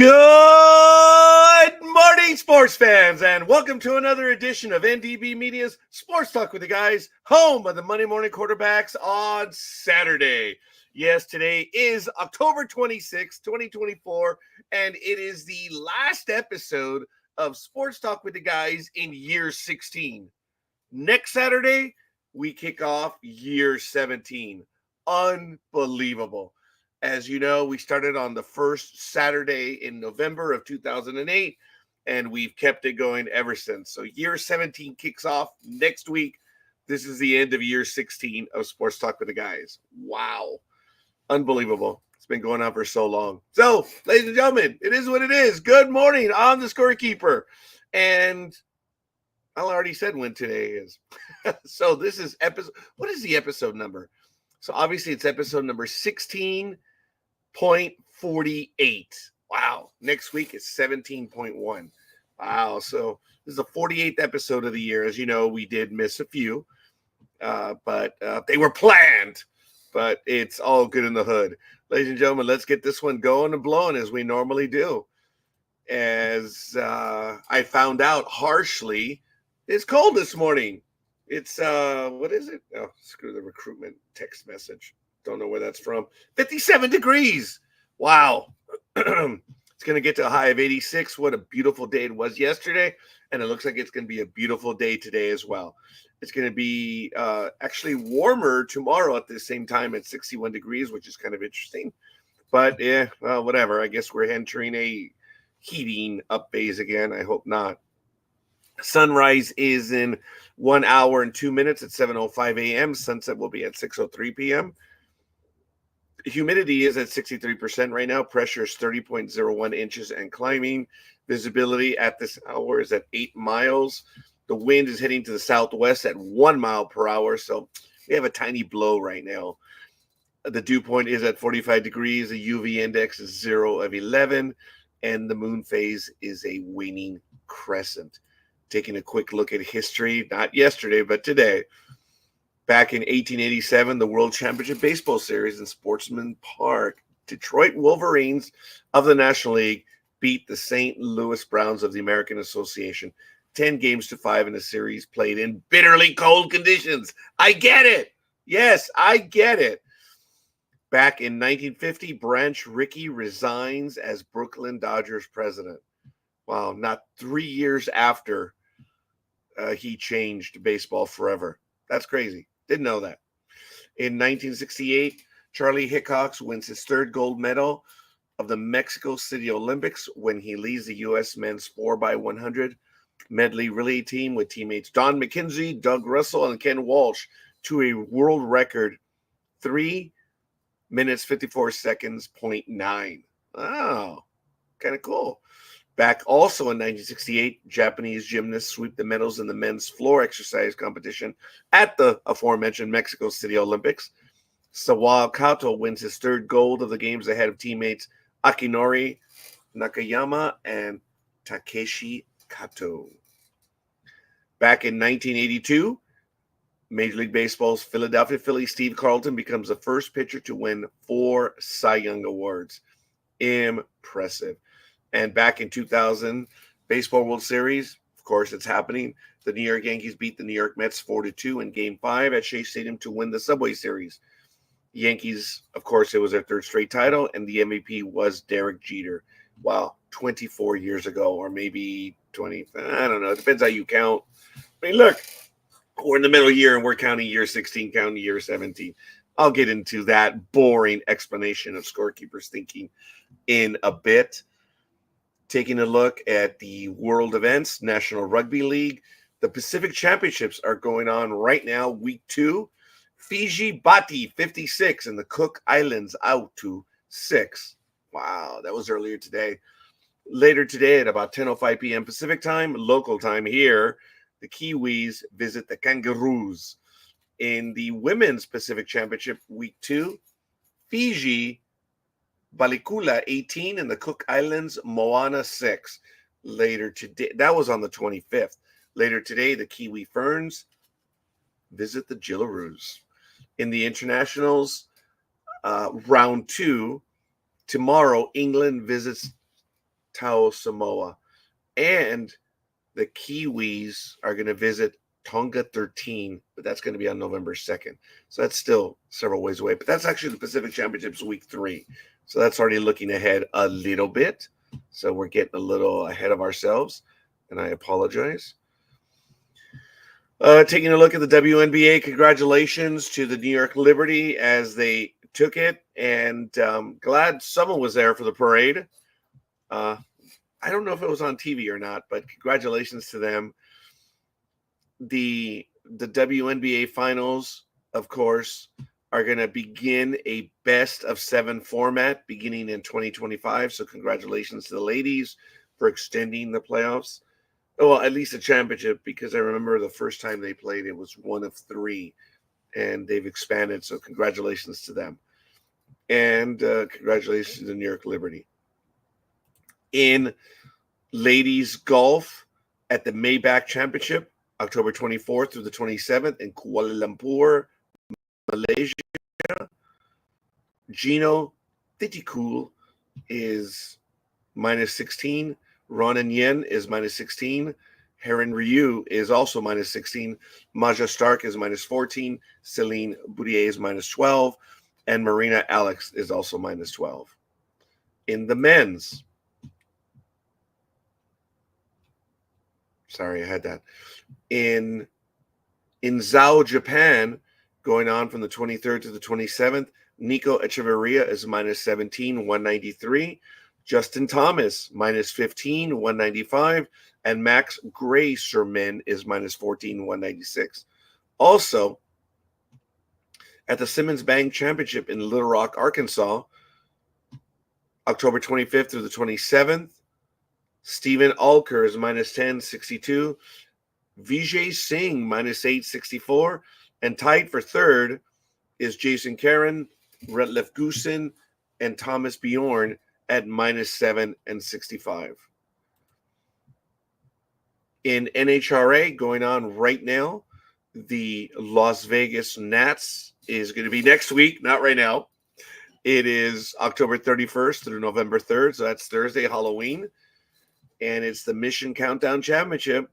Good morning, sports fans, and welcome to another edition of NDB Media's Sports Talk with the Guys, home of the Monday Morning Quarterbacks on Saturday. Yes, today is October 26, 2024, and it is the last episode of Sports Talk with the Guys in year 16. Next Saturday, we kick off year 17. Unbelievable. As you know, we started on the first Saturday in November of 2008, and we've kept it going ever since. So year 17 kicks off next week. This is the end of year 16 of Sports Talk with the Guys. Wow. Unbelievable. It's been going on for so long. So, ladies and gentlemen, it is what it is. Good morning. I'm the scorekeeper. And I already said when today is. So this is episode. What is the episode number? So obviously it's episode number 16.48. Wow. Next week is 17.1. Wow. So this is the 48th episode of the year. As you know, we did miss a few, but they were planned. But it's all good in the hood. Ladies and gentlemen, let's get this one going and blowing as we normally do. As I found out harshly, it's cold this morning. It's, what is it? Oh, screw the recruitment text message. Don't know where that's from. 57 degrees. Wow. It's going to get to a high of 86. What a beautiful day it was yesterday. And it looks like it's going to be a beautiful day today as well. It's going to be actually warmer tomorrow at the same time at 61 degrees, which is kind of interesting. But yeah, well, whatever. I guess we're entering a heating up phase again. I hope not. Sunrise is in 1 hour and 2 minutes at 7:05 a.m. Sunset will be at 6:03 p.m. Humidity is at 63% right now. Pressure is 30.01 inches and climbing. Visibility at this hour is at 8 miles. The wind is heading to the southwest at 1 mile per hour. So we have a tiny blow right now. The dew point is at 45 degrees. The UV index is 0 of 11. And the moon phase is a waning crescent. Taking a quick look at history, not yesterday, but today. Back in 1887, the World Championship Baseball Series in Sportsman Park, Detroit Wolverines of the National League beat the St. Louis Browns of the American Association 10-5 in a series played in bitterly cold conditions. I get it. Yes, I get it. Back in 1950, Branch Rickey resigns as Brooklyn Dodgers president. Wow, not 3 years after he changed baseball forever. That's crazy. Didn't know that. In 1968, Charlie Hickox wins his third gold medal of the Mexico City Olympics when he leads the U.S. men's 4x100 medley relay team with teammates Don McKenzie, Doug Russell, and Ken Walsh to a world record 3 minutes, 54 seconds, 0.9. Oh, kind of cool. Back also in 1968, Japanese gymnasts sweep the medals in the men's floor exercise competition at the aforementioned Mexico City Olympics. Sawao Kato wins his third gold of the games ahead of teammates Akinori Nakayama and Takeshi Kato. Back in 1982, Major League Baseball's Philadelphia Phillies Steve Carlton becomes the first pitcher to win 4 Cy Young Awards. Impressive. And back in 2000, Baseball World Series, of course, it's happening. The New York Yankees beat the New York Mets 4-2 in Game 5 at Shea Stadium to win the Subway Series. The Yankees, of course, it was their third straight title, and the MVP was Derek Jeter. Wow, 24 years ago, or maybe 20. I don't know. It depends how you count. I mean, look, we're in the middle year, and we're counting year 16, counting year 17. I'll get into that boring explanation of scorekeepers thinking in a bit. Taking a look at the world events, National Rugby League. The Pacific Championships are going on right now, week 2. Fiji Bati 56 and the Cook Islands out to 6. Wow, that was earlier today. Later today at about 10:05 p.m. Pacific time, local time here, the Kiwis visit the Kangaroos. In the Women's Pacific Championship week 2, Fiji Balikula 18 and the Cook Islands Moana 6. Later today, that was on the 25th. Later today, the Kiwi Ferns visit the Jillaroos. In the internationals, round 2, tomorrow England visits Tau Samoa. And the Kiwis are going to visit Tonga 13, but that's going to be on November 2nd. So that's still several ways away. But that's actually the Pacific Championships week 3. So that's already looking ahead a little bit. So we're getting a little ahead of ourselves, and I apologize. Taking a look at the WNBA, congratulations to the New York Liberty as they took it, and glad someone was there for the parade. I don't know if it was on TV or not, but congratulations to them. The WNBA finals, of course, are going to begin a best of 7 format beginning in 2025. So congratulations to the ladies for extending the playoffs. Well, at least a championship, because I remember the first time they played, it was 1 of 3, and they've expanded. So congratulations to them. And congratulations to the New York Liberty. In ladies golf at the Maybach Championship, October 24th through the 27th in Kuala Lumpur, Malaysia, Gino Thitikul is minus 16. Ronan Yen is minus 16. Heron Ryu is also minus 16. Maja Stark is minus 14. Celine Boudier is minus 12. And Marina Alex is also minus 12. In the men's, sorry, I had that. In Zhao, Japan, going on from the 23rd to the 27th, Nico Echeverria is minus 17, 193. Justin Thomas, minus 15, 195. And Max Gray Sherman is minus 14, 196. Also, at the Simmons Bank Championship in Little Rock, Arkansas, October 25th through the 27th, Stephen Alker is minus 10, 62. Vijay Singh, minus 8, 64. And tied for third is Jason Karen, Retlef Goosen, and Thomas Bjorn at minus 7 and 65. In NHRA, going on right now, the Las Vegas Nats is going to be next week, not right now. It is October 31st through November 3rd, so that's Thursday, Halloween. And it's the Mission Countdown Championship.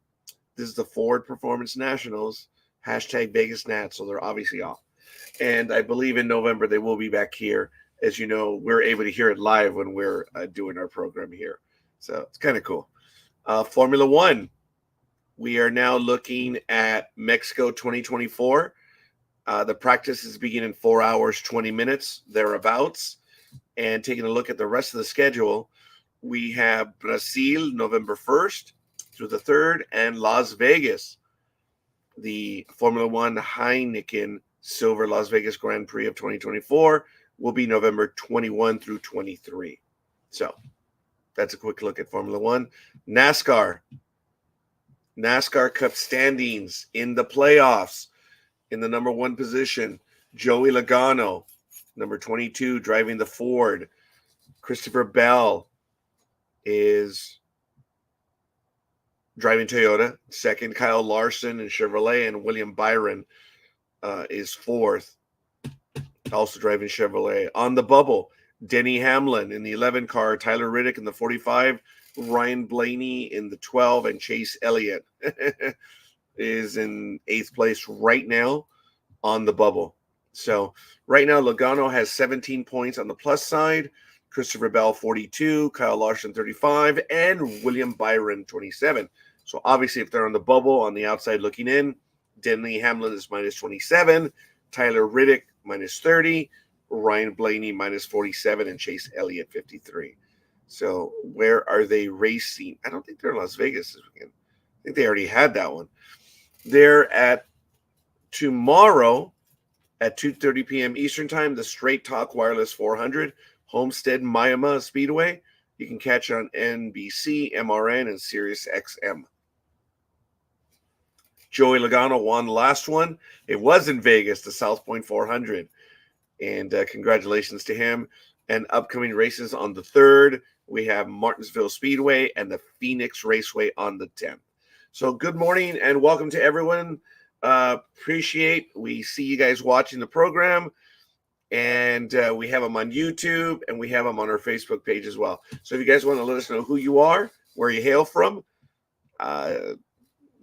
This is the Ford Performance Nationals, hashtag Vegas Nats, so they're obviously off. And I believe in November they will be back here. As you know, we're able to hear it live when we're doing our program here. So it's kind of cool. Formula One. We are now looking at Mexico 2024. The practices begin in 4 hours, 20 minutes, thereabouts. And taking a look at the rest of the schedule, we have Brazil, November 1st through the 3rd, and Las Vegas. The Formula One Heineken Silver Las Vegas Grand Prix of 2024 will be November 21 through 23. So that's a quick look at Formula One. NASCAR Cup standings in the playoffs. In the number 1 position, Joey Logano, number 22, driving the Ford. Christopher Bell is driving Toyota. Second, Kyle Larson in Chevrolet, and William Byron is 4th, also driving Chevrolet. On the bubble, Denny Hamlin in the 11 car, Tyler Riddick in the 45, Ryan Blaney in the 12, and Chase Elliott is in 8th place right now on the bubble. So right now, Logano has 17 points on the plus side, Christopher Bell 42, Kyle Larson 35, and William Byron 27. So obviously, if they're on the bubble on the outside looking in, Denny Hamlin is minus 27, Tyler Riddick minus 30, Ryan Blaney minus 47, and Chase Elliott 53. So where are they racing? I don't think they're in Las Vegas this weekend. I think they already had that one. They're at tomorrow at 2:30 p.m. Eastern Time, the Straight Talk Wireless 400, Homestead Miami Speedway. You can catch it on NBC, MRN, and Sirius XM. Joey Logano won the last one. It was in Vegas, the South Point 400. And congratulations to him. And upcoming races on the 3rd, we have Martinsville Speedway and the Phoenix Raceway on the 10th. So good morning and welcome to everyone. We see you guys watching the program. And we have them on YouTube, and we have them on our Facebook page as well. So if you guys want to let us know who you are, where you hail from, you're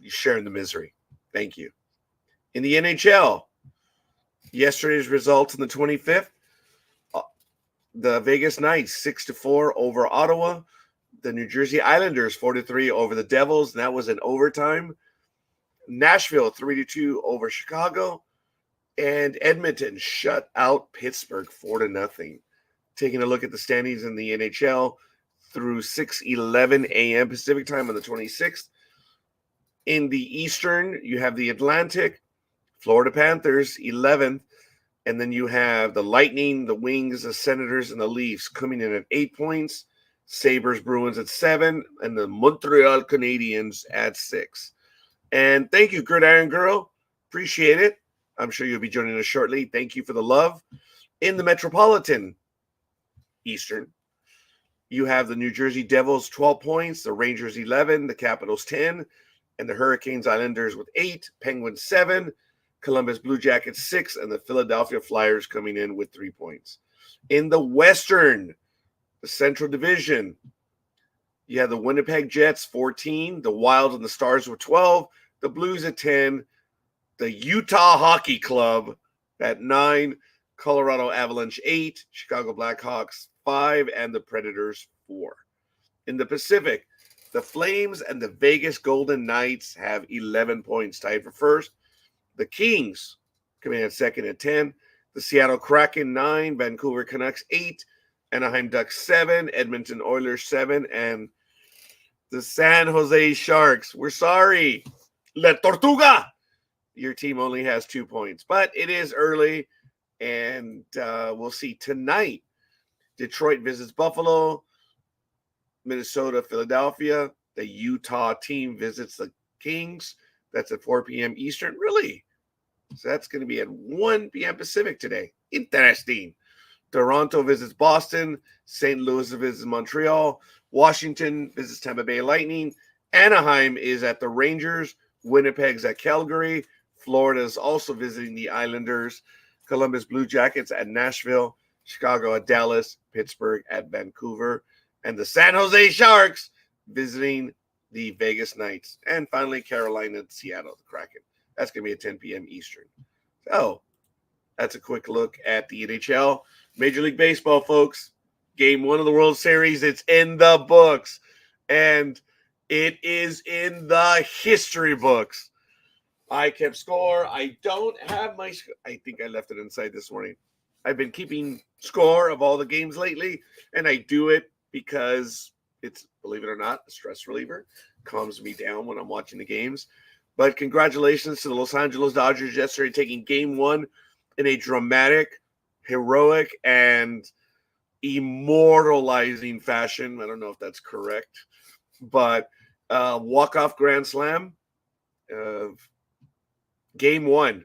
sharing the misery. Thank you. In the NHL, yesterday's results on the 25th, the Vegas Knights 6-4 over Ottawa. The New Jersey Islanders 4-3 over the Devils, and that was in overtime. Nashville 3-2 over Chicago. And Edmonton shut out Pittsburgh 4-0. Taking a look at the standings in the NHL through 6:11 a.m. Pacific time on the 26th. In the Eastern, you have the Atlantic, Florida Panthers 11th, and then you have the Lightning, the Wings, the Senators, and the Leafs coming in at 8 points. Sabres, Bruins at 7, and the Montreal Canadiens at 6. And thank you, Gridiron Girl. Appreciate it. I'm sure you'll be joining us shortly. Thank you for the love. In the Metropolitan Eastern, you have the New Jersey Devils 12 points, the Rangers 11, the Capitals 10, and the Hurricanes Islanders with 8, Penguins 7, Columbus Blue Jackets 6, and the Philadelphia Flyers coming in with 3 points. In the Western, the Central Division, you have the Winnipeg Jets 14, the Wild and the Stars with 12, the Blues at 10, the Utah Hockey Club at 9, Colorado Avalanche 8, Chicago Blackhawks 5, and the Predators 4. In the Pacific, the Flames and the Vegas Golden Knights have 11 points, tied for first. The Kings coming in at second at 10, the Seattle Kraken 9, Vancouver Canucks 8, Anaheim Ducks 7, Edmonton Oilers 7, and the San Jose Sharks. We're sorry. La Tortuga. Your team only has 2 points, but it is early, and we'll see tonight. Detroit visits Buffalo, Minnesota, Philadelphia. The Utah team visits the Kings. That's at 4 p.m. Eastern. Really? So that's going to be at 1 p.m. Pacific today. Interesting. Toronto visits Boston. St. Louis visits Montreal. Washington visits Tampa Bay Lightning. Anaheim is at the Rangers. Winnipeg's at Calgary. Florida is also visiting the Islanders. Columbus Blue Jackets at Nashville. Chicago at Dallas. Pittsburgh at Vancouver. And the San Jose Sharks visiting the Vegas Knights. And finally, Carolina at Seattle, the Kraken. That's going to be at 10 p.m. Eastern. So that's a quick look at the NHL. Major League Baseball, folks. Game 1 of the World Series. It's in the books. And it is in the history books. I kept score. I don't have my I think I left it inside this morning. I've been keeping score of all the games lately, and I do it because it's, believe it or not, a stress reliever. Calms me down when I'm watching the games. But congratulations to the Los Angeles Dodgers yesterday, taking game 1 in a dramatic, heroic, and immortalizing fashion. I don't know if that's correct, but walk-off grand slam of game 1.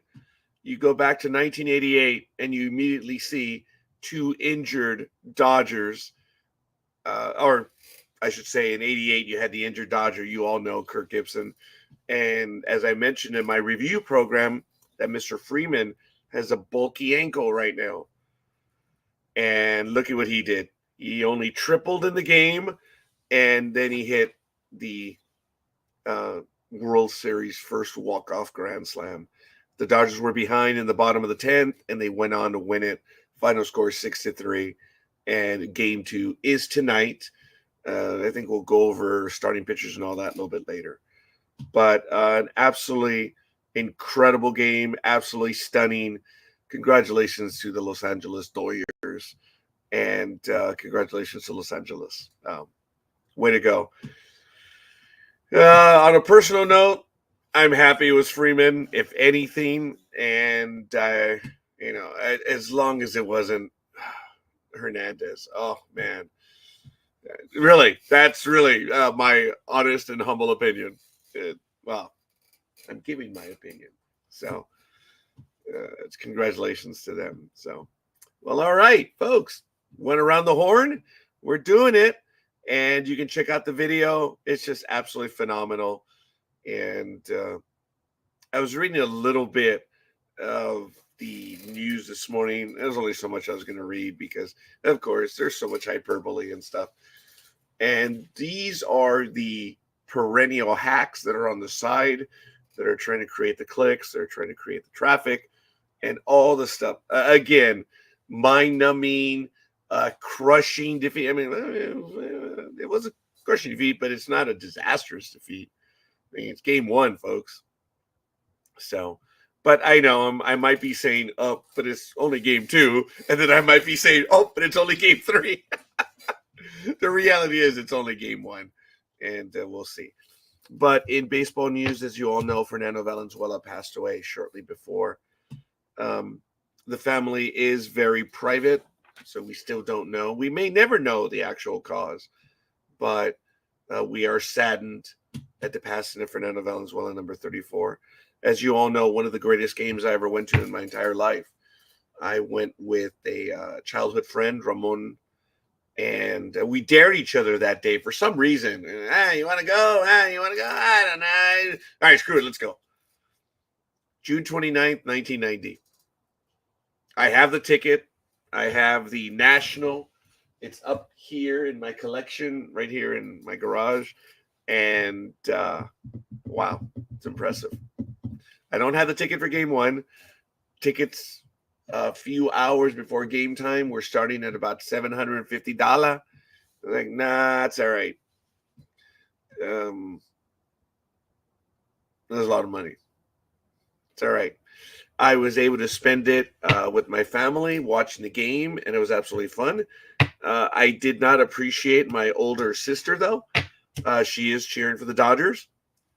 You go back to 1988, and you immediately see 2 injured Dodgers, or I should say in 88, you had the injured Dodger. You all know Kirk Gibson. And as I mentioned in my review program, that Mr. Freeman has a bulky ankle right now. And look at what he did. He only tripled in the game, and then he hit the World Series first walk-off grand slam. The Dodgers were behind in the bottom of the 10th, and they went on to win it. Final score 6-3. And game 2 is tonight. I think we'll go over starting pitchers and all that a little bit later. But an absolutely incredible game, absolutely stunning. Congratulations to the Los Angeles Dodgers, and congratulations to Los Angeles. Way to go. On a personal note, I'm happy it was Freeman, if anything, and as long as it wasn't Hernandez. Oh man, really, that's really my honest and humble opinion. Well, I'm giving my opinion, so it's congratulations to them. So, well, all right, folks, went around the horn. We're doing it, and you can check out the video. It's just absolutely phenomenal. And I was reading a little bit of the news this morning. There's only so much I was going to read because, of course, there's so much hyperbole and stuff. And these are the perennial hacks that are on the side that are trying to create the clicks, they're trying to create the traffic, and all the stuff. Again, mind-numbing, crushing defeat. I mean, it was a crushing defeat, but it's not a disastrous defeat. I mean, it's game one, folks. So, but I know I might be saying, oh, but it's only game two. And then I might be saying, oh, but it's only game three. The reality is it's only game one. And we'll see. But in baseball news, as you all know, Fernando Valenzuela passed away shortly before. The family is very private, so we still don't know. We may never know the actual cause, but we are saddened at the passing of Fernando Valenzuela, number 34. As you all know, one of the greatest games I ever went to in my entire life. I went with a childhood friend, Ramon, and we dared each other that day for some reason. You want to go? You want to go? I don't know. All right, screw it. Let's go. June 29th, 1990. I have the ticket. I have the national. It's up here in my collection, right here in my garage. And wow, it's impressive. I don't have the ticket for game one. Tickets a few hours before game time were starting at about $750. I'm like, nah, it's all right. There's a lot of money. It's all right. I was able to spend it with my family watching the game, and it was absolutely fun. I did not appreciate my older sister, though. She is cheering for the Dodgers,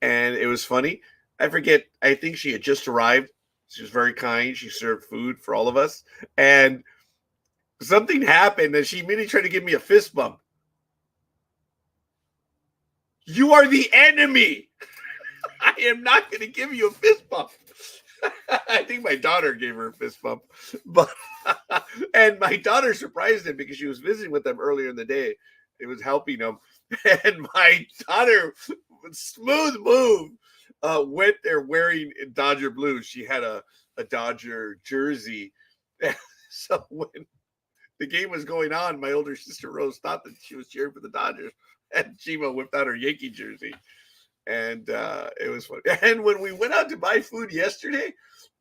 and it was funny. I forget. I think she had just arrived. She was very kind. She served food for all of us, and something happened, and she immediately tried to give me a fist bump. You are the enemy. I am not going to give you a fist bump. I think my daughter gave her a fist bump, but and my daughter surprised him because she was visiting with them earlier in the day. It was helping them, and my daughter, smooth move, went there wearing Dodger blue. She had a Dodger jersey, so when the game was going on, my older sister Rose thought that she was cheering for the Dodgers, and Chima whipped out her Yankee jersey. And it was fun. And when we went out to buy food yesterday,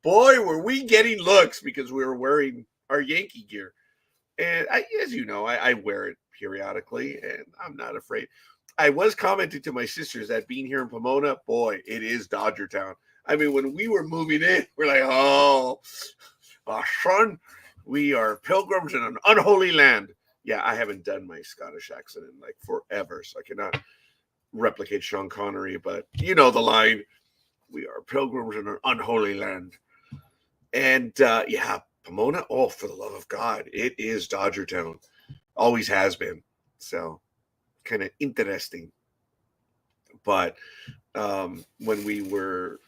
boy, were we getting looks because we were wearing our Yankee gear. And as you know, I wear it periodically, and I'm not afraid. I was commenting to my sisters that being here in Pomona, boy, it is Dodger Town. I mean, when we were moving in, we're like, oh, son, we are pilgrims in an unholy land. Yeah, I haven't done my Scottish accent in like forever, so I cannot replicate Sean Connery, but you know the line, we are pilgrims in an unholy land. And yeah, Pomona, oh, for the love of God, it is Dodger Town. Always has been. So kind of interesting. But when we were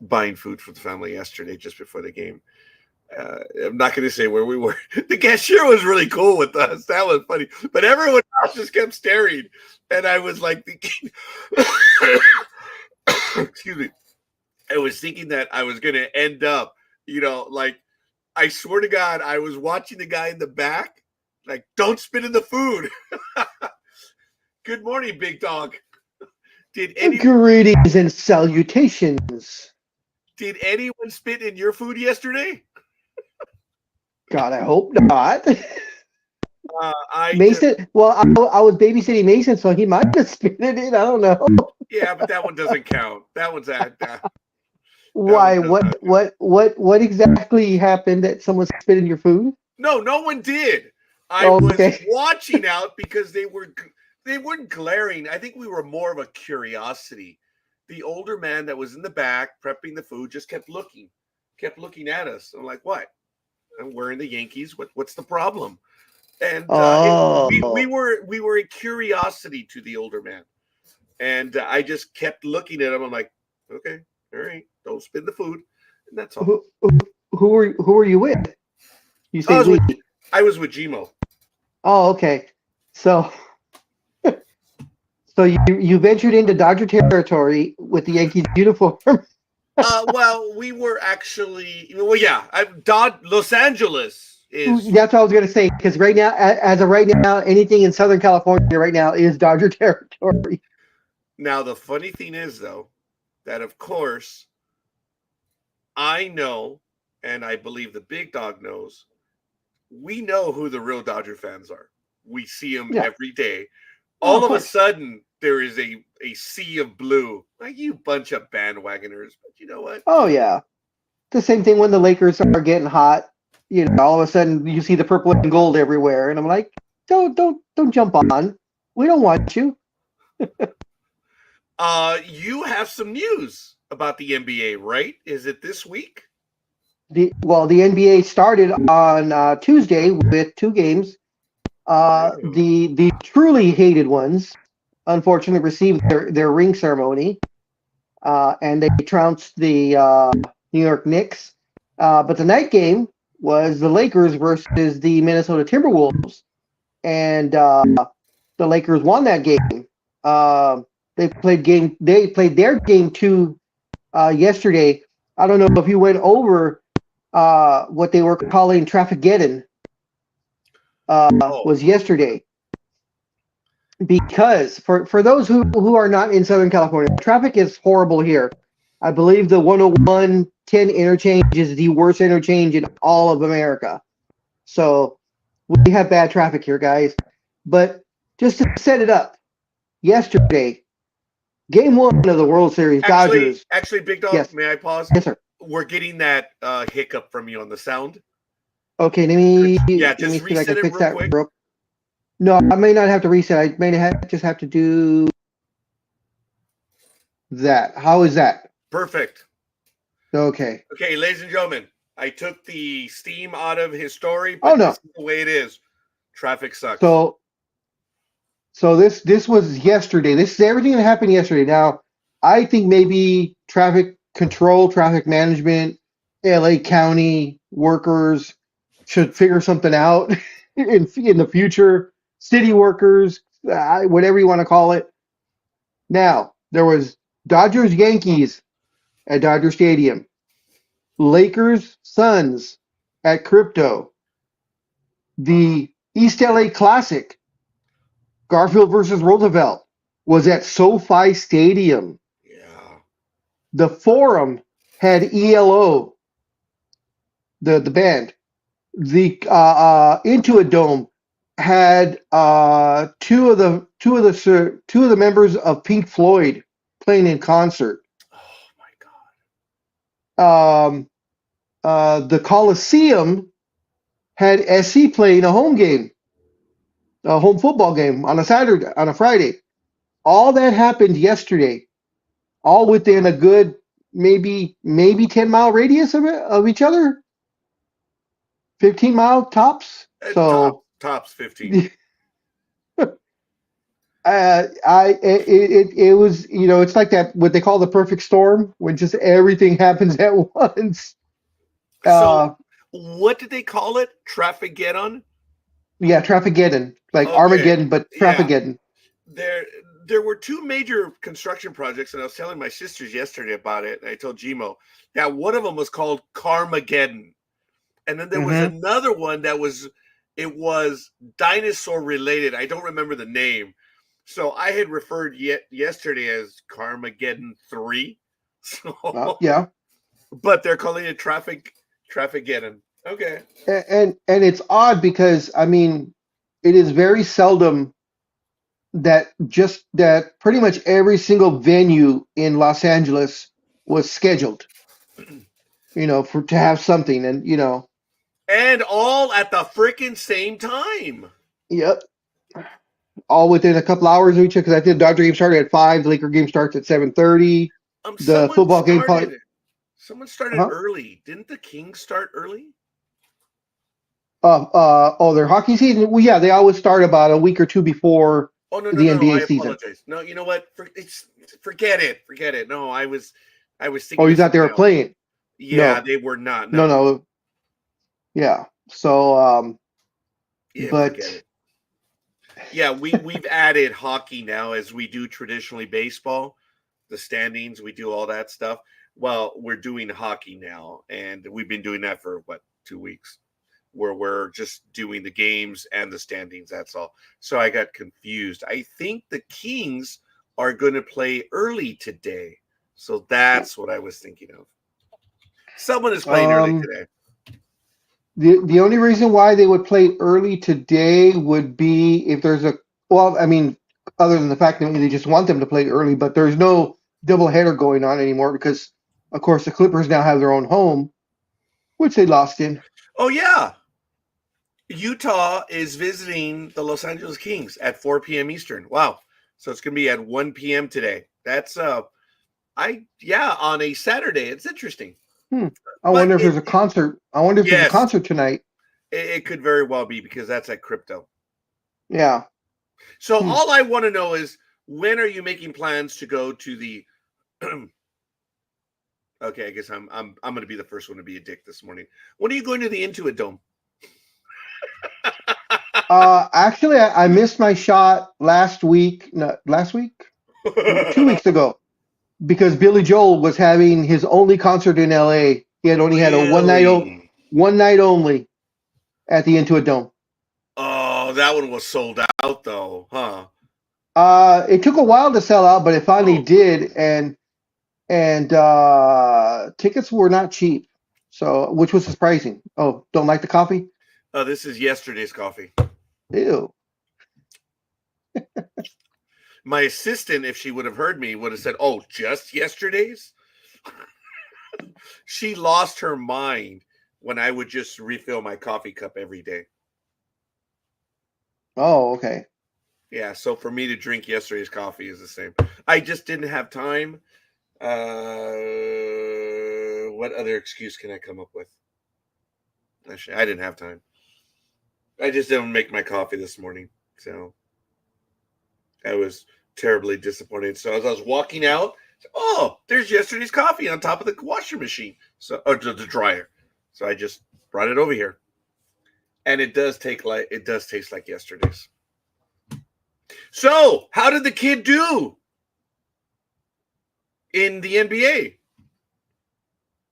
buying food for the family yesterday, just before the game, I'm not going to say where we were. The cashier was really cool with us. That was funny. But everyone else just kept staring. And I was like thinking, excuse me. I was thinking that I was going to end up, like, I swear to God, I was watching the guy in the back, like, don't spit in the food. Good morning, big dog. Greetings and salutations. Did anyone spit in your food yesterday? God, I hope not. Mason. I was babysitting Mason, so he might have spit in it. I don't know. Yeah, but that one doesn't count. That one's at. Why? What exactly happened that someone spit in your food? No one did. I was watching out because they weren't glaring. I think we were more of a curiosity. The older man that was in the back prepping the food just kept looking at us. I'm like, what? I'm wearing the Yankees. What's the problem? And we were a curiosity to the older man, and I just kept looking at him. I'm like, okay, all right, don't spit the food, and that's all. Who were you with? You say I was with Gmo. Oh, okay. So you ventured into Dodger territory with the Yankees uniform. Well, we were actually. Well, yeah. Los Angeles is That's what I was going to say. Because right now, as of right now, anything in Southern California right now is Dodger territory. now. The funny thing is, though, that of course I know, and I believe the big dog knows. We know who the real Dodger fans are. We see them Yeah. every day. Well, All of of a course. sudden, there is a sea of blue. Like, you bunch of bandwagoners. But you know what? Oh yeah. The same thing when the Lakers are getting hot. All of a sudden you see the purple and gold everywhere, and I'm like, don't jump on. We don't want you. You have some news about the NBA, right? Is it this week? The NBA started on Tuesday with 2 games. Oh. The truly hated ones, unfortunately, received their ring ceremony, and they trounced the New York Knicks. But the night game was the Lakers versus the Minnesota Timberwolves, and the Lakers won that game. They played their game 2 yesterday. I don't know if you went over what they were calling Trafficageddon Oh. was yesterday. Because for those who are not in Southern California, traffic is horrible here. I believe the 101-10 interchange is the worst interchange in all of America. So we have bad traffic here, guys. But just to set it up, yesterday, game 1 of the World Series, Dodgers. Actually, Big Dog, Yes, may I pause? yes, sir. We're getting that hiccup from you on the sound. Okay, Yeah, let me just see if I reset can it fix real that quick. real. No, I may not have to reset. I may just have to do that. How is that? Perfect. Okay. Okay, ladies and gentlemen, I took the steam out of his story, Oh but no. this is the way it is. Traffic sucks. So this was yesterday. This is everything that happened yesterday. Now, I think maybe traffic control, traffic management, LA County workers should figure something out in the future. City workers, whatever you want to call it. Now, there was Dodgers Yankees at Dodger Stadium, Lakers Suns at Crypto, the East LA Classic, Garfield versus Roosevelt, was at SoFi Stadium. Yeah. The Forum had ELO, the band. The Into a Dome had two of the members of Pink Floyd playing in concert. Oh my God. The Coliseum had SC playing a home game, a home football game on a Friday. All that happened yesterday, all within a good maybe 10-mile radius of each other, 15-mile tops. So Tops 15. it was, it's like that, what they call the perfect storm, when just everything happens at once. So, what did they call it? Traffic get on? Yeah, Trafficageddon, like Okay. Armageddon, but Trafficageddon. Yeah. There were 2 major construction projects, and I was telling my sisters yesterday about it, and I told Gmo that one of them was called Carmageddon. And then there was another one that was dinosaur related. I don't remember the name. So I had referred yesterday as Carmageddon 3. So Well, yeah. But they're calling it Trafficageddon. Okay. And it's odd because, I mean, it is very seldom that pretty much every single venue in Los Angeles was scheduled, to have something, and all at the freaking same time. Yep. All within a couple hours of each other, because I think the Dodger game started at 5, the Laker game starts at 7:30. The football game probably. Someone started early. Didn't the Kings start early? Their hockey season. Well, yeah, they always start about a week or 2 before the NBA I season. apologize. No, you know what? Forget it. No, I was thinking. Oh, you thought they were playing? Yeah, no. They were not. No. Yeah. So, but forget it. Yeah, we've added hockey now as we do traditionally baseball. The standings, we do all that stuff. Well, we're doing hockey now, and we've been doing that for what, 2 weeks, where we're just doing the games and the standings. That's all. So I got confused. I think the Kings are going to play early today. So that's what I was thinking of. Someone is playing early Um, today. the only reason why they would play early today would be if there's a well, I mean, other than the fact that they just want them to play early, but there's no doubleheader going on anymore because, of course, the Clippers now have their own home, which they lost in. Oh yeah, Utah is visiting the Los Angeles Kings at 4 p.m. Eastern. Wow. So it's going to be at 1 p.m. today. That's on a Saturday. It's interesting. I But wonder if there's a concert. I wonder if there's a yes, concert tonight. it could very well be because that's at crypto. Yeah. So Hmm. all I want to know is, when are you making plans to go to the Okay, I guess I'm going to be the first one to be a dick this morning. When are you going to the Intuit Dome? Actually, I missed my shot last week. No, last week? 2 weeks ago, because Billy Joel was having his only concert in LA. He had only had a Really? one night only at the Intuit Dome. Oh, that one was sold out though, huh? It took a while to sell out, but it finally Oh, did, and tickets were not cheap, so which was surprising. Oh, don't like the coffee? this is yesterday's coffee. Ew. My assistant, if she would have heard me, would have said, "Oh, just yesterday's." She lost her mind when I would just refill my coffee cup every day. Oh, okay. Yeah, so for me to drink yesterday's coffee is the same. I just didn't have time. What other excuse can I come up with? Actually, I didn't have time. I just didn't make my coffee this morning, so I was terribly disappointed. So as I was walking out, oh, there's yesterday's coffee on top of the washing machine, so or the dryer. So I just brought it over here, and it does taste like yesterday's. So how did the kid do in the NBA?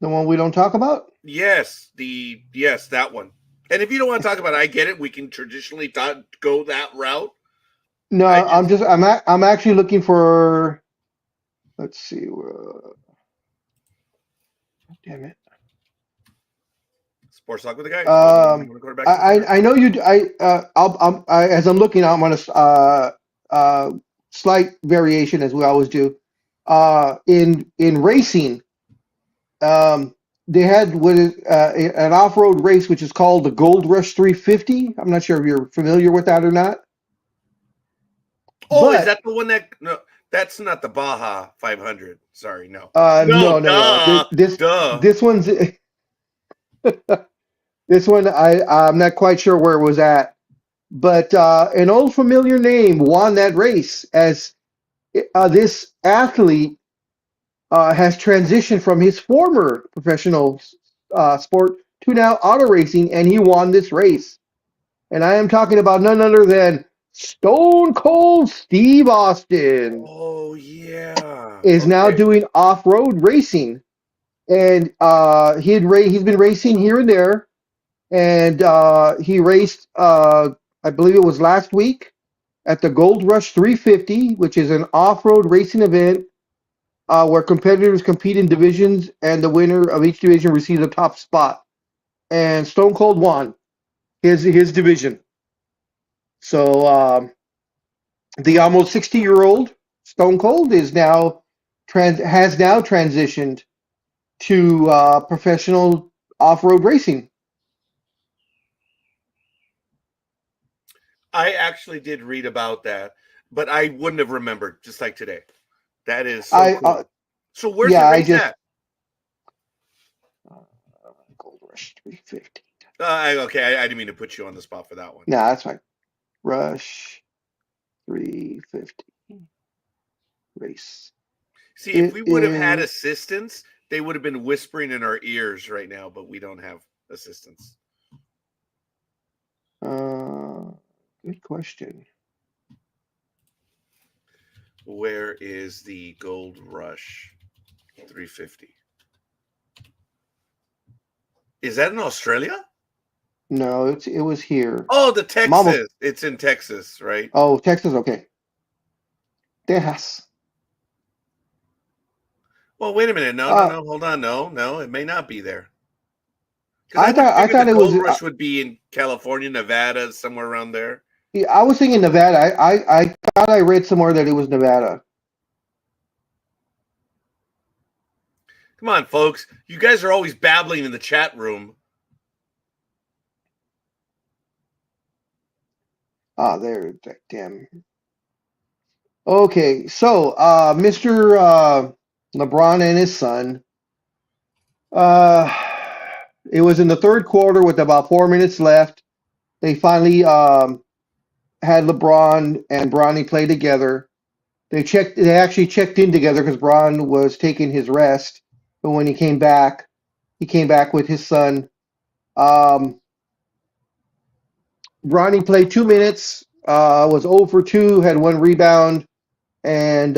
The one we don't talk about? Yes, that one. And if you don't want to talk about it, I get it. We can traditionally go that route. No, I just I'm actually looking for. Let's see. Damn it. Sports talk with the guys. Um, Quarterbacks and center. I know you. As I'm looking, I'm on a slight variation as we always do. In racing, they had an off-road race which is called the Gold Rush 350. I'm not sure if you're familiar with that or not. Oh, is But that the one that? No, that's not the Baja 500. Sorry, no. no, No, no, no. duh, duh. This one's this one. I'm not quite sure where it was at, but an old familiar name won that race as this athlete has transitioned from his former professional sport to now auto racing, and he won this race. And I am talking about none other than Stone Cold Steve Austin Oh yeah. is now Okay. doing off-road racing, and he's been racing here and there, and he raced I believe it was last week at the Gold Rush 350, which is an off-road racing event where competitors compete in divisions, and the winner of each division receives a top spot. And Stone Cold won his division. So the almost 60-year-old Stone Cold has now transitioned to professional off-road racing. I actually did read about that, but I wouldn't have remembered. Just like today. That is so I cool. So where's the Yeah, I race just at? uh, Gold Rush 350. Okay, I didn't mean to put you on the spot for that one. Nah, that's fine. Rush 350 race. See, if It we would have had is. assistance, they would have been whispering in our ears right now, but we don't have assistance. Good question. Where is the Gold Rush 350? Is that in Australia? No, it was here. Oh, the Mama. Texas. It's in Texas, right? Oh, Texas. Okay. Texas. Well, wait a minute. No, no, Uh, no. Hold on. No, no. It may not be there. Because I I would thought I figure the thought it was. gold rush would be in California, Nevada, somewhere around there. Yeah, I was thinking Nevada. I thought I read somewhere that it was Nevada. Come on, folks. You guys are always babbling in the chat room. Ah, there. Damn. Okay, so Mr. LeBron and his son. Uh, it was in the third quarter with about 4 minutes left. They finally had LeBron and Bronny play together. They actually checked in together because Bron was taking his rest. But when he came back with his son. Um, Bronny played 2 minutes, was 0 for 2, had one rebound, and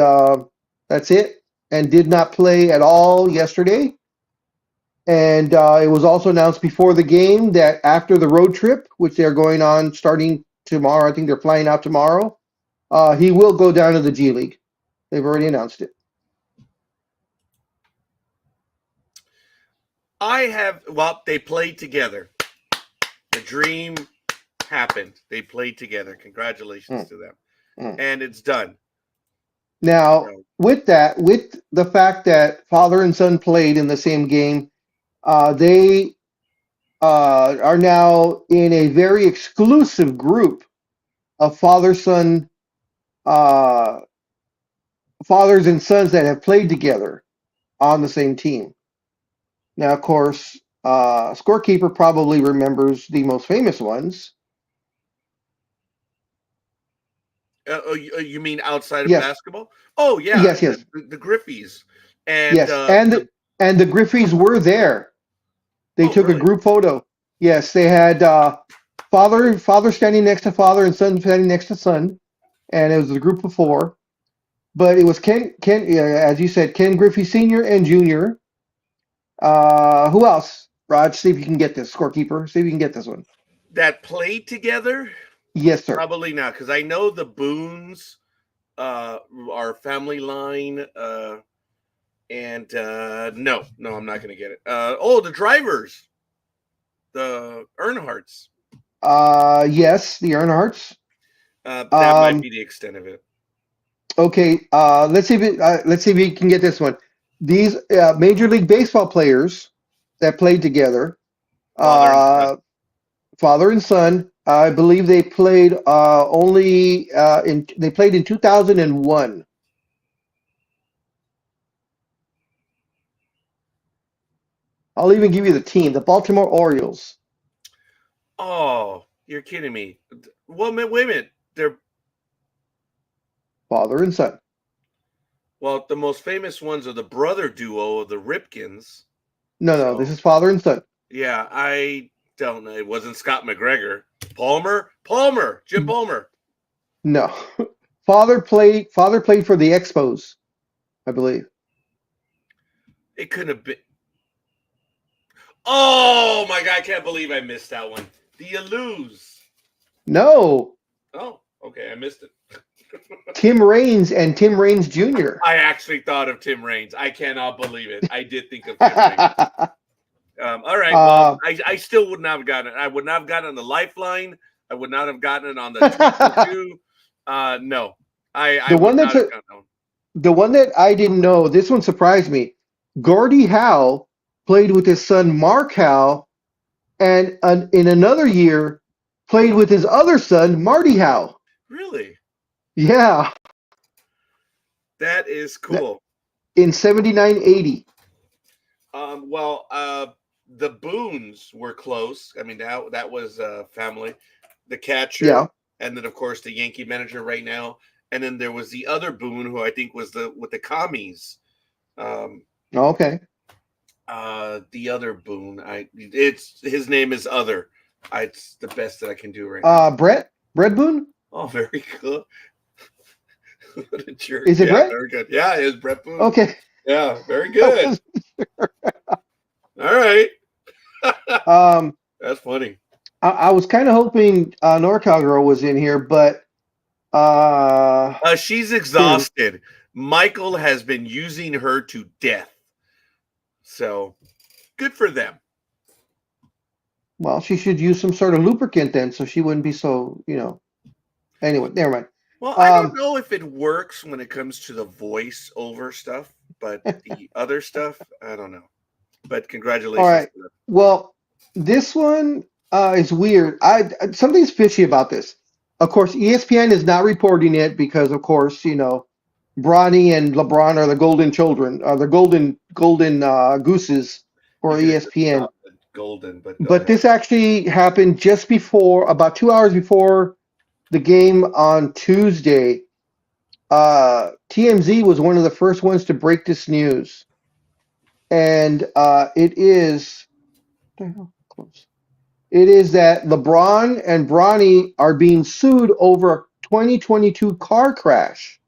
that's it. And did not play at all yesterday. And it was also announced before the game that after the road trip, which they're going on starting tomorrow, I think they're flying out tomorrow, he will go down to the G League. They've already announced it. Well, they played together. The dream happened. They played together. Congratulations to them. And it's done. Now, with the fact that father and son played in the same game, they are now in a very exclusive group of uh, fathers and sons that have played together on the same team. Now, of course, Scorekeeper probably remembers the most famous ones. You mean outside of Yes. basketball? Oh yeah, Yes, yes. the Griffies, and Yes, and the Griffies were there. They took really? a group photo. Yes, they had father standing next to father and son standing next to son, and it was a group of four. But it was as you said, Ken Griffey Sr. and Jr. Who else? Raj, see if you can get this. Scorekeeper, see if you can get this one. That played together? Yes, sir. Probably not, because I know the Boones are family line, and no, I'm not going to get it. The drivers, the Earnhardts. Yes, the Earnhardts. That might be the extent of it. Okay, let's see if you can get this one. These Major League Baseball players that played together, father and son. I believe they played they played in 2001. I'll even give you the team, the Baltimore Orioles. Oh, you're kidding me. Well, wait a minute. They're father and son. Well, the most famous ones are the brother duo of the Ripkins. No, this is father and son. Yeah, I don't know. It wasn't Scott McGregor. Palmer, Jim Palmer. No, father played for the Expos, I believe. It couldn't have been. Oh my God! I can't believe I missed that one. The Alous. No. Oh, okay, I missed it. Tim Raines and Tim Raines Jr. I actually thought of Tim Raines. I cannot believe it. I did think of Tim Raines. All right. Well, I still would not have gotten it. I would not have gotten it on the Lifeline. I would not have gotten it on the 222. No. The one that I didn't know, this one surprised me. Gordie Howe played with his son Mark Howe, and in another year played with his other son Marty Howe. Really? Yeah. That is cool. In 79-80. The Boones were close. I mean, that was family. The catcher, yeah, and then of course the Yankee manager right now, and then there was the other Boone who I think was with the commies. Okay. The other Boone, his name is Other. It's the best that I can do right now. Brett Boone. Oh, very cool. What a jerk. Is it Brett? Very good. Yeah, it is Brett Boone. Okay. Yeah, very good. All right. That's funny. I was kind of hoping NorCal Girl was in here, but She's exhausted. Michael has been using her to death. So good for them. well, she should use some sort of lubricant then, so she wouldn't be so, Anyway, never mind. Well, I don't know if it works when it comes to the voice over stuff, but the other stuff, I don't know. But congratulations. All right. Well, this one is weird. Something's fishy about this. Of course, ESPN is not reporting it because, of course, Bronny and LeBron are the golden children, the golden gooses for ESPN. Golden, but this actually happened just before, about 2 hours before the game on Tuesday. TMZ was one of the first ones to break this news, and it is that LeBron and Bronny are being sued over a 2022 car crash.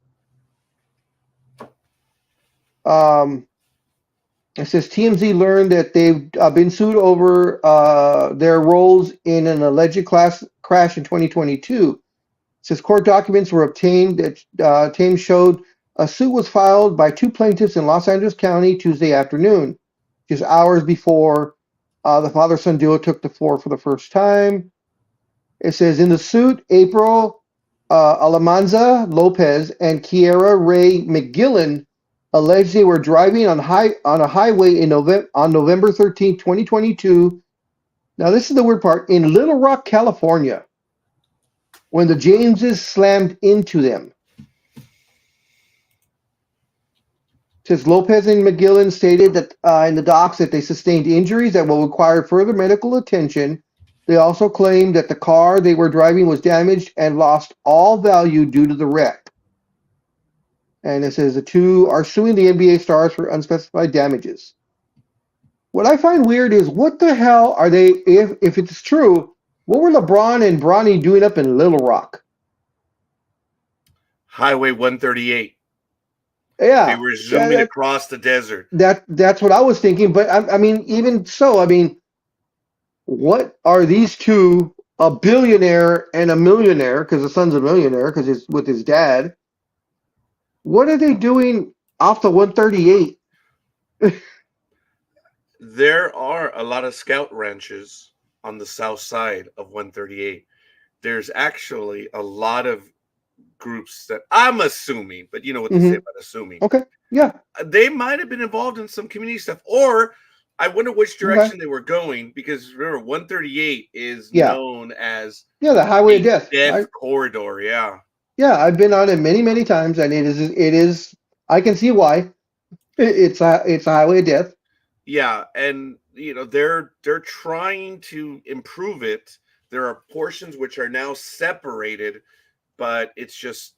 It says TMZ learned that they've been sued over their roles in an alleged crash in 2022. It says court documents were obtained that Thames showed a suit was filed by two plaintiffs in Los Angeles County Tuesday afternoon, just hours before the father-son duo took the floor for the first time. It says in the suit, April Alamanza Lopez and Kiera Ray McGillen alleged they were driving on a highway on November 13, 2022. Now, this is the weird part. In Little Rock, California, when the Jameses slammed into them. It says Lopez and McGillen stated that in the docs that they sustained injuries that will require further medical attention. They also claimed that the car they were driving was damaged and lost all value due to the wreck. And it says the two are suing the NBA stars for unspecified damages. What I find weird is what the hell are they, if it's true, what were LeBron and Bronny doing up in Little Rock? Highway 138. Yeah. They were zooming across the desert. That's what I was thinking. But I mean, even so, I mean, what are these two, a billionaire and a millionaire, because the son's a millionaire because it's with his dad. What are they doing off the 138? There are a lot of scout ranches on the south side of 138. There's actually a lot of groups that I'm assuming, but you know what they say about assuming. Okay, yeah. They might have been involved in some community stuff, or I wonder which direction they were going, because remember, 138 is known as the highway of death. Death corridor, yeah. Yeah, I've been on it many, many times, and it is. I can see why. It's a highway of death. Yeah, and they're trying to improve it. There are portions which are now separated, but it's just,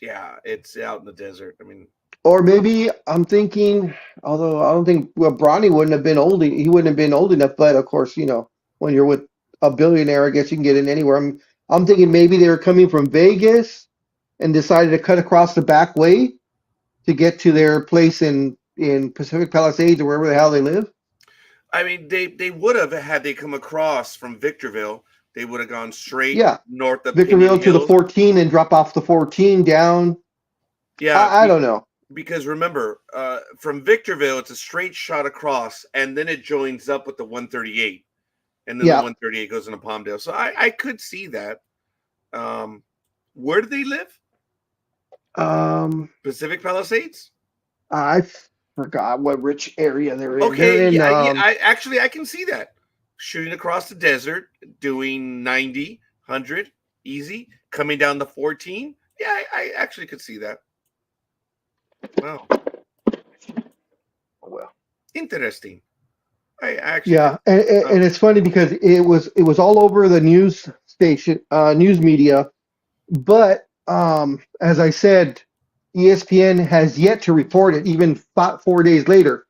it's out in the desert. I mean, or maybe I'm thinking, although I don't think Bronny wouldn't have been old. He wouldn't have been old enough, but of course, when you're with a billionaire, I guess you can get in anywhere. I'm thinking maybe they were coming from Vegas and decided to cut across the back way to get to their place in Pacific Palisades or wherever the hell they live. I mean, they would have, had they come across from Victorville, they would have gone straight north of Victorville to the 14 and drop off the 14 down. Yeah, I don't know. Because remember, from Victorville, it's a straight shot across, and then it joins up with the 138, and then the 138 goes into Palmdale. So I could see that. Where do they live? Pacific Palisades. I forgot what rich area they're in. Okay, I can see that. Shooting across the desert, doing 90, 100, easy, coming down the 14. Yeah, I actually could see that. Wow. Well, interesting. I actually and it's funny because it was all over the news station, news media, but as I said, ESPN has yet to report it, even 4 days later.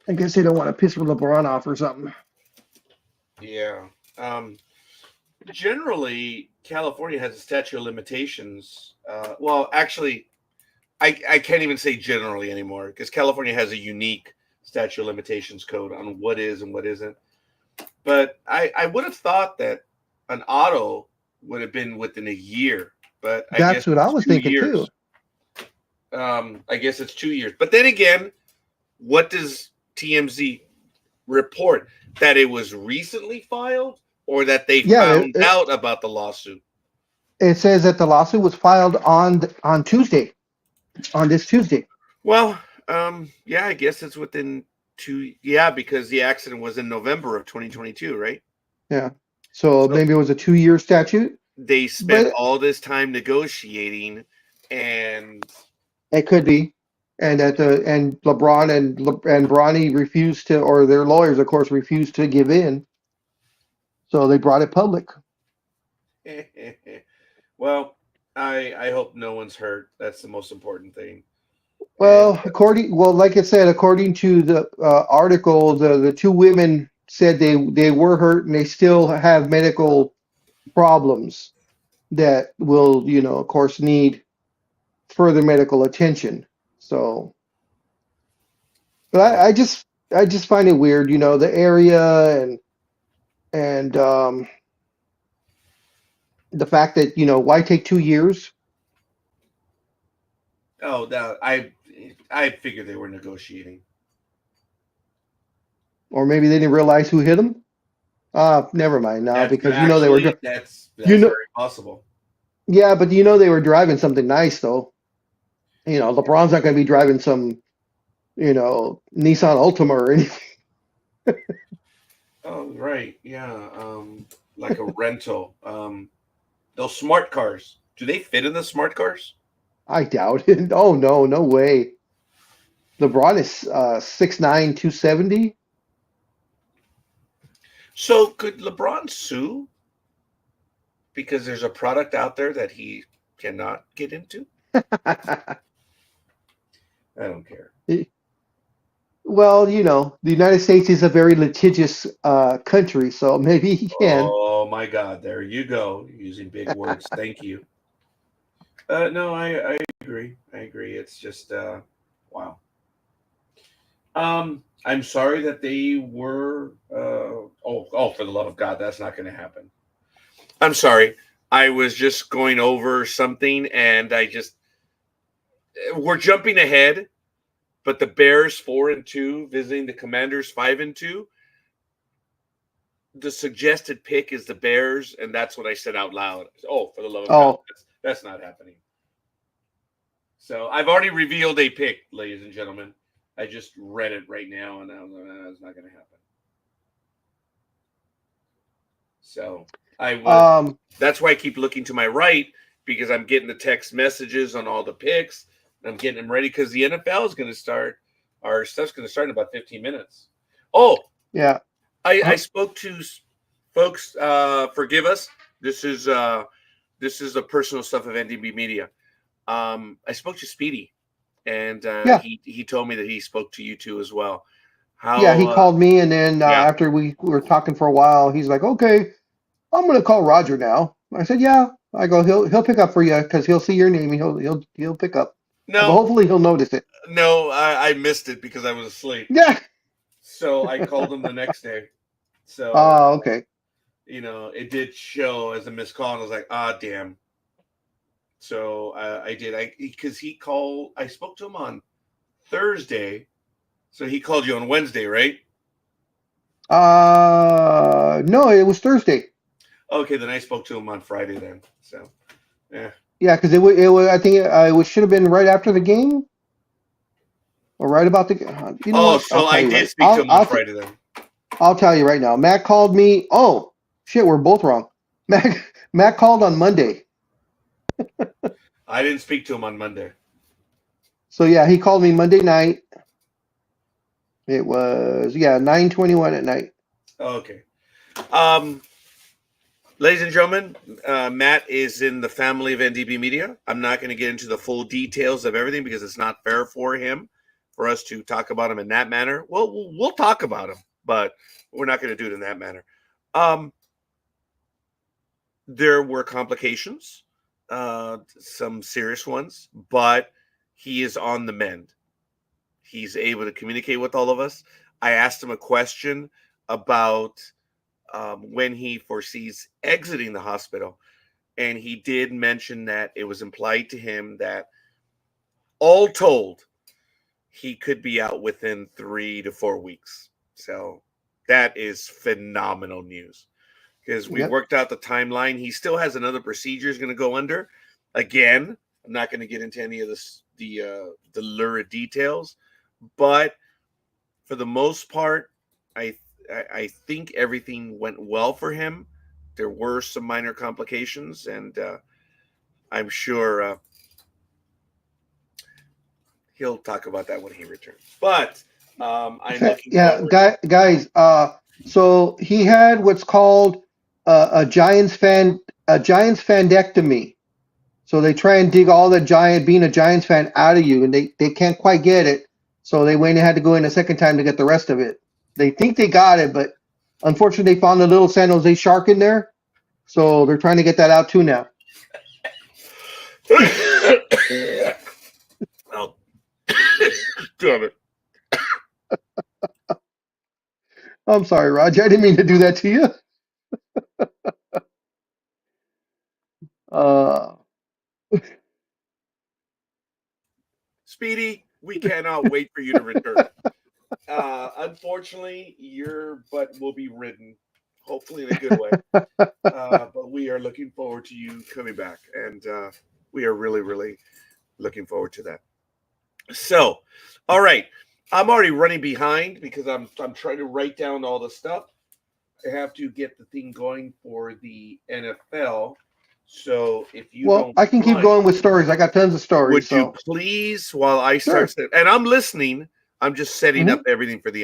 I guess they don't want to piss LeBron off or something. Yeah. Generally, California has a statute of limitations. Well, actually, I can't even say generally anymore because California has a unique statute of limitations code on what is and what isn't. But I would have thought that an auto would have been within a year, but I guess That's what I it's was two thinking too. years. I guess it's 2 years. But then again, what does TMZ report? That it was recently filed, or that they Yeah, found out about the lawsuit? it says that the lawsuit was filed on Tuesday, on this Tuesday. Well, yeah, I guess it's within two. Yeah, because the accident was in November of 2022, right? Yeah. So So maybe it was a 2-year statute, they spent but all this time negotiating, and it could be. And that and LeBron and Bronny refused to, or their lawyers, of course, refused to give in. So they brought it public. well, I hope no one's hurt. That's the most important thing. And Well, like I said, according to the article, the two women said they were hurt and they still have medical problems that will, of course, need further medical attention. So, but I just find it weird, the area and the fact that, why take 2 years? oh, that I figured they were negotiating. Or maybe they didn't realize who hit them. Never mind now, That's because they were, actually that's you know, very possible. yeah, but they were driving something nice though. LeBron's not going to be driving some, Nissan Altima or anything. Oh, right, yeah, like a rental. Those smart cars. Do they fit in the smart cars? I doubt it. Oh no, no way. LeBron is 6'9", 270. So could LeBron sue because there's a product out there that he cannot get into? I don't care. Well, the United States is a very litigious country, so maybe he can. Oh my God! There you go, using big words. Thank you. No, I agree. I agree. It's just wow. I'm sorry that they were. For the love of God, that's not going to happen. I'm sorry. I was just going over something, and we're jumping ahead. But the Bears 4-2 visiting the Commanders 5-2. The suggested pick is the Bears, and that's what I said out loud. Oh, for the love of God, Oh, that's not happening. So I've already revealed a pick, ladies and gentlemen. I just read it right now, and that's not going to happen. So that's why I keep looking to my right, because I'm getting the text messages on all the picks. And I'm getting them ready because the NFL is going to start. Our stuff's going to start in about 15 minutes. Oh, yeah. I spoke to folks. Forgive us. This is the personal stuff of NDB Media. I spoke to Speedy, and Yeah. he told me that he spoke to you too as well. Yeah, he called me, and then yeah. after we were talking for a while, he's like, "Okay, I'm gonna call Roger now." I said, "Yeah." I go, "He'll pick up for you because he'll see your name. And he'll pick up. I go, No, hopefully he'll notice it." no, I missed it because I was asleep. Yeah. So I called him the next day. So Okay. it did show as a missed call, and I was like, damn. So I did. Because he called. I spoke to him on Thursday, so he called you on Wednesday, right? No, it was Thursday. Okay, then I spoke to him on Friday then. So, yeah. Yeah, because it was. I think it should have been right after the game, or right about the. What? So I did speak to him on Friday then. I'll tell you right now. Matt called me. Oh shit, we're both wrong. Matt called on Monday. I didn't speak to him on Monday. So yeah, he called me Monday night. It was 9:21 at night. Okay. Ladies and gentlemen, Matt is in the family of NDB Media. I'm not going to get into the full details of everything because it's not fair for us to talk about him in that manner. Well, we'll talk about him, but we're not going to do it in that manner. There were complications, some serious ones, but he is on the mend. He's able to communicate with all of us. I asked him a question about when he foresees exiting the hospital, and he did mention that it was implied to him that all told, he could be out within 3 to 4 weeks. So that is phenomenal news because we worked out the timeline. He still has another procedure he's going to go under. Again, I'm not going to get into any of the lurid details, but for the most part, I think everything went well for him. There were some minor complications, and I'm sure he'll talk about that when he returns. But I'm looking forward. Guys. So he had what's called a Giants fandectomy. So they try and dig all the being a Giants fan out of you, and they can't quite get it. So they went and had to go in a second time to get the rest of it. They think they got it, but unfortunately they found a little San Jose shark in there. So they're trying to get that out too now. Oh, damn it. I'm sorry, Roger. I didn't mean to do that to you. Speedy, we cannot wait for you to return. Unfortunately, your butt will be ridden, hopefully in a good way. But we are looking forward to you coming back, and we are really, really looking forward to that. So, all right, I'm already running behind because I'm trying to write down all the stuff. I have to get the thing going for the NFL. So if you don't I can keep going with stories. I got tons of stories. Would you please, while I start, and I'm listening, I'm just setting up everything for the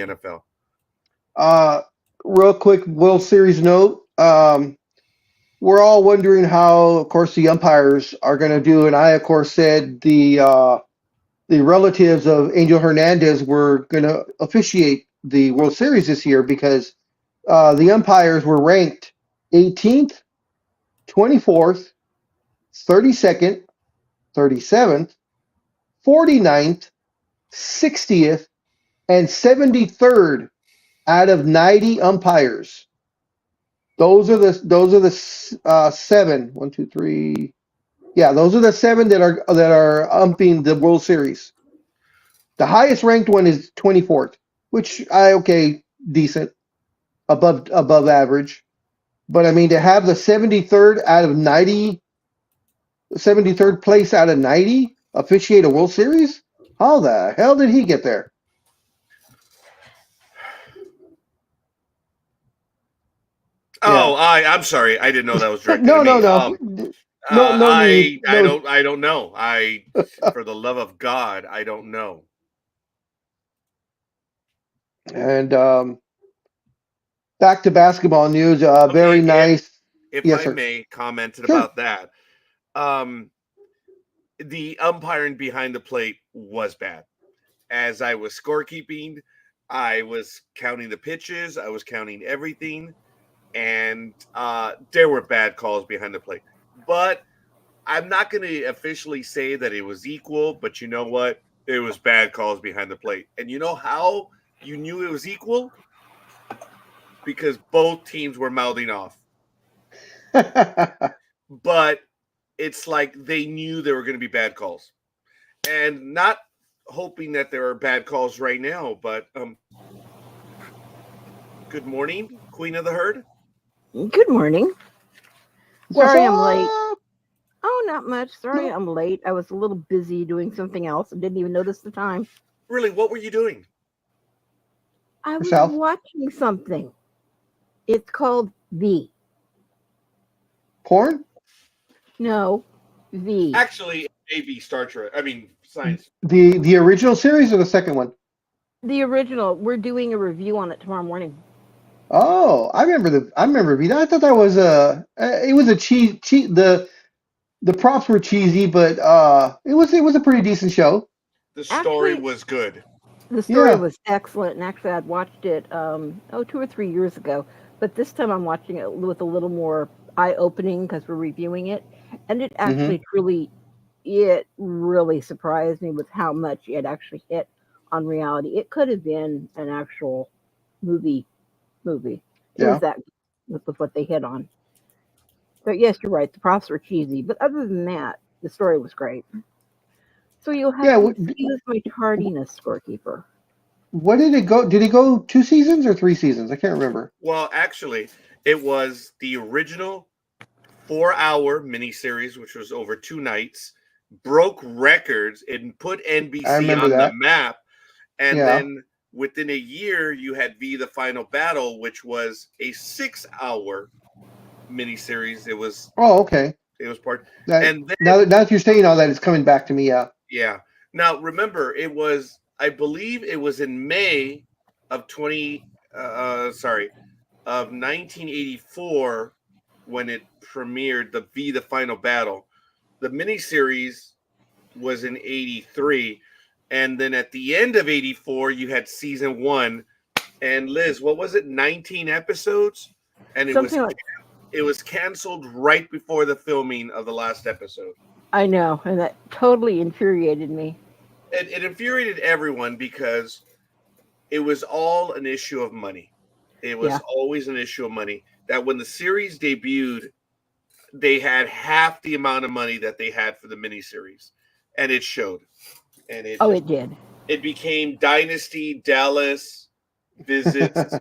NFL. Real quick World Series note. We're all wondering how, of course, the umpires are going to do, and I, of course, said the relatives of Angel Hernandez were going to officiate the World Series this year because the umpires were ranked 18th, 24th, 32nd, 37th, 49th, 60th, and 73rd out of 90 umpires. Those are the seven. 1, 2, 3. Yeah, those are the seven that are umping the World Series. The highest ranked one is 24th, which decent, above average. But I mean, to have the 73rd out of 90, 73rd place out of 90 officiate a World Series, how the hell did he get there? Oh, I'm sorry. I didn't know that was directed no, at me. No need. I don't know. For the love of God, I don't know. And back to basketball news. Very nice. If I may comment about that, the umpiring behind the plate was bad. As I was scorekeeping, I was counting the pitches, I was counting everything, and there were bad calls behind the plate. But I'm not going to officially say that it was equal, but you know what? It was bad calls behind the plate. And you know how you knew it was equal? Because both teams were mouthing off. But it's like they knew there were going to be bad calls. And not hoping that there are bad calls right now, but good morning, Queen of the Herd. Good morning. Sorry I'm late. Oh, not much. Sorry I'm late. I was a little busy doing something else and didn't even notice the time. Really? What were you doing? I was watching something. It's called V. Porn? No, V. Actually, AV Star Trek. I mean, science. The original series or the second one? The original. We're doing a review on it tomorrow morning. Oh, I remember V. I thought that was it was a cheese. The props were cheesy, but it was a pretty decent show. The story was good. The story was excellent, and actually I'd watched it 2 or 3 years ago, but this time I'm watching it with a little more eye-opening because we're reviewing it, and it actually it really surprised me with how much it actually hit on reality. It could have been an actual movie. It Yeah. was that with what they hit on. But yes, you're right. The props were cheesy, but other than that, the story was great. So you'll have Yeah. to excuse my tardiness, scorekeeper. What did it go? Did it go 2 seasons or 3 seasons? I can't remember. Well, actually, it was the original 4-hour miniseries, which was over 2 nights, broke records and put I NBC remember on the that. map. And Yeah. then within a year, you had V the Final Battle, which was a 6-hour miniseries. It was Oh, okay. part. That And then, now that you're saying all that, it's coming back to me. Yeah. yeah. Now, remember, it was, I believe it was in May of 1984 when it premiered, the V the Final Battle. The miniseries was in 83, and then at the end of 84 you had season 1. And Liz, what was it, 19 episodes? And it was canceled right before the filming of the last episode. I know, and that totally infuriated me. It infuriated everyone because it was all an issue of money. It was always an issue of money. That when the series debuted, they had half the amount of money that they had for the miniseries, and it showed. And it did. It became Dynasty, Dallas, visits,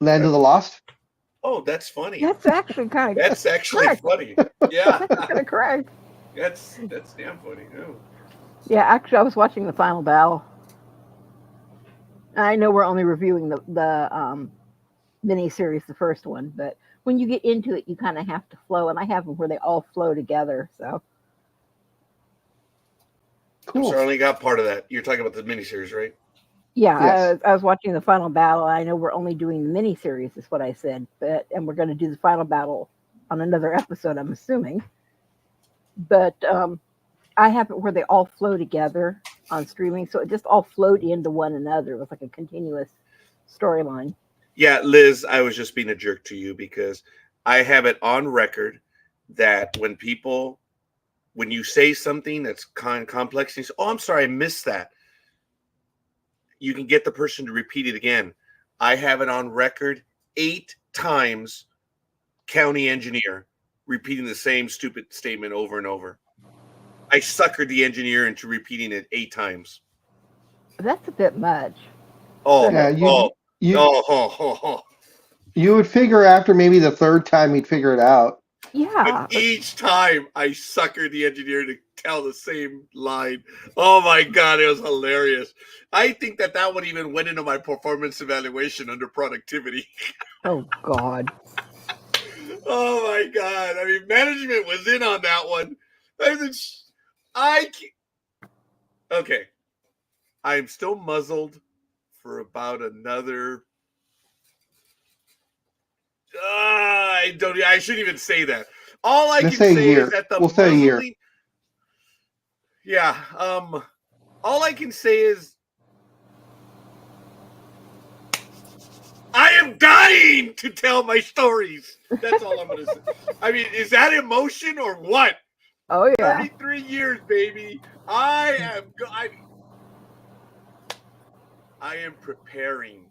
Land of the Lost. Oh, that's funny. That's actually kind of. That's actually correct. funny. Yeah, That's kind of correct. that's damn funny. Oh. Yeah, actually, I was watching the Final Battle. I know we're only reviewing the miniseries, the first one, but when you get into it, you kind of have to flow, and I have them where they all flow together. So Cool. So I only got part of that. You're talking about the miniseries, right? yeah, Yes. I was watching the Final Battle. I know we're only doing the miniseries, is what I said, and we're going to do the Final Battle on another episode, I'm assuming. But I have it where they all flow together on streaming, so it just all flowed into one another. It was like a continuous storyline. Yeah, Liz, I was just being a jerk to you because I have it on record that when you say something that's complex, and you say, "Oh, I'm sorry, I missed that," you can get the person to repeat it again. I have it on record 8 times, county engineer repeating the same stupid statement over and over. I suckered the engineer into repeating it 8 times. That's a bit much. Oh, Yeah, you would figure after maybe the 3rd time he'd figure it out. Yeah. But each time I suckered the engineer to tell the same line. Oh my God, it was hilarious. I think that one even went into my performance evaluation under productivity. Oh God. Oh my God. I mean, management was in on that one. Okay. I am still muzzled for about another. I shouldn't even say that. All I Let's can say a say year. is that the We'll say a year. muzzling. Yeah. All I can say is I am dying to tell my stories. That's all I'm going to say. I mean, is that emotion or what? Oh yeah. 33 years, baby. I am preparing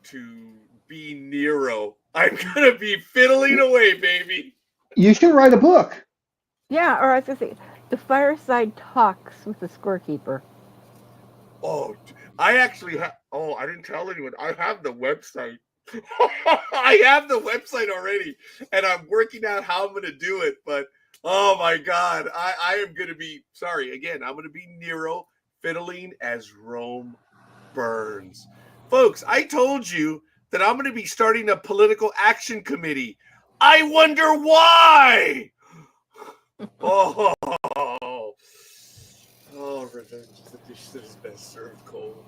to be Nero. I'm going to be fiddling away, baby. You should write a book. Yeah, or I was going to say, the Fireside Talks with the Scorekeeper. Oh, I actually have. Oh, I didn't tell anyone. I have the website. I have the website already, and I'm working out how I'm going to do it. But oh my God, I am going to be. Sorry again. I'm going to be Nero fiddling as Rome burns, folks. I told you that I'm going to be starting a political action committee. I wonder why. Oh, revenge is a dish that is best served cold.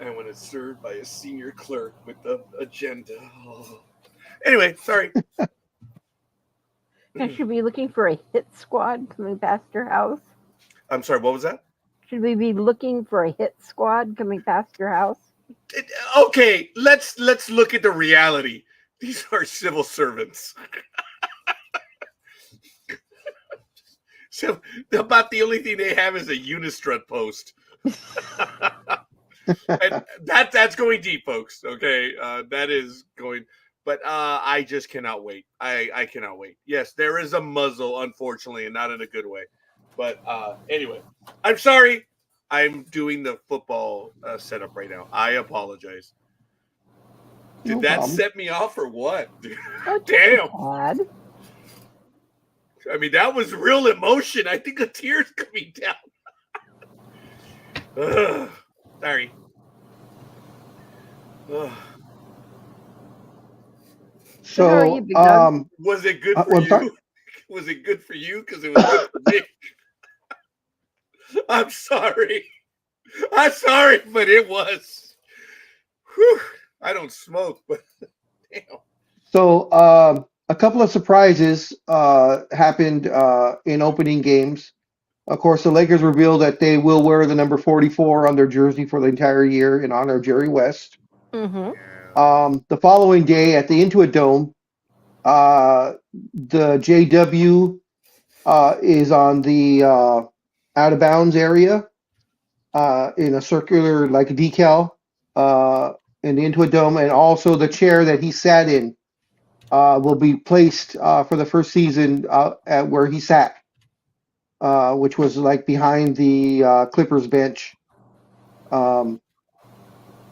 And when it's served by a senior clerk with the agenda. Oh. Anyway, sorry. I should be looking for a hit squad coming past your house. I'm sorry, what was that? Should we be looking for a hit squad coming past your house? Okay, let's look at the reality. These are civil servants. About the only thing they have is a Unistrut post. And that's going deep, folks. Okay, that is going. But I just cannot wait. I cannot wait. Yes, there is a muzzle, unfortunately, and not in a good way. But anyway, I'm sorry. I'm doing the football setup right now. I apologize. Did No that problem. set me off or what? Oh, Damn. God. I mean, that was real emotion. I think a tear's coming down. Ugh. Sorry. Ugh. So how are you, Big Dog? Was it good for I'm sorry? you? Was it good for you? Because it was good for me. I'm sorry. I'm sorry, but it was. Whew. I don't smoke, but damn. So a couple of surprises happened in opening games. Of course, the Lakers revealed that they will wear the number 44 on their jersey for the entire year in honor of Jerry West. Mm-hmm. The following day at the Intuit Dome, the JW is on the out of bounds area in a circular like decal in the Intuit Dome, and also the chair that he sat in will be placed for the first season at where he sat, which was like behind the Clippers bench, and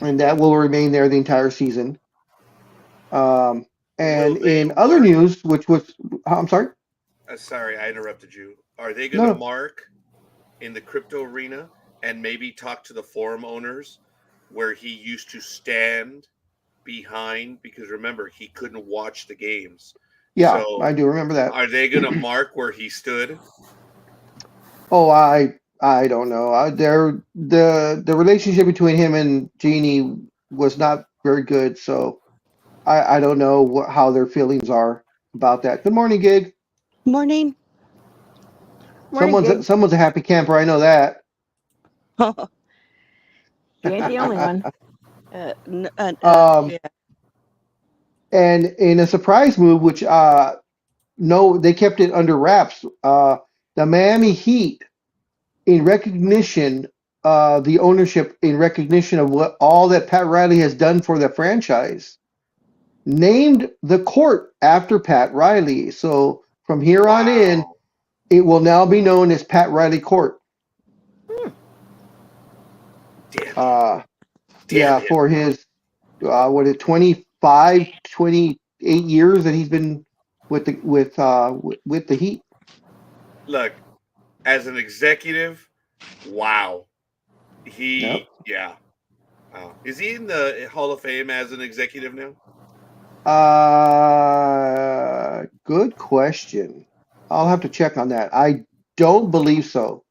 that will remain there the entire season. And Will they in other mark? news, which was, I'm sorry, Sorry, I interrupted you. Are they going to no, mark in the crypto arena and maybe talk to the forum owners where he used to stand behind? Because remember, he couldn't watch the games. yeah, So I do remember that. are they going to mark where he stood? Oh, I don't know. The relationship between him and Jeannie was not very good, so I don't know how their feelings are about that. Good morning, Gig. Morning. Morning, Gig. Someone's a happy camper. I know that. She ain't the only one. Um, Yeah. and in a surprise move, which no, they kept it under wraps. The Miami Heat, in recognition, the ownership, in recognition of what all that Pat Riley has done for the franchise, named the court after Pat Riley. So from here on in, Wow. it will now be known as Pat Riley Court. Damn. Yeah, it. for his what is it, 25, 28 years that he's been with the Heat. Look, as an executive, wow. Yep. Yeah. Wow. Is he in the Hall of Fame as an executive now? Good question. I'll have to check on that. I don't believe so.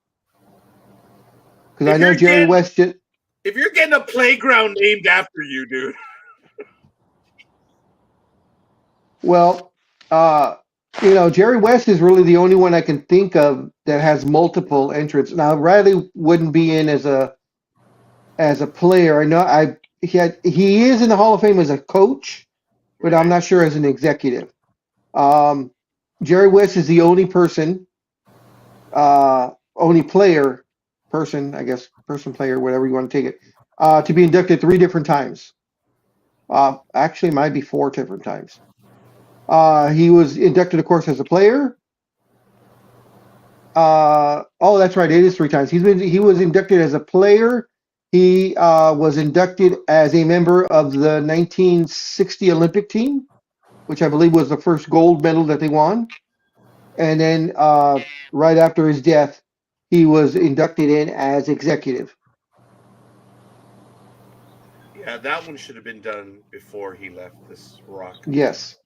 Because I know Jerry West just, If you're getting a playground named after you, dude. well, Jerry West is really the only one I can think of that has multiple entrants. Now Riley wouldn't be in as a player. I know he is in the Hall of Fame as a coach, but I'm not sure as an executive. Jerry West is the only person, only player, person, I guess, person, player, whatever you want to take it, to be inducted 3 different times. Actually, it might be 4 different times. He was inducted, of course, as a player. Oh, that's right. It is 3 times. He was inducted as a player. He was inducted as a member of the 1960 Olympic team, which I believe was the first gold medal that they won. And then right after his death, he was inducted in as executive. Yeah, that one should have been done before he left this rock. Yes.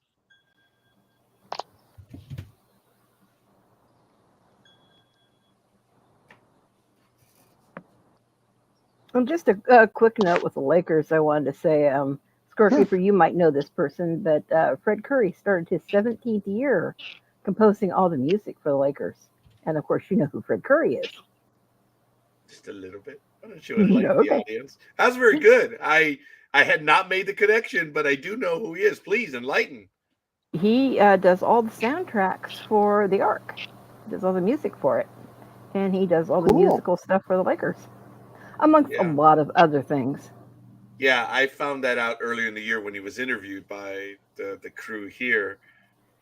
And just a quick note with the Lakers, I wanted to say, Scorekeeper, you might know this person, but Fred Curry started his 17th year composing all the music for the Lakers. And of course, you know who Fred Curry is. Just a little bit. Why don't you enlighten the audience? That was very good. I had not made the connection, but I do know who he is. Please enlighten. He does all the soundtracks for the Ark. does all the music for it, and he does all the Cool. musical stuff for the Lakers, amongst a Yeah. lot of other things. Yeah, I found that out earlier in the year when he was interviewed by the crew here,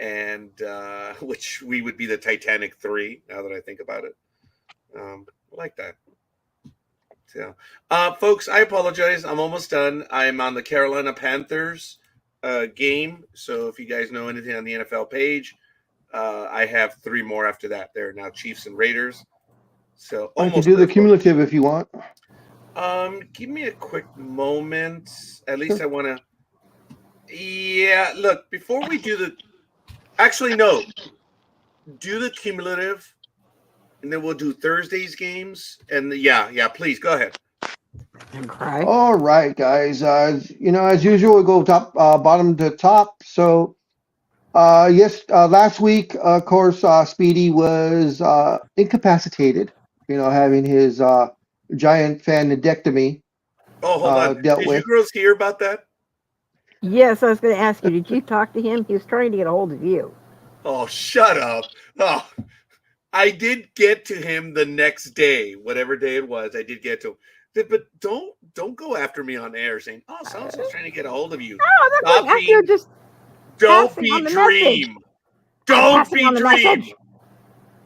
and which we would be the Titanic 3, now that I think about it. I like that. So, folks, I apologize. I'm almost done. I'm on the Carolina Panthers game. So if you guys know anything on the NFL page, I have 3 more after that. They're now Chiefs and Raiders. So I can almost do the there, folks. cumulative if you want. Give me a quick moment. At least Sure. I want to. Yeah, look, before we do the. Actually, no. Do the cumulative, and then we'll do Thursday's games. And yeah, please go ahead. And cry. All right, guys. As usual, we go bottom to top. So, last week, of course, Speedy was incapacitated. Having his giant fanidectomy Oh, hold on. dealt Did with. you girls hear about that? Yes, I was going to ask you, did you talk to him? He was trying to get a hold of you. Oh, shut up. Oh, I did get to him the next day, whatever day it was. I did get to him. But don't go after me on air saying, "Oh, so-and-so's trying to get a hold of you." No, I'm not going after you. Just Don't passing be on the dream. message. Don't passing be on the dream. message.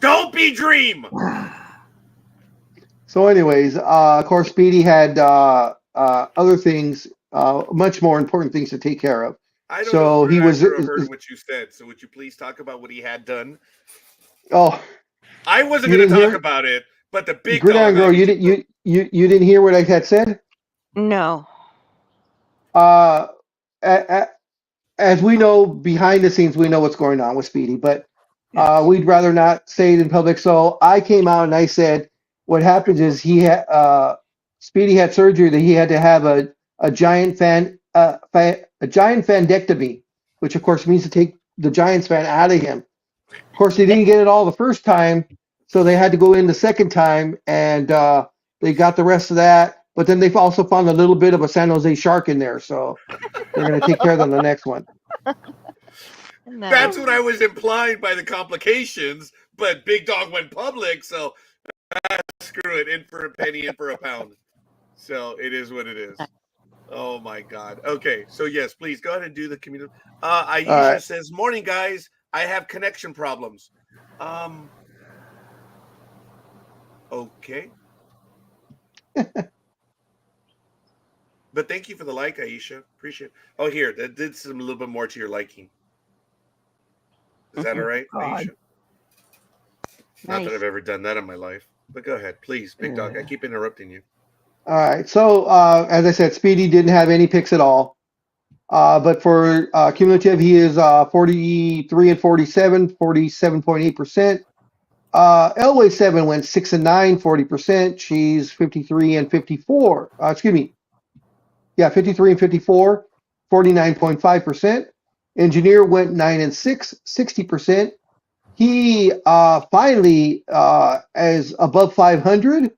Don't be dream. So, anyways, of course, Speedy had other things, much more important things to take care of. I don't So know if he was. Grid heard what you said. So would you please talk about what he had done? Oh, I wasn't you going to didn't talk hear? about it, but the big Gridiron dog. Girl, you didn't hear what I had said? No. Uh, as we know, behind the scenes, we know what's going on with Speedy, but Yes. we'd rather not say it in public. So I came out and I said, what happens is Speedy had surgery that he had to have a giant fandectomy, which of course means to take the Giants fan out of him. Of course, they didn't get it all the first time, so they had to go in the second time, and they got the rest of that. But then they also found a little bit of a San Jose shark in there, so they're going to take care of them the next one. No. That's what I was implying by the complications, but Big Dog went public, so screw it, in for a penny, in for a pound. So it is what it is. Oh my God. Okay, so yes, please go ahead and do the community. Aisha right. says, "Morning, guys. I have connection problems." Okay. But thank you for the like, Aisha. Appreciate it. Oh, here, that did some a little bit more to your liking. Is that all right, God. Aisha? Not Nice. that I've ever done that in my life. But go ahead, please, Big Dog. I keep interrupting you. All right. So as I said, Speedy didn't have any picks at all. But for cumulative, he is 43 and 47, 47.8%. Elway 7 went 6 and 9, 40%. She's 53 and 54. Excuse me. Yeah, 53 and 54, 49.5%. Engineer went 9 and 6, 60%. He finally is above 500.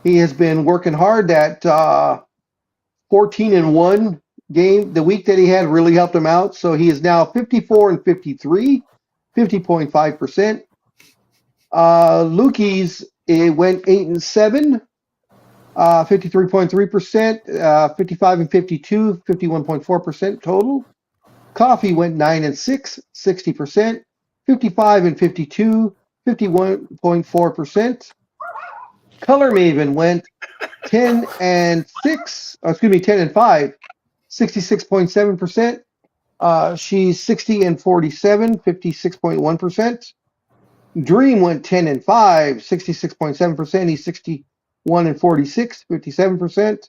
He has been working hard. That 14 and 1 game, the week that he had really helped him out. So he is now 54 and 53, 50.5%. Lukey's went 8 and 7, 53.3%, 55 and 52, 51.4% total. Coffee went 9 and 6, 60%, 55 and 52, 51.4%. Color Maven went 10 and 6, 10 and 5, 66.7%. She's 60 and 47, 56.1%. Dream went 10 and 5, 66.7%. He's 61 and 46, 57%.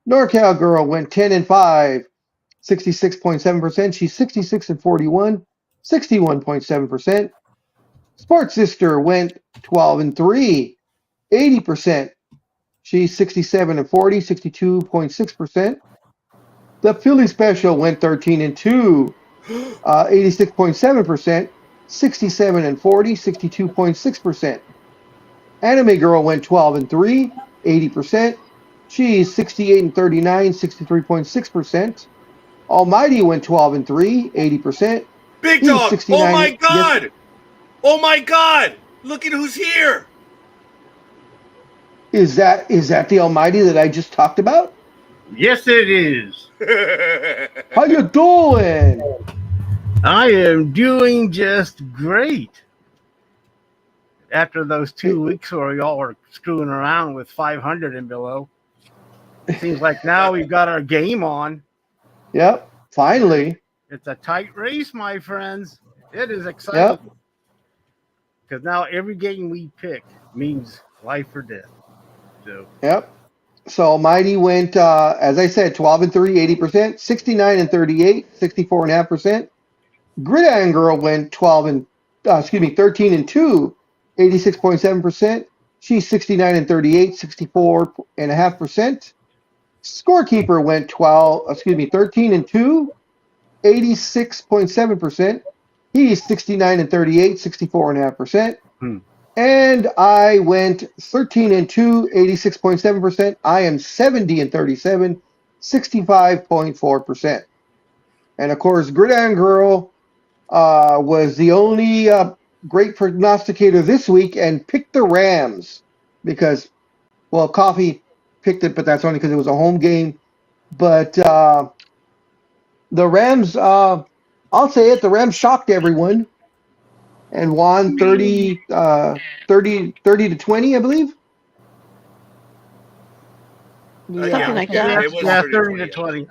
NorCal Girl went 10 and 5, 66.7%. She's 66 and 41, 61.7%. Sports Sister went 12 and 3, 80%. She's 67 and 40, 62.6%. The Philly Special went 13 and 2, 86.7%. 67 and 40, 62.6%. Anime Girl went 12 and 3, 80%. She's 68 and 39, 63.6%. Almighty went 12 and 3, 80%. Big He's Dog. 69. Oh my God. Yes. Oh my God. Look at who's here. Is that the Almighty that I just talked about? Yes, it is. How you doing? I am doing just great. After those 2 weeks where y'all were screwing around with 500 and below, seems like now we've got our game on. Yep, finally. It's a tight race, my friends. It is exciting. Yep. Because now every game we pick means life or death. So Yep. So Almighty went, as I said, 12 and 3, 80%, 69 and 38, 64.5%. Gridiron Girl went 13 and 2, 86.7%. She's 69 and 38, 64.5%. Scorekeeper went 13 and 2, 86.7%. He's 69 and 38, 64.5%. And I went 13 and 2, 86.7%. I am 70 and 37, 65.4%. And of course, Gridiron Girl was the only great prognosticator this week and picked the Rams because, well, Coffee picked it, but that's only because it was a home game. But the Rams, I'll say it, the Rams shocked everyone and won 30 to 20, I believe. Something like that. It was yeah, 30 30 to 20.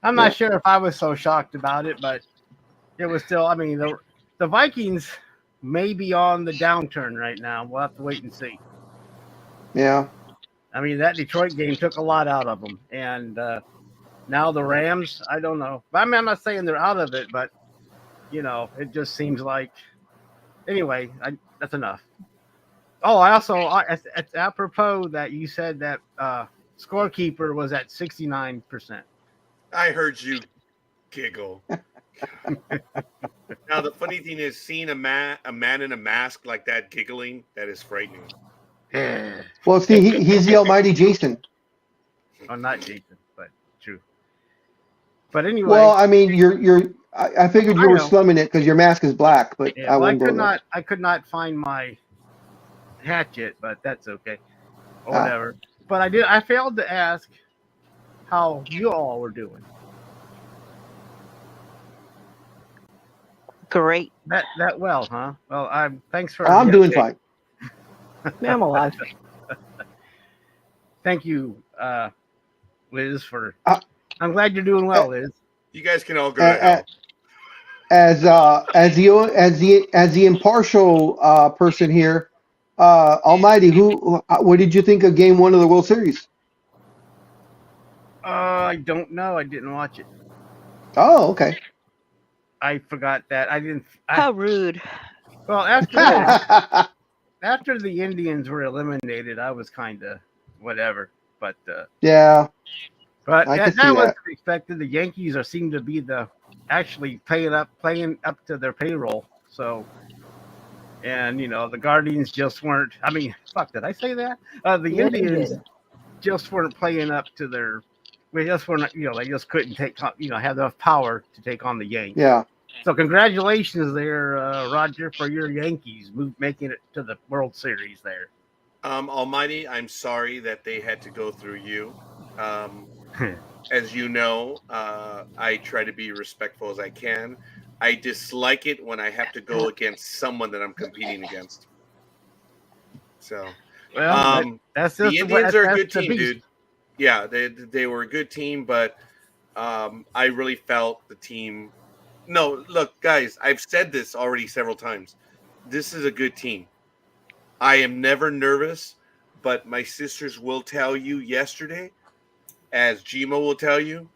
I'm not sure if I was so shocked about it, but it was still, I mean, the Vikings may be on the downturn right now. We'll have to wait and see. Yeah. I mean, that Detroit game took a lot out of them. And now the Rams, I don't know. I mean, I'm not saying they're out of it, but, you know, it just seems like. Anyway, that's enough. Oh, I also, apropos that you said that Scorekeeper was at 69%. I heard you giggle. Now the funny thing is, seeing a man in a mask like that giggling, that is frightening. Well, see, he's the Almighty Jason. Oh, not Jason, but true. But anyway. Well, I mean, I figured you were slumming it because your mask is black, but yeah, I won't go there. I could not find my hatchet, but that's okay. Or whatever. But I failed to ask how you all were doing. Great. That well, huh? Well, thanks for. I'm doing fine. I'm alive. Thank you, Liz. I'm glad you're doing well, Liz. You guys can all go to hell. As the impartial person here, Almighty, what did you think of Game 1 of the World Series? I don't know. I didn't watch it. Oh, okay. I forgot that. I didn't. How rude. Well, after the Indians were eliminated, I was kind of whatever. But yeah. But that wasn't expected. The Yankees seem to be actually playing up to their payroll. So, and you know the Guardians just weren't. I mean, fuck, did I say that? The Indians just weren't playing up to their. We just weren't. You know, they just couldn't have enough power to take on the Yankees. Yeah. So congratulations there, Roger, for your Yankees making it to the World Series there. Almighty, I'm sorry that they had to go through you. As you know, I try to be respectful as I can. I dislike it when I have to go against someone that I'm competing against. So, well, that's just the Indians are a good team, dude. Yeah, they were a good team, but I really felt the team. No, look, guys, I've said this already several times. This is a good team. I am never nervous, but my sisters will tell you yesterday, as Gmo will tell you,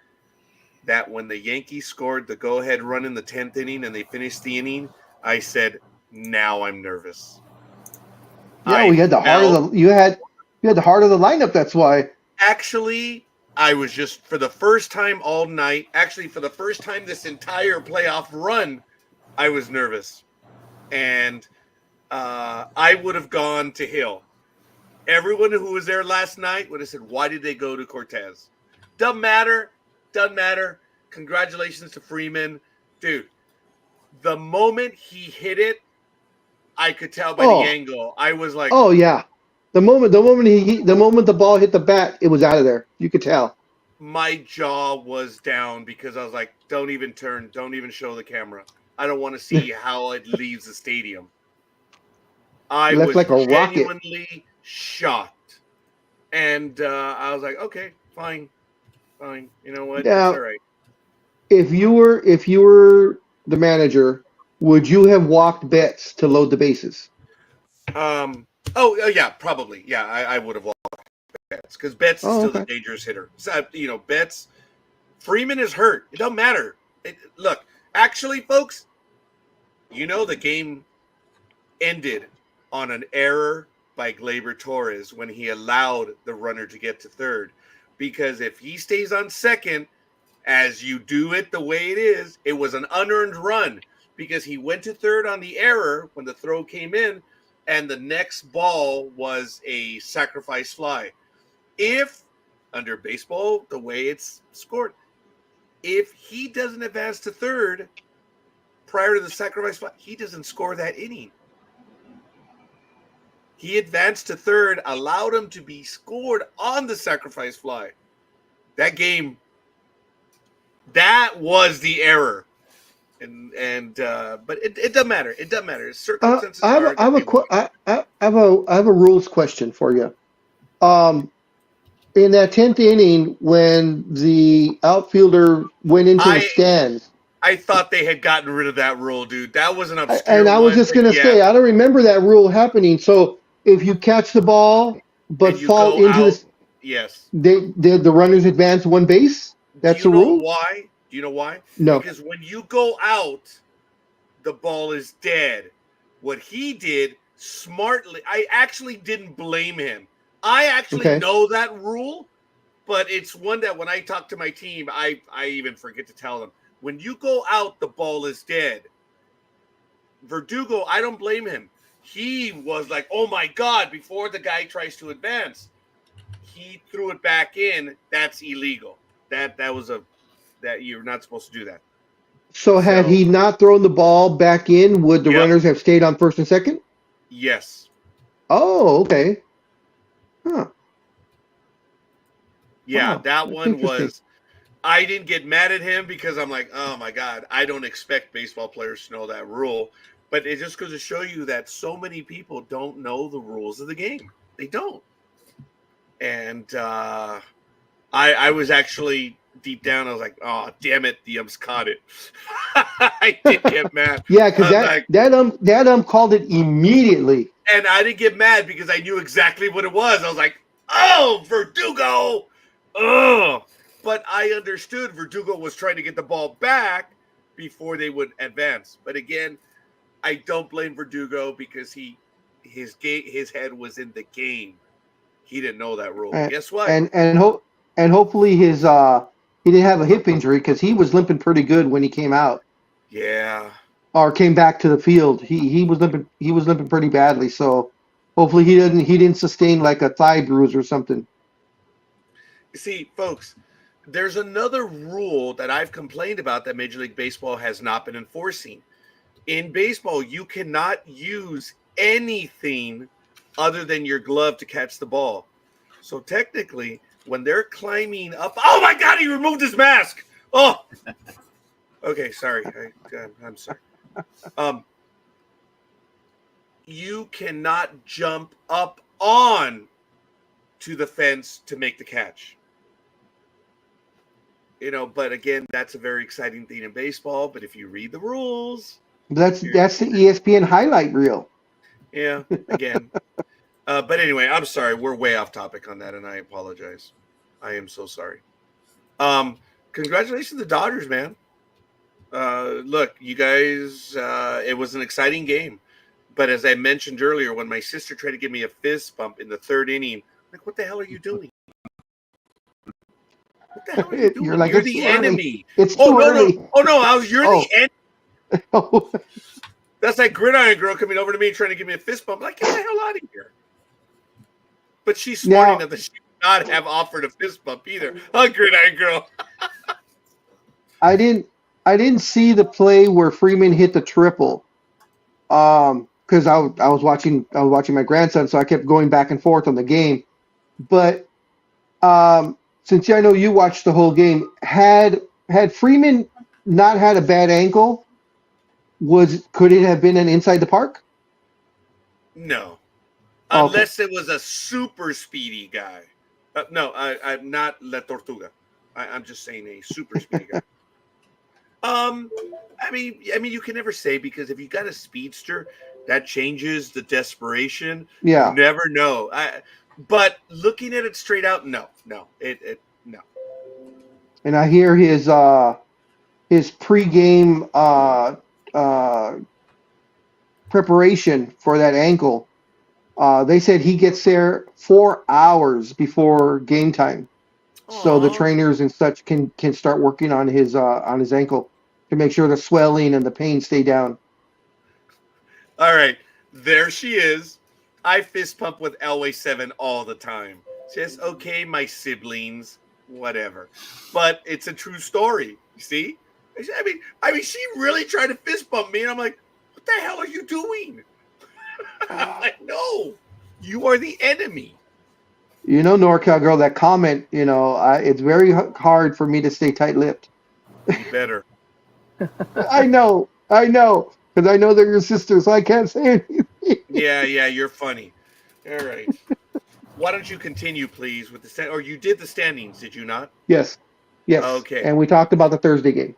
that when the Yankees scored the go-ahead run in the 10th inning and they finished the inning, I said, now I'm nervous. Yeah, we had the heart of the you had the heart of the lineup, that's why. Actually, I was just, for the first time all night, actually for the first time this entire playoff run, I was nervous. And I would have gone to Hill. Everyone who was there last night would have said, why did they go to Cortez? Doesn't matter. Congratulations to Freeman. Dude, the moment he hit it, I could tell by Oh. the angle. I was like, Oh yeah. The moment the ball hit the bat, it was out of there. You could tell. my jaw was down because I was like, don't even turn, don't even show the camera. I don't want to see how it leaves the stadium. I Left was like a rocket. genuinely shocked. And I was like, okay, fine. You know what? Now, It's all right. if you were the manager, would you have walked Betts to load the bases? Oh yeah, probably. Yeah, I would have walked Betts because Betts is still the dangerous hitter. So, Betts, Freeman is hurt. It doesn't matter. Look, actually, folks, the game ended on an error by Gleyber Torres when he allowed the runner to get to third. Because if he stays on second, as you do it the way it is, it was an unearned run because he went to third on the error when the throw came in, and the next ball was a sacrifice fly. If, under baseball, the way it's scored, if he doesn't advance to third prior to the sacrifice fly, he doesn't score that inning. He advanced to third, allowed him to be scored on the sacrifice fly. That game, that was the error. But it doesn't matter. It doesn't matter. Circumstances I have a rules question for you. In that 10th inning, when the outfielder went into the stands, I thought they had gotten rid of that rule, dude. That was an obscure and I was just going to say, I don't remember that rule happening. So if you catch the ball but fall into the yes, the runners advance one base. That's the rule. Why? Do you know why? No. Because when you go out, the ball is dead. What he did smartly, I actually didn't blame him. I actually know that rule, but it's one that when I talk to my team, I even forget to tell them. When you go out, the ball is dead. Verdugo, I don't blame him. He was like, oh my God, before the guy tries to advance. He threw it back in. That's illegal. That you're not supposed to do that. So had he not thrown the ball back in, would the runners have stayed on first and second? Yes. Oh, okay. Huh. Yeah, that one was. I didn't get mad at him because I'm like, oh my God, I don't expect baseball players to know that rule. But it just goes to show you that so many people don't know the rules of the game. They don't. And I was actually deep down, I was like, oh, damn it, the umps caught it. I did get mad. Yeah, because that ump called it immediately. And I didn't get mad because I knew exactly what it was. I was like, oh, Verdugo. Oh. But I understood Verdugo was trying to get the ball back before they would advance. But again, I don't blame Verdugo because his head was in the game. He didn't know that rule. Guess what? And hopefully he didn't have a hip injury because he was limping pretty good when he came out. Yeah. Or came back to the field. He was limping pretty badly. So hopefully he didn't sustain like a thigh bruise or something. See, folks, there's another rule that I've complained about that Major League Baseball has not been enforcing. In baseball, you cannot use anything other than your glove to catch the ball. So technically, when they're climbing up, oh my God, he removed his mask. Oh, okay, sorry. I'm sorry. You cannot jump up on to the fence to make the catch. But again, that's a very exciting thing in baseball. But if you read the rules, that's the ESPN highlight reel. Yeah, again. But anyway, I'm sorry. We're way off topic on that, and I apologize. I am so sorry. Congratulations to the Dodgers, man. Look, you guys, it was an exciting game. But as I mentioned earlier, when my sister tried to give me a fist bump in the third inning, I'm like, what the hell are you doing? What the hell are you doing? You're the enemy. It's too early. No. Oh, no. You're the enemy. That's like Gridiron Girl coming over to me trying to give me a fist bump. Like, get the hell out of here. But she's smart enough that she would not have offered a fist bump either. Oh, Gridiron Girl. I didn't see the play where Freeman hit the triple. because I was watching my grandson, so I kept going back and forth on the game. But since I know you watched the whole game, had Freeman not had a bad ankle, could it have been an inside the park? No, Okay. unless it was a super speedy guy. No, I'm not La Tortuga. I'm just saying a super speedy guy. I mean, you can never say, because if you got a speedster, that changes the desperation. Yeah. You never know. But looking at it straight out, no. And I hear his pregame preparation for that ankle. They said he gets there 4 hours before game time, so the Aw. trainers and such can start working on his ankle to make sure the swelling and the pain stay down. All right, there she is. I fist pump with Elway 7 all the time. Just okay, my siblings, whatever. But it's a true story. You see? I mean, she really tried to fist bump me, and I'm like, what the hell are you doing? I'm like, no, you are the enemy. You know, NorCal girl, that comment, it's very hard for me to stay tight-lipped. You better. I know, because I know they're your sisters, so I can't say anything. Yeah, you're funny. All right. Why don't you continue, please, with the or you did the standings, did you not? Yes. Okay. And we talked about the Thursday game.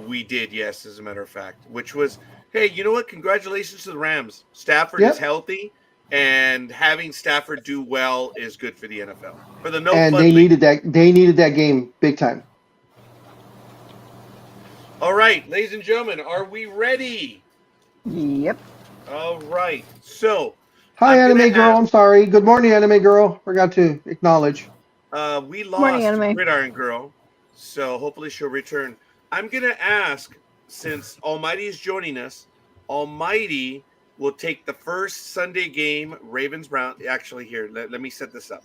We did, yes, as a matter of fact, which was, hey, you know what? Congratulations to the Rams. Stafford Yep. is healthy, and having Stafford do well is good for the NFL. For the And they needed that. They needed that game big time. All right, ladies and gentlemen, are we ready? Yep. All right. So, Hi, I'm Anime gonna Girl. have- I'm sorry. Good morning, Anime Girl. Forgot to acknowledge. we Morning, lost Anime. Gridiron Girl, so hopefully she'll return. I'm gonna ask, since Almighty is joining us, Almighty will take the first Sunday game, Ravens Brown. Actually, here, let me set this up.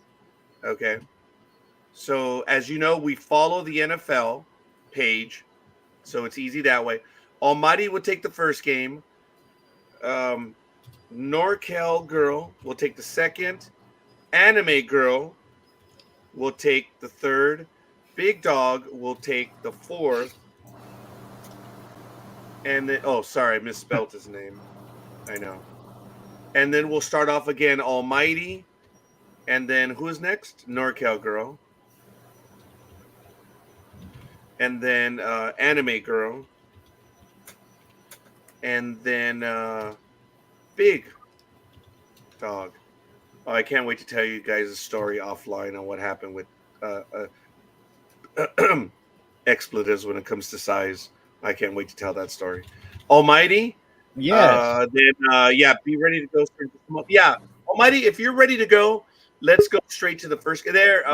Okay. So, as you know, we follow the NFL page, so it's easy that way. Almighty will take the first game. NorCal Girl will take the second. Anime Girl will take the third. Big Dog will take the fourth. And then, oh, sorry, I misspelled his name. I know. And then we'll start off again, Almighty. And then who's next? NorCal Girl. And then Anime Girl. And then Big Dog. Oh, I can't wait to tell you guys a story offline on what happened with expletives when it comes to size. I can't wait to tell that story. Almighty? Yes. Then be ready to go. Yeah, Almighty, if you're ready to go, let's go straight to the first. There.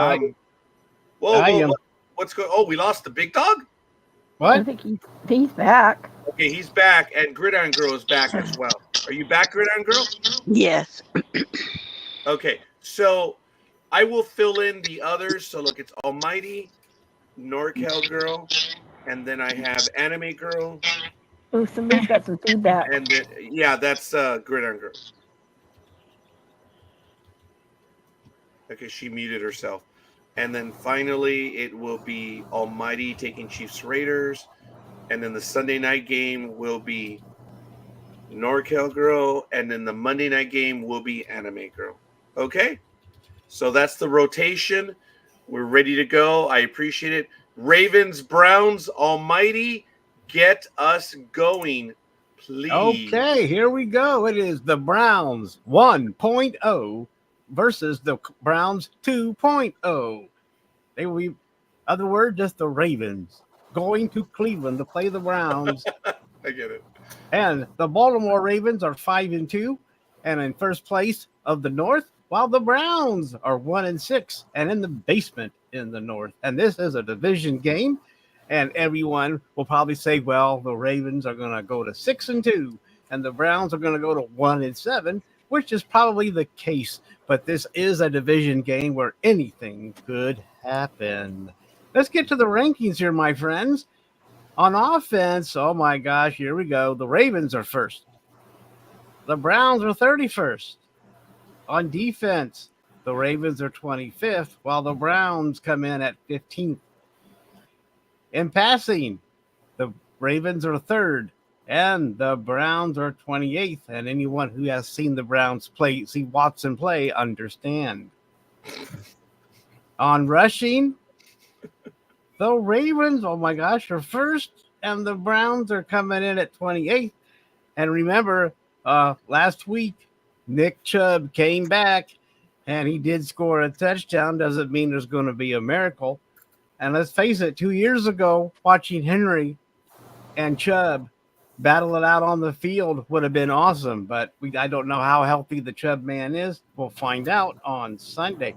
What's going? Oh, we lost the Big Dog. I What? think he's back. Okay, he's back, and Gridiron Girl is back as well. Are you back, Gridiron Girl? Yes. Okay, so I will fill in the others. So look, it's Almighty, NorCal Girl, and then I have Anime Girl, Oh, somebody's got some feedback. and then that's Gridiron Girl. Okay, she muted herself. And then finally, it will be Almighty taking Chiefs Raiders. And then the Sunday night game will be NorCal Girl. And then the Monday night game will be Anime Girl. Okay? So that's the rotation. We're ready to go. I appreciate it. Ravens, Browns, Almighty, get us going, please. Okay, here we go. It is the Browns 1.0 versus the Browns 2.0. They will be, other word, just the Ravens going to Cleveland to play the Browns. I get it. And the Baltimore Ravens are 5-2 and in first place of the North, while the Browns are 1-6 and in the basement in the North. And this is a division game. And everyone will probably say, well, the Ravens are going to go to 6-2 and the Browns are going to go to 1-7, which is probably the case. But this is a division game where anything could happen. Let's get to the rankings here, my friends. On offense, oh my gosh, here we go. The Ravens are first. the Browns are 31st. On defense, the Ravens are 25th, while the Browns come in at 15th. In passing, the Ravens are 3rd, and the Browns are 28th. And anyone who has seen the Browns play, see Watson play, understand. On rushing, the Ravens, oh my gosh, are 1st, and the Browns are coming in at 28th. And remember, last week, Nick Chubb came back, and he did score a touchdown. Doesn't mean there's going to be a miracle. And let's face it, 2 years ago, watching Henry and Chubb battle it out on the field would have been awesome. But I don't know how healthy the Chubb man is. We'll find out on Sunday.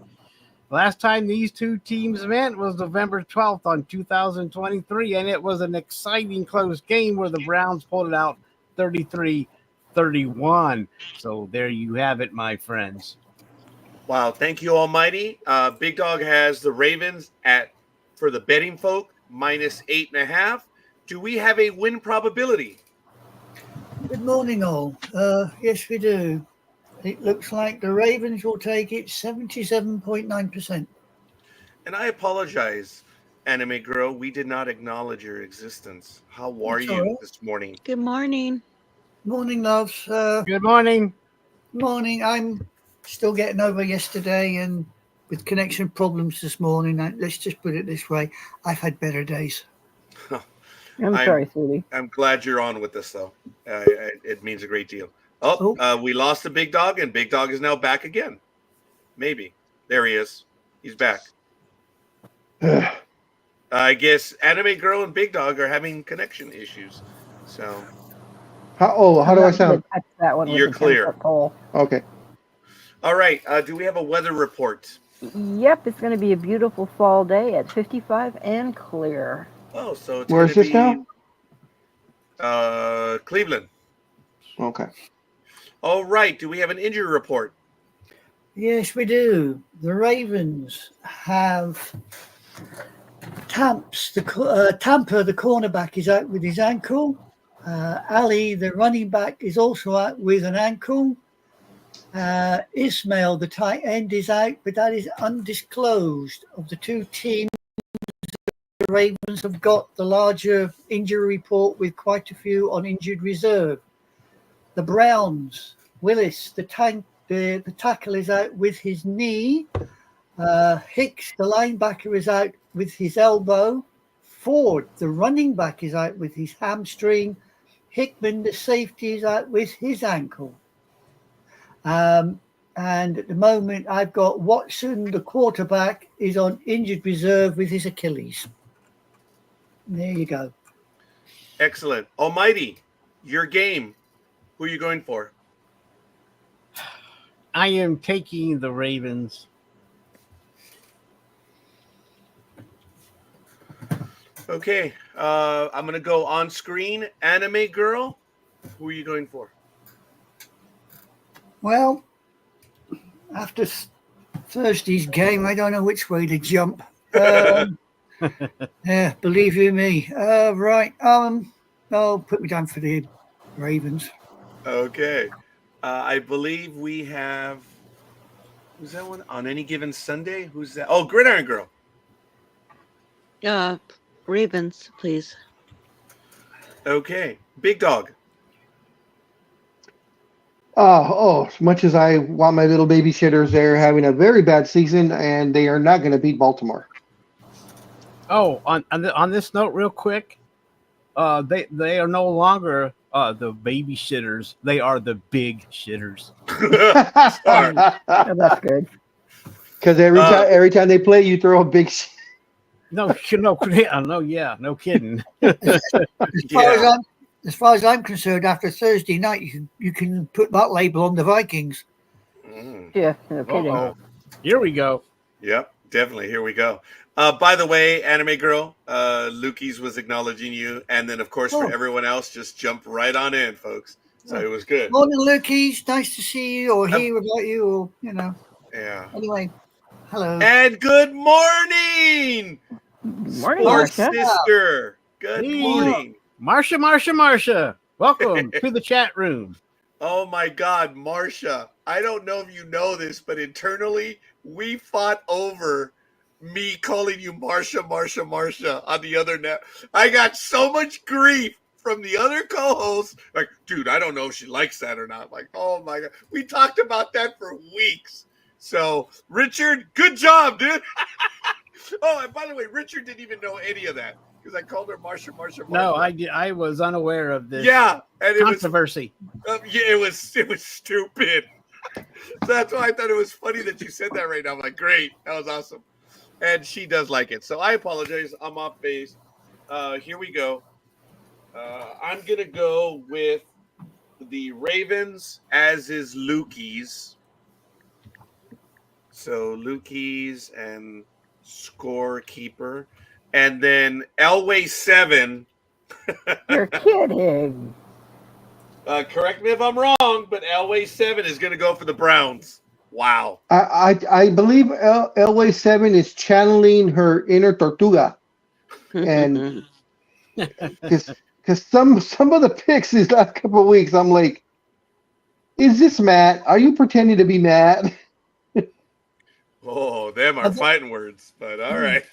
Last time these two teams met was November 12th on 2023, and it was an exciting close game where the Browns pulled it out 33-31. So there you have it, my friends. Wow, thank you, Almighty. Big Dog has the Ravens for the betting folk, -8.5. Do we have a win probability? Good morning, all. Yes, we do. It looks like the Ravens will take it 77.9%. And I apologize, Anime Girl. We did not acknowledge your existence. How are That's you all right. this morning? Good morning. Morning, loves. Good morning. Morning. I'm still getting over yesterday and with connection problems this morning. Let's just put it this way. I've had better days. I'm sorry, sweetie. I'm glad you're on with us, though. It means a great deal. We lost the Big Dog, and Big Dog is now back again. Maybe. There he is. He's back. I guess Anime Girl and Big Dog are having connection issues. So. How do I sound? That one You're clear. Okay. All right. Do we have a weather report? Yep, it's going to be a beautiful fall day at 55 and clear. Oh, so it's Where's this now? Cleveland. Okay. All right. Do we have an injury report? Yes, we do. The Ravens have Tampa, the cornerback, is out with his ankle. Ali, the running back, is also out with an ankle. Ismail, the tight end, is out, but that is undisclosed. Of the two teams, the Ravens have got the larger injury report with quite a few on injured reserve. The Browns, Willis, the tackle, is out with his knee. Hicks, the linebacker, is out with his elbow. Ford, the running back, is out with his hamstring. Hickman, the safety, is out with his ankle. And at the moment, I've got Watson, the quarterback, is on injured reserve with his Achilles. There you go. Excellent. Almighty, your game. Who are you going for? I am taking the Ravens. Okay. I'm going to go on screen. Anime Girl, who are you going for? Well, after Thursday's game, I don't know which way to jump. Yeah, believe you me. Right. Put me down for the Ravens. Okay. I believe we have. Who's that one? On any given Sunday? Who's that? Oh, Gridiron Girl. Ravens, please. Okay. Big Dog. As much as I want my little babysitters, they're having a very bad season, and they are not going to beat Baltimore. Oh, on this note, real quick, they are no longer the babysitters. They are the big shitters. Oh, that's good. Because every time they play, you throw a big. No kidding. As far as I'm concerned, after Thursday night, you can put that label on the Vikings. Yeah, no kidding. Uh-oh. Here we go. Yep, definitely. Here we go. By the way, Anime Girl, Lukey's was acknowledging you. And then, of course, for everyone else, just jump right on in, folks. So it was good. Morning, Lukey's. Nice to see you or hear about you or, Yeah. Anyway, hello. And good morning, Morning, Sports Marsha. Sister. Good Hey. morning. Marsha. Welcome to the chat room. Oh my God, Marsha. I don't know if you know this, but internally we fought over me calling you Marsha on the other net. I got so much grief from the other co-hosts. Like, dude, I don't know if she likes that or not. Like, oh my God. We talked about that for weeks. So, Richard, good job, dude. Oh, and by the way, Richard didn't even know any of that because I called her Marsha. No, I was unaware of this. Yeah, and it was controversy. yeah, it was stupid. So that's why I thought it was funny that you said that right now. I'm like, great, that was awesome, and she does like it. So I apologize. I'm off base. Here we go. I'm gonna go with the Ravens, as is Lukey's. So Lukey's and scorekeeper, and then Elway 7. You're kidding. Correct me if I'm wrong, but Elway 7 is going to go for the Browns. Wow. I believe Elway 7 is channeling her inner Tortuga, and because some of the picks these last couple of weeks, I'm like, is this Matt? Are you pretending to be Matt? Oh, them are fighting words, but all right.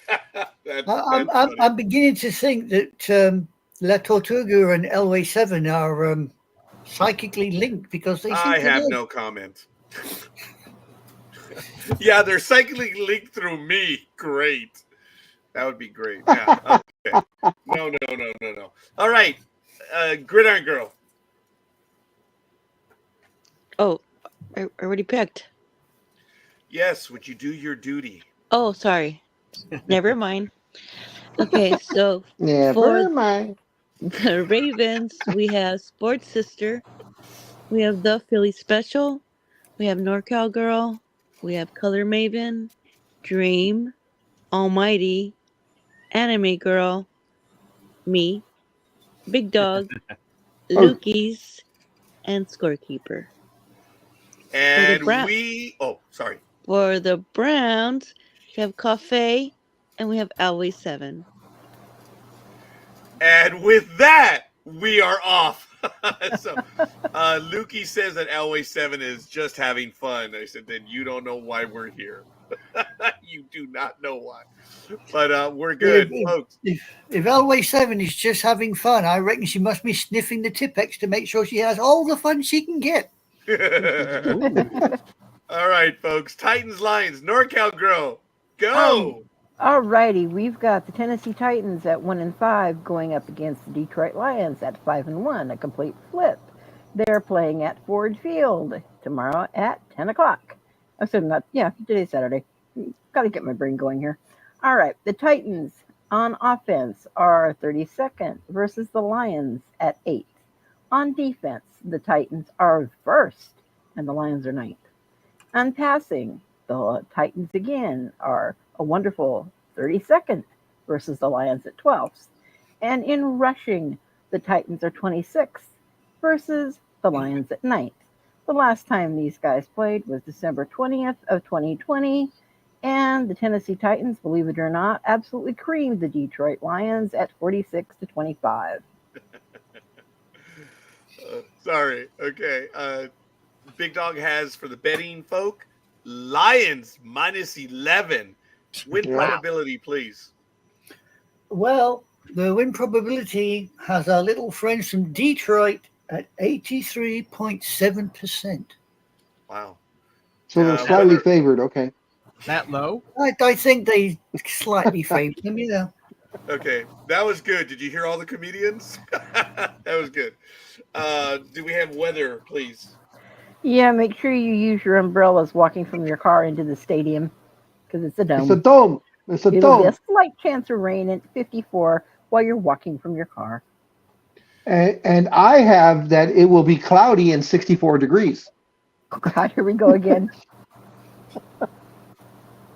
I'm beginning to think that La Tortuga and Elway 7 are psychically linked because they. I have no comment. Yeah, they're psychically linked through me. Great. That would be great. Yeah. Okay. No. All right. Gridiron Girl. Oh, I already picked. Yes, would you do your duty? Oh, sorry. Never mind. Okay, so Never mind. the Ravens, we have Sports Sister, we have the Philly Special, we have NorCal Girl, we have Color Maven, Dream, Almighty, Anime Girl, me, Big Dog, Lukey's, and Scorekeeper. And sorry. For the Browns, we have Cafe, and we have Always 7. And with that, we are off. So, Lukey says that Elway 7 is just having fun. I said, then you don't know why we're here. You do not know why. But we're good, folks. If Elway 7 is just having fun, I reckon she must be sniffing the Tipex to make sure she has all the fun she can get. All right, folks. Titans, Lions, NorCal Grow. Go. All righty, we've got the Tennessee Titans at 1-5 going up against the Detroit Lions at 5-1, a complete flip. They're playing at Ford Field tomorrow at 10 o'clock. I'm sorry, today's Saturday. Got to get my brain going here. All right, the Titans on offense are 32nd versus the Lions at 8th. On defense, the Titans are 1st and the Lions are 9th. On passing, the Titans again are a wonderful 32nd versus the Lions at 12th. And in rushing, the Titans are 26th versus the Lions at 9th. The last time these guys played was December 20th of 2020, and the Tennessee Titans, believe it or not, absolutely creamed the Detroit Lions at 46-25. Sorry. Okay. Big Dog has for the betting folk Lions -11. Win probability, please. Well, the win probability has our little friends from Detroit at 83.7%. Wow. So they're slightly favored. Okay. That low? I think they slightly favored them, you know. Okay, that was good. Did you hear all the comedians? That was good. Do we have weather, please? Yeah, make sure you use your umbrellas walking from your car into the stadium because it's a dome. It's a dome. It's a It'll be dome. a slight chance of rain at 54 while you're walking from your car. And I have that it will be cloudy and 64 degrees. Oh, God, here we go again.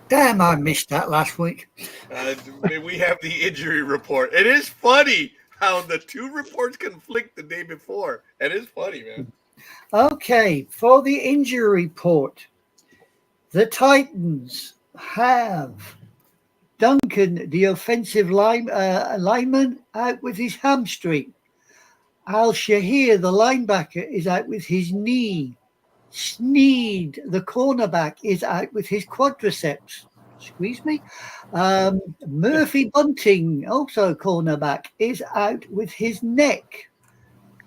Damn, I missed that last week. We have the injury report. It is funny how the two reports conflict the day before. It is funny, man. Okay, for the injury report, the Titans have Duncan, the offensive lineman, out with his hamstring. Al Shahir, the linebacker, is out with his knee. Sneed, the cornerback, is out with his quadriceps. Squeeze me. Murphy Bunting, also cornerback, is out with his neck.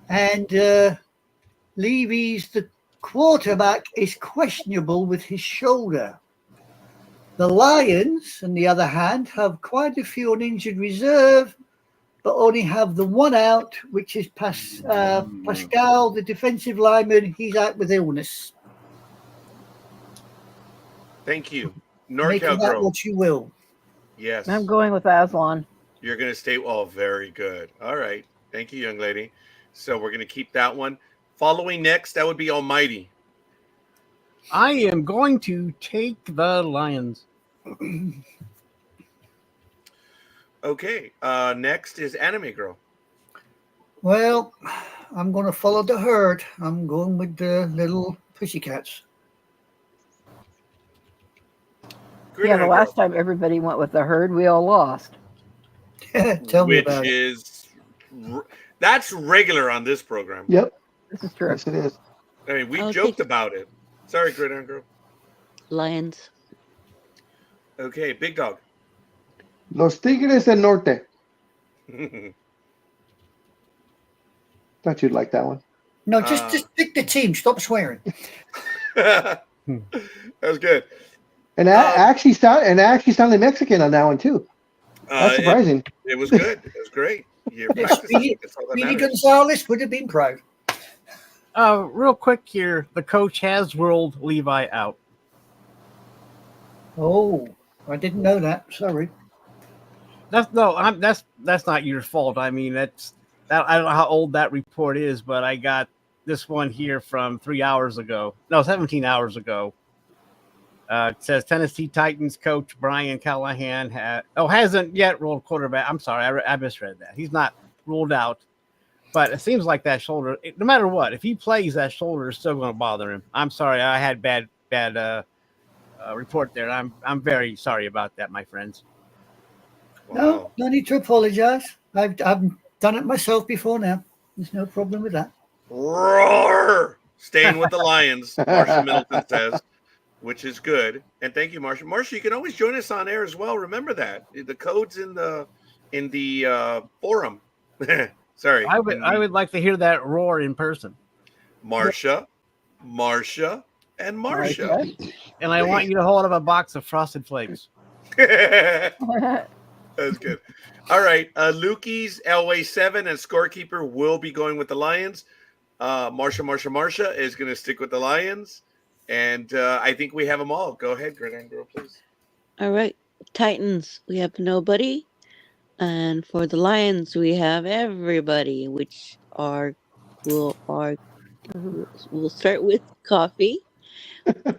And Levy's, the quarterback, is questionable with his shoulder. The Lions, on the other hand, have quite a few on injured reserve, but only have the one out, which is Pascal, the defensive lineman. He's out with illness. Thank you. Make of NorCal that Grove. what you will. Yes. I'm going with Aslan. You're going to stay. Oh, very good. All right. Thank you, young lady. So we're going to keep that one. Following next, that would be Almighty. I am going to take the Lions. Okay. Next is Anime Girl. Well, I'm going to follow the herd. I'm going with the little pussycats. Yeah, the last time everybody went with the herd, we all lost. Tell me about it. That's regular on this program. Yep. This is true. Yes, it is. I mean, we I'll joked take- about it. Sorry, Gridiron Girl. Lions. Okay, Big Dog. Los Tigres del Norte. Thought you'd like that one. No, just pick the team. Stop swearing. That was good. And I actually sounded Mexican on that one too. That's surprising. It was good. It was great. You're practicing. That's all that Speedy matters. Gonzalez would have been proud. Real quick here, the coach has ruled Levi out. Oh, I didn't know that. Sorry. That's not your fault. I mean, I don't know how old that report is, but I got this one here from 17 hours ago. It says Tennessee Titans coach Brian Callahan hasn't yet ruled quarterback. I'm sorry, I misread that. He's not ruled out, but it seems like that shoulder, no matter what, if he plays, that shoulder is still going to bother him. I'm sorry, I had bad report there. I'm very sorry about that, my friends. No, no need to apologize. I've done it myself before now. There's no problem with that. Roar! Staying with the Lions, Marsha Middleton says, which is good. And thank you, Marsha. Marsha, you can always join us on air as well. Remember that. The code's in the forum. Sorry. I would like to hear that roar in person. Marsha, and Marsha. And I want you to hold up a box of Frosted Flakes. That's good. All right. Lukey's Elway 7 and scorekeeper will be going with the Lions. Marsha is going to stick with the Lions. And I think we have them all. Go ahead, Gridiron Girl, please. All right. Titans, we have nobody. And for the Lions, we have everybody, which we'll start with Coffee,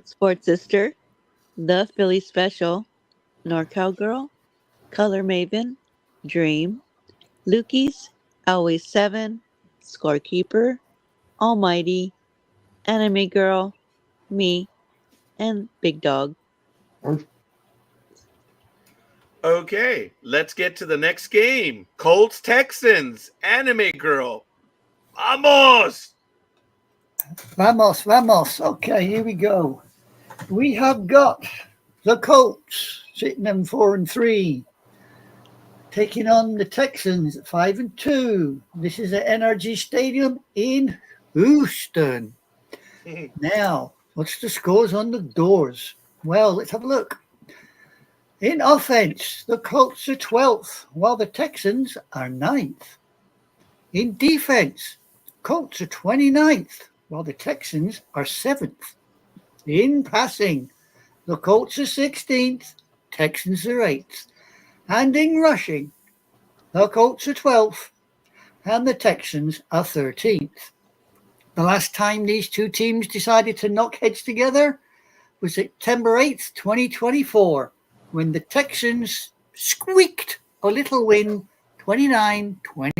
Sports Sister, The Philly Special, NorCal Girl, Color Maven, Dream, Lukey's, Always 7, Scorekeeper, Almighty, Anime Girl, me, and Big Dog. Okay, let's get to the next game. Colts Texans, Anime Girl. Vamos! Vamos. Okay, here we go. We have got the Colts sitting in 4-3, taking on the Texans at 5-2. This is at NRG Stadium in Houston. Now, what's the scores on the doors? Well, let's have a look. In offense, the Colts are 12th, while the Texans are 9th. In defense, Colts are 29th, while the Texans are 7th. In passing, the Colts are 16th, Texans are 8th. And in rushing, the Colts are 12th, and the Texans are 13th. The last time these two teams decided to knock heads together was September 8th, 2024, when the Texans squeaked a little win, 29-27.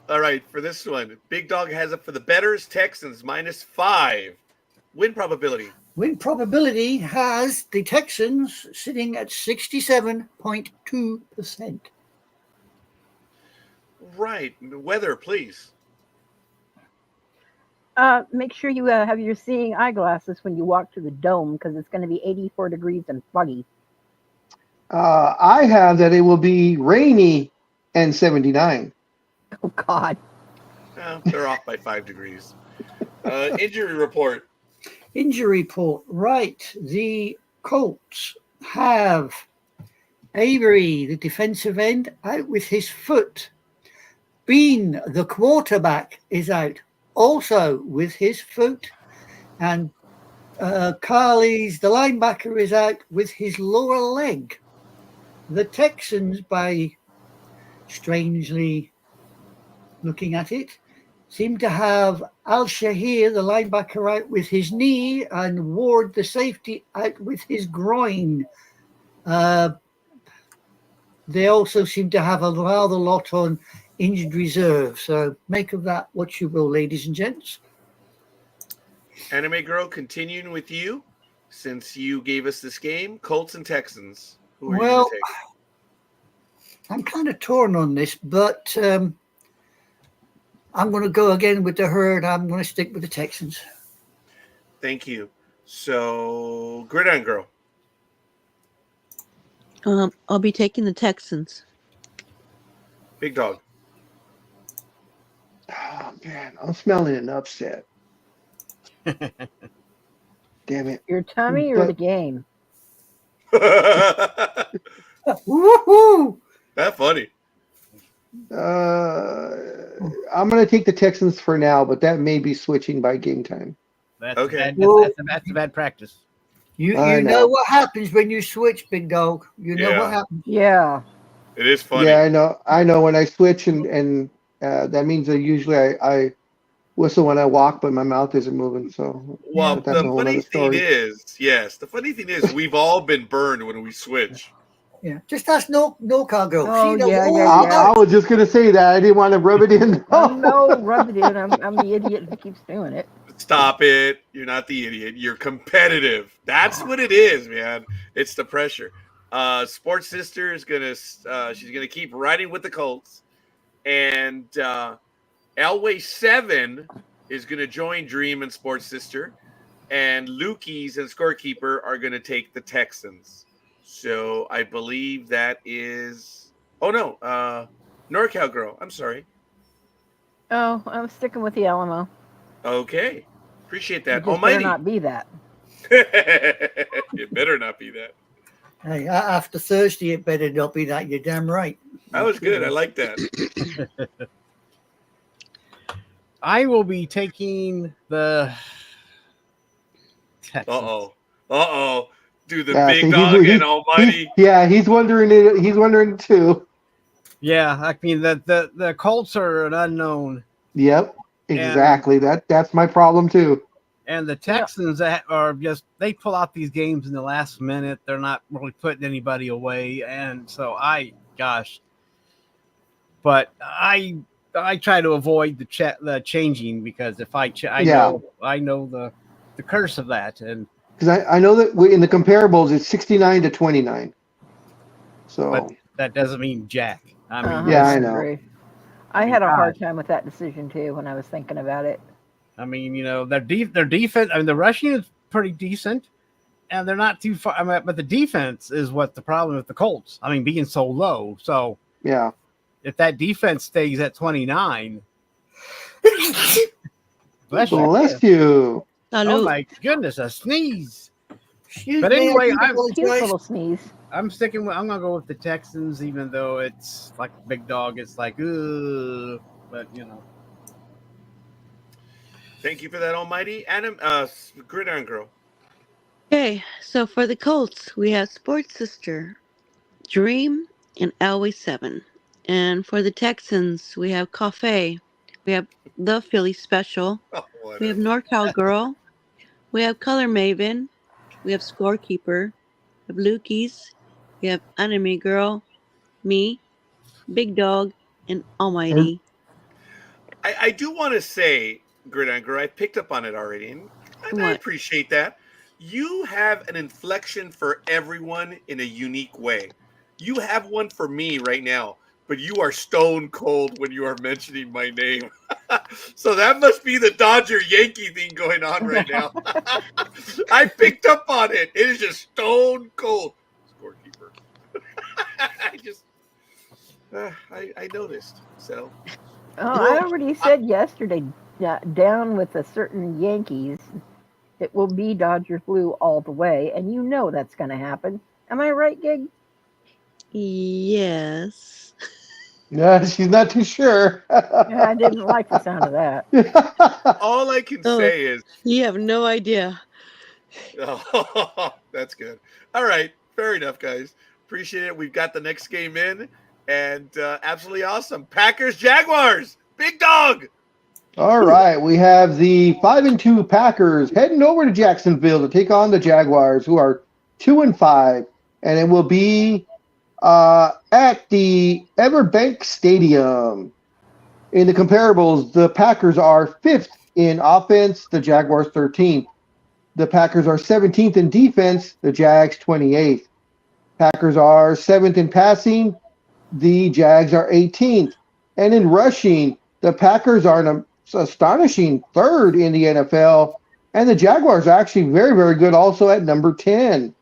All right, for this one, Big Dog has it for the betters, Texans -5. Win probability. Win probability has the Texans sitting at 67.2%. Right. Weather, please. Make sure you have your seeing eyeglasses when you walk to the dome because it's going to be 84 degrees and foggy. I have that it will be rainy and 79. Oh, God. They're off by 5 degrees. Injury report. Injury report. Right. The Colts have Avery, the defensive end, out with his foot. Bean, the quarterback, is out also with his foot. And Carly's, the linebacker, is out with his lower leg. The Texans, by strangely looking at it, seem to have Al-Shahir, the linebacker, out with his knee, and Ward, the safety, out with his groin. They also seem to have a rather lot on injured reserve. So make of that what you will, ladies and gents. Anime Girl, continuing with you, since you gave us this game, Colts and Texans. Who are you going to take? I'm kind of torn on this, but I'm going to go again with the herd. I'm going to stick with the Texans. Thank you. So, Gridiron Girl. I'll be taking the Texans. Big Dog. Oh, man, I'm smelling an upset. Damn it. Your tummy or the game? Woohoo! That's funny. I'm going to take the Texans for now, but that may be switching by game time. That's Okay. That's a bad practice. You I know know. what happens when you switch, Big Dog. You know Yeah. what happens. Yeah. It is funny. Yeah, I know when I switch and that means that usually I whistle when I walk, but my mouth isn't moving. So Well, but that's a the whole funny other thing story. is, yes, the funny thing is we've all been burned when we switch. Yeah, just ask no car girl. Oh, She knows yeah, all yeah, about yeah. I was just gonna say that I didn't want to rub it in. No, rub it in. I'm the idiot who keeps doing it. Stop it. You're not the idiot. You're competitive. That's what it is, man. It's the pressure. Sports Sister is gonna she's gonna keep riding with the Colts. And Elway 7 is gonna join Dream and Sports Sister. And Lukey's and Scorekeeper are gonna take the Texans. So I believe that is NorCal Girl. I'm sorry. Oh, I'm sticking with the Alamo. Okay. Appreciate that. It just Almighty. better not be that. It better not be that. Hey, after Thursday, it better not be that. You're damn right. That was good. I like that. I will be taking the Texans. Uh-oh. Do the Yeah, big see, dog and Almighty. He's wondering it. He's wondering too. Yeah, I mean the Colts are an unknown, Yep, exactly. That's my problem too. and the Texans are just they pull out these games in the last minute. They're not really putting anybody away, and so but I try to avoid the changing because if I know the curse of that, and Because I know that in the comparables it's 69-29. So but that doesn't mean jack. I mean, Yeah, I I know. agree. I had a hard time with that decision too when I was thinking about it. I mean, their defense. I mean, the rushing is pretty decent, and they're not too far. I mean, but the defense is what the problem with the Colts. I mean, being so low. So yeah, if that defense stays at 29, bless you. bless you. Oh my goodness, a sneeze. Excuse But me, anyway, I I'm- Cute apologize. little sneeze. I'm gonna go with the Texans, even though it's like big dog. It's like, ugh, but Thank you for that, Almighty. Adam, Gridiron Girl. Okay, so for the Colts, we have Sports Sister, Dream, and Elway 7. And for the Texans, we have Coffee. We have The Philly Special. Oh, We have NorCal Girl. We have Color Maven. We have Scorekeeper. We have Lukey's. We have Anime Girl. Me. Big Dog. And Almighty. I do want to say, Gridiron Girl, I picked up on it already, and I What? appreciate that. you have an inflection for everyone in a unique way. You have one for me right now, but you are stone cold when you are mentioning my name. So that must be the Dodger Yankee thing going on right now. I picked up on it. It is just stone cold. Scorekeeper. I noticed. So Oh, I already said yesterday, down with a certain Yankees, it will be Dodgers blue all the way, and you know that's going to happen. Am I right, Gig? Yes. Yeah, she's not too sure. Yeah, I didn't like the sound of that. all I can Oh, say is, you have no idea. oh, that's good. All right, fair enough, guys. Appreciate it. We've got the next game in, and absolutely awesome. Packers Jaguars, big dog. All right, we have the 5-2 Packers heading over to Jacksonville to take on the Jaguars, who are 2-5, and it will be at the Everbank Stadium. In the comparables, the Packers are 5th in offense, the Jaguars 13th. The Packers are 17th in defense, the Jags 28th. Packers are 7th in passing, the Jags are 18th. And in rushing, the Packers are an astonishing 3rd in the NFL, and the Jaguars are actually very, very good also at number 10.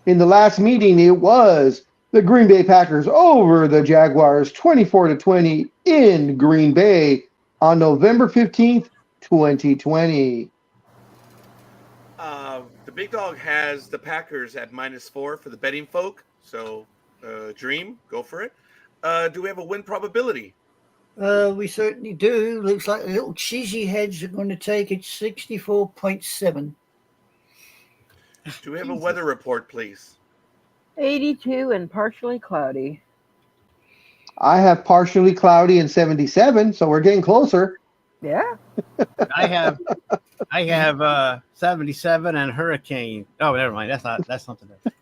In the last meeting, it was the Green Bay Packers over the Jaguars 24-20 in Green Bay on November 15th, 2020. The big dog has the Packers at -4 for the betting folk. So, Dream, go for it. Do we have a win probability? We certainly do. Looks like the little cheesy heads are going to take it 64.7. Do we have a weather report, please? 82 and partially cloudy. I have partially cloudy and 77, so we're getting closer. Yeah. I have 77 and hurricane. Oh, never mind. That's something else.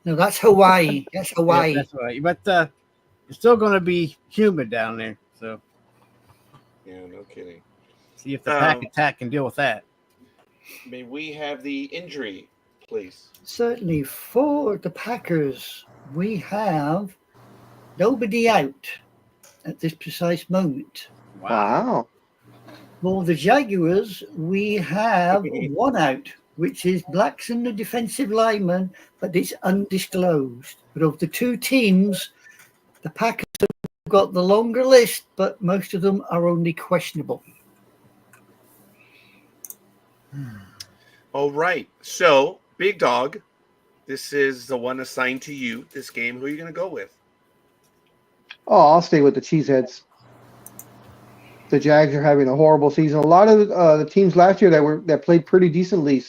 No, that's Hawaii. That's Hawaii. Yeah, that's right. But it's still going to be humid down there. So Yeah, no kidding. see if the pack attack can deal with that. May we have the injury, please? Certainly, for the Packers, we have nobody out at this precise moment. Wow. For the Jaguars, we have one out, which is Blackson, the defensive lineman, but it's undisclosed. But of the two teams, the Packers have got the longer list, but most of them are only questionable. All right. So, big dog, this is the one assigned to you this game. Who are you going to go with? Oh, I'll stay with the Cheeseheads. The Jags are having a horrible season. A lot of the teams last year that played pretty decently.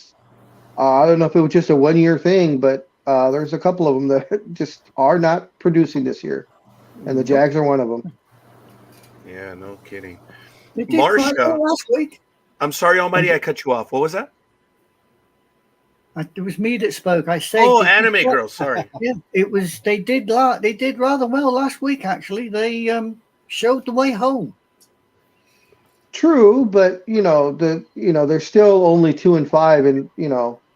I don't know if it was just a one-year thing, but there's a couple of them that just are not producing this year, and the Jags are one of them. Yeah, no kidding. They did Marcia. quite well last week. I'm sorry, Almighty, I cut you off. What was that? It was me that spoke. I said. Oh, Anime Girl. Sorry. Yeah, it was. They did rather well last week. Actually, they showed the way home. True, but they're still only 2-5, and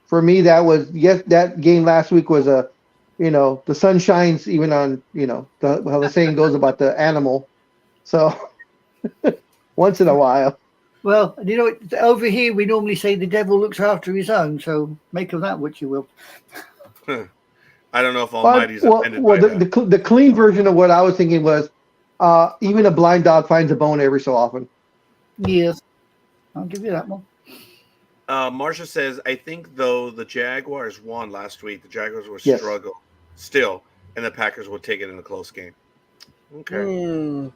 for me that game last week was the sun shines even on how the saying goes about the animal, so once in a while. Well, over here we normally say the devil looks after his own, so make of that what you will. I don't know if Almighty's offended well, by that. the clean version of what I was thinking was even a blind dog finds a bone every so often. Yes, I'll give you that one. Marcia says, I think, though, the Jaguars won last week. The Jaguars will Yes. struggle still, and the Packers will take it in a close game. Okay.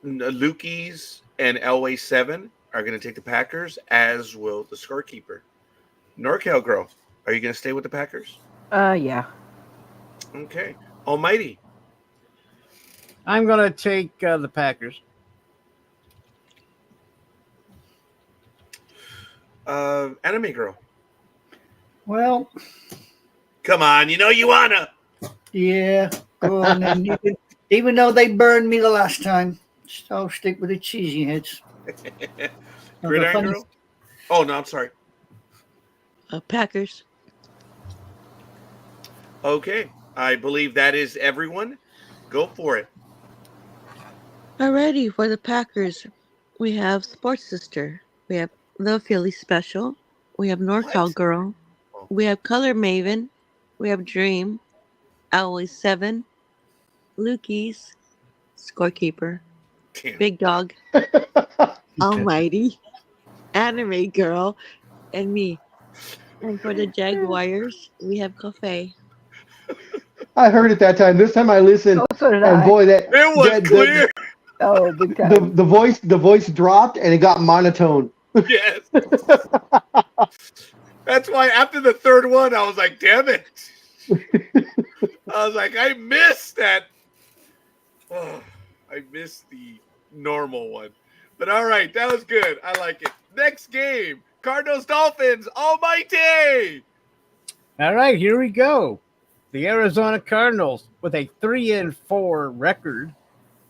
Lukey's and Elway 7 are going to take the Packers, as will the scorekeeper. NorCal Girl, are you going to stay with the Packers? Yeah. Okay. Almighty. I'm going to take the Packers. Anime Girl. Well, Come on, you wanna. yeah, go on then. Even though they burned me the last time, so I'll stick with the cheesy heads. Gridiron Girl. Oh, no, I'm sorry. Packers. Okay. I believe that is everyone. Go for it. Alrighty, for the Packers, we have Sports Sister. We have The Philly Special. We have NorCal What? Girl. Oh. We have Color Maven. We have Dream. Always 7. Lukey's. Scorekeeper. Damn. Big Dog. Almighty. Anime Girl. And me. And for the Jaguars, we have Cafe. I heard it that time. This time I listened, Oh, so did and I. boy, It was clear. Oh, big time. the voice dropped and it got monotone. Yes. That's why after the third one, I was like, damn it. I was like, I missed that. Oh, I missed the normal one. But all right, that was good. I like it. Next game, Cardinals Dolphins, Almighty. All right, here we go. The Arizona Cardinals, with a 3-4 record,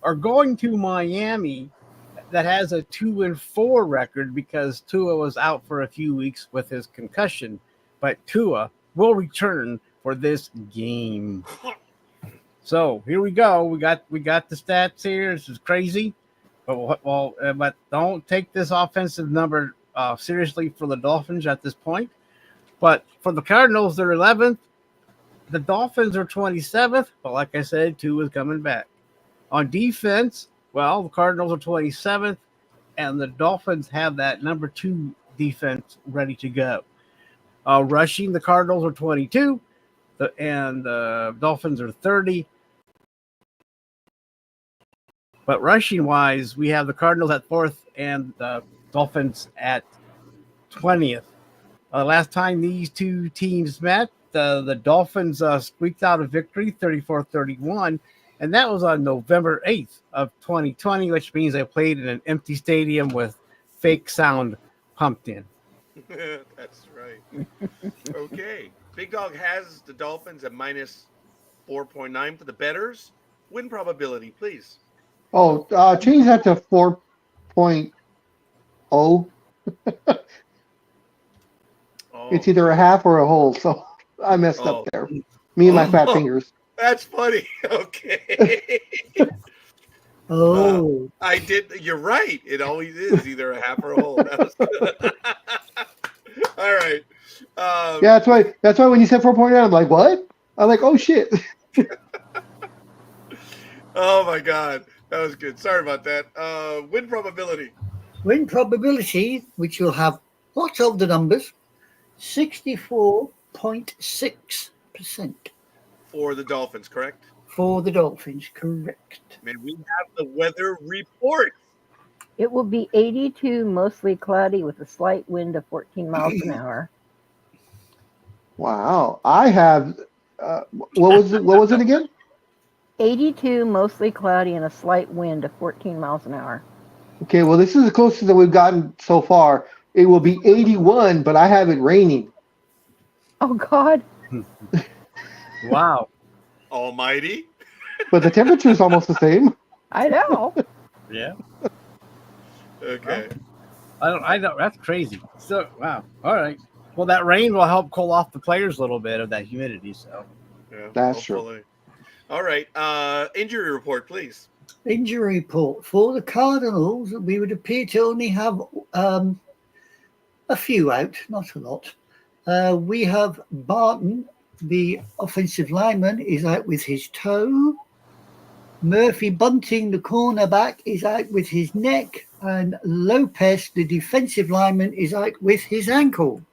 are going to Miami, that has a 2-4 record because Tua was out for a few weeks with his concussion. But Tua will return for this game. So here we go. We got the stats here. This is crazy, but don't take this offensive number seriously for the Dolphins at this point. But for the Cardinals, they're 11th. The Dolphins are 27th. But like I said, Tua is coming back. On defense, well, the Cardinals are 27th, and the Dolphins have that number 2 defense ready to go. Rushing, the Cardinals are 22, and the Dolphins are 30. But rushing-wise, we have the Cardinals at 4th and the Dolphins at 20th. Last time these two teams met, the Dolphins squeaked out a victory, 34-31, and that was on November 8th of 2020, which means they played in an empty stadium with fake sound pumped in. That's right. Okay. Big Dog has the Dolphins at minus 4.9 for the bettors. Win probability, please. Oh, change that to 4.0. Oh, It's either a half or a whole, so I messed Oh. up there. Me and my fat Oh. fingers. that's funny. Okay. Oh, I did. You're right. It always is either a half or a whole. That was good. All right. Yeah, that's why when you said 4.9, I'm like, what? I'm like, oh shit. Oh my God, that was good. Sorry about that. Win probability. win probability, which will have lots of the numbers, 64.6% For the Dolphins, correct? for the Dolphins. Correct. And we have the weather report. It will be 82, mostly cloudy with a slight wind of 14 miles an hour. Wow. I have what was it again? 82, mostly cloudy and a slight wind of 14 miles an hour. Okay, well this is the closest that we've gotten so far. It will be 81, but I have it raining. Oh, God. Wow. Almighty. But the temperature is almost the same. I know. Yeah. Okay. I don't. That's crazy. So wow. All right. Well, that rain will help cool off the players a little bit of that humidity. So Yeah, That's true. hopefully. All right. Injury report, please. Injury report for the Cardinals. We would appear to only have a few out, not a lot. We have Barton, the offensive lineman, is out with his toe. Murphy Bunting, the cornerback, is out with his neck. And Lopez, the defensive lineman, is out with his ankle.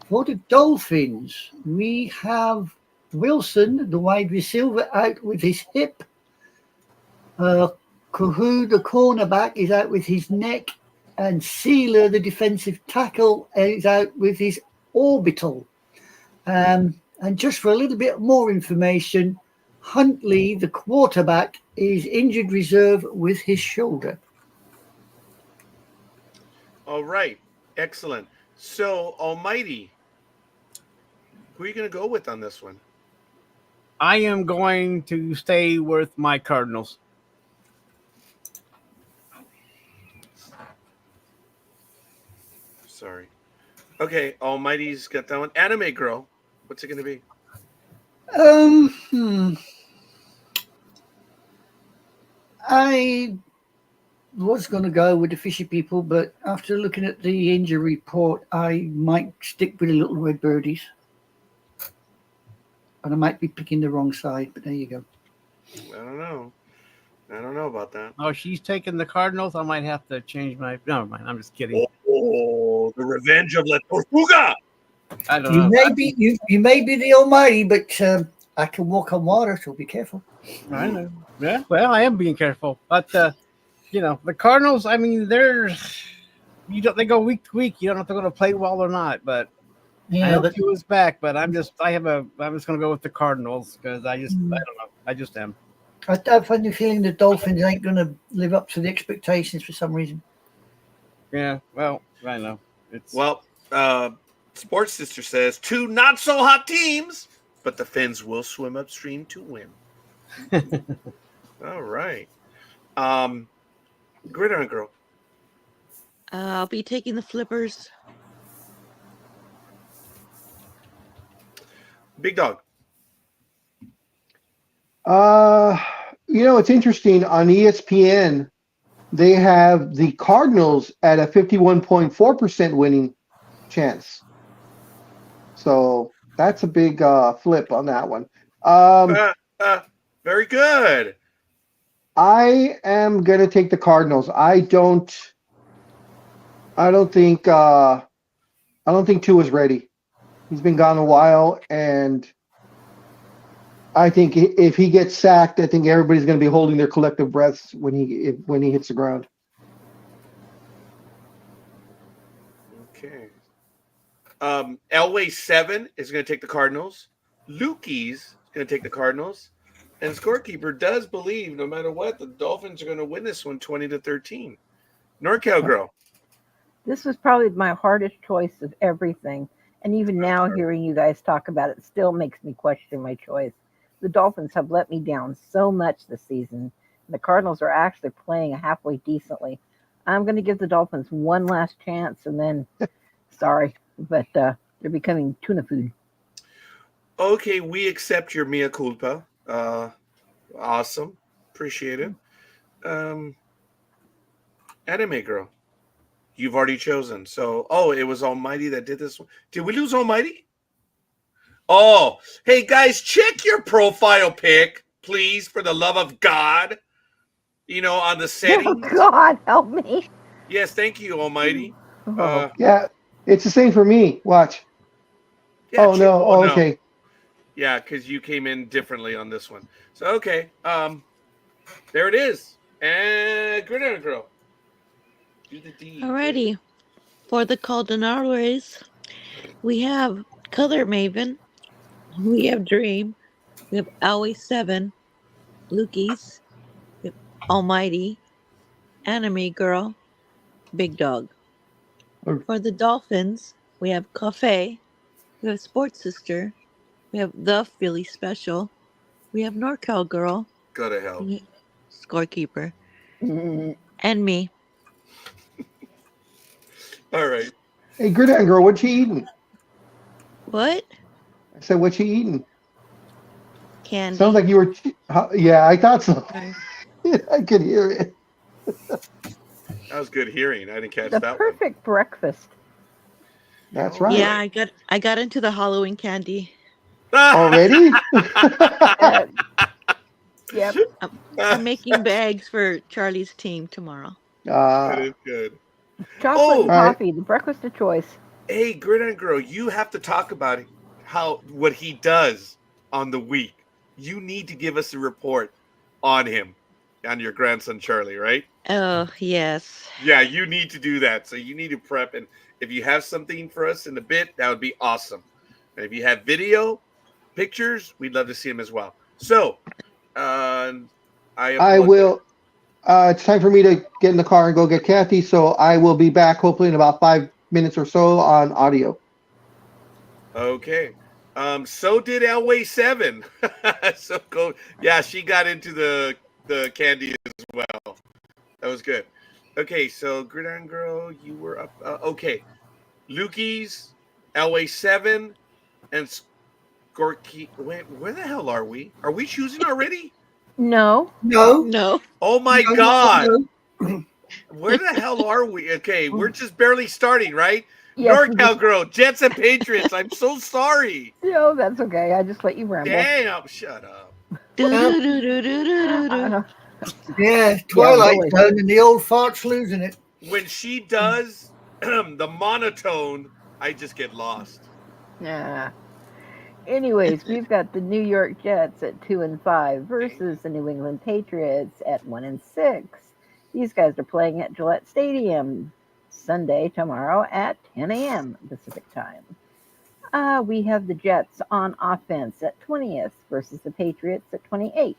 For the Dolphins, we have Wilson, the wide receiver, out with his hip. Kahu, the cornerback, is out with his neck. And Sealer, the defensive tackle, is out with his orbital. And just for a little bit more information, Huntley, the quarterback, is injured reserve with his shoulder. All right. Excellent. So, Almighty, who are you going to go with on this one? I am going to stay with my Cardinals. Sorry. Okay, Almighty's got that one. Anime Girl. What's it going to be? I was going to go with the fishy people, but after looking at the injury report, I might stick with the little red birdies. And I might be picking the wrong side, but there you go. I don't know. I don't know about that. Oh, she's taking the Cardinals. I might have to change my. Never mind. I'm just kidding. Oh, the revenge of La Tortuga. I don't You know. may be you may be the almighty, but I can walk on water, so be careful. I know. Yeah. Well, I am being careful, but the Cardinals. I mean, they go week to week. You don't know if they're going to play well or not, but. I Yeah, hope but he was back, but I'm just going to go with the Cardinals because I don't know. I just am. I have a feeling the Dolphins ain't going to live up to the expectations for some reason. Yeah, well, I know. Well, Sports Sister says 2 not so hot teams, but the Finns will swim upstream to win. All right. Gridiron Girl. I'll be taking the Flippers. Big Dog. It's interesting. On ESPN, they have the Cardinals at a 51.4% winning chance. So that's a big flip on that one. Very good. I am gonna take the Cardinals. I don't think Tua's ready. He's been gone a while, and I think if he gets sacked, I think everybody's going to be holding their collective breaths when he hits the ground. Okay. Elway 7 is going to take the Cardinals. Lukey's going to take the Cardinals. And Scorekeeper does believe, no matter what, the Dolphins are going to win this one 20-13. NorCal Girl. This was probably my hardest choice of everything. And even now, hearing you guys talk about it still makes me question my choice. The Dolphins have let me down so much this season. The Cardinals are actually playing halfway decently. I'm going to give the Dolphins one last chance, and then, sorry, but they're becoming tuna food. Okay, we accept your mea culpa. Awesome. Appreciate it. Anime Girl. You've already chosen. So, it was Almighty that did this one. Did we lose Almighty? Oh, hey guys, check your profile pic, please, for the love of God. On the settings. Oh, God, help me. Yes, thank you, Almighty. Yeah, it's the same for me. Watch. Yeah, no. Okay. No. Yeah, because you came in differently on this one. So, okay. There it is. And Gridiron Girl. Do the deed. Alrighty. For the Caldenares, we have Color Maven, we have Dream, we have Always 7, Lukey's, we have Almighty, Anime Girl, Big Dog. For the Dolphins, we have Cafe, we have Sports Sister, we have The Philly Special, we have NorCal Girl, Go to hell. Scorekeeper, and me. All right. Hey, Gridiron Girl, what you eating? What? I said, what you eating? Candy. Sounds like you were. Yeah, I thought so. I could hear it. That was good hearing. I didn't catch The that perfect breakfast. That's right. Yeah, I got into the Halloween candy. one. Already? Yep. I'm making bags for Charlie's team tomorrow. Good. Chocolate and coffee, the breakfast of choice. Hey, Gridiron Girl, you have to talk about what he does on the week. You need to give us a report on him, on your grandson Charlie, right? Oh, yes. Yeah, you need to do that. So you need to prep, and if you have something for us in a bit, that would be awesome. And if you have video, pictures, we'd love to see them as well. So, I will. It's time for me to get in the car and go get Kathy, so I will be back hopefully in about 5 minutes or so on audio. Okay. So did Elway 7. So go. Yeah, she got into the candy as well. That was good. Okay, so Gridiron Girl, you were up. Okay. Lukey's, Elway 7, and Gorky. Wait, where the hell are we? Are we choosing already? No. No. No. Oh my No, God. no. Where the hell are we? Okay, we're just barely starting, right? Yes, we NorCal just- Girl, Jets and Patriots. I'm so sorry. No, that's okay. I just let you ramble. Damn, shut up. Do-do-do-do-do-do-do. Yeah, Twilight really. Zone and the old fart's losing it. When she does the monotone, I just get lost. Nah. Anyways, we've got the New York Jets at 2-5 versus the New England Patriots at 1-6. These guys are playing at Gillette Stadium Sunday tomorrow at 10 a.m. Pacific time. We have the Jets on offense at 20th versus the Patriots at 28th.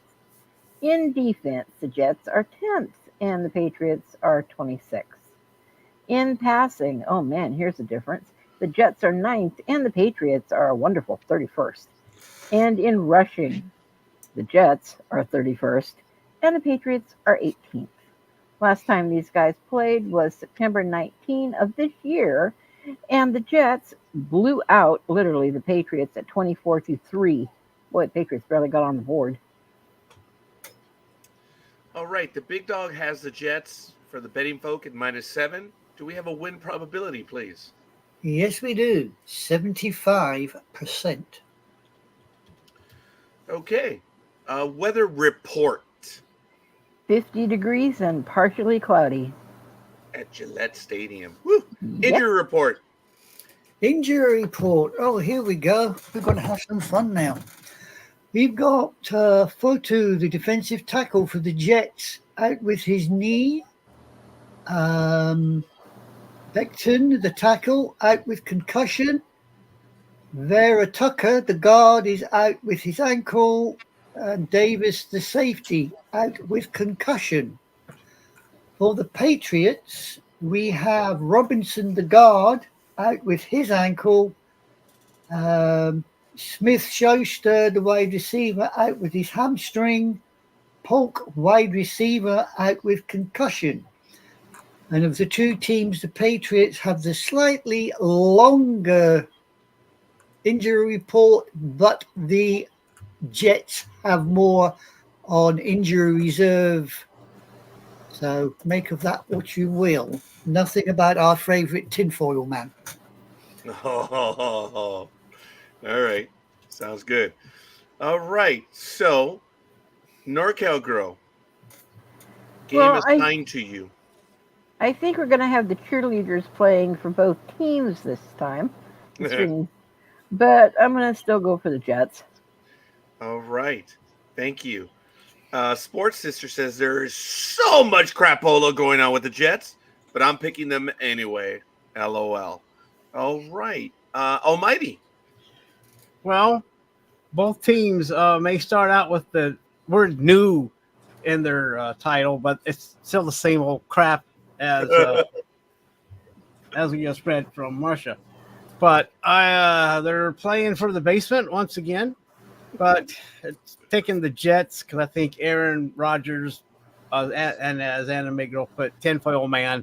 In defense, the Jets are 10th and the Patriots are 26th. In passing, oh man, here's the difference. The Jets are 9th and the Patriots are a wonderful 31st. And in rushing, the Jets are 31st and the Patriots are 18th. Last time these guys played was September 19 of this year, and the Jets blew out literally the Patriots at 24-3. Boy, the Patriots barely got on the board. All right, the big dog has the Jets for the betting folk at -7. Do we have a win probability, please? Yes, we do. 75%. Okay. Weather report 50 degrees and partially cloudy. at Gillette Stadium. Woo! Yep. Injury report. Injury report. Oh, here we go. We're going to have some fun now. We've got Fotu, the defensive tackle for the Jets, out with his knee. Beckton, the tackle, out with concussion. Vera Tucker, the guard, is out with his ankle. And Davis, the safety, out with concussion. For the Patriots, we have Robinson, the guard, out with his ankle. Smith Schuster, the wide receiver, out with his hamstring. Polk, wide receiver, out with concussion. And of the two teams, the Patriots have the slightly longer injury report, but the Jets have more on injury reserve. So make of that what you will. Nothing about our favorite tinfoil man. All right. Sounds good. All right. So, NorCal Girl, game Well, assigned to you. I think we're going to have the cheerleaders playing for both teams this time. But I'm going to still go for the Jets. All right. Thank you. Sports Sister says there is so much crapola going on with the Jets, but I'm picking them anyway. LOL. All right. Almighty. Well, both teams may start out with the word new in their title, but it's still the same old crap as we just read from Marcia. But they're playing for the basement once again. But it's taking the Jets because I think Aaron Rodgers and as Anime Girl put, tinfoil man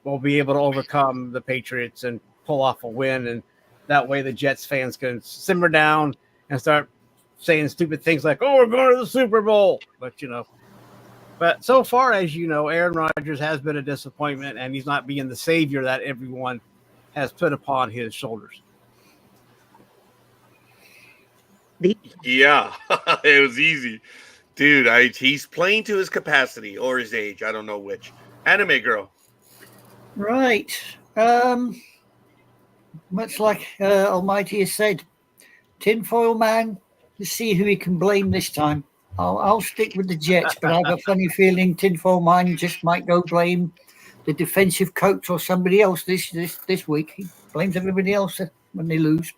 will be able to overcome the Patriots and pull off a win. And that way the Jets fans can simmer down and start saying stupid things like, oh, we're going to the Super Bowl. But so far, as you know, Aaron Rodgers has been a disappointment, and he's not being the savior that everyone has put upon his shoulders. Yeah, it was easy. Dude, he's playing to his capacity or his age. I don't know which. Anime Girl. Right. Much like Almighty has said, tinfoil man, let's see who he can blame this time. I'll stick with the Jets, but I've got a funny feeling tinfoil man just might go blame the defensive coach or somebody else this week. He blames everybody else when they lose.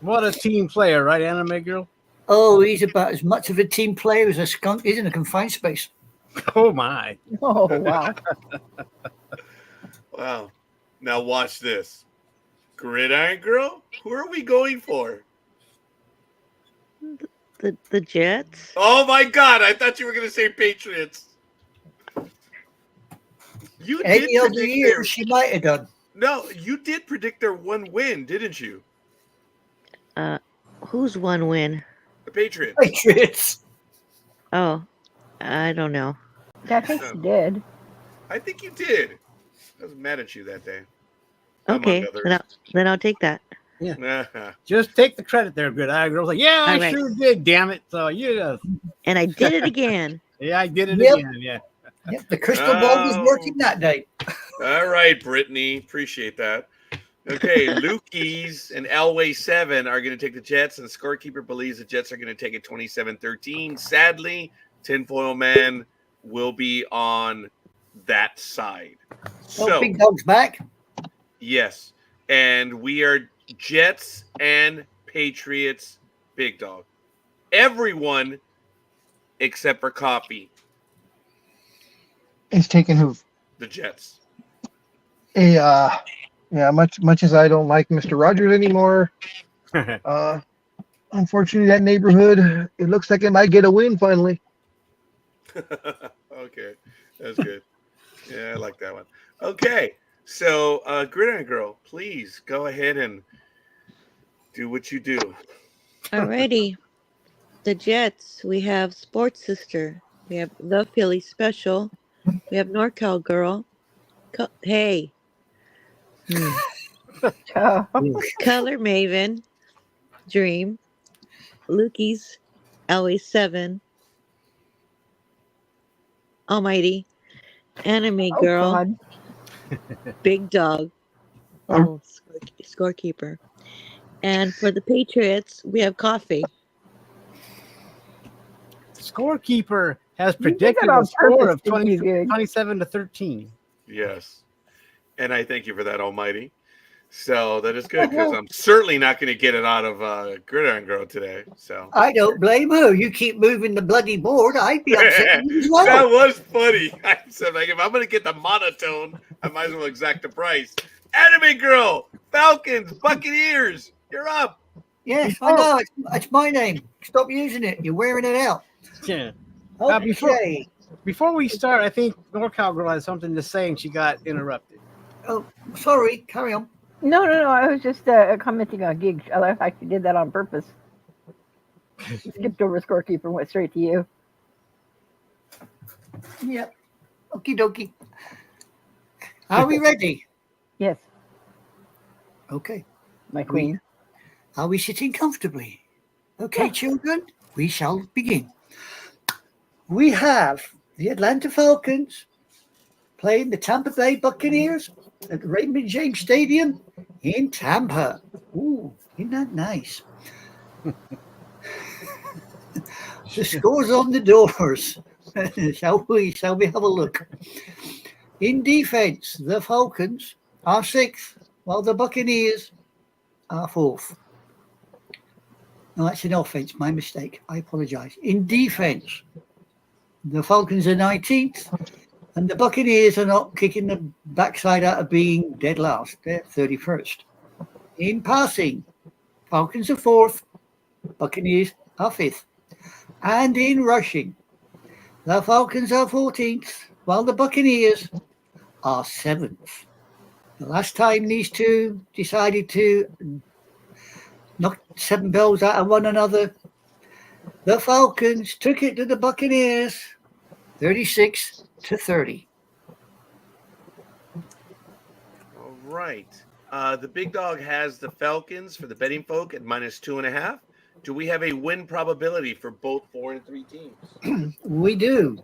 What a team player, right, Anime Girl? Oh, he's about as much of a team player as a skunk is in a confined space. Oh, my. Oh, wow. Wow. Now watch this. Gridiron Girl? Who are we going for? The Jets. Oh my God! I thought you were going to say Patriots. You Any did other predict year, them. she might have done. No, you did predict their one win, didn't you? Who's one win? The Patriots. Patriots. Oh, I don't know. I think you did. I think you did. I was mad at you that day. Okay, Among others. then I'll take that. Just take the credit there, good eye girls. Like, yeah, I All right. sure did. Damn it. So yeah, And I did it again. yeah, I did it Yep. again. Yeah. Yep, the crystal ball was working that day. All right, Brittany. Appreciate that. Okay, Lukey's and Elway 7 are going to take the Jets, and the scorekeeper believes the Jets are going to take it 27-13. Sadly, Tinfoil Man will be on that side. So, Big Dog's back. yes, and we are Jets and Patriots, Big Dog. Everyone except for Coffee, He's taking who? the Jets. Yeah, much as I don't like Mr. Rogers anymore, unfortunately, that neighborhood, it looks like it might get a win finally. Okay, that's good. Yeah, I like that one. Okay, so Gridiron Girl, please go ahead and do what you do. Alrighty. The Jets, we have Sports Sister. We have The Philly Special. We have NorCal Girl. Hey. Oh, Color Maven. Dream. Lukey's. Always 7. Almighty. Anime Girl. God. Big Dog. Oh, scorekeeper. And for the Patriots, we have Coffee. Scorekeeper has You did predicted that on a score purpose, of didn't you, Gig? 27-13. Yes, and I thank you for that, Almighty. So that is good because I'm certainly not going to get it out of Gridiron Girl today. So I don't blame her. You keep moving the bloody board, I'd be upset with you as well. that was funny. I said, like, if I'm going to get the monotone, I might as well exact the price. Anime Girl, Falcons, Buccaneers, you're up. Yes, I know. It's my name. Stop using it. You're wearing it out. Yeah. Okay. Before we start, I think NorCal Girl has something to say and she got interrupted. Oh, sorry. Carry on. No. I was just commenting on Gig. I actually did that on purpose. Skipped over scorekeeper and went straight to you. Yep. Okie dokie. Are we ready? Yes, Okay. my queen. Are we sitting comfortably? Okay, children, we shall begin. We have the Atlanta Falcons playing the Tampa Bay Buccaneers at Raymond James Stadium in Tampa. Ooh, isn't that nice? The scores on the doors. Shall we have a look? In defense, the Falcons are 6th, while the Buccaneers are 4th. No, that's in offense. My mistake. I apologize. In defense, the Falcons are 19th, and the Buccaneers are not kicking the backside out of being dead last. They're 31st. In passing, Falcons are 4th, Buccaneers are 5th. And in rushing, the Falcons are 14th, while the Buccaneers are 7th. The last time these two decided to knock 7 bells out of one another, the Falcons took it to the Buccaneers 36-30. All right. The Big Dog has the Falcons for the betting folk at -2.5. Do we have a win probability for both 4 and 3 teams? We do.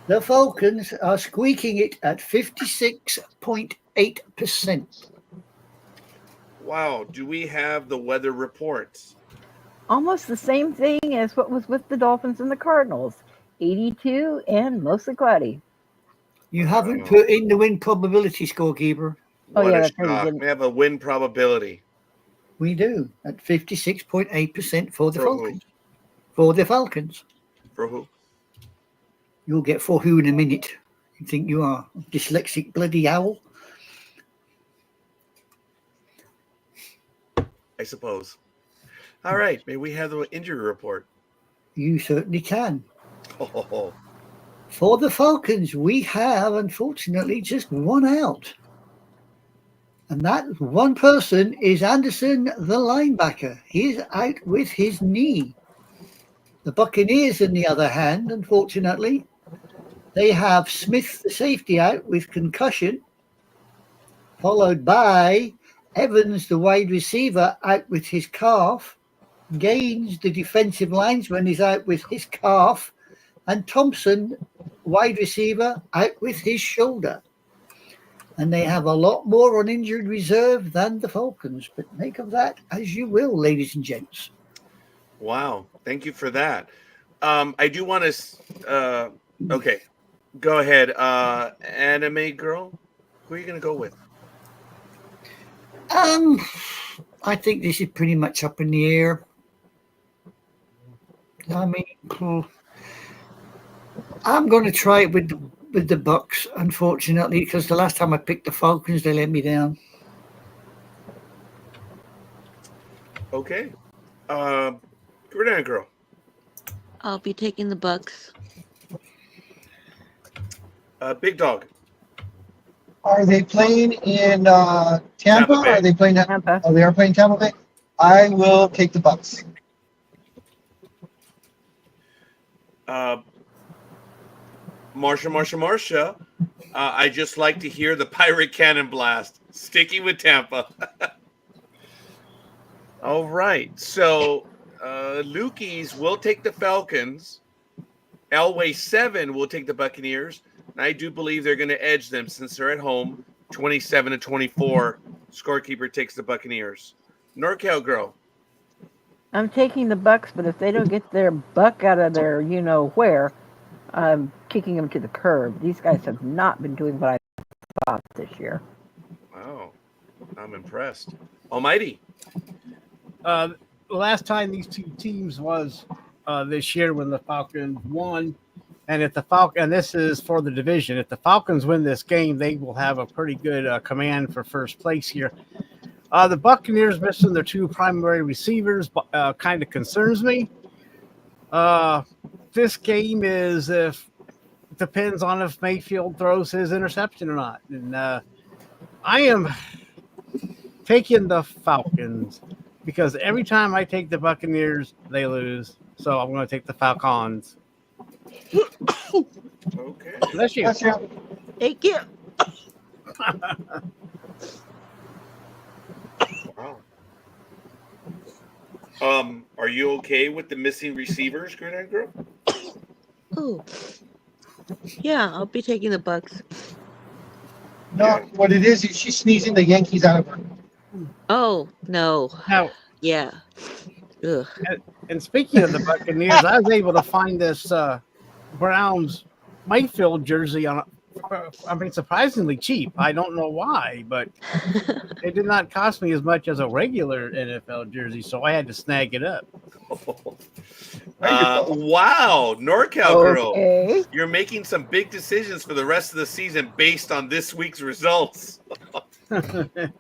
The Falcons are squeaking it at 56.8%. Wow. Do we have the weather reports? Almost the same thing as what was with the Dolphins and the Cardinals. 82 and mostly cloudy. You haven't put in the win probability, scorekeeper. Oh, What yeah, a that's right, you shock. didn't. We have a win probability. We do at 56.8% for the For who? Falcons. For the Falcons. For who? You'll get for who in a minute. You think you are a dyslexic bloody owl? I suppose. All right. May we have the injury report? You certainly can. Oh, For the Falcons, we have, unfortunately, just one out. And that one person is Anderson, the linebacker. He's out with his knee. The Buccaneers, on the other hand, unfortunately, they have Smith, the safety, out with concussion, followed by Evans, the wide receiver, out with his calf. Gaines, the defensive linesman, is out with his calf. And Thompson, wide receiver, out with his shoulder. And they have a lot more on injured reserve than the Falcons. But make of that as you will, ladies and gents. Wow. Thank you for that. I do want to... okay. Go ahead. Anime girl, who are you going to go with? I think this is pretty much up in the air. I mean, I'm going to try it with the Bucks, unfortunately, because the last time I picked the Falcons, they let me down. Okay. Grenade girl. I'll be taking the Bucks. Big dog. Are they playing in Tampa? Tampa Bay. Are they playing Tampa. Oh, they are playing Tampa Bay. I will take the Bucks. Marsha. I just like to hear the pirate cannon blast. Sticking with Tampa. All right. So, Lukey's will take the Falcons. Elway 7 will take the Buccaneers. And I do believe they're going to edge them since they're at home. 27-24. Scorekeeper takes the Buccaneers. NorCal girl. I'm taking the Bucks, but if they don't get their buck out of their you know where, I'm kicking them to the curb. These guys have not been doing what I thought this year. Wow. I'm impressed. Almighty. The last time these two teams was this year when the Falcons won. And if the and this is for the division, if the Falcons win this game, they will have a pretty good command for first place here. The Buccaneers missing their two primary receivers kind of concerns me. This game depends on if Mayfield throws his interception or not. And I am taking the Falcons because every time I take the Buccaneers, they lose. So I'm going to take the Falcons. Okay. Bless you. That's Thank you. Wow. Are you okay with the missing receivers, Grenade girl? Oh, yeah, I'll be taking the Bucks. No, what it is she's sneezing the Yankees out of her. Oh no, Now, yeah. Ugh. and speaking of the Buccaneers, I was able to find this Browns Mayfield jersey surprisingly cheap. I don't know why, but it did not cost me as much as a regular NFL jersey, so I had to snag it up. Wow, NorCal girl. Okay. You're making some big decisions for the rest of the season based on this week's results. Okay.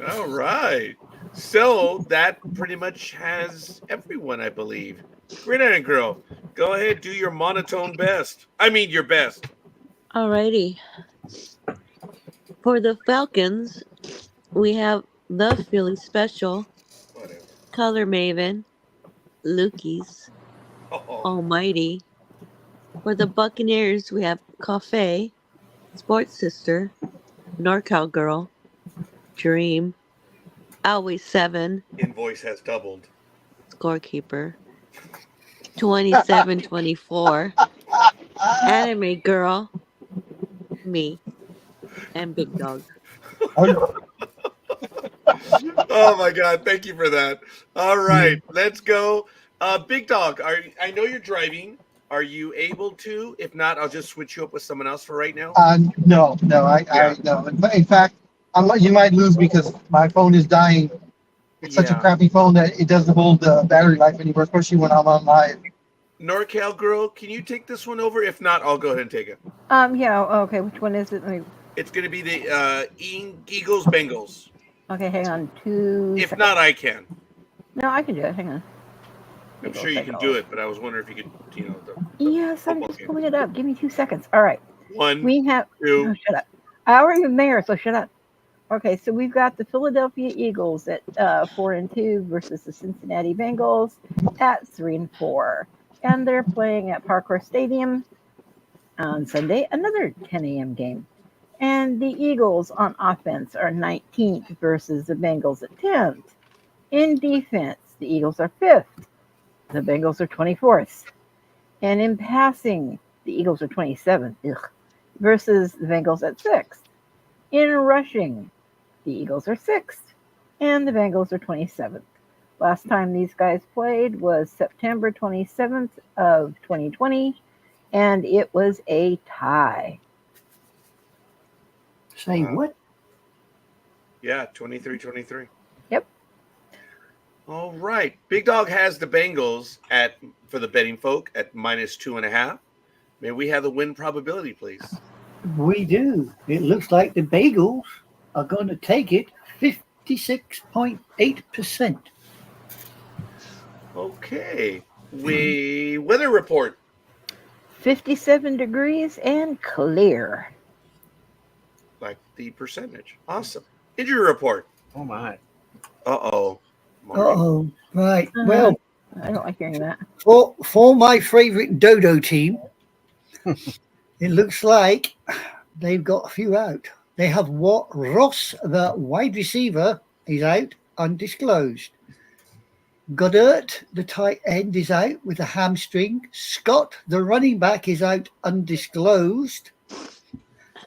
All right. So that pretty much has everyone, I believe. Grenade girl, go ahead, do your monotone best. I mean your best. Alrighty. For the Falcons, we have the Philly Special, Whatever. Color Maven, Lukey's, Oh, Almighty. For the Buccaneers, we have Cafe, Sports Sister, NorCal Girl, Dream, Always 7, invoice has doubled. Scorekeeper, 27-24, Anime Girl, me, and Big Dog. Oh my God! Thank you for that. All right, let's go. Big Dog, I know you're driving. Are you able to? If not, I'll just switch you up with someone else for right now. No. I no. In fact, you might lose because my phone is dying. It's such a crappy phone that it doesn't hold the battery life anymore, especially when I'm on live. NorCal girl, can you take this one over? If not, I'll go ahead and take it. Yeah. Okay. Which one is it? It's going to be the Eagles Bengals. Okay. Hang on. 2 If seconds. not, I can. No, I can do it. Hang on. I'm sure you can do it, but I was wondering if you could, Yes, I'm football just game. pulling it up. Give me 2 seconds. All right. One, We have. two. Oh, shut up. I already am there, so shut up. Okay, so we've got the Philadelphia Eagles at 4-2 versus the Cincinnati Bengals at 3-4, and they're playing at Parkhurst Stadium on Sunday, another 10 a.m. game. And the Eagles on offense are 19th versus the Bengals at 10th. In defense, the Eagles are 5th. The Bengals are 24th. And in passing, the Eagles are 27th versus the Bengals at 6th. In rushing, the Eagles are 6th and the Bengals are 27th. Last time these guys played was September 27th of 2020, and it was a tie. Say what? Yeah, 23-23. Yep. All right. Big Dog has the Bengals for the betting folk at -2.5. May we have the win probability, please? We do. It looks like the Bagels are going to take it 56.8%. Okay. Weather report. 57 degrees and clear. Like the percentage. Awesome. Injury report. Oh my. Uh-oh. Uh-oh. Right. Well, I don't like hearing that. for my favorite Dodo team, it looks like they've got a few out. They have Ross, the wide receiver, is out, undisclosed. Goddard, the tight end, is out with a hamstring. Scott, the running back, is out, undisclosed.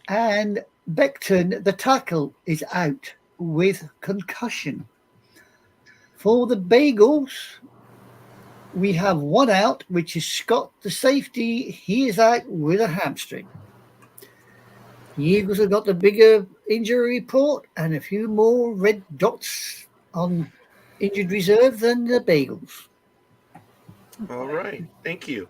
And Beckton, the tackle, is out with concussion. For the Bagels, we have one out, which is Scott, the safety. He is out with a hamstring. The Eagles have got the bigger injury report and a few more red dots on injured reserve than the Bagels. All right. Thank you.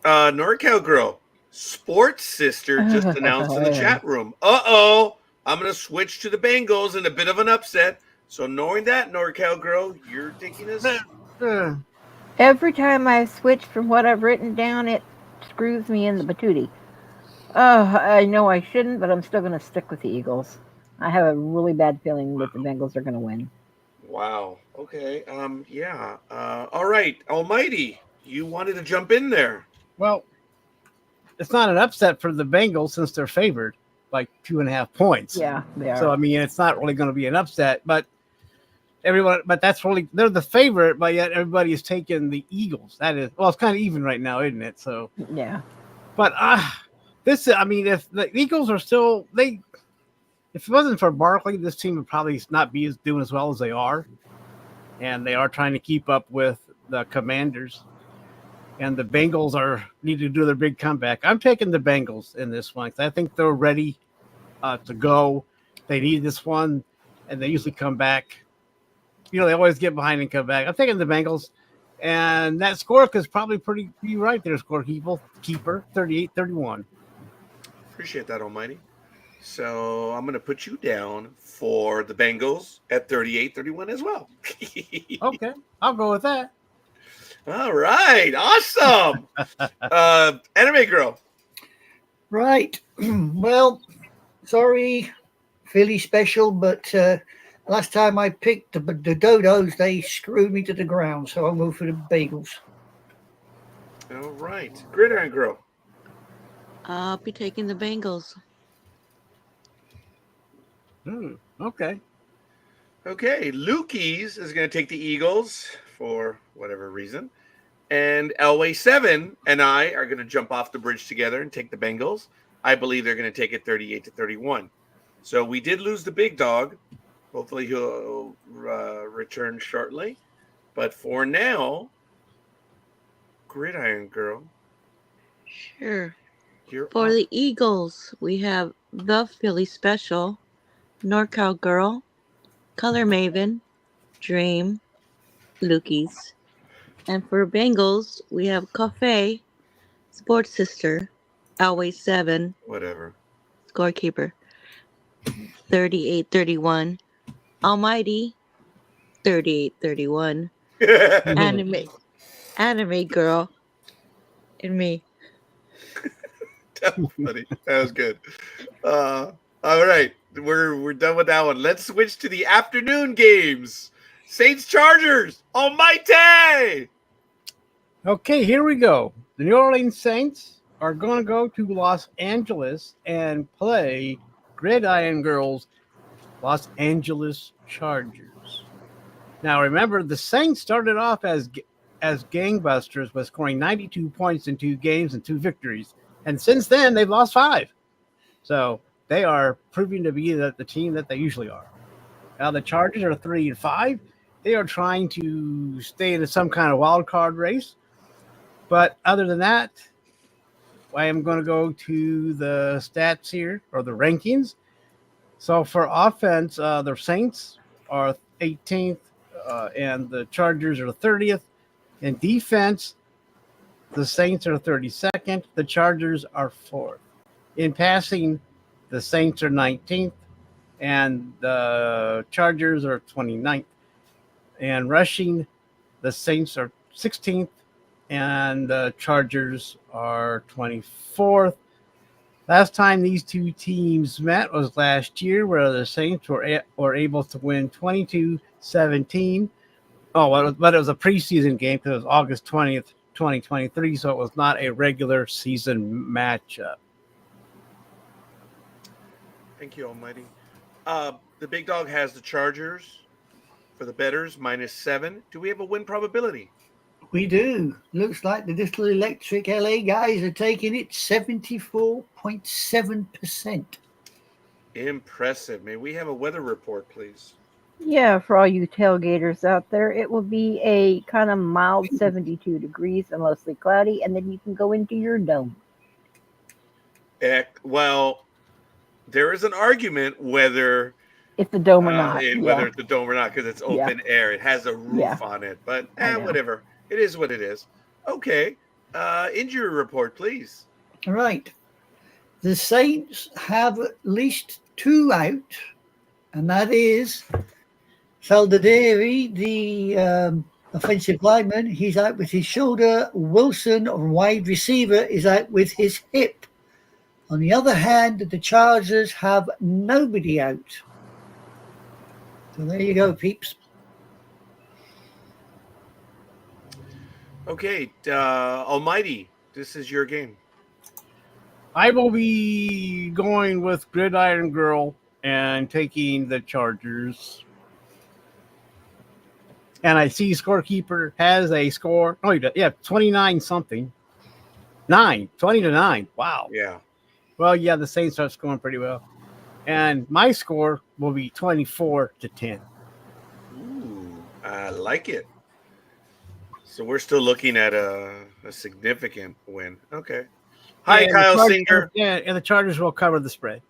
NorCal Girl, Sports Sister just announced in the chat room. Uh-oh. I'm going to switch to the Bengals in a bit of an upset. So knowing that, NorCal Girl, you're taking us. Every time I switch from what I've written down, it screws me in the patootie. I know I shouldn't, but I'm still going to stick with the Eagles. I have a really bad feeling that the Bengals are going to win. Wow. Okay. Yeah. All right. Almighty, you wanted to jump in there. Well, it's not an upset for the Bengals since they're favored like 2.5 points. Yeah, they are. So I mean, it's not really going to be an upset, but that's really, they're the favorite, but yet everybody is taking the Eagles. That is, well, it's kind of even right now, isn't it? So yeah. But I mean, if the Eagles are still if it wasn't for Barkley, this team would probably not be doing as well as they are, and they are trying to keep up with the Commanders. And the Bengals need to do their big comeback. I'm taking the Bengals in this one because I think they're ready to go. They need this one, and they usually come back. You know, they always get behind and come back. I'm taking the Bengals, and that score is probably be right there. Keeper 38-31. Appreciate that, Almighty. So I'm going to put you down for the Bengals at 38-31 as well. Okay, I'll go with that. All right. Awesome. Anime Girl. Right. Well, sorry, Philly special, but last time I picked the Dodos, they screwed me to the ground, so I'll go for the Bagels. All right. Gridiron Girl. I'll be taking the Bengals. Okay. Okay. Lukey's is going to take the Eagles for whatever reason. And Elway 7 and I are going to jump off the bridge together and take the Bengals. I believe they're going to take it 38-31. So we did lose the big dog. Hopefully he'll return shortly. But for now, Gridiron Girl. Sure. You're For up. the Eagles, we have the Philly Special, NorCal Girl, Color Maven, Dream, Lukey's. And for Bengals, we have Cafe, Sports Sister, Always 7, Whatever. Scorekeeper, 38-31, Almighty, 38-31, Anime Girl, and me. That was funny. That was good. All right, we're done with that one. Let's switch to the afternoon games. Saints Chargers, almighty. Okay, here we go. The New Orleans Saints are going to go to Los Angeles and play Gridiron Girls, Los Angeles Chargers. Now, remember, the Saints started off as gangbusters with scoring 92 points in 2 games and 2 victories. And since then, they've lost 5. So they are proving to be the team that they usually are. Now, the Chargers are 3-5. They are trying to stay in some kind of wild card race. But other than that, I am going to go to the stats here, or the rankings. So for offense, the Saints are 18th, and the Chargers are 30th. In defense, the Saints are 32nd. The Chargers are 4th. In passing, the Saints are 19th, and the Chargers are 29th. And rushing, the Saints are 16th, and the Chargers are 24th. Last time these two teams met was last year, where the Saints were able to win 22-17. Oh, but it was a preseason game because it was August 20th, 2023, so it was not a regular season matchup. Thank you, Almighty. The big dog has the Chargers for the bettors -7. Do we have a win probability? We do. Looks like the little electric LA guys are taking it 74.7%. Impressive. May we have a weather report, please? Yeah, for all you tailgaters out there, it will be a kind of mild 72 degrees and mostly cloudy, and then you can go into your dome. Well, there is an argument whether It's the dome or not. whether it's the dome or not, because it's open air. It has a roof on it, but whatever. It is what it is. Okay. Injury report, please. All right. The Saints have at least 2 out, and that is Saldaderi, the offensive lineman. He's out with his shoulder. Wilson, wide receiver, is out with his hip. On the other hand, the Chargers have nobody out. So there you go, peeps. Okay, Almighty, this is your game. I will be going with Gridiron Girl and taking the Chargers. And I see scorekeeper has a score. Oh, yeah, 29 something. 20-9. Wow. Yeah. Well, yeah, the Saints are scoring pretty well. And my score will be 24-10. Ooh, I like it. So we're still looking at a significant win. Okay. Hi, Kyle Singer. Yeah, and the Chargers will cover the spread.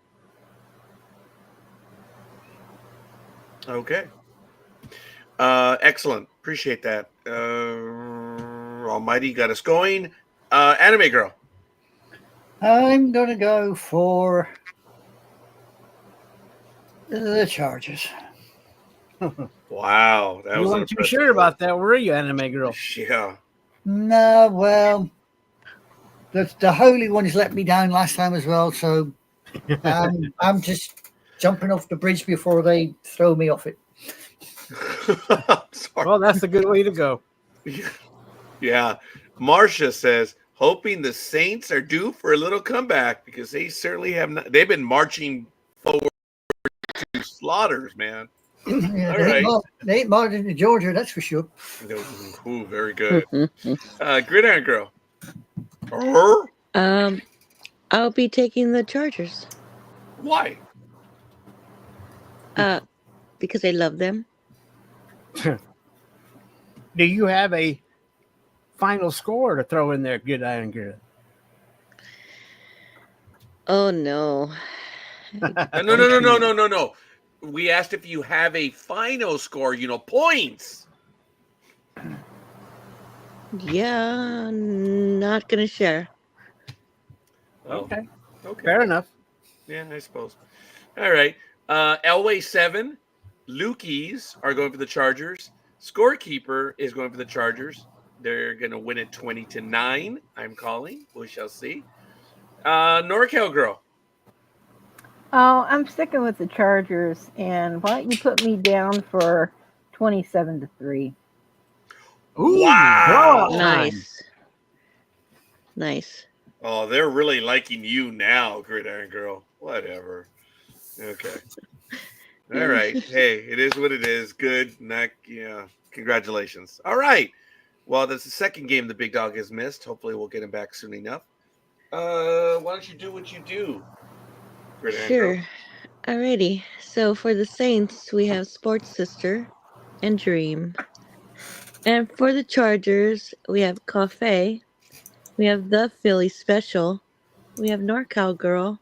Okay. Excellent. Appreciate that. Almighty got us going. Anime Girl. I'm going to go for the Chargers. Wow. That You weren't too sure about that, were you, Anime Girl? Yeah. No, well, the Holy Ones let me down last time as well, so I'm just jumping off the bridge before they throw me off it. Sorry. Well, that's a good way to go. Yeah. Marcia says, hoping the Saints are due for a little comeback because they certainly have not. They've been marching forward to slaughters, man. Yeah, All they right. ain't marching to Georgia, that's for sure. Ooh, very good. Gridiron Girl. I'll be taking the Chargers. Why? Because I love them. Do you have a final score to throw in there, Gridiron Girl? Oh no. No. We asked if you have a final score, points. Yeah, not gonna share. Okay. Fair enough. Yeah, I suppose. All right. Elway 7, Lukey's are going for the Chargers. Scorekeeper is going for the Chargers. They're going to win it 20-9. I'm calling. We shall see. NorCal Girl. Oh, I'm sticking with the Chargers, and why don't you put me down for 27-3? Ooh, Wow. blowout time. Nice. Nice. Oh, they're really liking you now, Gridiron Girl. Whatever. Okay. All right. Hey, it is what it is. Good. Not, yeah. Congratulations. All right. Well, that's the second game the big dog has missed. Hopefully, we'll get him back soon enough. Why don't you do what you do, Gridiron Girl? Sure. Alrighty. So for the Saints, we have Sports Sister and Dream. And for the Chargers, we have Cafe. We have The Philly Special. We have NorCal Girl,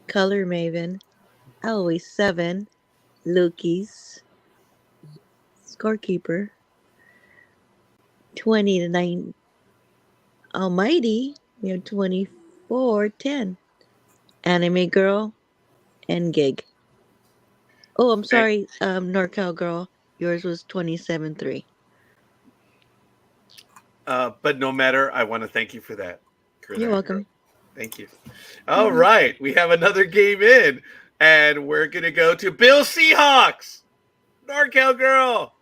Color Maven, Always 7, Lukey's, Scorekeeper, 20 to 9, Almighty. We have 24-10, Anime Girl, and Gig. Oh, I'm sorry, NorCal Girl. Yours was 27-3. But no matter, I want to thank you for that. You're welcome. Thank you. All right, we have another game in, and we're gonna go to Bill Seahawks, NorCal Girl.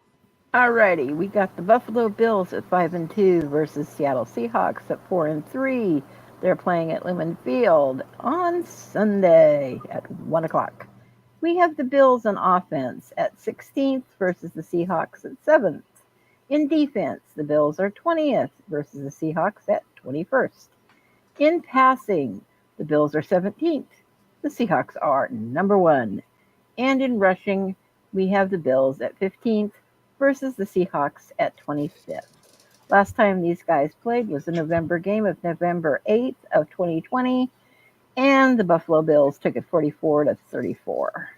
Alrighty, we got the Buffalo Bills at 5-2 versus Seattle Seahawks at 4-3. They're playing at Lumen Field on Sunday at 1:00. We have the Bills on offense at 16th versus the Seahawks at 7th. In defense, the Bills are 20th versus the Seahawks at 21st. In passing, the Bills are 17th. The Seahawks are number 1. And in rushing, we have the Bills at 15th versus the Seahawks at 25th. Last time these guys played was the November game of November 8th of 2020, and the Buffalo Bills took it 44-34.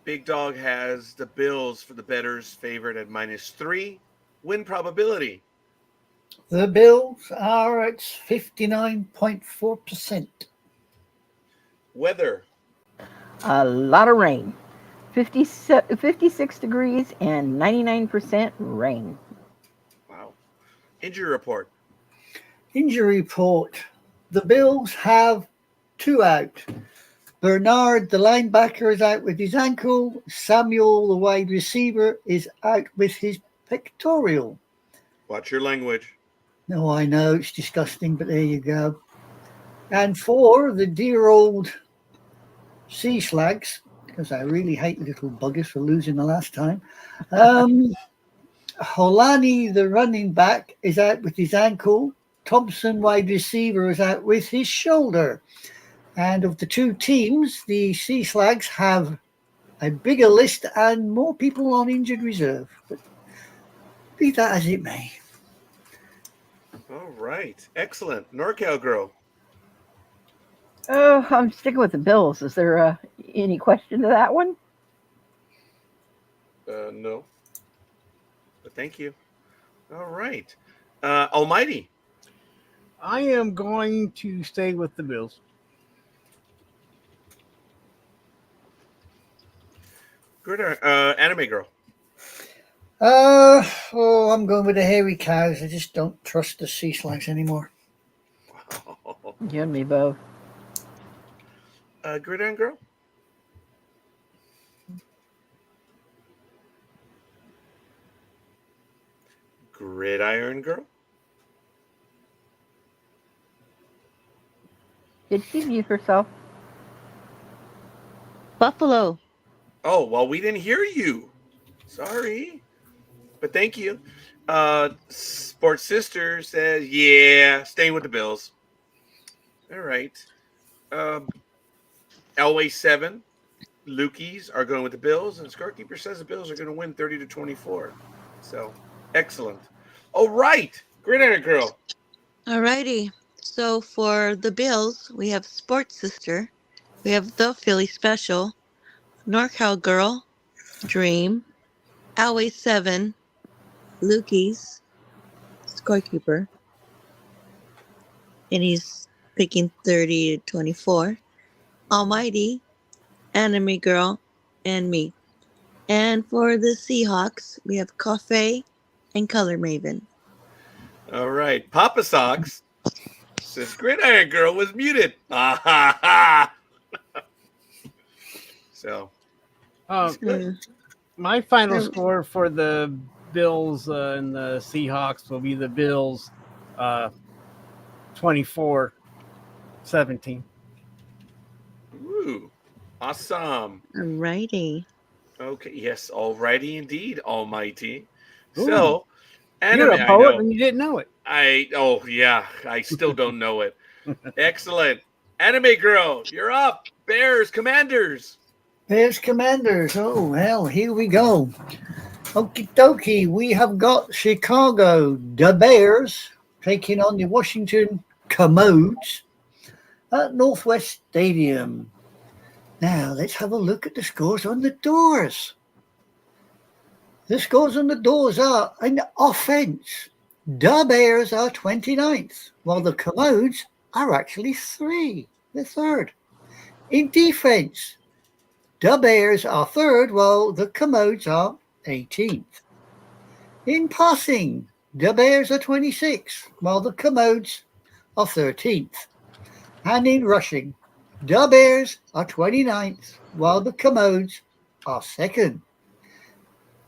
Big Dog has the Bills for the bettors favored at -3. Win probability. The Bills are at 59.4%. Weather. A lot of rain. 56 degrees and 99% rain. Wow. Injury report. Injury report. The Bills have 2 out. Bernard, the linebacker, is out with his ankle. Samuel, the wide receiver, is out with his pectoral. Watch your language. No, I know, it's disgusting, but there you go. And for the dear old sea slags, because I really hate little buggers for losing the last time, Holani, the running back, is out with his ankle. Thompson, wide receiver, is out with his shoulder. And of the 2 teams, the Sea Slags have a bigger list and more people on injured reserve. But be that as it may. All right. Excellent. NorCal Girl. Oh, I'm sticking with the Bills. Is there any question to that one? No. But thank you. All right. Almighty. I am going to stay with the Bills. Good. Anime Girl. I'm going with the hairy cows. I just don't trust the sea slugs anymore. You and me both. Gridiron Girl. Gridiron Girl. Did she mute herself? Buffalo. Oh, well, we didn't hear you. Sorry. But thank you. Sports Sister says, yeah, staying with the Bills. All right. Elway 7, Lukey's are going with the Bills, and Scorekeeper says the Bills are going to win 30-24. So, excellent. All right. Gridiron Girl. Alrighty. So for the Bills, we have Sports Sister, we have The Philly Special, NorCal Girl, Dream, Always 7, Lukey's, Scorekeeper, and he's picking 30-24, Almighty, Anime Girl, and me. And for the Seahawks, we have Cafe and Color Maven. All right. Papa Sox. says Gridiron Girl was muted. Ha ha ha. So he's good. Mm. My final Um, score for the Bills and the Seahawks will be the Bills 24-17. Ooh, awesome. Alrighty. Okay, yes, alrighty indeed, almighty. Ooh. So, You're anime, a I poet know. and you didn't know it. I still don't know it. Excellent. Anime girl, you're up. Bears, Commanders. Bears Commanders. Oh, well, here we go. Okie dokie. We have got Chicago, the Bears, taking on the Washington Commodes at Northwest Stadium. Now, let's have a look at the scores on the doors. The scores on the doors are in offense. The Bears are 29th, while the Commodes are actually 3. They're third. In defense, the Bears are third, while the Commodes are 18th. In passing, the Bears are 26th, while the Commodes are 13th. And in rushing, the Bears are 29th, while the Commodes are second.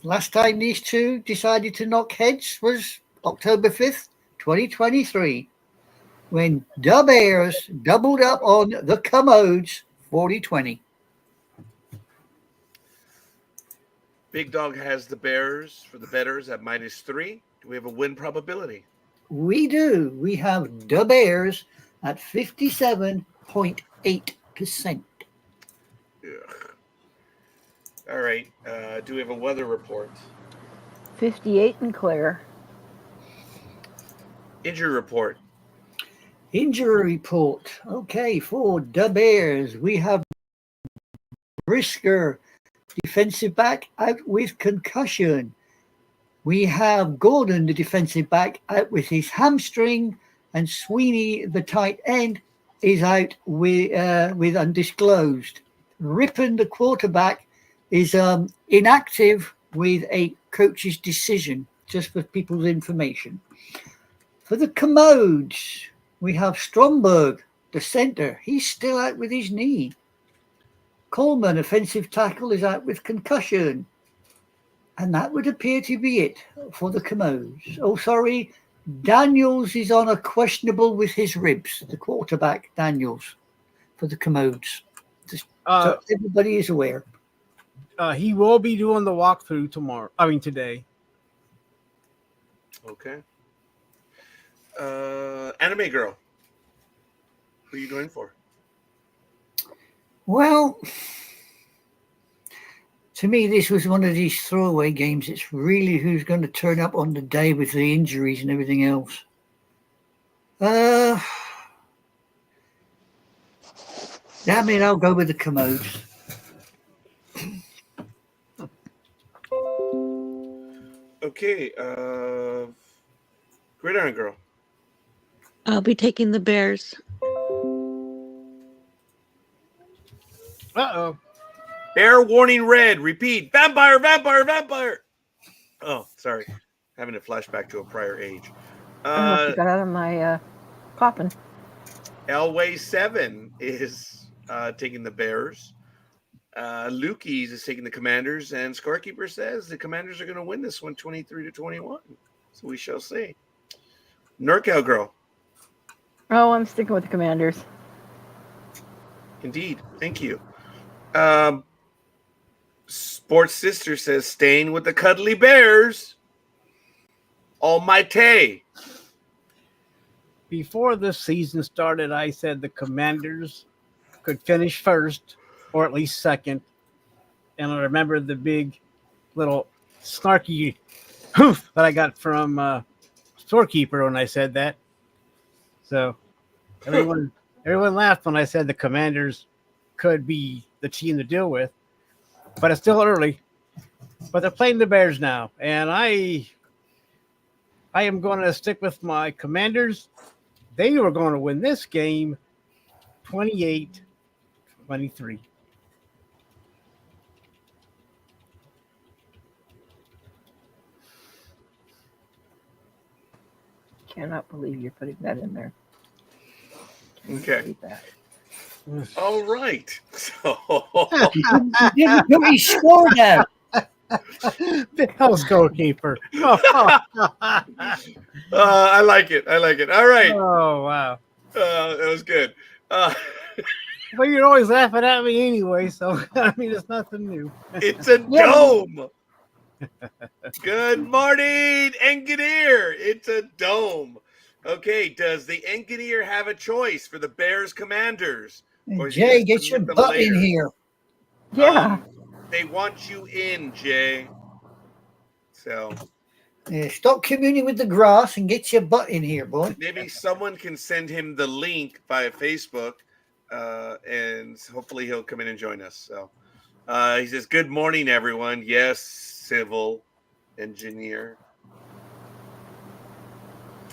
Last time these two decided to knock heads was October 5th, 2023, when the Bears doubled up on the Commodes 40-20. Big Dog has the Bears for the betters at -3. Do we have a win probability? We do. We have the Bears at 57.8%. Ugh. All right. Do we have a weather report? 58 and clear. Injury report. Injury report. Okay, for the Bears, we have Brisker, defensive back, out with concussion. We have Gordon, the defensive back, out with his hamstring, and Sweeney, the tight end, is out with undisclosed. Rippon, the quarterback, is inactive with a coach's decision, just for people's information. For the Commodes, we have Stromberg, the center. He's still out with his knee. Coleman, offensive tackle, is out with concussion. And that would appear to be it for the Commodes. Oh, sorry. Daniels is on a questionable with his ribs, the quarterback, Daniels, for the Commodes. Just so everybody is aware. He will be doing the walkthrough today. Okay. Anime girl. Who are you going for? Well, to me, this was one of these throwaway games. It's really who's going to turn up on the day with the injuries and everything else. I'll go with the Commodes. Okay. Gridiron girl. I'll be taking the Bears. Uh-oh. Bear warning red. Repeat. Vampire, vampire, vampire. Oh, sorry. Having a flashback to a prior age. I don't know if you got out of my coffin. Elway 7 is taking the Bears. Lukey's is taking the Commanders. And Scorekeeper says the Commanders are going to win this one 23-21. So we shall see. NorCal girl. Oh, I'm sticking with the Commanders. Indeed. Thank you. Sports Sister says staying with the Cuddly Bears. Almighty. Before this season started, I said the Commanders could finish first or at least second. And I remember the big little snarky hoof that I got from Storekeeper when I said that. So everyone laughed when I said the Commanders could be the team to deal with. But it's still early. But they're playing the Bears now. And I am going to stick with my Commanders. They were going to win this game 28-23. Cannot believe you're putting that in there. Okay. All right. So He didn't put his score down. The hell's goalkeeper. I like it. I like it. All right. Oh, wow. That was good. Well, you're always laughing at me anyway, so I mean, it's nothing new. It's a Yeah. dome. Good morning, Engineer. It's a dome. Okay, does the Engineer have a choice for the Bears Commanders? Or is he Jay, gonna get your submit them butt in later? here. Yeah. They want you in, Jay. So Yeah, stop communing with the grass and get your butt in here, boy. maybe someone can send him the link via Facebook, and hopefully he'll come in and join us. So he says, "Good morning, everyone." Yes, civil engineer.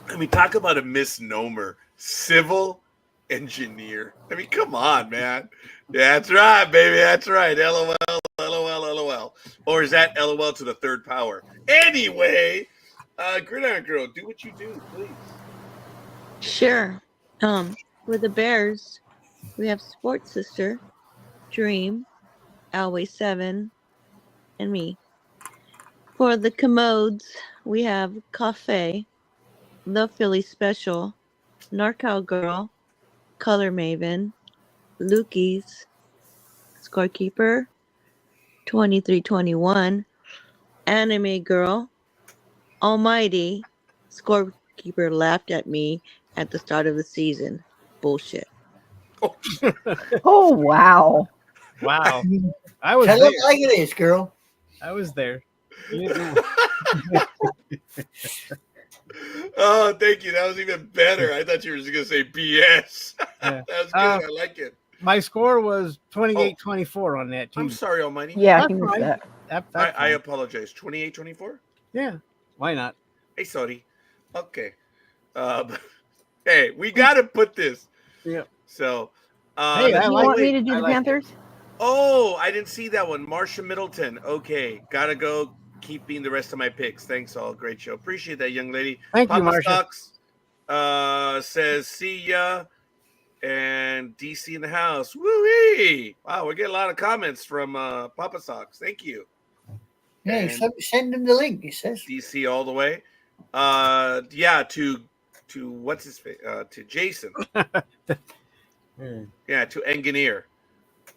I mean, talk about a misnomer. Civil engineer. I mean, come on, man. Yeah, that's right, baby. That's right. LOL, LOL, LOL. Or is that LOL to the third power? Anyway, Gridiron Girl, do what you do, please. Sure. For the Bears, we have Sports Sister, Dream, Always 7, and me. For the Commodes, we have Cafe, The Philly Special, NorCal Girl, Color Maven, Lukey's, Scorekeeper, 2321, Anime Girl, Almighty. Scorekeeper laughed at me at the start of the season. Bullshit. Oh, wow. Wow. I was Tell there. it like it is, girl. I was there. You didn't- Oh, thank you. That was even better. I thought you were just going to say BS. Yeah. That was good. I like it. My score was 28-24 on that, too. I'm sorry, Almighty. Yeah, That's he missed fine. that. That's I fine. apologize. 28-24? Yeah. Why not? Hey, sorry. Okay. Hey, we got to put this. Yeah. So, Hey, Do I you like want me it. to do I the like it. Panthers? oh, I didn't see that one. Marsha Middleton. Okay. Got to go. Keeping the rest of my picks. Thanks, all. Great show. Appreciate that, young lady. Thank you, Papa Marsha. Stocks says, see ya. And DC in the house. Woo-wee. Wow, we're getting a lot of comments from Papa Socks. Thank you. Yeah, And so send him the link, he says. DC all the way. Yeah, to what's his face? To Jason. Yeah, to Engineer.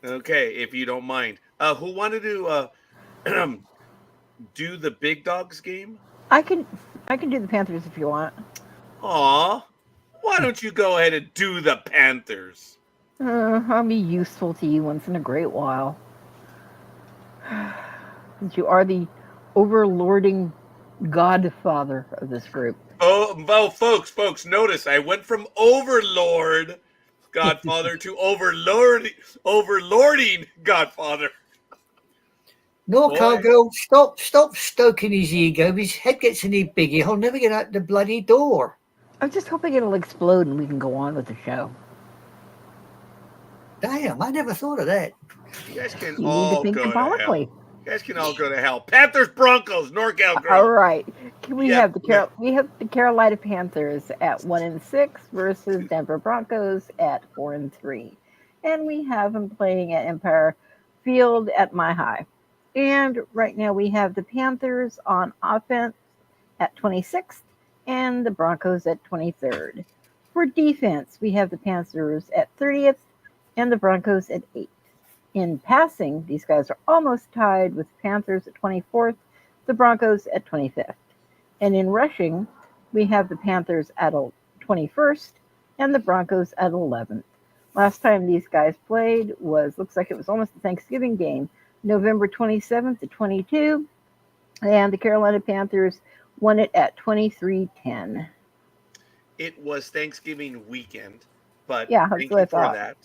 Okay, if you don't mind. Who wanted to do the Big Dogs game? I can do the Panthers if you want. Aw. Why don't you go ahead and do the Panthers? I'll be useful to you once in a great while. Since you are the overlording godfather of this group. Oh, well, folks, notice I went from Overlord Godfather to overlording Godfather. NorCal Boy. girl, stop stoking his ego. His head gets any bigger. He'll never get out the bloody door. I'm just hoping it'll explode and we can go on with the show. Damn, I never thought of that. You guys can You need to all think go to symbolically. hell. You guys can all go to hell. Panthers, Broncos, NorCal All girl. right. We Yeah, have the Carolina Panthers at 1-6 versus Denver Broncos at 4-3, and we have them playing at Empire Field at Mile High. And right now we have the Panthers on offense at 26th and the Broncos at 23rd. For defense, we have the Panthers at 30th and the Broncos at 8th. In passing, these guys are almost tied with the Panthers at 24th, the Broncos at 25th. And in rushing, we have the Panthers at 21st and the Broncos at 11th. Last time these guys played looks like it was almost a Thanksgiving game, November 27th to 22, and the Carolina Panthers won it at 23-10. It was Thanksgiving weekend, but Yeah, that's thank what I you for thought. that.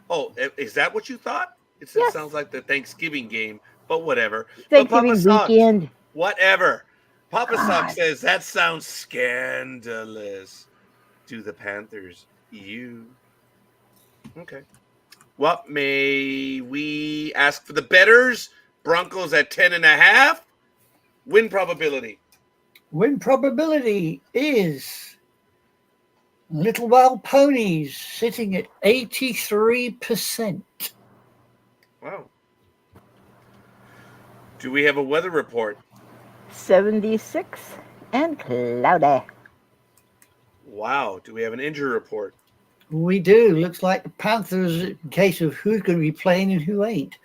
Oh, is that what you thought? It Yes. sounds like the Thanksgiving game, but whatever. Thanksgiving Papa Sox, weekend. whatever. Papa God. Sock says that sounds scandalous to the Panthers. Okay. Well, may we ask for the betters? Broncos at 10.5. Win probability. Win probability is Little Wild Ponies sitting at 83%. Wow. Do we have a weather report? 76 and cloudy. Wow. Do we have an injury report? We do. Looks like the Panthers, in case of who's going to be playing and who ain't.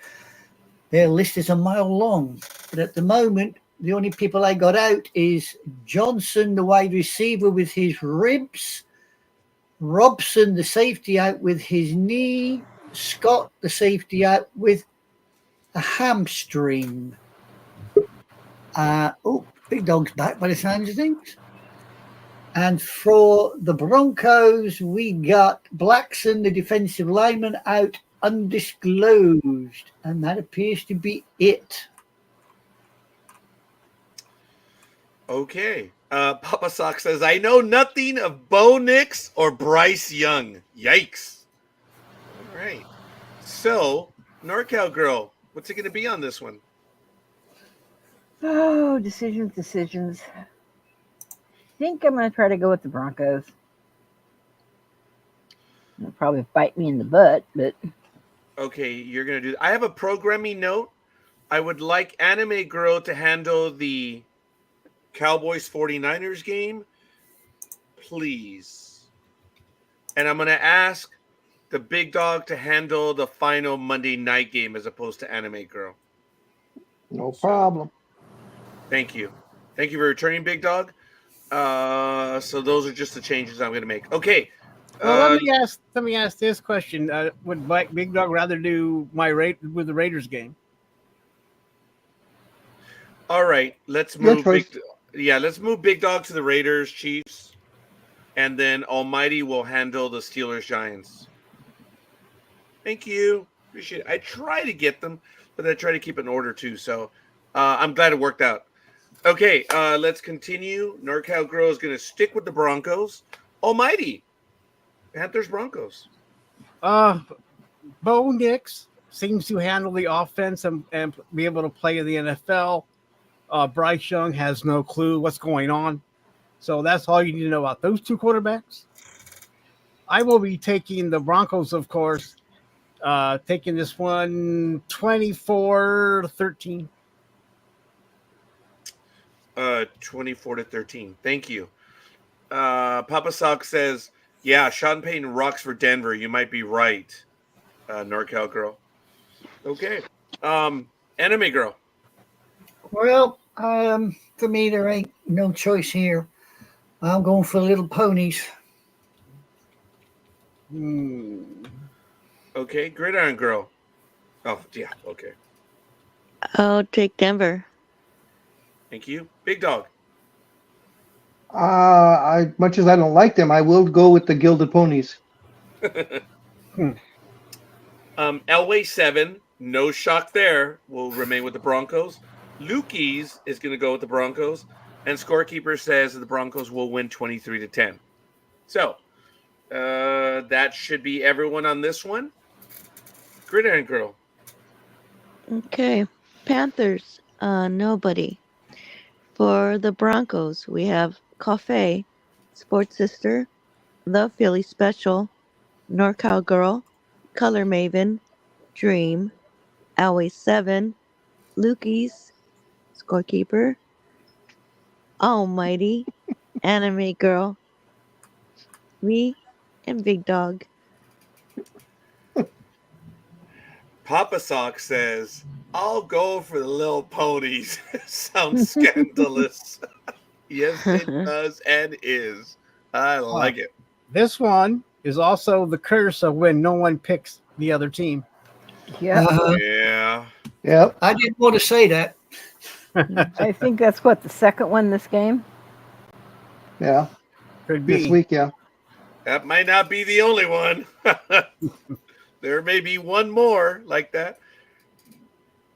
Their list is a mile long. But at the moment, the only people I got out is Johnson, the wide receiver, with his ribs. Robson, the safety, out with his knee. Scott, the safety, out with a hamstring. Big Dog's back by the sounds of things. And for the Broncos, we got Blackson, the defensive lineman, out undisclosed. And that appears to be it. Okay. Papa Sock says, I know nothing of Bo Nix or Bryce Young. Yikes. All right. So, NorCal Girl, what's it going to be on this one? Oh, decisions. I think I'm going to try to go with the Broncos. It'll probably bite me in the butt, but... Okay, you're going to do... I have a programming note. I would like Anime Girl to handle the Cowboys 49ers game, please. And I'm going to ask the Big Dog to handle the final Monday night game as opposed to Anime Girl. No problem. Thank you. Thank you for returning, Big Dog. So those are just the changes I'm going to make. Okay. Well, let me ask this question: would Big Dog rather do with the Raiders game? All right, let's move. Let's move Big Dog to the Raiders, Chiefs, and then Almighty will handle the Steelers, Giants. Thank you. Appreciate it. I try to get them, but I try to keep an order too. So I'm glad it worked out. Okay, let's continue. NorCal Girl is going to stick with the Broncos. Almighty, Panthers, Broncos. Bo Nix seems to handle the offense and be able to play in the NFL. Bryce Young has no clue what's going on. So that's all you need to know about those two quarterbacks. I will be taking the Broncos, of course, taking this one 24-13. 24-13. Thank you. Papa Sock says, yeah, Sean Payton rocks for Denver. You might be right, NorCal Girl. Okay. Anime Girl. Well, for me, there ain't no choice here. I'm going for Little Ponies. Okay, Gridiron Girl. Oh, yeah, okay. I'll take Denver. Thank you. Big Dog. Much as I don't like them, I will go with the Gilded Ponies. Elway 7, no shock there, will remain with the Broncos. Lukey's is going to go with the Broncos. And Scorekeeper says that the Broncos will win 23-10. So, that should be everyone on this one. Gridiron Girl. Okay. Panthers, nobody. For the Broncos, we have Coffee, Sports Sister, The Philly Special, NorCal Girl, Color Maven, Dream, Always 7, Lukey's, Scorekeeper, Almighty, Anime Girl, me, and Big Dog. Papa Sock says, I'll go for the Little Ponies. Sounds scandalous. Yes, it does and is. I like it. This one is also the curse of when no one picks the other team. Yeah. Yeah. Yep. I didn't want to say that. I think that's what, the second one this game? Yeah. Could be. This week, yeah. That might not be the only one. There may be one more like that.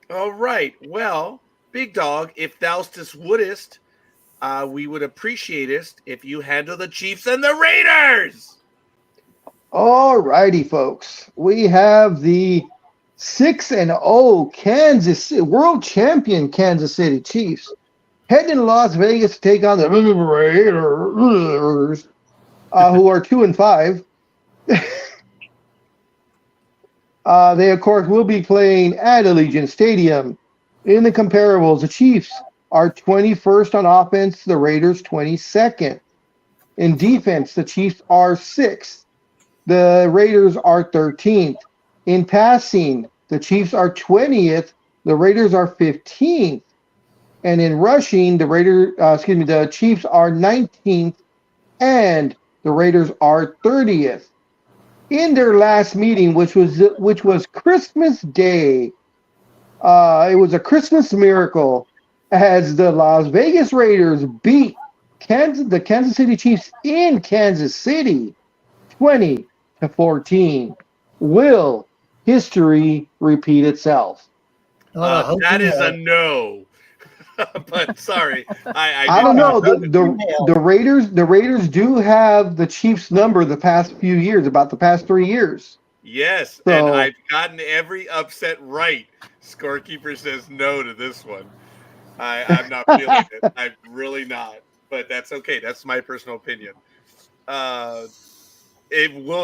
All right. Well, Big Dog, if thou'st wouldest, we would appreciate it if you handle the Chiefs and the Raiders. All righty, folks. We have the 6-0 Kansas City, world champion Kansas City Chiefs heading to Las Vegas to take on the Raiders. who are 2-5. They, of course, will be playing at Allegiant Stadium. In the comparables, the Chiefs are 21st on offense, the Raiders 22nd. In defense, the Chiefs are 6th. The Raiders are 13th. In passing, the Chiefs are 20th. The Raiders are 15th. And in rushing, the Chiefs are 19th and the Raiders are 30th. In their last meeting, which was Christmas Day, it was a Christmas miracle as the Las Vegas Raiders beat the Kansas City Chiefs in Kansas City 20-14. Will history repeat itself? That is a no. But sorry, I don't know. The Raiders do have the Chiefs number the past few years, about the past 3 years. Yes, So, and I've gotten every upset right. Scorekeeper says no to this one. I'm not feeling it. I'm really not. But that's okay. That's my personal opinion. Will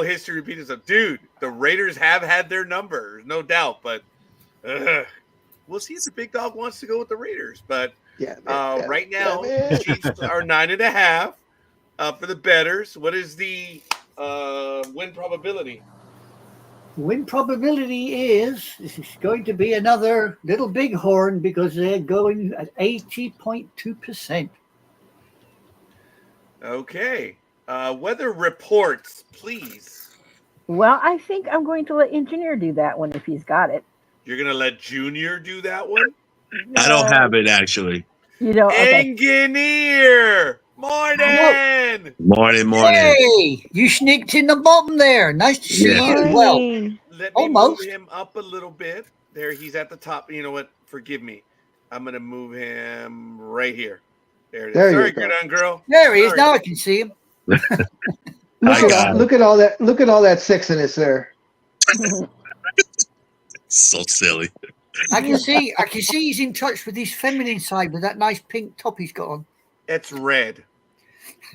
history repeat itself? Dude, the Raiders have had their number, no doubt. But we'll see if the big dog wants to go with the Raiders. But right now, the Chiefs are 9.5 for the bettors. What is the win probability? Win probability is this is going to be another little bighorn because they're going at 80.2%. Okay. Weather reports, please. Well, I think I'm going to let Engineer do that one if he's got it. You're going to let Junior do that one? I don't have it, actually. You know, okay. Engineer! Morning! Morning. Hey, you sneaked in the bottom there. Nice to see you as well. Morning. Let me Almost. move him up a little bit. There, he's at the top. You know what? Forgive me. I'm going to move him right here. There it is. There you Sorry, go. good on, girl. There he is. Sorry. Now I can see him. Look at all that sexiness there. So silly. I can see he's in touch with his feminine side with that nice pink top he's got on. It's red.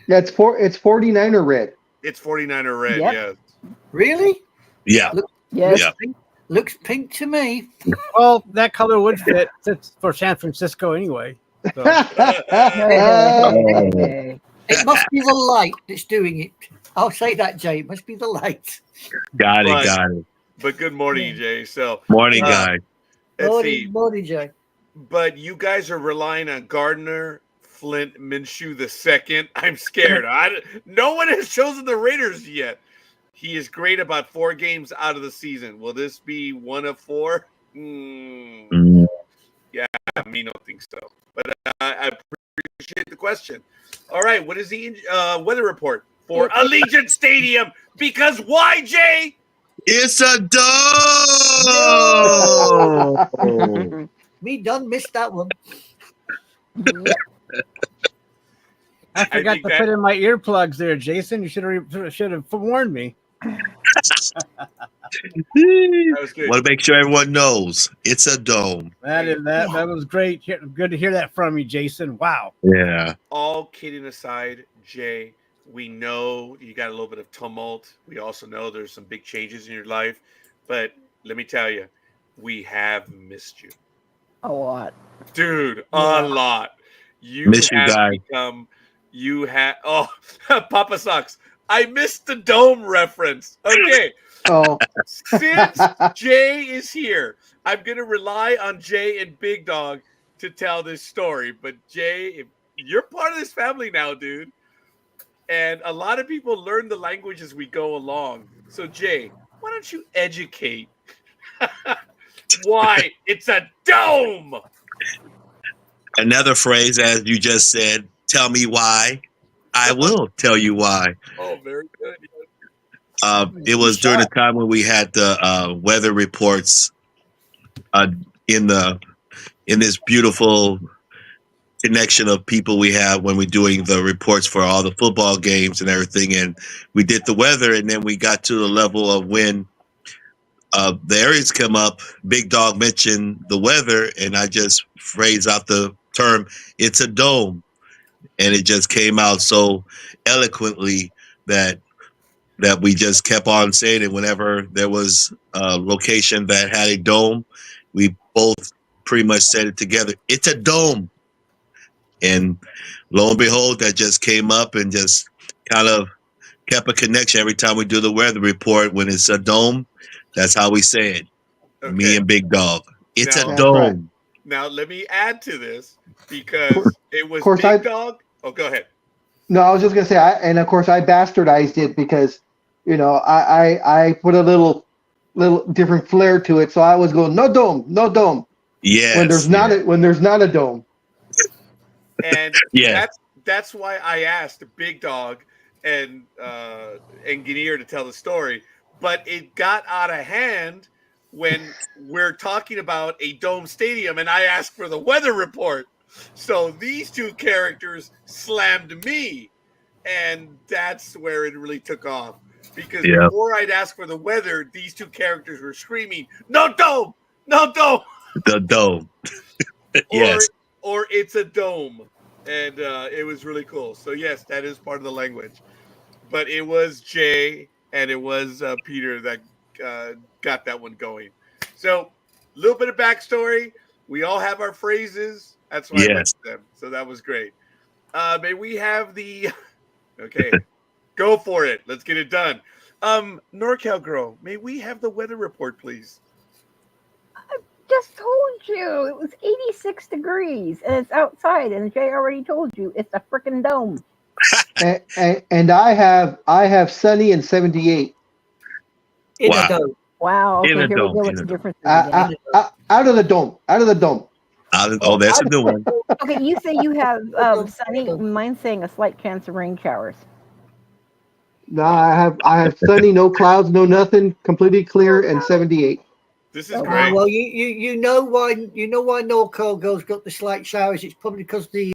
Yeah, it's 49er red. It's 49er red, Yep. yes. Really? Yeah. Yes. Yeah. Looks pink to me. Well, that color would fit for San Francisco anyway. So. Hey. It must be the light that's doing it. I'll say that, Jay. It must be the light. Got But- it. But good morning, Jay. So, Morning, guy. let's see. Morning, Jay. But you guys are relying on Gardner, Flint, Minshew the second. I'm scared. No one has chosen the Raiders yet. He is great about 4 games out of the season. Will this be one of 4? Yeah, me don't think so. But I appreciate the question. All right, what is the weather report for Allegiant Stadium? Because why, Jay? It's a dome. Me done missed that one. I forgot think to put in my earplugs there, Jason. You should have warned me. That was good. Want to make sure everyone knows it's a dome. That was great. Good to hear that from you, Jason. Wow. Yeah. All kidding aside, Jay, we know you got a little bit of tumult. We also know there's some big changes in your life. But let me tell you, we have missed you. A lot. Dude, a lot. Miss you, guy. Papa sucks. I missed the dome reference. Okay. Oh. Since Jay is here, I'm going to rely on Jay and Big Dog to tell this story. But Jay, if you're part of this family now, dude. And a lot of people learn the language as we go along. So, Jay, why don't you educate why it's a dome? Another phrase, as you just said, tell me why. I will tell you why. Oh, very good. It was during the time when we had the weather reports in this beautiful connection of people we have when we're doing the reports for all the football games and everything. And we did the weather, and then we got to the level of when the areas come up, Big Dog mentioned the weather, and I just phrased out the term, it's a dome. And it just came out so eloquently that we just kept on saying it whenever there was a location that had a dome. We both pretty much said it together. It's a dome. And lo and behold, that just came up and just kind of kept a connection every time we do the weather report. When it's a dome, that's how we say it. Me Okay. and Big Dog. It's a Now, That's right. dome. now let me add to this Of because it was course, Big Dog. Oh, go ahead. no, I was just gonna say, and of course, I bastardized it because, I put a little different flair to it. So I was going, no dome, no dome. When there's Yes. not a dome. And Yes. that's why I asked Big Dog and Engineer to tell the story. But it got out of hand when we're talking about a dome stadium, and I asked for the weather report. So these two characters slammed me, and that's where it really took off. Because Yeah. before I'd ask for the weather, these two characters were screaming, "No dome, no dome!" The dome. Yes. or it's a dome, and it was really cool. So yes, that is part of the language. But it was Jay and it was Peter that got that one going. So a little bit of backstory. We all have our phrases. That's why I went Yes. to them. So that was great. May we have the okay? Go for it. Let's get it done. NorCal girl, may we have the weather report, please? Just told you it was 86 degrees and it's outside, and Jay already told you it's a freaking dome. And I have sunny and 78. In Wow. a dome. Wow. Okay, In a here dome, we go in with a the dome. differences again. Out of the dome. Out of the dome. Oh, that's a new one. Okay, you say you have sunny. Mine's saying a slight chance of rain showers. No, I have sunny, no clouds, no nothing, completely clear, and 78. This is Oh, great. Well, you know why Norco Girls got the slight showers. It's probably because the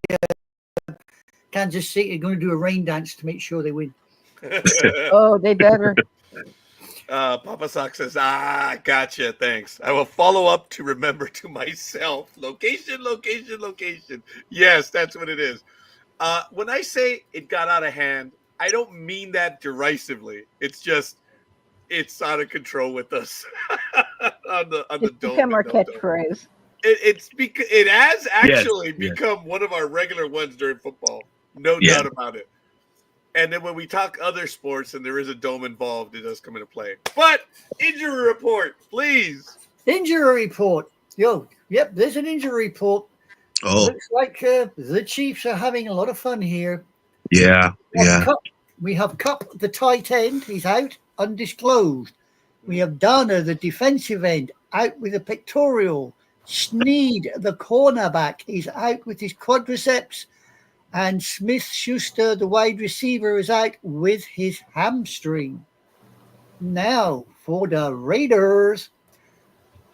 Kansas City are going to do a rain dance to make sure they win. Oh, they better. Papa Sock says, gotcha. Thanks. I will follow up to remember to myself. Location, location, location. Yes, that's what it is. When I say it got out of hand, I don't mean that derisively. It's just, it's out of control with us on the It's dome. become our and no dome. catchphrase. It has actually yes. become one of our regular ones during football. No Yeah. doubt about it. And then when we talk other sports and there is a dome involved, it does come into play. But injury report, please. Injury report. Yep, there's an injury report. Oh, Looks like the Chiefs are having a lot of fun here. yeah. Yeah. We have Cup, the tight end. He's out, undisclosed. We have Dana, the defensive end, out with a pectoral. Sneed, the cornerback, is out with his quadriceps. And Smith-Schuster, the wide receiver, is out with his hamstring. Now, for the Raiders,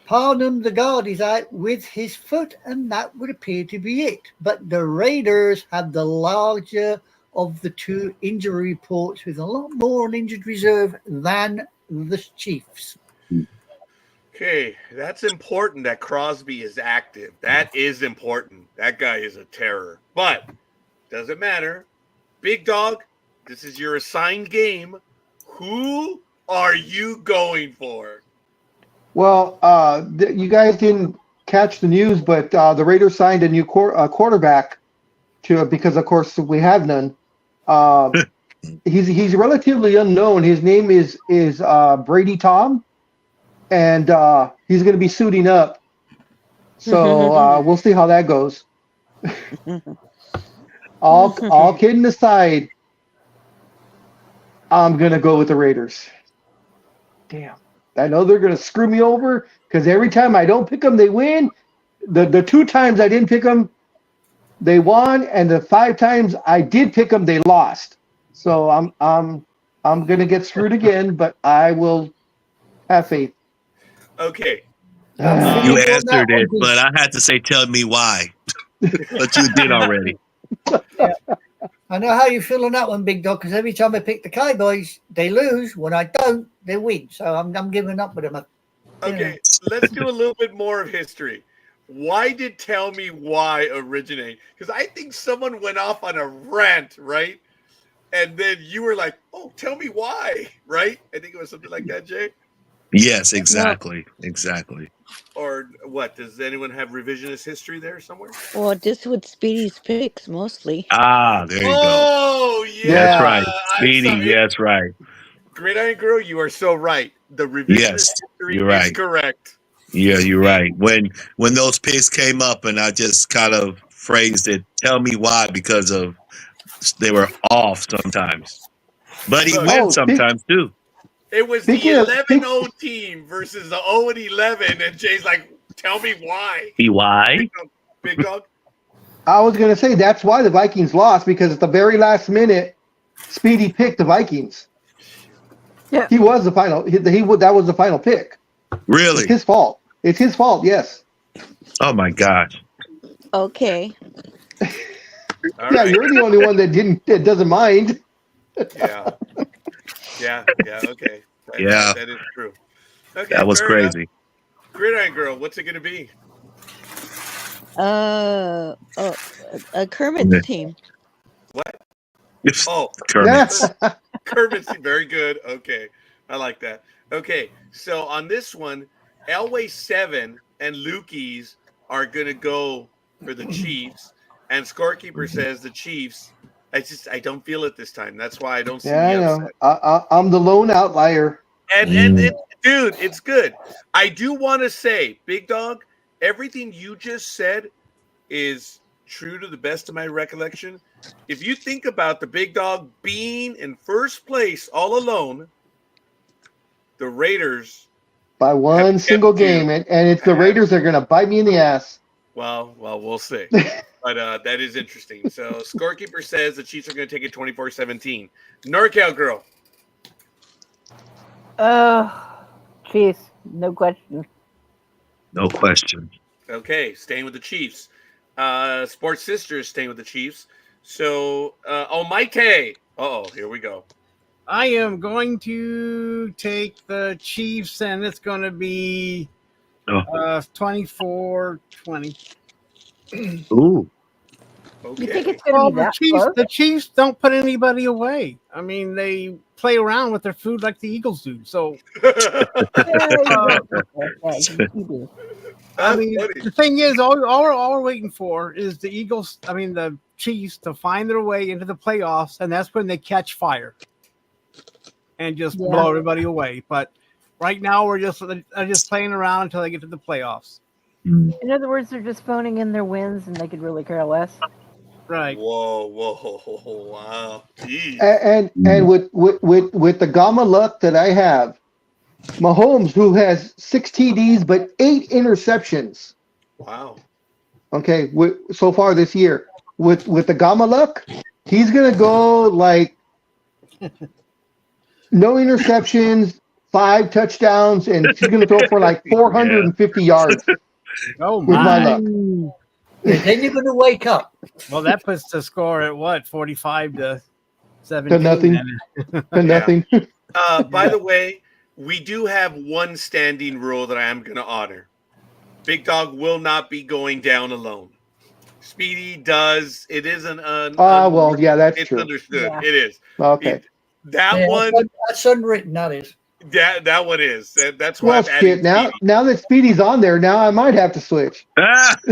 Parnham, the guard, is out with his foot, and that would appear to be it. But the Raiders have the larger of the two injury reports, with a lot more on injured reserve than the Chiefs. Okay, that's important that Crosby is active. That is important. That guy is a terror. But doesn't matter. Big Dog, this is your assigned game. Who are you going for? Well, you guys didn't catch the news, but the Raiders signed a new quarterback because, of course, we have none. He's relatively unknown. His name is Brady Tom, and he's going to be suiting up. So we'll see how that goes. All kidding aside, I'm going to go with the Raiders. Damn. I know they're going to screw me over because every time I don't pick them, they win. The 2 times I didn't pick them, they won, and the 5 times I did pick them, they lost. So I'm going to get screwed again, but I will have faith. Okay. You answered it, but I had to say, tell me why. But you did already. Yeah. I know how you feel on that one, Big Dog, because every time I pick the Cowboys, they lose. When I don't, they win. So I'm giving up with them. Okay, let's do a little bit more of history. Why did Tell Me Why originate? Because I think someone went off on a rant, right? and then you were like, "Oh, tell me why," right? I think it was something like that, Jay. Yes, exactly. Or what? Does anyone have revisionist history there somewhere? Well, just with Speedy's picks mostly. Ah, there you go. Oh Yeah. That's right. I'm Speedy, sorry. yes, right. Gridiron Girl, you are so right. The revisionist Yes, history you're is right. correct. Yeah, you're right. When those picks came up and I just kind of phrased it, tell me why, because of they were off sometimes. But he Look, wins Oh, sometimes too. it was the speaking of 11-0 team versus the 0-11, and Jay's like, "Tell me why." Why? Big dog. I was going to say that's why the Vikings lost, because at the very last minute, Speedy picked the Vikings. Yeah. He was the final. That was the final pick. Really? It's his fault. It's his fault. Yes. Oh my gosh. Okay. All Yeah, right. you're the only one that doesn't mind. Yeah. Okay. Yeah. That is true. Okay, That was fair enough. crazy. Gridiron Girl, what's it going to be? A Kermit's team. What? Oh, Kermit. Kermit's very good. Okay, I like that. Okay, so on this one, Elway 7 and Lukey's are going to go for the Chiefs, and Scorekeeper says the Chiefs. I don't feel it this time. That's why I don't see Yeah, I the know. upset. I'm the lone outlier. And dude, it's good. I do want to say, Big Dog, everything you just said is true to the best of my recollection. If you think about the Big Dog being in first place all alone, the Raiders By have one kept single you- game, and it's the Raiders that are going to bite me in the ass. Well, we'll see. But that is interesting. So Scorekeeper says the Chiefs are going to take it 24-17. NorCal Girl. Chiefs, no question. No question. Okay, staying with the Chiefs. Sports Sisters staying with the Chiefs. So, Almighty. Uh-oh, here we go. I am going to take the Chiefs, and it's going to be 24-20. Ooh. Okay. You think it's going to Well, be that close? the Chiefs don't put anybody away. I mean, they play around with their food like the Eagles do. So, I mean, the thing is, all we're waiting for is the Eagles. I mean, the Chiefs to find their way into the playoffs, and that's when they catch fire and just blow everybody away. But right now, we're just playing around until they get to the playoffs. In other words, they're just phoning in their wins, and they could really care less. Right. Whoa, wow. Jeez. And with the gamma luck that I have, Mahomes, who has 6 TDs but 8 interceptions. Wow. Okay, so far this year, with the gamma luck, he's gonna go like no interceptions, 5 touchdowns, and he's gonna throw for like 450 yards. Oh with my luck. Then you're going to wake up. Well, that puts the score at what, 45-17? To nothing. To nothing. By the way, we do have one standing rule that I am going to honor. Big Dog will not be going down alone. Speedy does. It is well, yeah, that's it's true. understood. Yeah. It is. Okay. That one. That's unwritten. That is. That one is. That's why Well, I'm adding shit. Now Speedy. that Speedy's on there, now I might have to switch.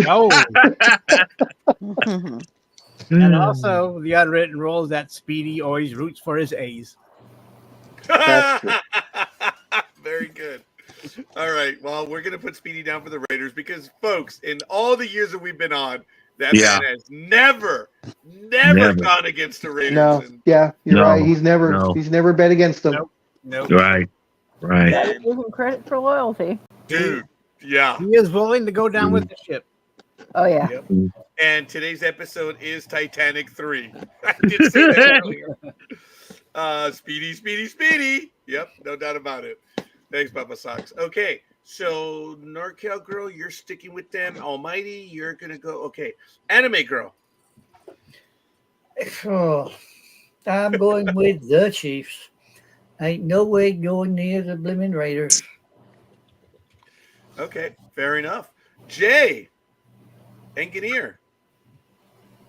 Oh. And also, the unwritten rule is that Speedy always roots for his A's. That's true. Very good. All right. Well, we're going to put Speedy down for the Raiders because, folks, in all the years that we've been on, that man has never gone against the Raiders. No, yeah, you're right. He's never bet against them. Nope. Right. Gotta give him credit for loyalty. Dude, yeah. He is willing to go down with the ship. Oh, yeah. Yep. And today's episode is Titanic 3. I did say that earlier. Speedy. Yep, no doubt about it. Thanks, Papa Socks. Okay, so NorCal Girl, you're sticking with them. Almighty, you're going to go. Okay, Anime Girl. Oh, I'm going with the Chiefs. Ain't no way going near the blimmin' Raiders. Okay, fair enough. Jay, Engineer.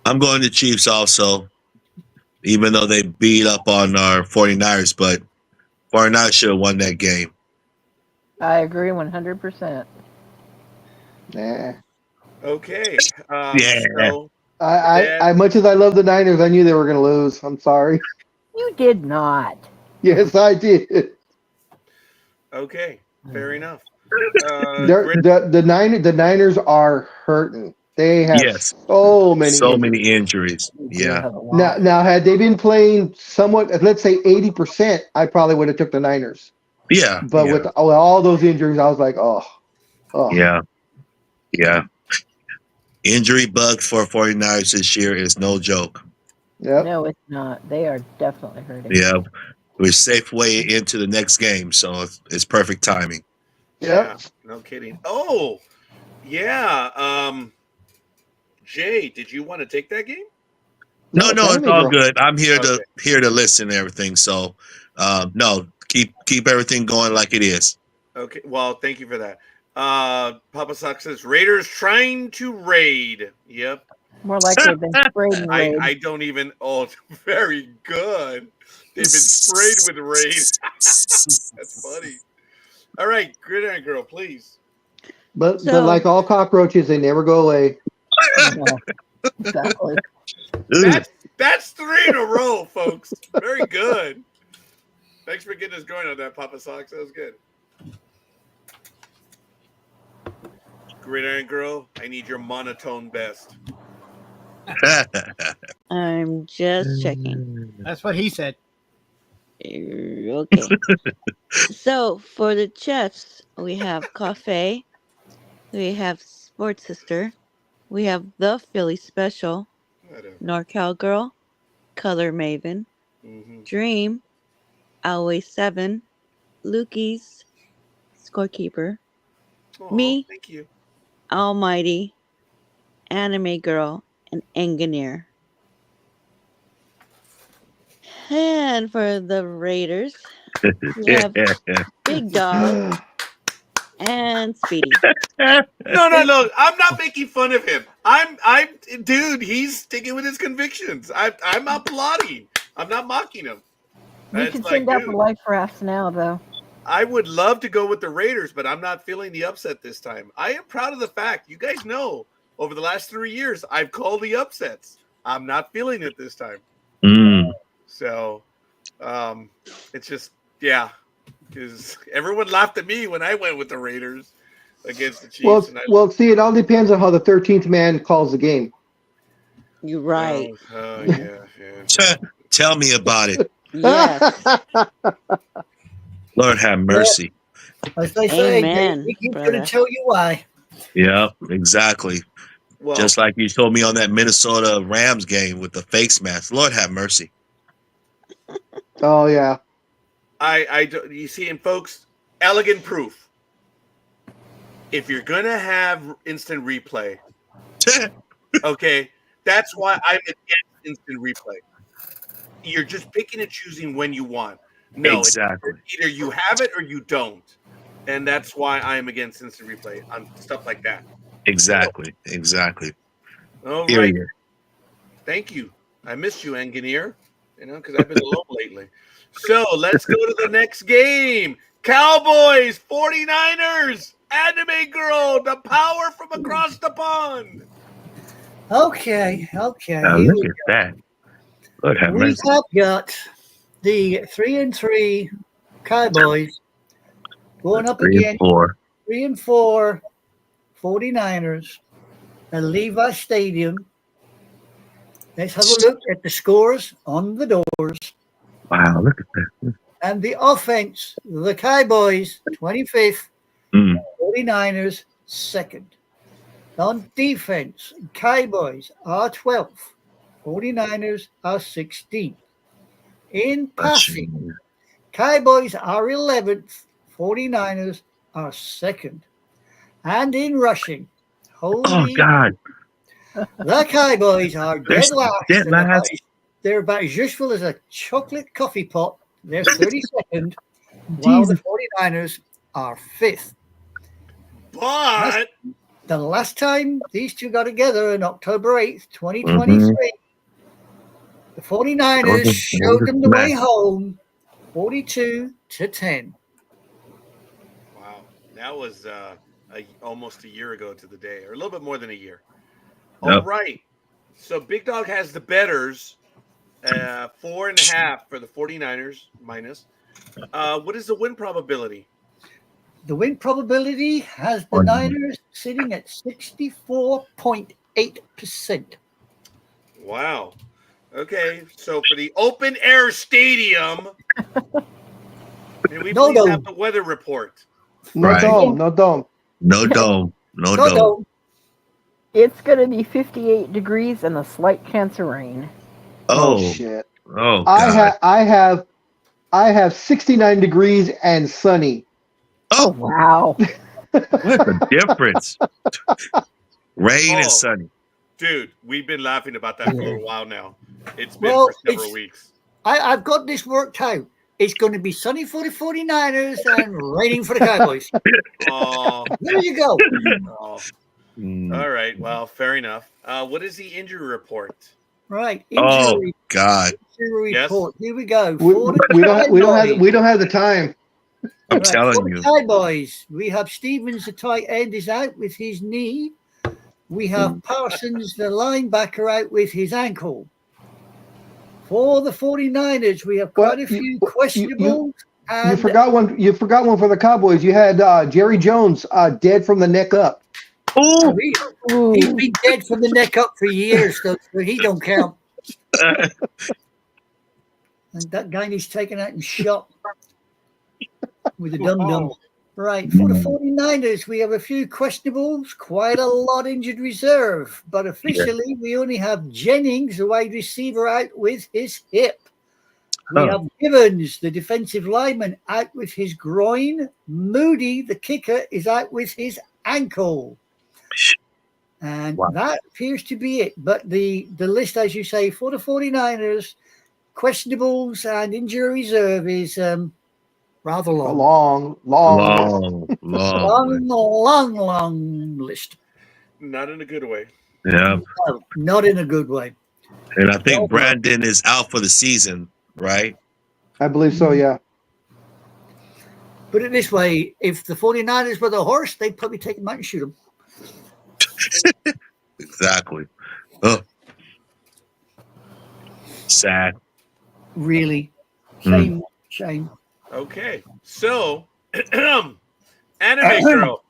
I'm going to Chiefs also. even though they beat up on our 49ers, but 49ers should have won that game. I agree 100%. Nah. Okay. Yeah. So I much as I love the Niners, I knew they were going to lose. I'm sorry. You did not. Yes, I did. okay, fair enough. The Niners are hurting. They have Yes. so many So injuries. many injuries. We do Yeah. have a lot. Now, had they been playing somewhat, let's say 80%, I probably would have took the Niners. Yeah. But yeah. with all those injuries, I was like, oh. Yeah. Yeah. Injury bug for 49ers this year is no joke. Yep. No, it's not. They are definitely hurting. Yeah. We're safe way into the next game, so it's perfect timing. Yep. Yeah, no kidding. Oh, yeah. Jay, did you want to take that game? No, it's it's Anime all Girl. good. I'm here Okay. to listen and everything. So, no, keep everything going like it is. Okay. Well, thank you for that. Papa Sock says Raiders trying to raid. Yep. More like they've been sprayed and raid. I don't even. Oh, very good. They've been sprayed with raid. That's funny. All right, Gridiron Girl, please. But So- like all cockroaches, they never go away. Yeah, exactly. That's 3 in a row, folks. Very good. Thanks for getting us going on that, Papa Socks. That was good. Gridiron Girl, I need your monotone best. I'm just checking. That's what he said. Okay. So for the chefs, we have Cafe, we have Sports Sister, we have The Philly Special, Whatever. NorCal Girl, Color Maven, Mhm. Dream, Always 7, Lukey's, Scorekeeper, Aw, Me. Thank you. Almighty, Anime Girl, and Engineer. And for the Raiders, we have Big Dog and Speedy. No. I'm not making fun of him. Dude, he's sticking with his convictions. I'm applauding. I'm not mocking him. You It's can like, send out the dude, life rafts now, though. I would love to go with the Raiders, but I'm not feeling the upset this time. I am proud of the fact, you guys know, over the last 3 years, I've called the upsets. I'm not feeling it this time. So, it's just, yeah, because everyone laughed at me when I went with the Raiders against the Chiefs. Well, see, it all depends on how the 13th man calls the game. You're right. Yeah. Tell me about it. Yes. Lord have mercy. As they say, Amen, he's going brother. to tell you why. Yeah, exactly. Well, Just like you told me on that Minnesota Rams game with the face mask. Lord have mercy. Oh, yeah. you see, and folks, elegant proof. If you're gonna have instant replay, okay, that's why I'm against instant replay. You're just picking and choosing when you want. No, Exactly. either you have it or you don't, and that's why I am against instant replay on stuff like that. Exactly. All right, Period. thank you. I missed you, engineer. Because I've been alone lately. So let's go to the next game. Cowboys, 49ers, Anime Girl, the power from across the pond. Okay. Now look at that. Lord have We mercy. have got the 3-3 Cowboys going up 3 and against 4. 3-4 49ers at Levi Stadium. Let's have a look at the scores on the doors. Wow, look at that. And the offense, the Cowboys, 25th, 49ers, 2nd. On defense, Cowboys are 12th, 49ers are 16th. In passing, Cowboys are 11th, 49ers are 2nd. And in rushing, Oh God. the Cowboys are dead last. Dead last. They're about as useful as a chocolate coffee pot. They're 32nd, while the 49ers are 5th. But The last time these two got together on October 8th, 2023, The 49ers showed them the way home, 42-10. Wow, that was almost a year ago to the day, or a little bit more than a year. All Yep. right. So Big Dog has the betters 4.5 for the 49ers minus. What is the win probability? The win probability has the Niners sitting at 64.8%. Wow. Okay, so for the open air stadium, can we No please dome. have the weather report? No Right. dome. No dome. No dome. No No dome. dome. It's going to be 58 degrees and a slight chance of rain. Oh, Oh, shit. oh I God. have 69 degrees and sunny. Oh, wow. What's the difference? Rain and Oh. sunny. Dude, we've been laughing about that for a little while now. It's been Well, for several weeks. I've got this worked out. It's going to be sunny for the 49ers and raining for the Cowboys. Oh, There you go. oh. Mm. All right. Well, fair enough. What is the injury report? Right. Oh Injury God. Yes. report. Here we go. We For the we don't have the time. I'm Right, telling for you. the Cowboys, we have Stevens, the tight end, is out with his knee. We have Parsons, the linebacker, out with his ankle. For the 49ers, we have quite a few questionables. You forgot one. You forgot one for the Cowboys. You had Jerry Jones dead from the neck up. Oh, He's been dead from the neck up for years, so he don't count. And that guy needs taken out and shot with a dum-dum. Right, for the 49ers, we have a few questionables, quite a lot injured reserve, but officially we only have Jennings, the wide receiver, out with his hip. We have Givens, the defensive lineman, out with his groin. Moody, the kicker, is out with his ankle. And that appears to be it. But the list, as you say, for the 49ers, questionables and injury reserve is rather long. Long list. Not in a good way. Yeah. No, not in a good way. And I think Brandon is out for the season, right? I believe so, yeah. Put it this way, if the 49ers were the horse, they'd probably take him out and shoot him. Exactly. Oh. Sad. Really. Shame. Okay. So, anime girl.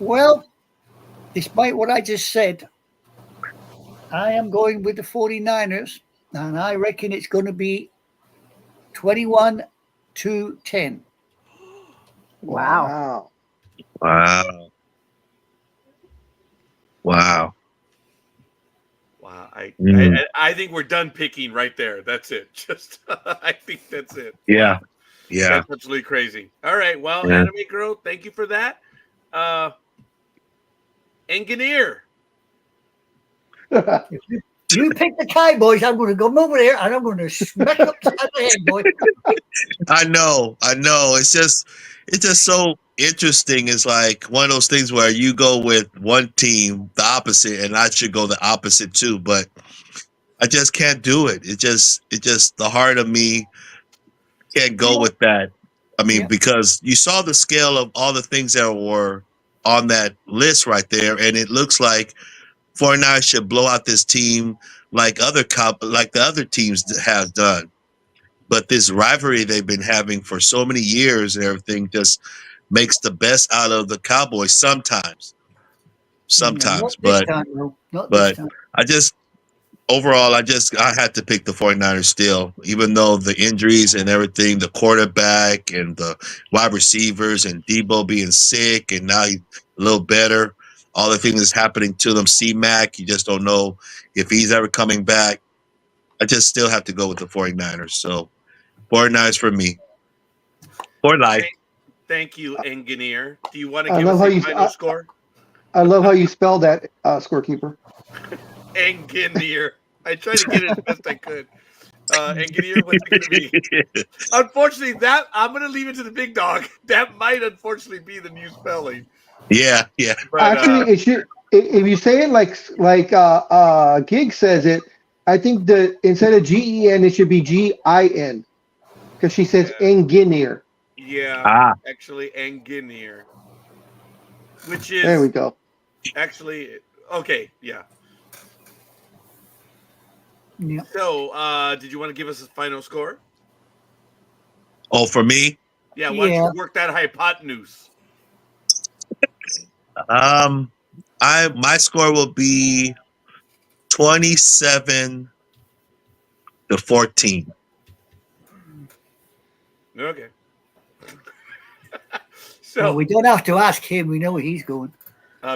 Well, despite what I just said, I am going with the 49ers, and I reckon it's going to be 21-10. Wow. Wow. Wow. I think we're done picking right there. That's it. Just I think that's it. Yeah. Yeah. That's absolutely crazy. All right. Well, Anime Girl, thank you for that. Engineer. You pick the Cowboys, I'm going to go over there and I'm going to smack up the head, boy. I know. It's just so interesting. It's like one of those things where you go with one team, the opposite, and I should go the opposite too, but I just can't do it. It just the heart of me can't go with that. I mean, because you saw the scale of all the things that were on that list right there, and it looks like 49 should blow out this team like the other teams have done. But this rivalry they've been having for so many years and everything just makes the best out of the Cowboys sometimes. But I just overall, I had to pick the 49ers still, even though the injuries and everything, the quarterback and the wide receivers and Debo being sick and now he's a little better. All the things that's happening to them, C-Mac, you just don't know if he's ever coming back. I just still have to go with the 49ers. So 49ers for me. For life. Thank you, Engineer. Do you want to give us a final score? I love how you spell that, scorekeeper. Engineer. I tried to get it as best I could. Engineer, what's it going to be? Unfortunately, I'm going to leave it to the big dog. That might unfortunately be the new spelling. Yeah. But, actually, it should. If you say it like Gig says it, I think that instead of GEN, it should be GIN because she says Yeah. engineer. Yeah, actually, engineer, which There we is go. actually okay. Yeah. Yeah. So, did you want to give us a final score? Oh, for me, Yeah. Why don't Yeah. you work that hypotenuse? my score will be 27-14. Okay. Well, So, we don't have to ask him. We know where he's going.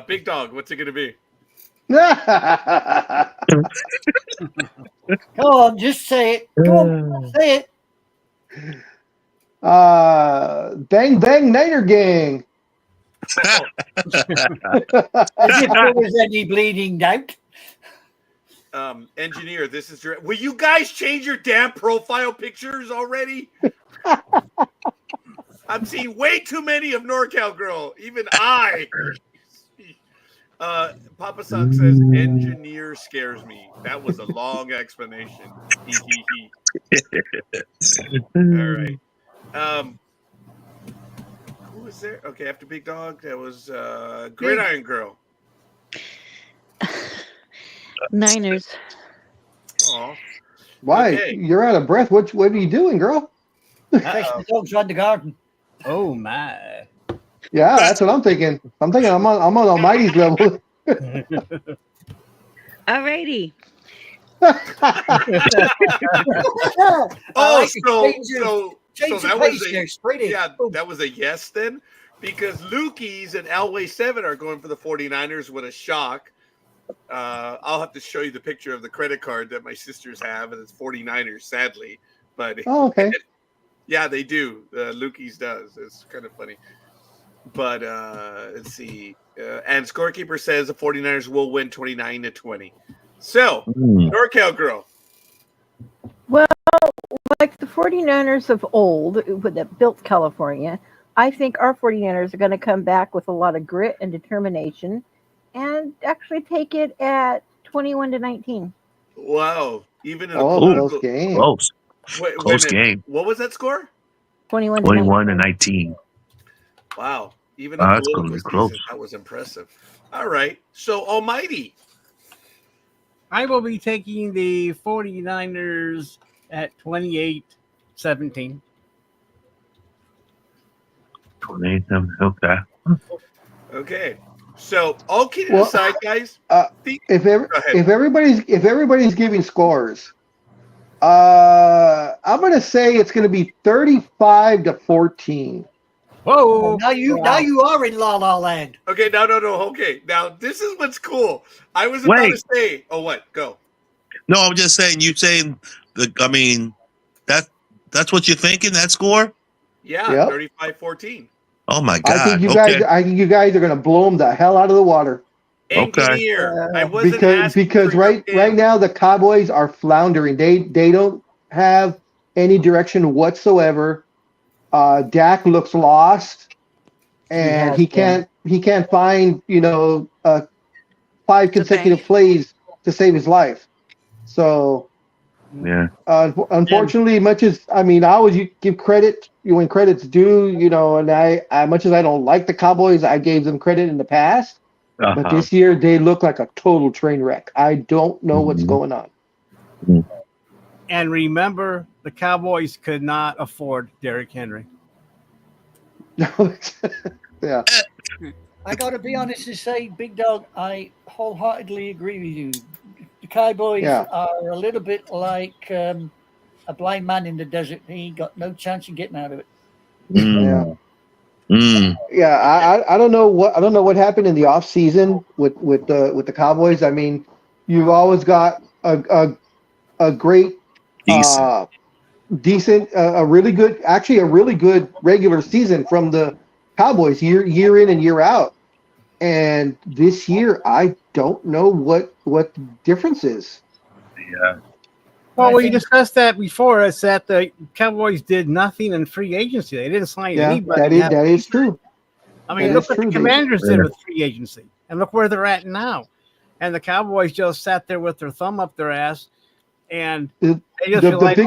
Big Dog, what's it going to be? Come on, just say it. Come on, say it. Bang Bang Niner Gang. As if there was any bleeding doubt. Engineer, this is your. Will you guys change your damn profile pictures already? I'm seeing way too many of NorCal Girl. Even I. Papa Sock says engineer scares me. That was a long explanation. He, he, he. All right. Who was there? Okay, after Big Dog, that was Gridiron Girl. Niners. Aw. Why? Okay. You're out of breath. What are you doing, girl? Chasing the dogs around the garden. Oh my. Yeah, that's what I'm thinking. I'm on Almighty's level. Alrighty. Oh, so change that the was pace a there, straight in. yeah, Boom. that was a yes then, because Lukey's and Elway 7 are going for the 49ers with a shock. I'll have to show you the picture of the credit card that my sisters have, and it's 49ers, sadly. But Oh, okay. yeah, they do. Lukey's does. It's kind of funny. But let's see. And Scorekeeper says the 49ers will win 29-20. So, NorCal Girl. Well, like the 49ers of old that built California, I think our 49ers are going to come back with a lot of grit and determination and actually take it at 21-19. Wow. Even in a Close game. Close. Wait a Close minute. game. What was that score? 21-19. Wow. Even in That's political gonna be season, close. that was impressive. All right. So, Almighty. I will be taking the 49ers at 28-17. 28. Okay. Okay. So, all kidding aside, guys. If everybody's giving scores, I'm gonna say it's gonna be 35-14. Whoa! Now you are in La La Land. Okay, no. Okay, now this is what's cool. I was about to say, oh, what? Go. No, I'm just saying. You saying that's what you're thinking. That score? Yeah, Yep. 35-14. Oh my God! I think you guys are gonna blow them the hell out of the water. Engineer. I wasn't because right now the Cowboys are floundering. They don't have any direction whatsoever. Dak looks lost, and he can't find 5 consecutive plays to save his life. So Yeah. unfortunately, much as I always give credit when credit's due, and I much as I don't like the Cowboys, I gave them credit in the past. But this year they look like a total train wreck. I don't know what's going on. And remember, the Cowboys could not afford Derrick Henry. Yeah. I got to be honest and say, Big Dog, I wholeheartedly agree with you. The Cowboys are a little bit like a blind man in the desert. He got no chance of getting out of it. Yeah, I don't know what happened in the off season with the Cowboys. You've always got a great decent a really good regular season from the Cowboys year in and year out. And this year I don't know what the difference is. Yeah. Well, we discussed that before. It's that the Cowboys did nothing in free agency. They didn't sign anybody. That is true. Look what the Commanders did with free agency, and look where they're at now. And the Cowboys just sat there with their thumb up their ass, and The, they just feel like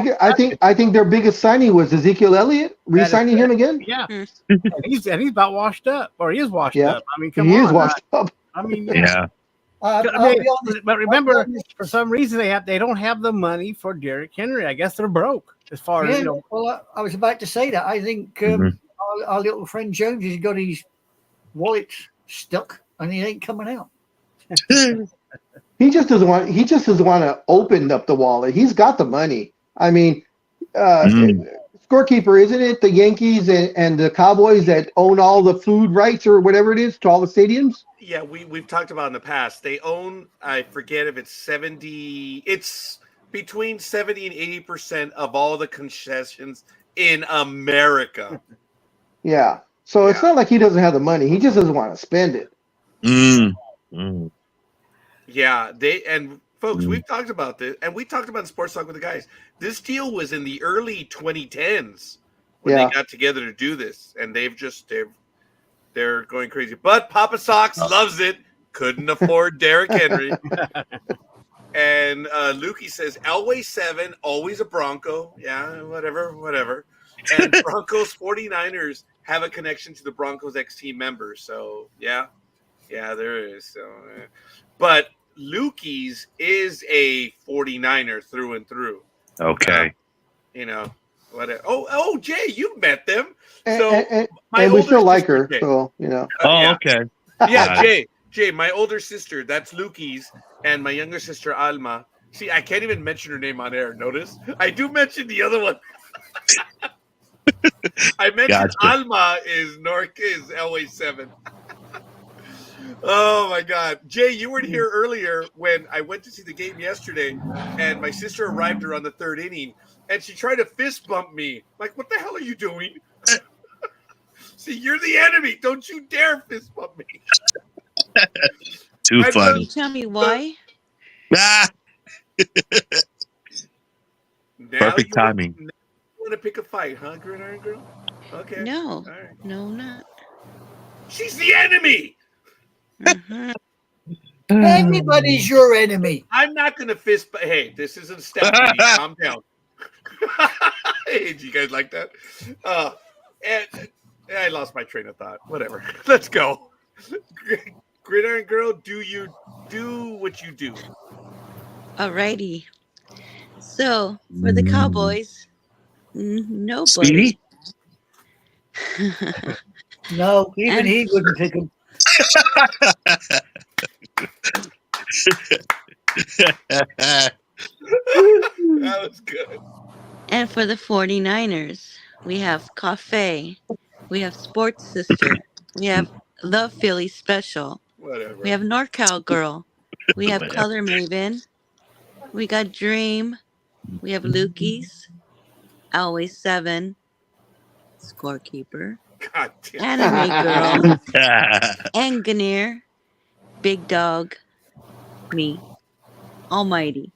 I think their biggest signing was Ezekiel Elliott, re-signing him again. yeah, Hmm. and he's about washed up, or he is washed Yeah. up. I mean, come He on, is washed up. I mean, Yeah. I I'll mean, be honest. but remember, I'll be honest. for some reason they don't have the money for Derrick Henry. I guess they're broke as far as Yeah, well, I was about to say that. I think Mhm. our little friend Jones has got his wallet stuck and he ain't coming out. He just doesn't want. He just doesn't want to open up the wallet. He's got the money. I mean, Mm. scorekeeper, isn't it? The Yankees and the Cowboys that own all the food rights or whatever it is to all the stadiums. Yeah, we've talked about in the past. They own, I forget if it's 70, it's between 70 and 80% of all the concessions in America. Yeah. So it's Yeah. not like he doesn't have the money. He just doesn't want to spend it. Mm. Mm. Yeah, and folks, Mm. we've talked about this, and we talked about in Sports Talk with the guys. This deal was in the early 2010s when Yeah. they got together to do this, and they're going crazy. But Papa Sox loves it. Couldn't afford Derrick Henry. And Lukey says Elway 7, always a Bronco. Yeah, whatever. And Broncos 49ers have a connection to the Broncos ex-team members. So yeah, there is. So, but Lukey's is a 49er through and through. Okay. What? Oh, Jay, you met them. And, So and, my and we older still like sister, her. Jay. So Oh, Yeah. okay. Yeah, Jay, my older sister, that's Lukey's, and my younger sister Alma. See, I can't even mention her name on air. Notice I do mention the other one. I mentioned Gotcha. Alma is Elway 7. Oh my God, Jay, you weren't here earlier when I went to see the game yesterday, and my sister arrived around the third inning, and she tried to fist bump me. Like, what the hell are you doing? See, you're the enemy. Don't you dare fist bump me. Too I Can funny. you tell me why? Ah, Now perfect you want, timing. now you want to pick a fight, huh, Gridiron Girl? Okay. No, All right. no, not. She's the enemy. Mhm. Everybody's your enemy. I'm not going to fist. Hey, this isn't Stephanie. Calm down. Hey, do you guys like that? And I lost my train of thought. Whatever. Let's go. Gridiron Girl, do what you do. Alrighty. So for the Cowboys, nobody. Speedy? No, even And- he wouldn't pick him. That was good. And for the 49ers, we have Cafe, we have Sports Sister, we have The Philly Special, Whatever. we have NorCal Girl, we have Whatever. Color Maven, we got Dream, we have Lukey's, Always 7, Scorekeeper, God damn. Anime Girl, Engineer, Big Dog, me, Almighty.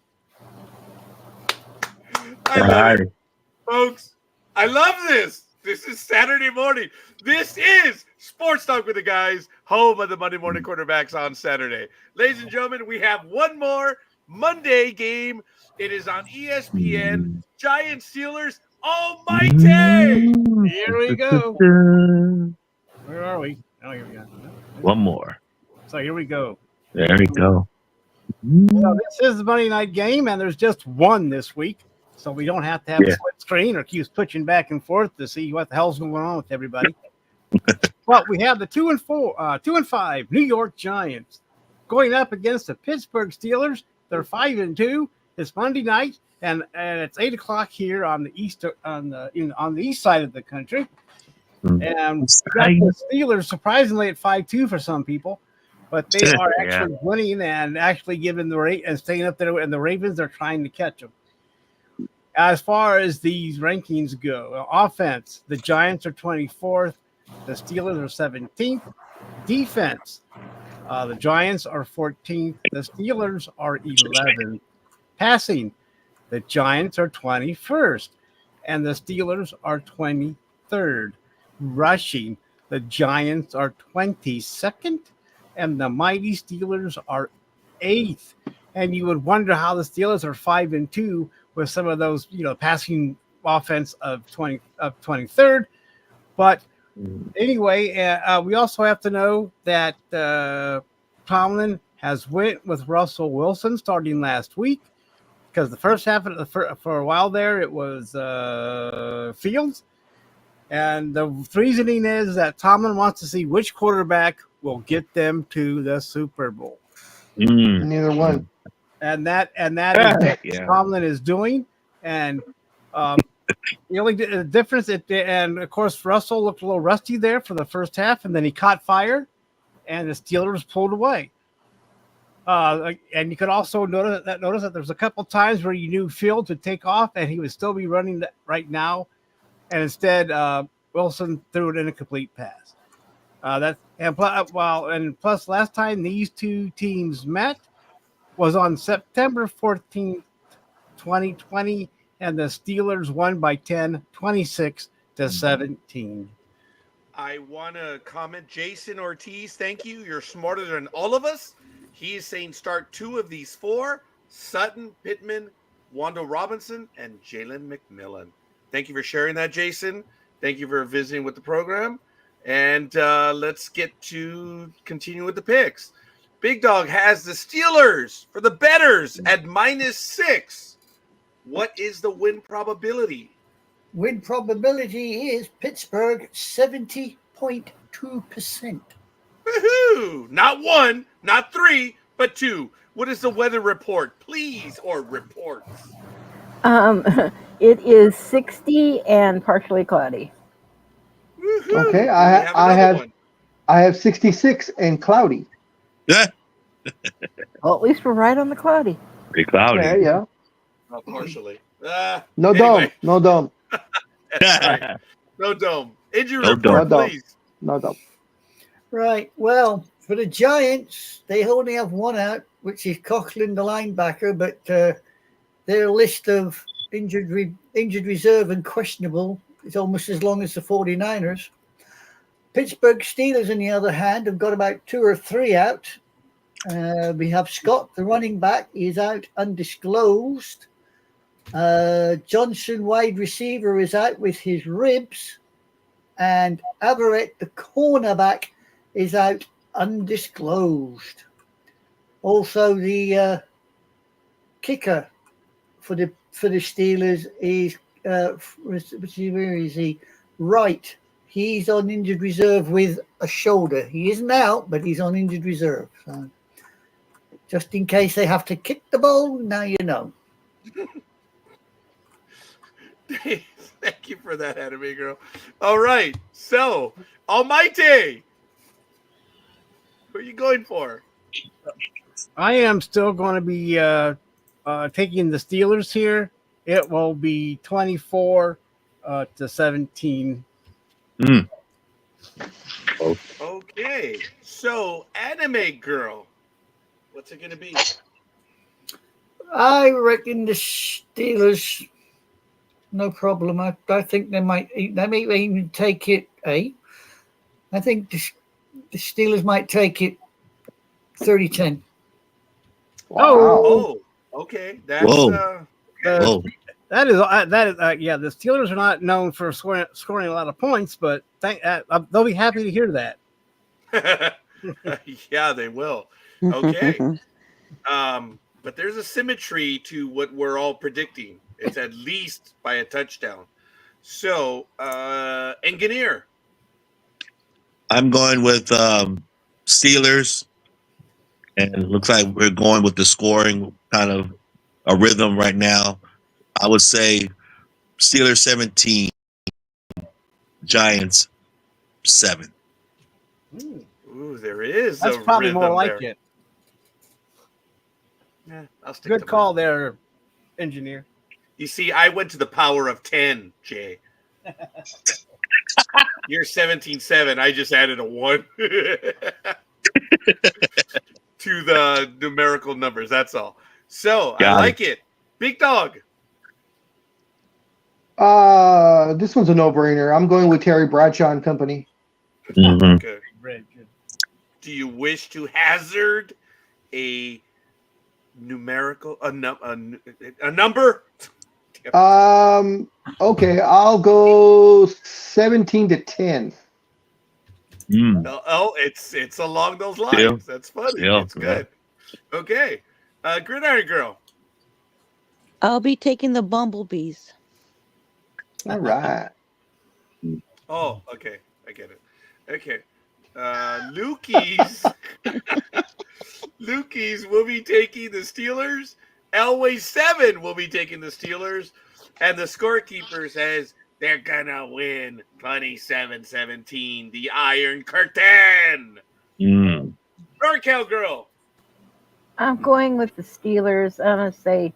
I love it, folks. I love this. This is Saturday morning. This is Sports Talk with the Guys, home of the Monday Morning Quarterbacks on Saturday. Ladies and gentlemen, we have one more Monday game. It is on ESPN. Giants Steelers Almighty. Here we go. Where are we? Oh, here we go. One more. So here we go. There we go. So this is the Monday night game, and there's just one this week, so we don't have to have a split screen or keep switching back and forth to see what the hell's going on with everybody. Well, we have the 2-5 New York Giants going up against the Pittsburgh Steelers. They're 5-2. It's Monday night, and it's 8:00 here on the east on the east side of the country. And we got the Steelers surprisingly at 5-2 for some people, but they are actually winning and actually giving the rate and staying up there. And the Ravens are trying to catch them. As far as these rankings go, offense, the Giants are 24th, the Steelers are 17th. Defense, the Giants are 14th, the Steelers are 11th. Passing, the Giants are 21st, and the Steelers are 23rd. Rushing, the Giants are 22nd, and the mighty Steelers are 8th. and you would wonder how the Steelers are 5-2 with some of those, passing offense of 23rd. But anyway, we also have to know that Tomlin has went with Russell Wilson starting last week, because the first half of for a while there it was Fields, and the reasoning is that Tomlin wants to see which quarterback will get them to the Super Bowl. Neither one. And that is what Yeah. Tomlin is doing. And the only difference, and of course Russell looked a little rusty there for the first half, and then he caught fire, and the Steelers pulled away. And you could also notice that there's a couple times where you knew Fields would take off, and he would still be running right now, and instead Wilson threw it in a complete pass. Plus last time these two teams met was on September 14th, 2020, and the Steelers won by 10, 26-17. I want to comment, Jason Ortiz, thank you. You're smarter than all of us. He is saying start 2 of these 4, Sutton, Pittman, Wando Robinson, and Jalen McMillan. Thank you for sharing that, Jason. Thank you for visiting with the program. And let's get to continue with the picks. Big Dog has the Steelers for the bettors at -6. What is the win probability? Win probability is Pittsburgh 70.2%. Woohoo! Not 1, not 3, but 2. What is the weather report, please, or reports? It is 60 and partially cloudy. Woohoo! Okay, Do I we have another one? have 66 and cloudy. Yeah. Well, at least we're right on the cloudy. Pretty cloudy. Yeah, yeah. Oh, partially. No Anyway. dome. No dome. That's right. No dome. Injury No report, dome. please. No dome. Right. Well, for the Giants, they only have one out, which is Coughlin, the linebacker, but their list of injured reserve and questionable is almost as long as the 49ers. Pittsburgh Steelers, on the other hand, have got about 2 or 3 out. We have Scott, the running back, is out undisclosed. Johnson, wide receiver, is out with his ribs. And Averett, the cornerback, is out undisclosed. Also, the kicker for the Steelers is where is he? Wright. He's on injured reserve with a shoulder. He isn't out, but he's on injured reserve. So just in case they have to kick the ball, now you know. Thank you for that, anime girl. All right. So, Almighty, who are you going for? I am still going to be taking the Steelers here. It will be 24-17. Okay. So, anime girl, what's it going to be? I reckon the Steelers, no problem. I think they might even take it 8. I think the Steelers might take it 30-10. Oh, okay. That's Whoa. Whoa. That is yeah. The Steelers are not known for scoring a lot of points, but they'll be happy to hear that. yeah, they will. Okay. But there's a symmetry to what we're all predicting. It's at least by a touchdown. So, Engineer. I'm going with Steelers, and it looks like we're going with the scoring kind of a rhythm right now. I would say Steelers 17, Giants 7. Ooh, there is. That's a probably more rhythm like there. it. Yeah, I'll stick Good to call mine. there, Engineer. You see, I went to the power of 10, Jay. You're 17-7. I just added a 1 to the numerical numbers. That's all. So, I like it. Big Dog. This one's a no-brainer. I'm going with Terry Bradshaw and company. Mhm. Good. Very good. Do you wish to hazard a numerical a number? Okay, I'll go 17-10. It's along those lines. That's funny. It's good. Okay. Gridiron Girl. I'll be taking the bumblebees. All right. Oh, okay. I get it. Okay. Lukey's Lukey's will be taking the Steelers. Elway 7 will be taking the Steelers. And the scorekeeper says they're gonna win 27-17. The Iron Curtain. NorCal Girl. I'm going with the Steelers. I'm gonna say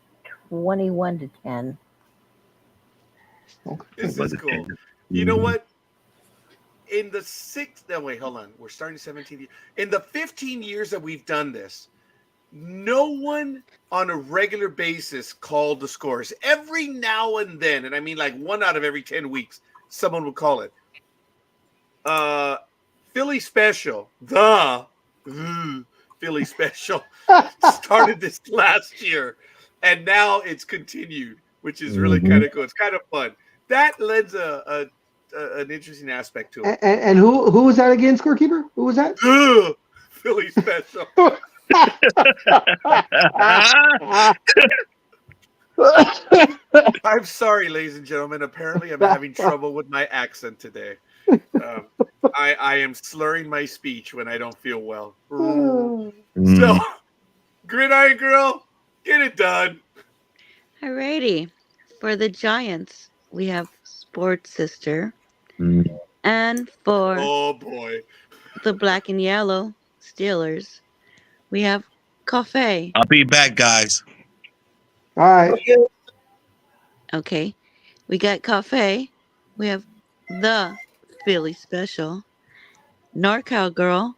21-10. This is cool. You know what? In the hold on. We're starting 17. In the 15 years that we've done this, no one on a regular basis called the scores. Every now and then, and I mean like 1 out of every 10 weeks, someone would call it. Philly Special, Philly Special started this last year, and now it's continued, which is really kind of cool. It's kind of fun. That lends an interesting aspect to it. And who was that again, scorekeeper? Who was that? Philly Special. I'm sorry, ladies and gentlemen. Apparently, I'm having trouble with my accent today. I am slurring my speech when I don't feel well. So, Gridiron Girl, get it done. Alrighty. For the Giants, we have Sports Sister. And for the black and yellow Steelers, we have Coffee. I'll be back, guys. All right. Okay. We got Coffee. We have the Philly Special, NorCal Girl,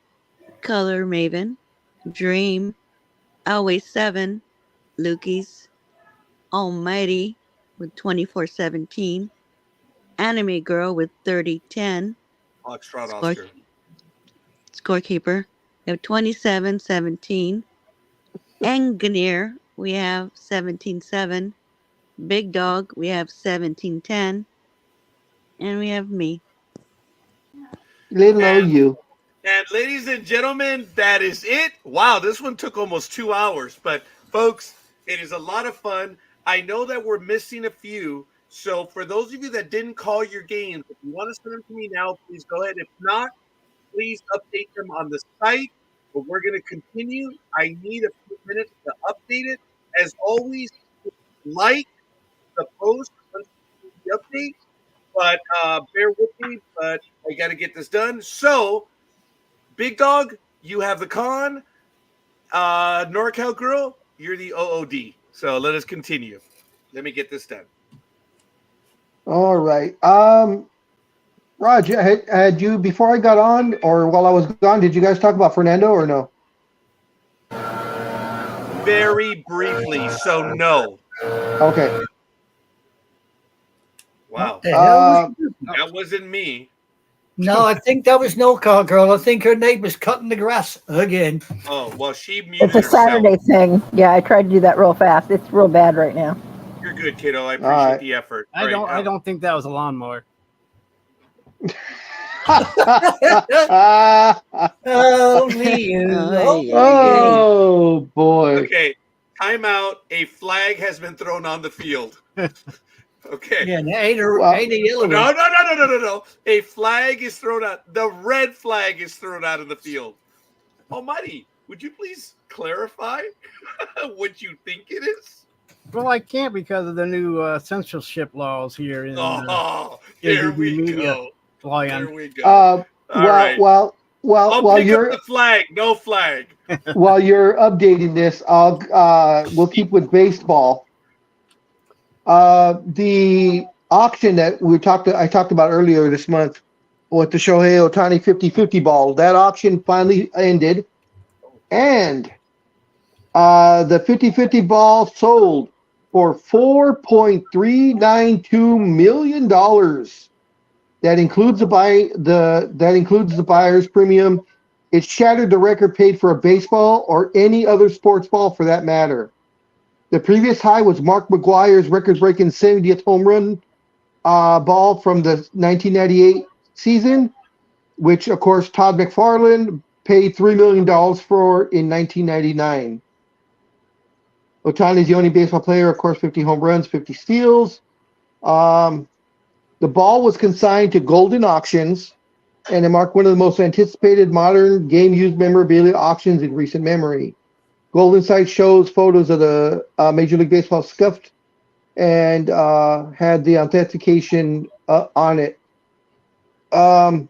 Color Maven, Dream, Always 7, Lukey's, Almighty with 24-17, Anime Girl with 30-10, Scorekeeper, we have 27-17, Engineer, we have 17-7, Big Dog, we have 17-10, and we have me. Little old you. And ladies and gentlemen, that is it. Wow, this one took almost 2 hours. But folks, it is a lot of fun. I know that we're missing a few. So for those of you that didn't call your games, if you want to send them to me now, please go ahead. If not, please update them on the site. But we're going to continue. I need a few minutes to update it. As always, like the post once you see the update. But bear with me, but I got to get this done. So, Big Dog, you have the con. NorCal Girl, you're the OOD. So let us continue. Let me get this done. All right. Raj, had you, before I got on or while I was gone, did you guys talk about Fernando or no? Very briefly, so no. Okay. Wow. That wasn't me. No, I think that was NorCal Girl. I think her neighbor's cutting the grass again. Oh, well, she muted It's a Saturday thing. Yeah, I tried to do that real fast. It's real bad right now. You're good, kiddo. I appreciate the effort. I don't think that was a lawnmower. Only you. Oh, boy. Okay, time out. A flag has been thrown on the field. Okay. Yeah, ain't a yellow. No. A flag is thrown out. The red flag is thrown out of the field. Almighty, would you please clarify what you think it is? Well, I can't because of the new censorship laws here. Here we go. There we go. While pick you're up the flag, no flag. While you're updating this, we'll keep with baseball. The auction that I talked about earlier this month with the Shohei Ohtani 50-50 ball, that auction finally ended, and the 50-50 ball sold for $4.392 million. That includes the buyer's premium. It shattered the record paid for a baseball or any other sports ball for that matter. The previous high was Mark McGwire's record-breaking 70th home run ball from the 1998 season, which, of course, Todd McFarlane paid $3 million for in 1999. Ohtani is the only baseball player, of course, 50 home runs, 50 steals. The ball was consigned to Golden Auctions, and it marked one of the most anticipated modern game-used memorabilia auctions in recent memory. Golden site shows photos of the Major League Baseball scuffed and had the authentication on it. The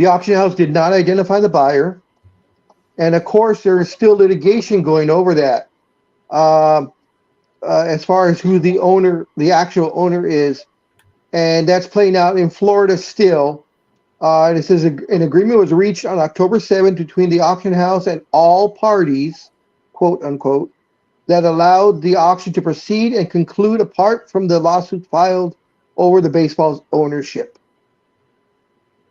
auction house did not identify the buyer. And of course, there is still litigation going over that as far as who the actual owner is. And that's playing out in Florida still. And it says an agreement was reached on October 7th between the auction house and all parties, quote unquote, that allowed the auction to proceed and conclude apart from the lawsuit filed over the baseball's ownership.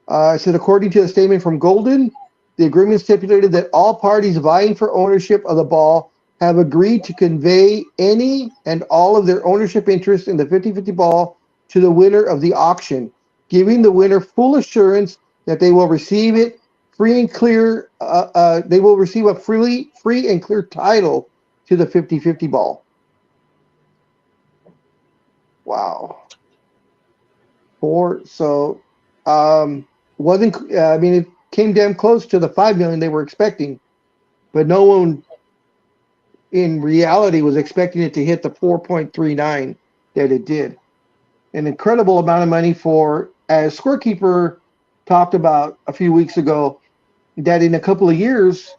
It said, according to the statement from Golden, the agreement stipulated that all parties vying for ownership of the ball have agreed to convey any and all of their ownership interest in the 50-50 ball to the winner of the auction, giving the winner full assurance that they will receive it free and clear. They will receive a free and clear title to the 50-50 ball. Wow. Wasn't I mean, it came damn close to the $5 million they were expecting, but no one in reality was expecting it to hit the 4.39 that it did. An incredible amount of money for, as Scorekeeper talked about a few weeks ago, that in a couple of years,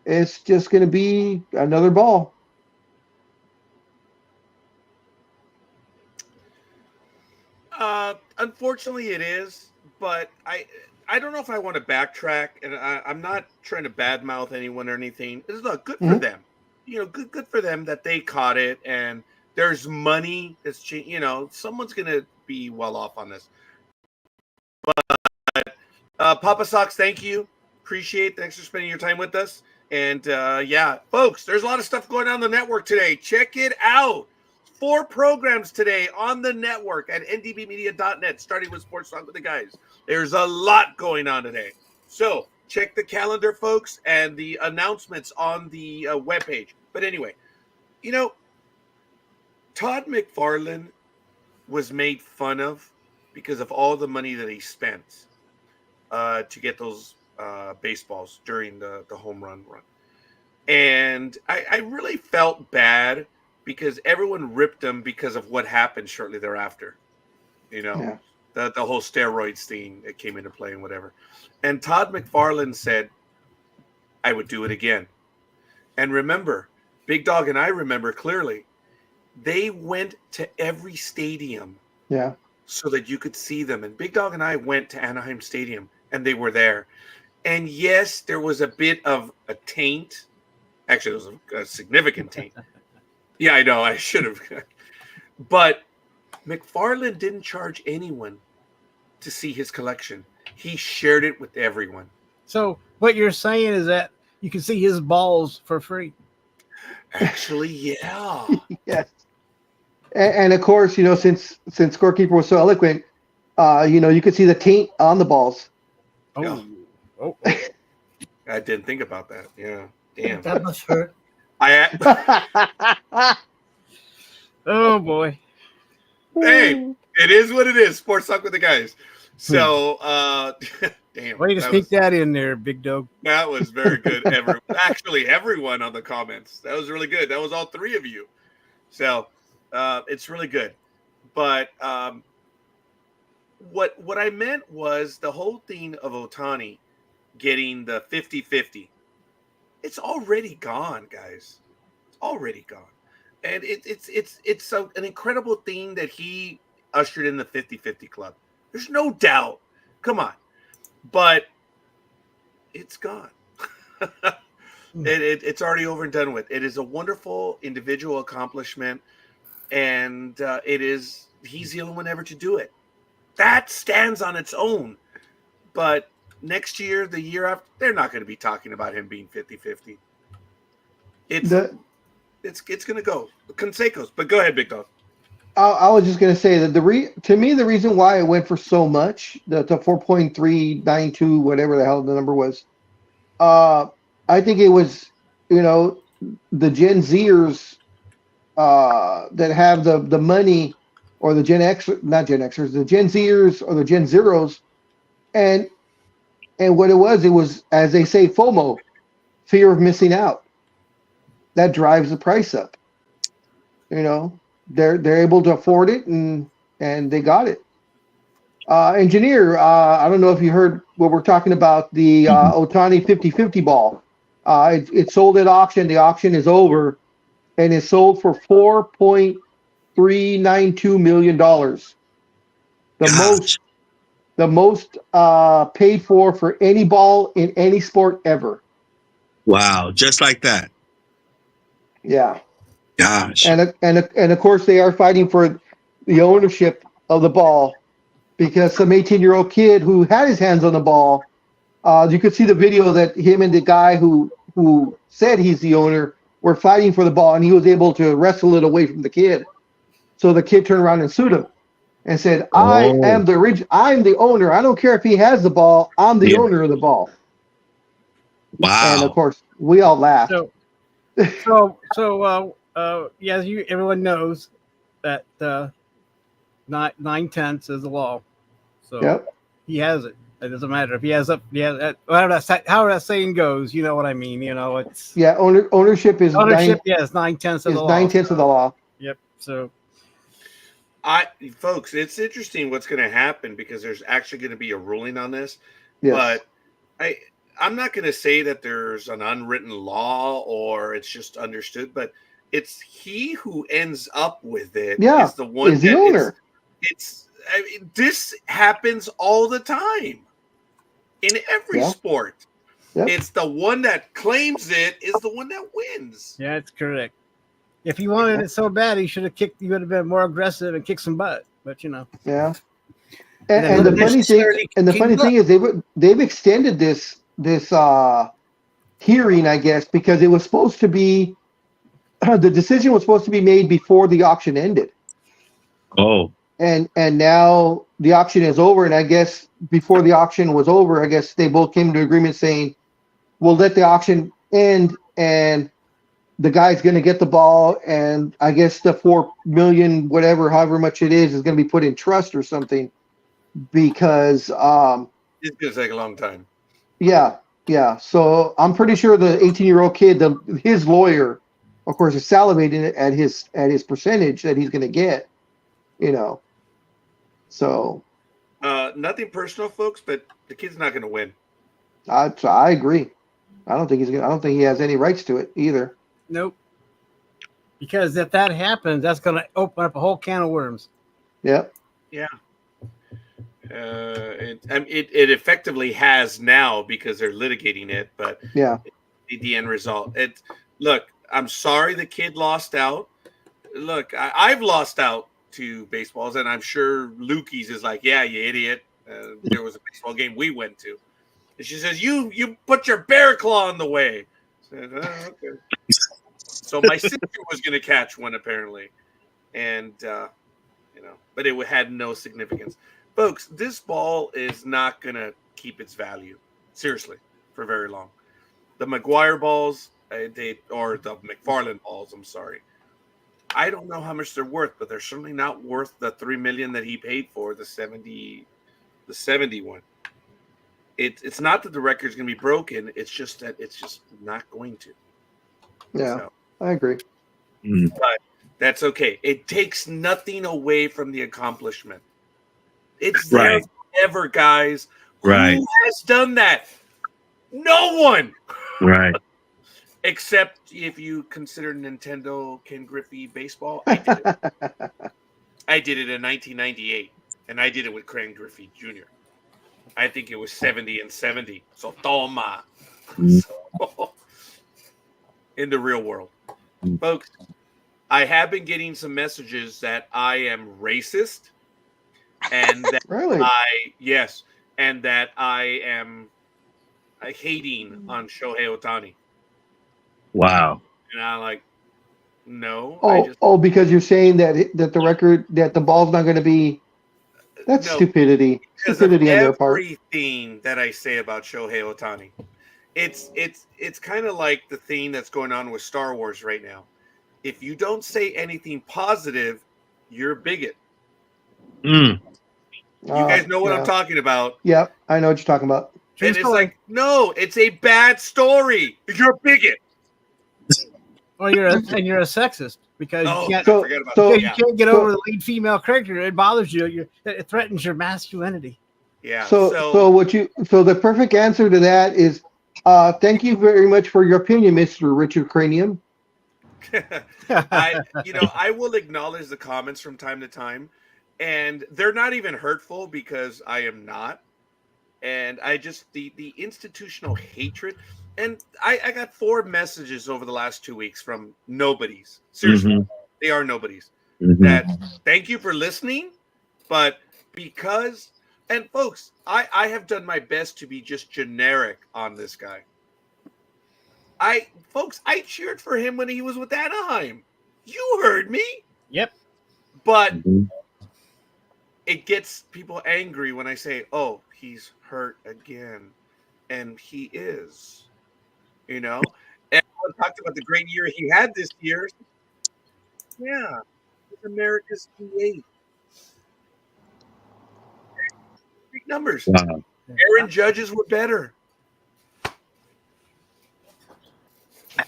it's just going to be another ball. Unfortunately, it is, but I don't know if I want to backtrack, and I'm not trying to badmouth anyone or anything. It's not good for them, good for them that they caught it, and there's money that's someone's gonna be well off on this. But Papa Sox, thank you, appreciate. Thanks for spending your time with us, and yeah, folks, there's a lot of stuff going on the network today. Check it out. 4 programs today on the network at ndbmedia.net, starting with Sports Talk with the Guys. There's a lot going on today. So check the calendar, folks, and the announcements on the webpage. But anyway, Todd McFarlane was made fun of because of all the money that he spent to get those baseballs during the home run. And I really felt bad because everyone ripped him because of what happened shortly thereafter. The whole steroids thing that came into play and whatever. And Todd McFarlane said, I would do it again. And remember, Big Dog and I remember clearly, they went to every stadium so that you could see them. And Big Dog and I went to Anaheim Stadium, and they were there. And yes, there was a bit of a taint. Actually, it was a significant taint. Yeah, I know. I should have. But McFarlane didn't charge anyone to see his collection. He shared it with everyone. So what you're saying is that you can see his balls for free. Actually, yeah. Yes. And of course, since Scorekeeper was so eloquent, you could see the taint on the balls. Oh. I didn't think about that. Yeah. Damn. That must hurt. Oh boy. Hey, it is what it is. Sports Talk with the Guys. So, damn. Way to sneak that in there, Big Dog. That was very good. Actually, everyone on the comments. That was really good. That was all 3 of you. So, it's really good. But what I meant was the whole thing of Ohtani getting the 50-50. It's already gone, guys. It's already gone. And it's an incredible thing that he ushered in the 50-50 club. There's no doubt. Come on. But it's gone. It's already over and done with. It is a wonderful individual accomplishment. And he's the only one ever to do it. That stands on its own. But next year, the year after, they're not going to be talking about him being 50-50. It's going to go. Canseco's. But go ahead, Big Dog. I was just gonna say that to me the reason why it went for so much, the 4.392, whatever the hell the number was, I think it was, the Gen Zers that have the money, or the Gen X, not Gen Xers, the Gen Zers or the Gen Zeros, and what it was, as they say, FOMO, fear of missing out. That drives the price up. They're able to afford it, and they got it. Engineer, I don't know if you heard what we're talking about, the Otani 50/50 ball. It sold at auction. The auction is over, and it sold for $4.392 million. Gosh. The most paid for any ball in any sport ever. Wow. Just like that. Yeah. Gosh. And of course they are fighting for the ownership of the ball, because some 18-year-old kid who had his hands on the ball, you could see the video that him and the guy who said he's the owner were fighting for the ball, and he was able to wrestle it away from the kid. So the kid turned around and sued him and said, I'm the owner. I don't care if he has the ball. I'm the owner of the ball. Wow. And of course, we all laughed. Yeah, everyone knows that 9/10 is the law. So Yep. he has it. It doesn't matter if he has how that saying goes. You know what I mean? It's Ownership is ownership. Yes, 9/10 of the law. 9/10 of the law. Yep. So, folks, it's interesting what's going to happen, because there's actually going to be a ruling on this. Yes. But I'm not going to say that there's an unwritten law or it's just understood, but it's he who ends up with it is the one. Is the owner. This happens all the time in every sport. Yep. It's the one that claims it is the one that wins. Yeah, that's correct. If he wanted it so bad, he should have kicked. He would have been more aggressive and kicked some butt. But Yeah. And the funny thing is they've extended this hearing, I guess, because it was supposed to be the decision was supposed to be made before the auction ended. Oh. And now the auction is over, and I guess before the auction was over, I guess they both came to agreement saying, we'll let the auction end, and the guy's going to get the ball, and I guess the 4 million, whatever, however much it is going to be put in trust or something, because it's going to take a long time. Yeah. So I'm pretty sure the 18-year-old kid, his lawyer, of course, is salivating at his percentage that he's going to get. So nothing personal, folks, but the kid's not going to win. I agree. I don't think he has any rights to it either. Nope. Because if that happens, that's going to open up a whole can of worms. Yep. Yeah. It effectively has now, because they're litigating it, but the end result. Look, I'm sorry the kid lost out. Look, I've lost out to baseballs, and I'm sure Lukey's is like, yeah, you idiot. There was a baseball game we went to, and she says, you put your bear claw in the way. I said, okay. So my sister was going to catch one apparently, and but it had no significance. Folks, this ball is not going to keep its value, seriously, for very long. The McGuire balls, or the McFarland balls, I'm sorry. I don't know how much they're worth, but they're certainly not worth the $3 million that he paid for the 70 one. It's not that the record's going to be broken. It's just that it's just not going to. Yeah, so, I agree. But that's okay. It takes nothing away from the accomplishment. It's there forever, guys. Right. Who has done that? No one. Right. Except if you consider Nintendo Ken Griffey baseball. I did it. I did it in 1998, and I did it with Ken Griffey Jr. I think it was 70 and 70. So toma. So, in the real world. Folks, I have been getting some messages that I am racist. And that really? and that I am hating on Shohei Ohtani. Wow. And I'm like, No, because you're saying that the record that the ball's not going to be. That's no, stupidity. because of Stupidity on their part. everything that I say about Shohei Ohtani. It's kind of like the thing that's going on with Star Wars right now. If you don't say anything positive, you're a bigot. Mm. You guys know what I'm Yeah. talking about. Yeah, I know what you're talking about. And it's like, no, it's a bad story. You're a bigot. Or you're a sexist because you can't. Forget about because that. you can't get over the lead female character. It bothers you. It threatens your masculinity. Yeah. So the perfect answer to that is, thank you very much for your opinion, Mr. Richard Cranium. I will acknowledge the comments from time to time, and they're not even hurtful because I am not. And I just the institutional hatred, and I got 4 messages over the last 2 weeks from nobodies. Seriously, they are nobodies. That thank you for listening, but because and folks, I have done my best to be just generic on this guy. I cheered for him when he was with Anaheim. You heard me. Yep. But it gets people angry when I say, "Oh, he's hurt again," and he is. Everyone talked about the great year he had this year. Yeah, he's America's DH. Big numbers. Wow. Aaron Judges were better.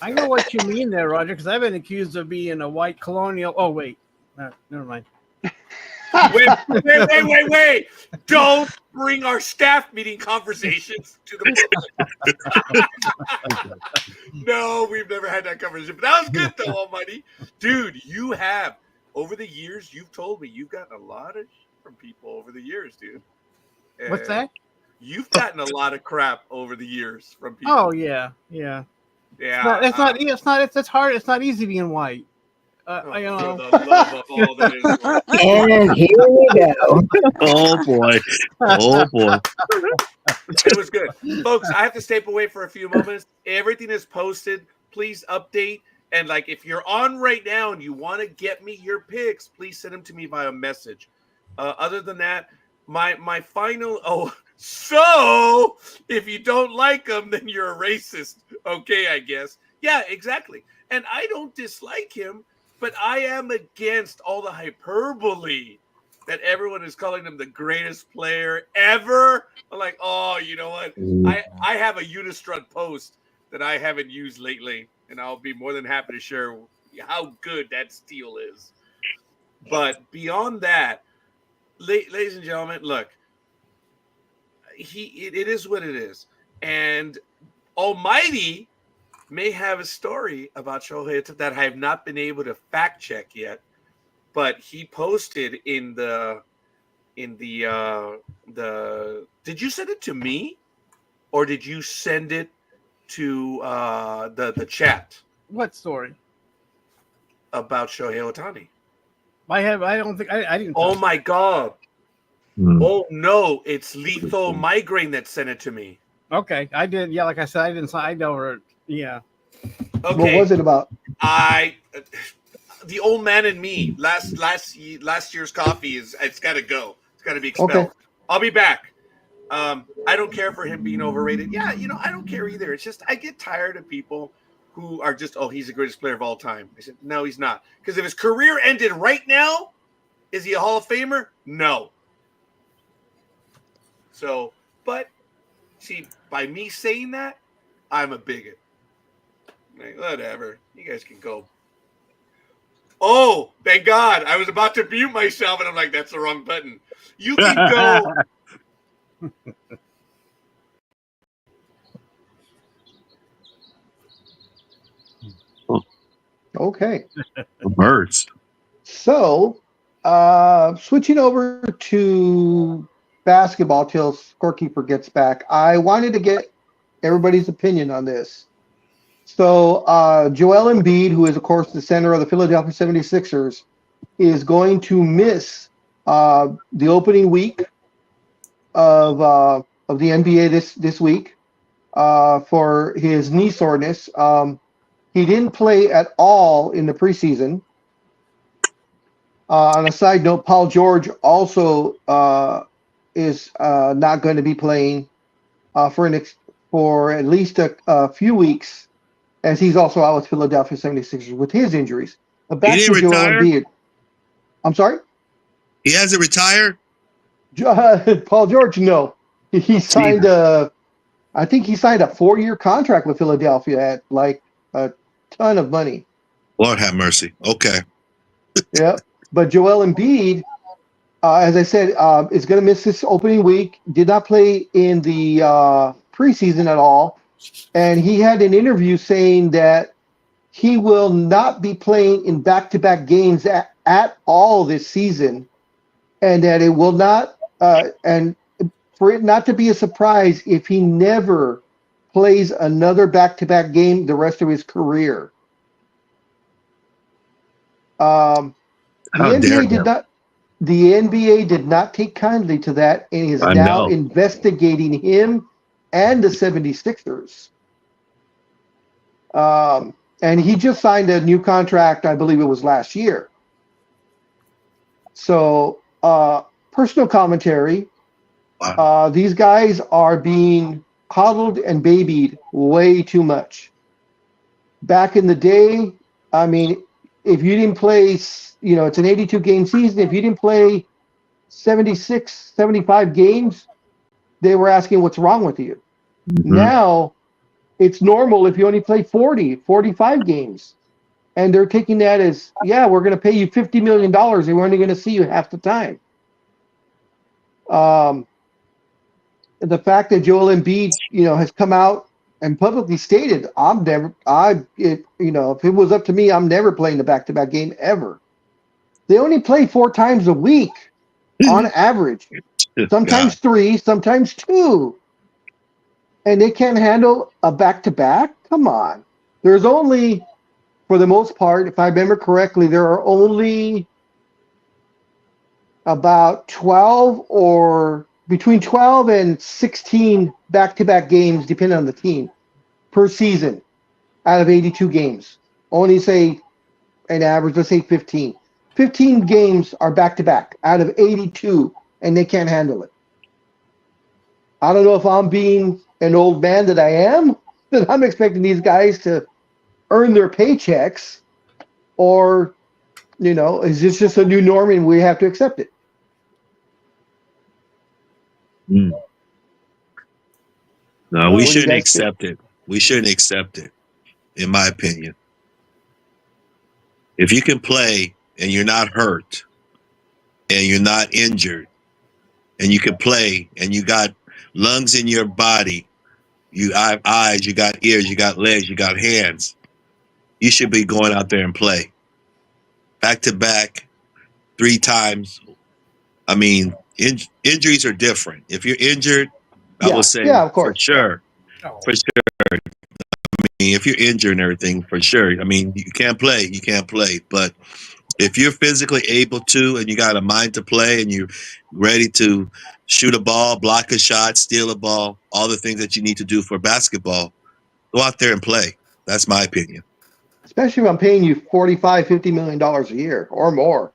I know what you mean there, Roger, because I've been accused of being a white colonial. Oh, wait. No, never mind. Wait. Don't bring our staff meeting conversations to the No, we've never had that conversation. But that was good, though, Almighty. Dude, you have, over the years, you've told me you've gotten a lot of from people over the years, dude. What's that? You've gotten a lot of crap over the years from people. Oh, yeah. Yeah. It's hard. It's not easy being white. For the love of all that is right. And here we go. Oh boy. It was good. Folks, I have to step away for a few moments. Everything is posted. Please update. And if you're on right now and you want to get me your picks, please send them to me via message. Other than that, my final so if you don't like him, then you're a racist. Okay, I guess. Yeah, exactly. And I don't dislike him, but I am against all the hyperbole that everyone is calling him the greatest player ever. I'm like, oh, you know what? I have a Unistrut post that I haven't used lately, and I'll be more than happy to share how good that steal is. But beyond that, ladies and gentlemen, look, it is what it is. And Almighty may have a story about Shohei that I have not been able to fact check yet, but he posted in the did you send it to me or did you send it to the chat? What story? About Shohei Ohtani. I don't think I didn't. Oh my God. Oh no, it's Lethal Migraine that sent it to me. Okay, I did. Yeah, like I said, I didn't. I never. Yeah. Okay. What was it about? The old man and me. Last year's coffee it's got to go. It's got to be expelled. Okay. I'll be back. I don't care for him being overrated. Yeah, I don't care either. It's just I get tired of people who are just, oh, he's the greatest player of all time. I said, no, he's not. Because if his career ended right now, is he a Hall of Famer? No. So, but see, by me saying that, I'm a bigot. Like, whatever. You guys can go. Oh, thank God. I was about to mute myself, and I'm like, that's the wrong button. You can go. Okay. Birds. So, switching over to basketball till scorekeeper gets back, I wanted to get everybody's opinion on this. So, Joel Embiid, who is, of course, the center of the Philadelphia 76ers, is going to miss the opening week of the NBA this week for his knee soreness. He didn't play at all in the preseason. On a side note, Paul George also is not going to be playing for at least a few weeks, as he's also out with Philadelphia 76ers with his injuries. But back He to didn't Joel retire? Embiid. I'm sorry? He hasn't retired? Paul George, no. He signed I think he signed a 4-year contract with Philadelphia at like a ton of money. Lord have mercy. Okay. Yeah. But Joel Embiid, as I said, is going to miss this opening week. Did not play in the preseason at all. And he had an interview saying that he will not be playing in back-to-back games at all this season. And that it will not, and for it not to be a surprise if he never plays another back-to-back game the rest of his career. The How dare NBA did him. not. The NBA did not take kindly to that and is I now know. investigating him and the 76ers. And he just signed a new contract, I believe it was last year. So, personal commentary. Wow. These guys are being coddled and babied way too much. Back in the day, I mean, if you didn't play, it's an 82 game season. If you didn't play 76, 75 games, they were asking what's wrong with you. Mm-hmm. Now, it's normal if you only play 40, 45 games. And they're taking that as, yeah, we're going to pay you $50 million and we're only going to see you half the time. The fact that Joel Embiid, has come out and publicly stated, if it was up to me, I'm never playing the back-to-back game ever. They only play 4 times a week on average. Sometimes 3, sometimes 2. And they can't handle a back-to-back? Come on. There's only, for the most part, if I remember correctly, there are only about 12 or between 12 and 16 back-to-back games, depending on the team, per season out of 82 games. Only say an average, let's say 15. 15 games are back-to-back out of 82, and they can't handle it. I don't know if I'm being an old man that I am, that I'm expecting these guys to earn their paychecks, or, is this just a new norm and we have to accept it? Mm. No, What we do you shouldn't guys accept it. We shouldn't accept it, in my opinion. If you can play and you're not hurt and you're not injured and you can play and you got lungs in your body, you have eyes, you got ears, you got legs, you got hands, you should be going out there and play. Back to back, 3 times. I mean, injuries are different. If you're injured, I will say of for course. sure. For sure. I mean, if you're injured and everything, for sure. I mean, you can't play. You can't play. But if you're physically able to and you got a mind to play and you're ready to shoot a ball, block a shot, steal a ball, all the things that you need to do for basketball, go out there and play. That's my opinion. Especially if I'm paying you $45, $50 million a year or more.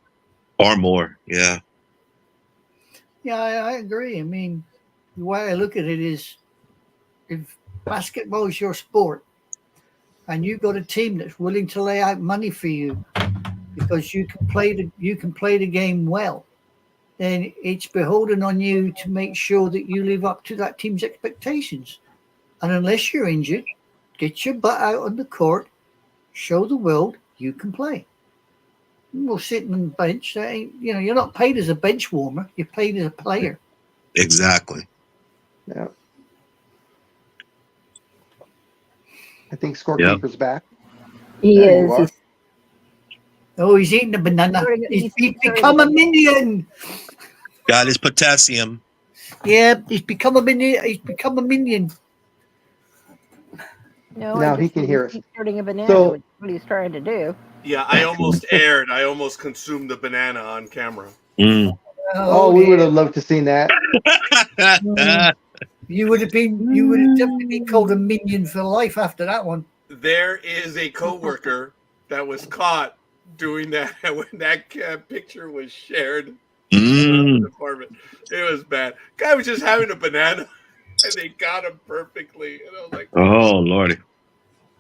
Or more, yeah. Yeah, I agree. I mean, the way I look at it is, if basketball is your sport and you've got a team that's willing to lay out money for you because you can play the game well, then it's beholden on you to make sure that you live up to that team's expectations. And unless you're injured, get your butt out on the court, show the world you can play. Well, sitting on the bench, that ain't, you're not paid as a bench warmer. You're paid as a player. Exactly. Yeah. I think Scorekeeper's back. He There you is. are. Oh, he's eating a banana. He's become a minion. Got his potassium. Yeah, he's become a minion. He's become a minion. No, Now he can hear us. He's starting a banana. So- Which is what he's trying to do. Yeah, I almost aired. I almost consumed the banana on camera. Mm. Oh, we would have loved to seen that. You would have definitely been called a minion for life after that one. there is a coworker that was caught doing that when that picture was shared around the department. It was bad. Guy was just having a banana, and they got him perfectly. And I was like, Oh, Lordy.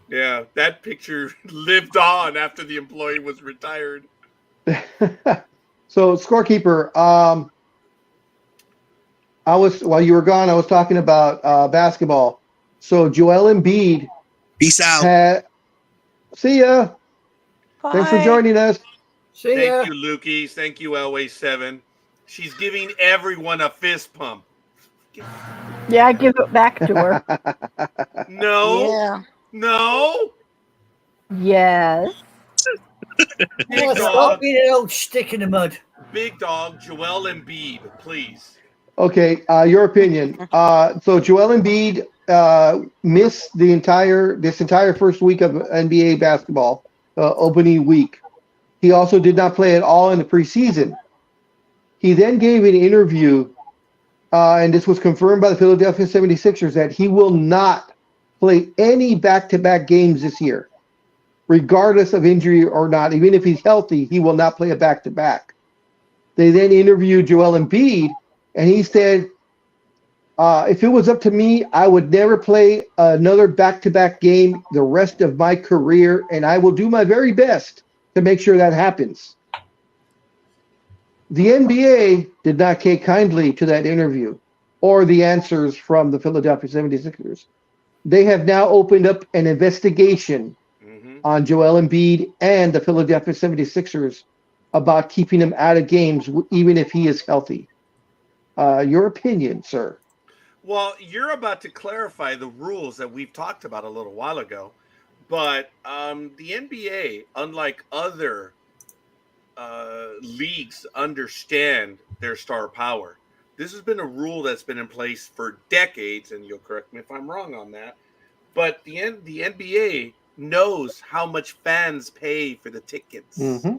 yeah, that picture lived on after the employee was retired. So, scorekeeper, while you were gone, I was talking about basketball. So Joel Embiid Peace out. see ya. Thanks for Bye. joining us. See ya. Thank you, Lukey's. Thank you, Elway7. She's giving everyone a fist pump. Yeah, I give it back to her. No, Yeah. no. Yes. Big Oh, dog. stop being an old stick in the mud. Big dog, Joel Embiid, please. Okay, your opinion. So Joel Embiid missed this entire first week of NBA basketball, opening week. He also did not play at all in the preseason. He then gave an interview, and this was confirmed by the Philadelphia 76ers, that he will not play any back-to-back games this year, regardless of injury or not. Even if he's healthy, he will not play a back-to-back. They then interviewed Joel Embiid, and he said, if it was up to me, I would never play another back-to-back game the rest of my career, and I will do my very best to make sure that happens. The NBA did not take kindly to that interview or the answers from the Philadelphia 76ers. They have now opened up an investigation on Joel Embiid and the Philadelphia 76ers about keeping him out of games, even if he is healthy. Your opinion, sir? Well, you're about to clarify the rules that we've talked about a little while ago, but the NBA, unlike other leagues, understand their star power. This has been a rule that's been in place for decades, and you'll correct me if I'm wrong on that. But the NBA knows how much fans pay for the tickets. Mm-hmm.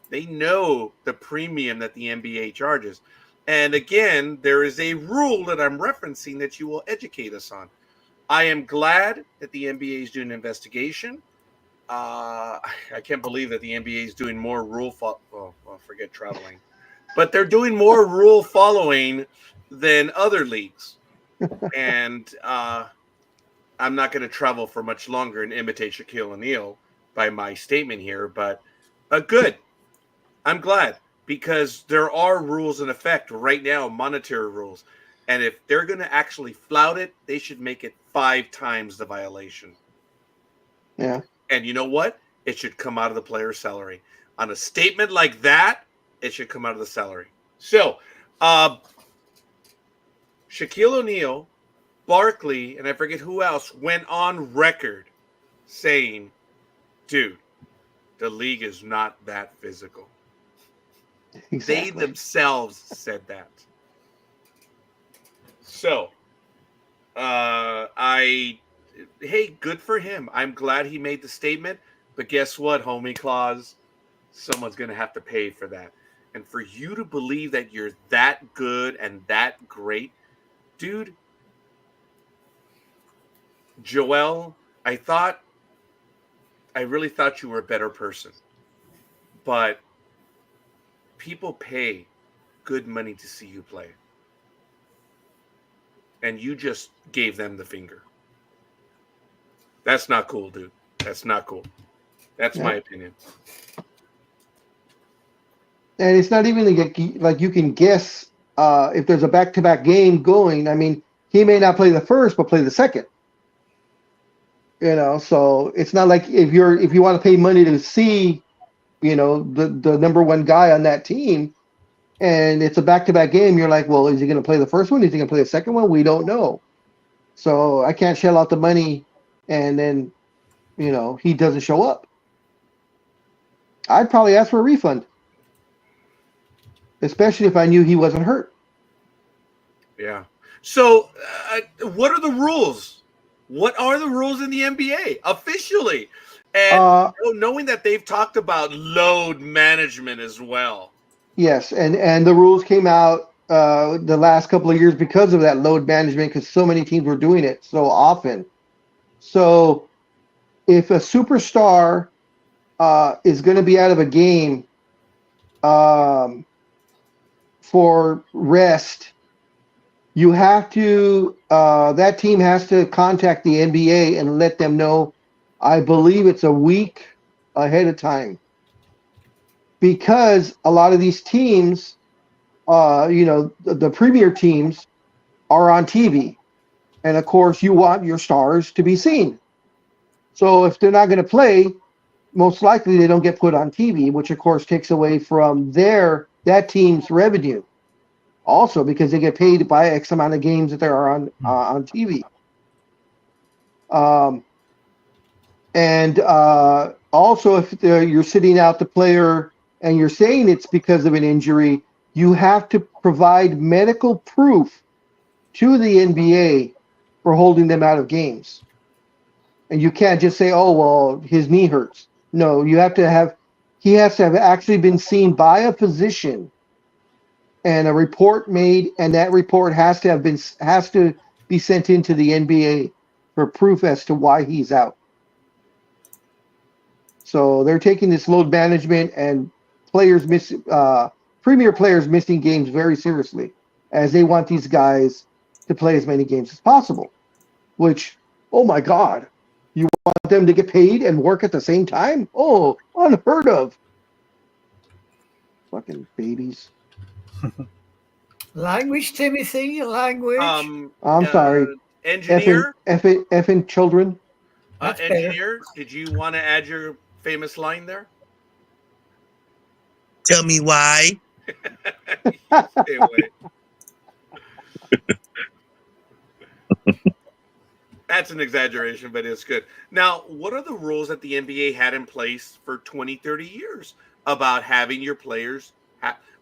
They know the premium that the NBA charges. And again, there is a rule that I'm referencing that you will educate us on. I am glad that the NBA is doing an investigation. I can't believe that the NBA is doing more forget traveling. But they're doing more rule following than other leagues. And I'm not going to travel for much longer and imitate Shaquille O'Neal by my statement here, but good. I'm glad, because there are rules in effect right now, monetary rules. And if they're going to actually flout it, they should make it 5 times the violation. Yeah. And you know what? It should come out of the player's salary. On a statement like that, it should come out of the salary. So, Shaquille O'Neal, Barkley, and I forget who else went on record saying, dude, the league is not that physical. Exactly. They themselves said that. So, hey, good for him. I'm glad he made the statement. But guess what, homie Claus? Someone's going to have to pay for that. And for you to believe that you're that good and that great, dude, Joel, I really thought you were a better person. But people pay good money to see you play. And you just gave them the finger. That's not cool, dude. That's not cool. That's my opinion. And it's not even like you can guess if there's a back-to-back game going. I mean, he may not play the first, but play the second. So it's not like if you want to pay money to see, the number one guy on that team, and it's a back-to-back game, you're like, well, is he going to play the first one? Is he going to play the second one? We don't know. So I can't shell out the money, and then, he doesn't show up. I'd probably ask for a refund, especially if I knew he wasn't hurt. Yeah. So what are the rules? What are the rules in the NBA officially? And knowing that they've talked about load management as well. Yes, and the rules came out the last couple of years because of that load management, because so many teams were doing it so often. So if a superstar is going to be out of a game for rest, you have to that team has to contact the NBA and let them know. I believe it's a week ahead of time, because a lot of these teams, the premier teams are on TV, and of course you want your stars to be seen. So if they're not going to play, most likely they don't get put on TV, which of course takes away from that team's revenue. Also, because they get paid by X amount of games that they're on TV. And also, if you're sitting out the player and you're saying it's because of an injury, you have to provide medical proof to the NBA for holding them out of games. And you can't just say, "Oh, well, his knee hurts." No, he has to have actually been seen by a physician and a report made, and that report has to be sent into the NBA for proof as to why he's out. So they're taking this load management and premier players missing games very seriously, as they want these guys to play as many games as possible. Which, oh my God, you want them to get paid and work at the same time? Oh, unheard of. Fucking babies. Language, Timothy, language. I'm sorry. Engineer? Effing children. Engineer, did you want to add your famous line there? Tell me why. Stay away. That's an exaggeration, but it's good. Now, what are the rules that the NBA had in place for 20, 30 years about having your players?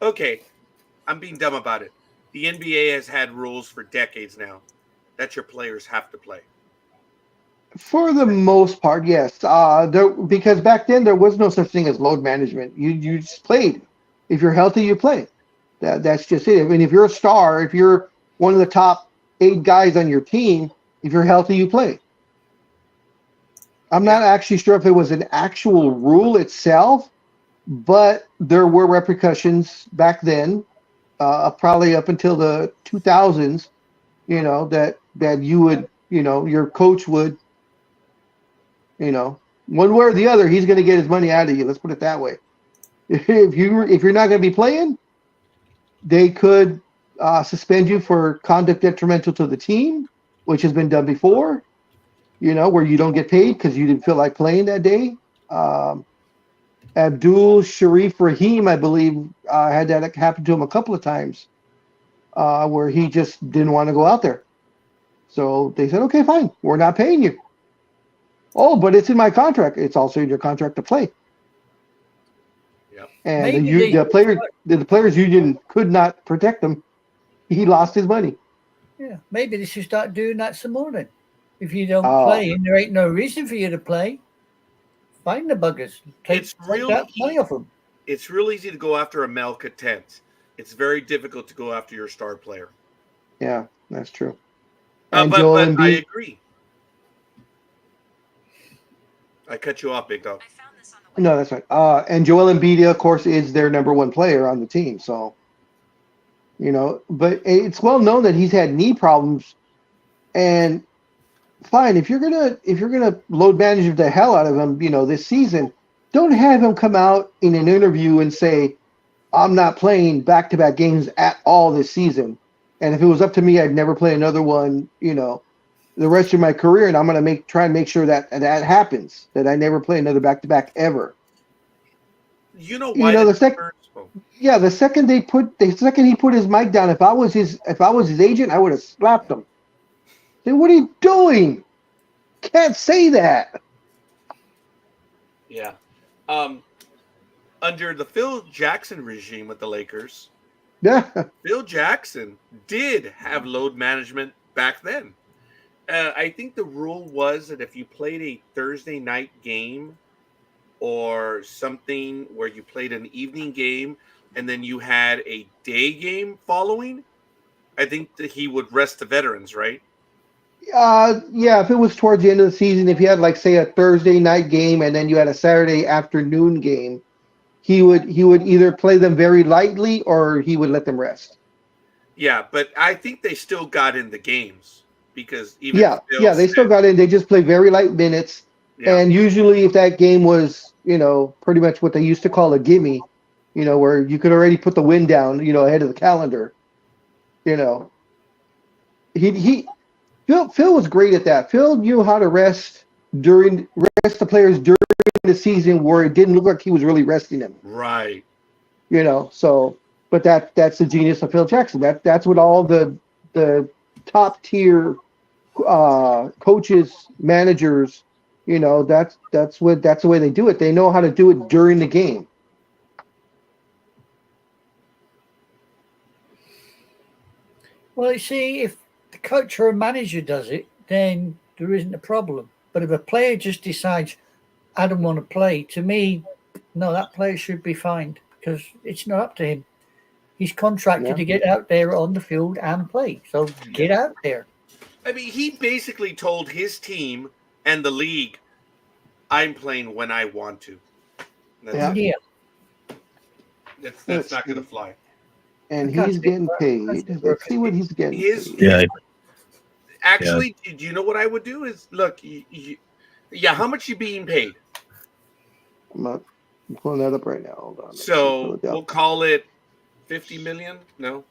Okay, I'm being dumb about it. The NBA has had rules for decades now that your players have to play. For the most part, yes. Because back then there was no such thing as load management. You just played. If you're healthy, you play. That's just it. I mean, if you're a star, if you're one of the top 8 guys on your team, if you're healthy, you play. I'm not actually sure if it was an actual rule itself, but there were repercussions back then, probably up until the 2000s. That you would, your coach would. One way or the other, he's going to get his money out of you. Let's put it that way. If you're not going to be playing, they could suspend you for conduct detrimental to the team, which has been done before. Where you don't get paid because you didn't feel like playing that day. Abdul Sharif Rahim, I believe, had that happen to him a couple of times, where he just didn't want to go out there. So they said, "Okay, fine, we're not paying you." Oh, but it's in my contract. It's also in your contract to play. Yep. And the players union could not protect him. He lost his money. Yeah, maybe they should start doing that some more then. If you don't play and there ain't no reason for you to play, find the buggers. Take that money off them. It's real easy to go after a malcontent. It's very difficult to go after your star player. Yeah, that's true. But I agree. I cut you off, Big Dog. No, that's right. And Joel Embiid, of course, is their number 1 player on the team. So, but it's well known that he's had knee problems. And fine, if you're gonna load manage the hell out of him, this season, don't have him come out in an interview and say, "I'm not playing back-to-back games at all this season. And if it was up to me, I'd never play another one, the rest of my career, and I'm going to try and make sure that happens, that I never play another back-to-back ever." You know why? The second he put his mic down, if I was his agent, I would have slapped him. Say, "What are you doing? Can't say that." Yeah. Under the Phil Jackson regime with the Lakers, Phil Jackson did have load management back then. I think the rule was that if you played a Thursday night game or something where you played an evening game and then you had a day game following, I think that he would rest the veterans, right? Yeah, if it was towards the end of the season, if you had like say a Thursday night game and then you had a Saturday afternoon game, he would either play them very lightly or he would let them rest. Yeah, but I think they still got in the games because even Yeah, Phil yeah, they still said, got in. They just play very light minutes. yeah, And usually if that game was, pretty much what they used to call a gimme, where you could already put the win down, ahead of the calendar, you know. He Phil was great at that. Phil knew how to rest the players during the season where it didn't look like he was really resting them. right. So but that's the genius of Phil Jackson. That's what all the top tier coaches, managers, that's the way they do it. They know how to do it during the game. Well, you see, if the coach or a manager does it, then there isn't a problem. But if a player just decides, I don't want to play, to me, no, that player should be fined because it's not up to him. He's contracted to get out there on the field and play. So get out there. I mean, he basically told his team and the league, I'm playing when I want to. Yeah. That's not going to fly. And he's getting paid. Let's see what he's getting paid. Actually, do you know what I would do? Is look, how much you being paid? I'm pulling that up right now. Hold on. So we'll call it 50 million. No.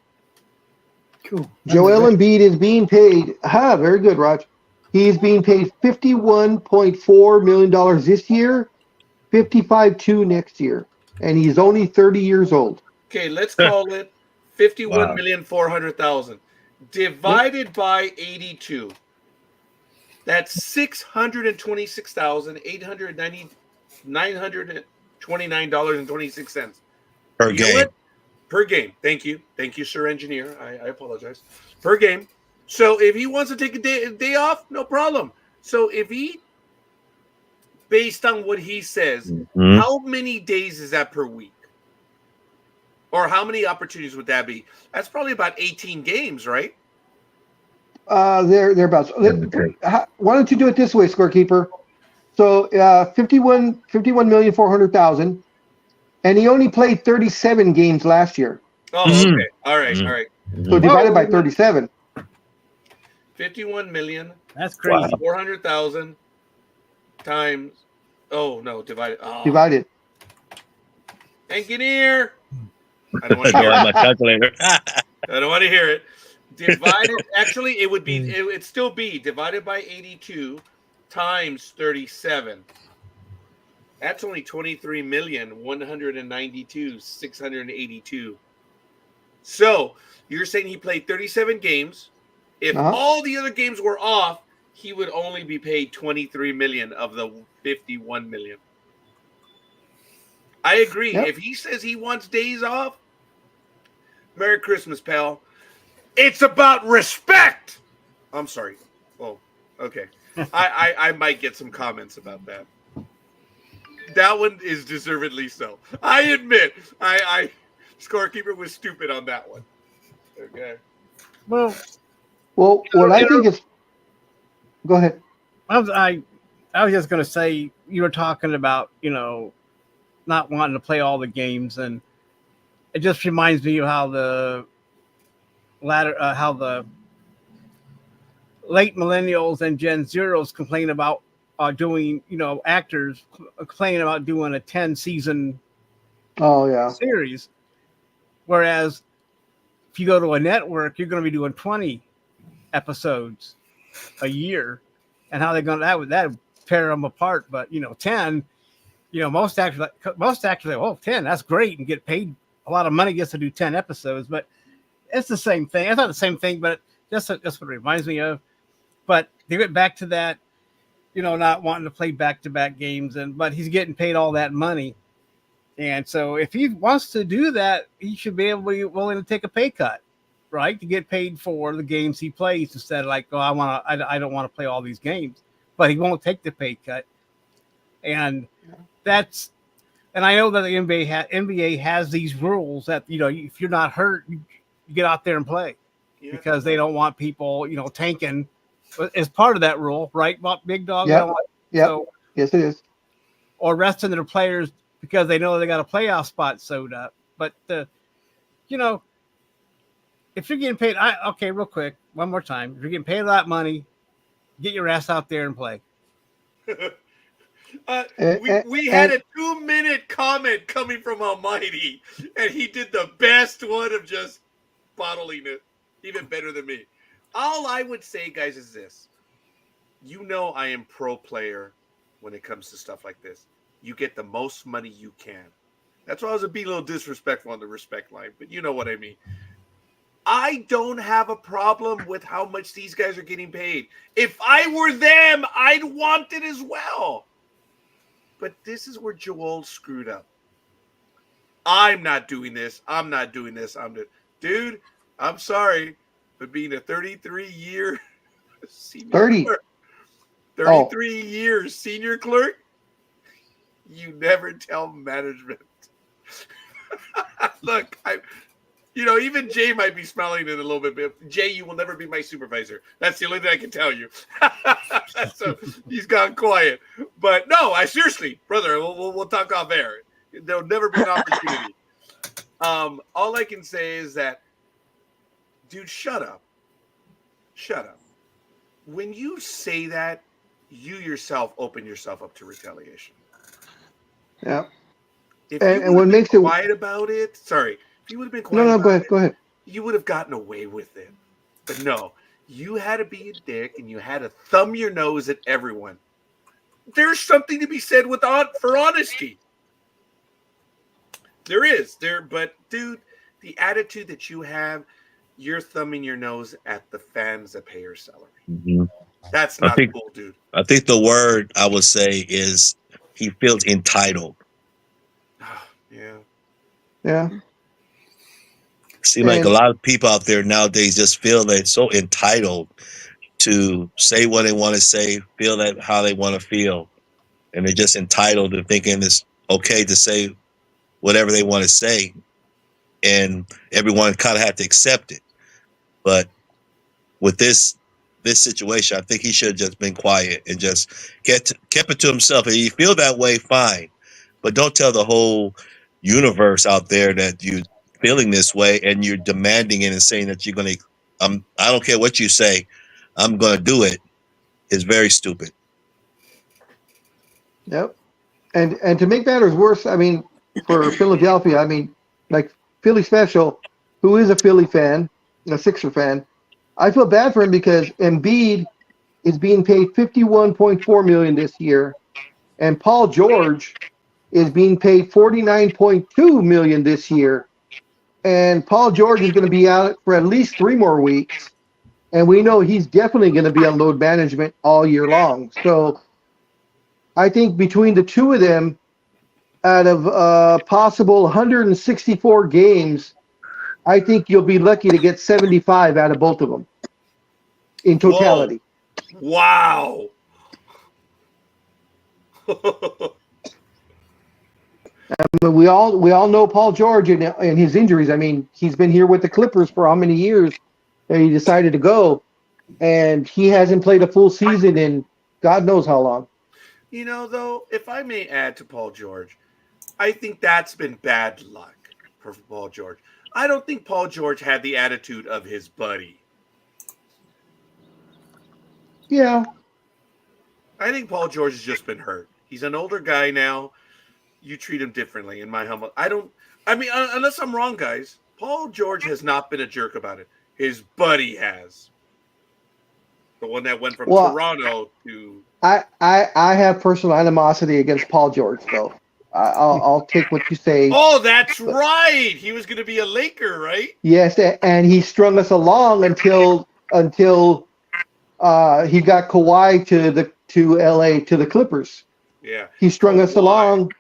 Cool. Joel Embiid is being paid. Very good, Raj. He's being paid $51.4 million this year, $55.2 next year, and he's only 30 years old. Okay, let's call it 51,400,000 divided by 82. That's $626,929.26 per game. Per game. Thank you, sir engineer. I apologize. Per game. So if he wants to take a day off, no problem. So if he, based on what he says, how many days is that per week? Or how many opportunities would that be? That's probably about 18 games, right? Thereabouts. Why don't you do it this way, scorekeeper? So 51,400,000, and he only played 37 games last year. Oh, okay. All right. So divided by 37. 51 million. That's crazy. 400,000 times. Oh no, divided. Oh. Divided. Engineer. I don't want to hear it. My calculator. I don't want to hear it. Divided. Actually, it would be. It'd still be divided by 82 times 37. That's only 23,192,682. So you're saying he played 37 games. If all the other games were off, he would only be paid 23 million of the 51 million. I agree. Yep. If he says he wants days off, Merry Christmas, pal. It's about respect. I'm sorry. Oh, okay. I might get some comments about that. That one is deservedly so. I admit, I scorekeeper was stupid on that one. Okay. Well, what I think is. Go ahead. I was just going to say, you were talking about, not wanting to play all the games, and it just reminds me of how the late millennials and Gen Zeros complain about doing, actors complain about doing a 10-season series, whereas if you go to a network, you're going to be doing 20 episodes a year, and how they're going to that would tear them apart. But 10, most actors, 10, that's great, and get paid a lot of money just to do 10 episodes. But it's the same thing. It's not the same thing, but that's what it reminds me of. But they went back to that, not wanting to play back-to-back games, but he's getting paid all that money. And so if he wants to do that, he should be willing to take a pay cut, right? To get paid for the games he plays instead of like, I don't want to play all these games, but he won't take the pay cut. And and I know that the NBA has these rules that, if you're not hurt, you get out there and play because they don't want people, tanking is part of that rule, right? Big dog. Yep. Yep. So, Yes, it is. or resting their players because they know they got a playoff spot sewed up. But you know, if you're getting paid, okay, real quick, one more time. If you're getting paid a lot of money, get your ass out there and play. We had a 2-minute comment coming from Almighty, and he did the best one of just bottling it, even better than me. All I would say, guys, is this. You know I am pro player when it comes to stuff like this. You get the most money you can. That's why I was being a little disrespectful on the respect line, but you know what I mean. I don't have a problem with how much these guys are getting paid. If I were them, I'd want it as well. But this is where Joel screwed up. I'm not doing this. I'm not doing this. Dude, I'm sorry, but being a 33-year senior 30. clerk, 33 years senior clerk, you never tell management. Look, even Jay might be smelling it a little bit. But Jay, you will never be my supervisor. That's the only thing I can tell you. So he's gone quiet. But no, I seriously, brother, we'll talk off air. There'll never be an opportunity. All I can say is that, dude, shut up. Shut up. When you say that, you yourself open yourself up to retaliation. Yeah. If you would have been quiet about it, sorry. If you would have been quiet No, about go ahead. You would have gotten away with it. But no, you had to be a dick and you had to thumb your nose at everyone. There's something to be said for honesty. There is. But dude, the attitude that you have, you're thumbing your nose at the fans that pay your salary. Mm-hmm. That's not cool, dude. I think the word I would say is he feels entitled. Yeah. Yeah. Seems like a lot of people out there nowadays just feel they're so entitled to say what they want to say, feel that how they want to feel. And they're just entitled to thinking it's okay to say whatever they want to say. And everyone kind of had to accept it. But with this situation, I think he should have just been quiet and just kept it to himself. And you feel that way, fine. But don't tell the whole universe out there that you're feeling this way and you're demanding it and saying that you're going to, I don't care what you say, I'm going to do it. It's very stupid. Yep. And to make matters worse, I mean, for Philadelphia, I mean, like Philly Special, who is a Philly fan, a Sixer fan, I feel bad for him because Embiid is being paid $51.4 million this year, and Paul George is being paid $49.2 million this year. And Paul George is going to be out for at least 3 more weeks. And we know he's definitely going to be on load management all year long. So I think between the two of them, out of possible 164 games, I think you'll be lucky to get 75 out of both of them in totality. Whoa. Wow. I mean, we all know Paul George and his injuries. I mean, he's been here with the Clippers for how many years, and he decided to go, and he hasn't played a full season in God knows how long. You know, though, if I may add to Paul George, I think that's been bad luck for Paul George. I don't think Paul George had the attitude of his buddy. Yeah. I think Paul George has just been hurt. He's an older guy now. You treat him differently, in my humble. Unless I'm wrong, guys. Paul George has not been a jerk about it. His buddy has. The one that went from Toronto to. I have personal animosity against Paul George, though. I'll take what you say. Oh, that's right. He was going to be a Laker, right? Yes, and he strung us along until he got Kawhi to LA to the Clippers. Yeah. He strung us along.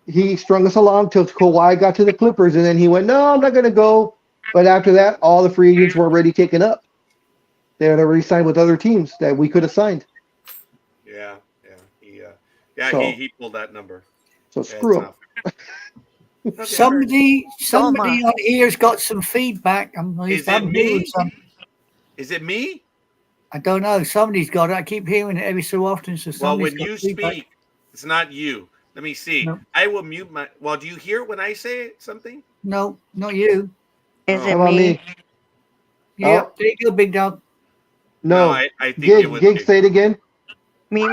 He strung us along till Kawhi got to the Clippers, and then he went, "No, I'm not going to go." But after that, all the free agents were already taken up. They had already signed with other teams that we could have signed. Yeah. He pulled that number. So screw him. Okay. Somebody on here's got some feedback. Is it me? Is it me? I don't know. Somebody's got it. I keep hearing it every so often. So Well, somebody's when got you feedback. speak, it's not you. Let me see. No. I will mute my. Well, do you hear when I say something? No, not you. Is Oh. it How about me? me? Yep, Oh. there you go, big dog. No, No. I think it was Gig, me. say it again. Me.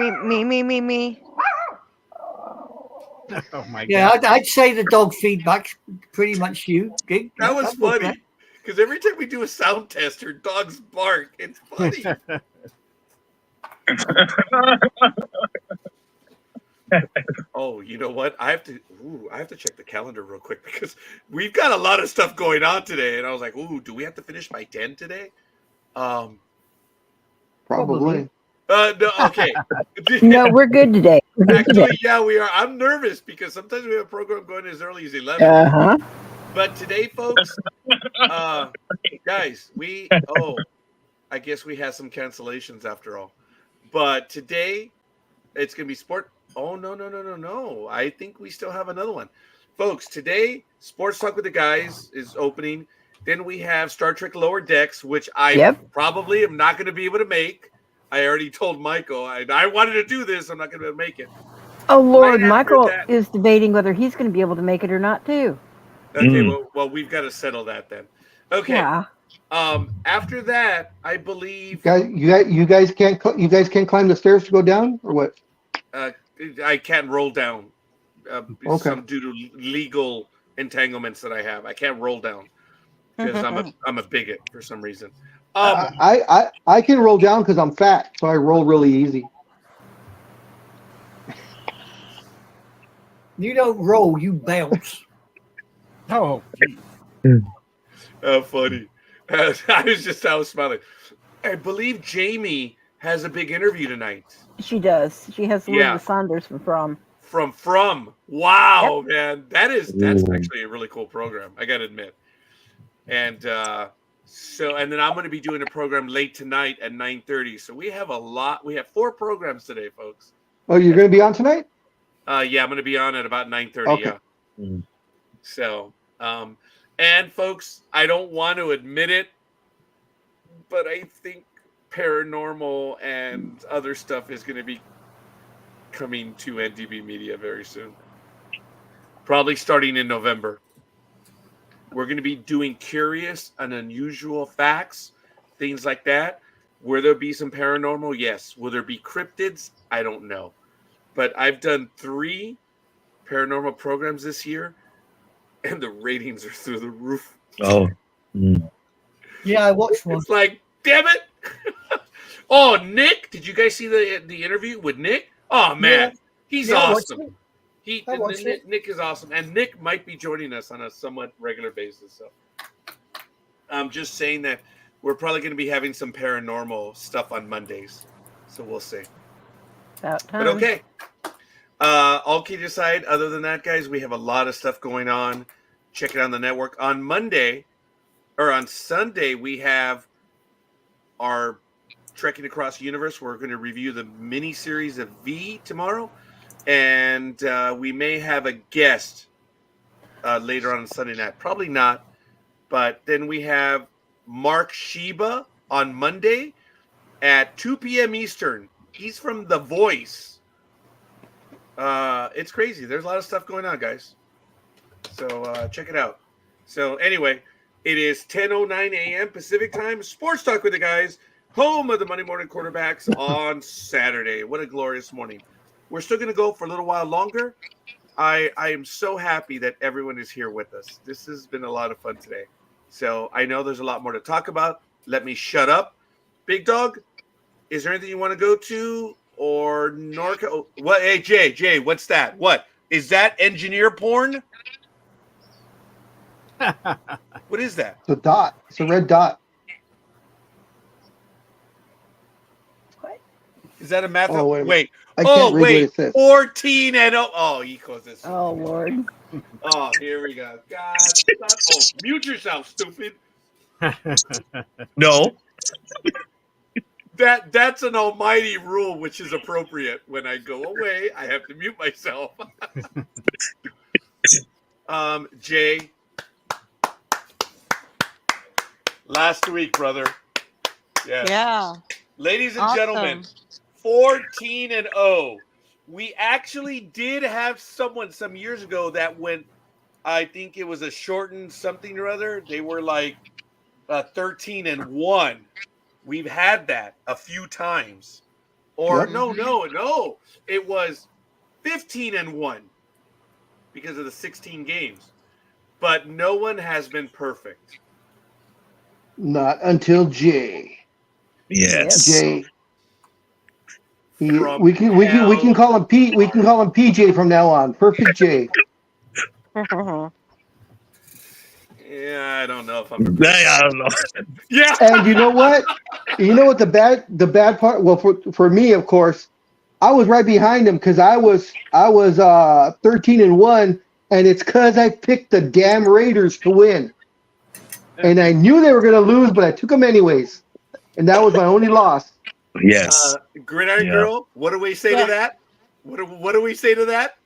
Oh my Yeah, god. I'd say the dog feedback's pretty much you, Gig. That was I'd go for funny because every time we do a sound test, her dogs bark. It's funny. Oh, you know what? I have to check the calendar real quick because we've got a lot of stuff going on today, and I was like, "Ooh, do we have to finish by 10 today?" Probably. No, okay. No, we're good today. We're good today. Actually, yeah, we are. I'm nervous because sometimes we have a program going as early as 11. Uh-huh. But today, folks, guys, I guess we had some cancellations after all. But today, it's going to be sport. Oh, no. I think we still have another one. Folks, today, Sports Talk with the Guys is opening. Then we have Star Trek Lower Decks, which I probably am not going to be able to make. I already told Michael I wanted to do this. I'm not going to be able to make it. Oh, Lord, Right after Michael that- is debating whether he's going to be able to make it or not, too. Okay, well, we've got to settle that then. Okay. Yeah. After that, I believe You guys can't climb the stairs to go down, or what? I can't roll down. Okay. Some due to legal entanglements that I have. I can't roll down because I'm a bigot for some reason. I can roll down because I'm fat, so I roll really easy. You don't roll, you bounce. Oh, Funny. I was smiling. I believe Jamie has a big interview tonight. She does. She has Yeah. Elizabeth Saunders from. From. Wow, man. That's actually a really cool program, I gotta admit. And and then I'm going to be doing a program late tonight at 9:30. So we have a lot. We have 4 programs today, folks. Oh, you're going to be on tonight? Yeah, I'm going to be on at about 9:30. Okay. Yeah. So, and folks, I don't want to admit it, but I think paranormal and other stuff is going to be coming to NDB Media very soon. Probably starting in November. We're going to be doing curious and unusual facts, things like that. Will there be some paranormal? Yes. Will there be cryptids? I don't know. But I've done 3 paranormal programs this year, and the ratings are through the roof. Oh. Yeah, I watched one. It's like, damn it. Oh, Nick. Did you guys see the interview with Nick? Oh, man. Yeah. He's Yeah, I watched awesome. it. Nick is awesome. And Nick might be joining us on a somewhat regular basis. So I'm just saying that we're probably going to be having some paranormal stuff on Mondays. So we'll see. About time. But okay. All kidding aside, other than that, guys, we have a lot of stuff going on. Check it out on the network. On Sunday, we have our Trekking Across the Universe. We're going to review the mini-series of V tomorrow. And we may have a guest later on Sunday night. Probably not. But then we have Mark Sheba on Monday at 2 p.m. Eastern. He's from The Voice. It's crazy. There's a lot of stuff going on, guys. So check it out. So anyway, it is 10:09 a.m. Pacific time. Sports Talk with the Guys. Home of the Monday Morning Quarterbacks on Saturday. What a glorious morning. We're still going to go for a little while longer. I am so happy that everyone is here with us. This has been a lot of fun today. So I know there's a lot more to talk about. Let me shut up. Big Dog, is there anything you want to go to? Or Norca? Oh, what? Hey, Jay, what's that? What? Is that engineer porn? What is that? It's a dot. It's a red dot. Is that a math? Oh, wait. I can't read what it says. 14 and he calls this. Oh, Lord. Oh, here we go. God. Mute yourself, stupid. No. That's an almighty rule, which is appropriate. When I go away, I have to mute myself. Jay. Last week, brother. Yes. Yeah. Ladies and Awesome. gentlemen, 14-0. We actually did have someone some years ago that went, I think it was a shortened something or other. They were like 13-1. We've had that a few times. Or Yep. no. It was 15-1 because of the 16 games. But no one has been perfect. Not until Jay. Yes. Jay. From We can call him Pete. We can call him PJ from now on. Perfect J. Yeah, I don't know if I'm I prepared. don't know. Yeah. And you know what? You know what the bad part? Well, for me, of course, I was right behind him because I was 13-1, and it's because I picked the damn Raiders to win, and I knew they were going to lose, but I took them anyways, and that was my only loss. Yes. Gridiron Yeah. Girl, what do we say to that? What do we say to that?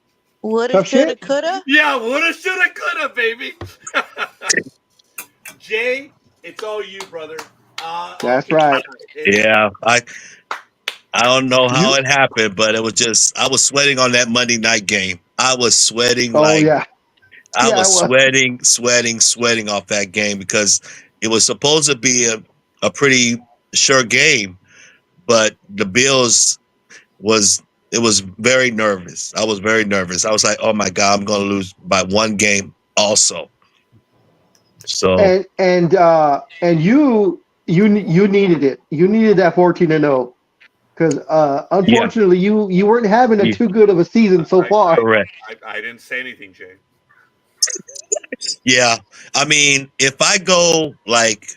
Woulda, Tough shoulda, shit? coulda. Yeah, woulda, shoulda, coulda, baby. Jay, it's all you, brother. That's right. Yeah. I don't know how it happened, but it was just I was sweating on that Monday night game. I was sweating Oh like yeah. I Yeah, was I was. sweating off that game because it was supposed to be a pretty sure game, but the Bills was very nervous. I was very nervous. I was like, oh my God, I'm gonna lose by one game also. So And you needed it. You needed that 14-0 because yeah, unfortunately you weren't having a yeah, too good of a season so far. correct. I didn't say anything, Jay. Yeah. I mean, if I go like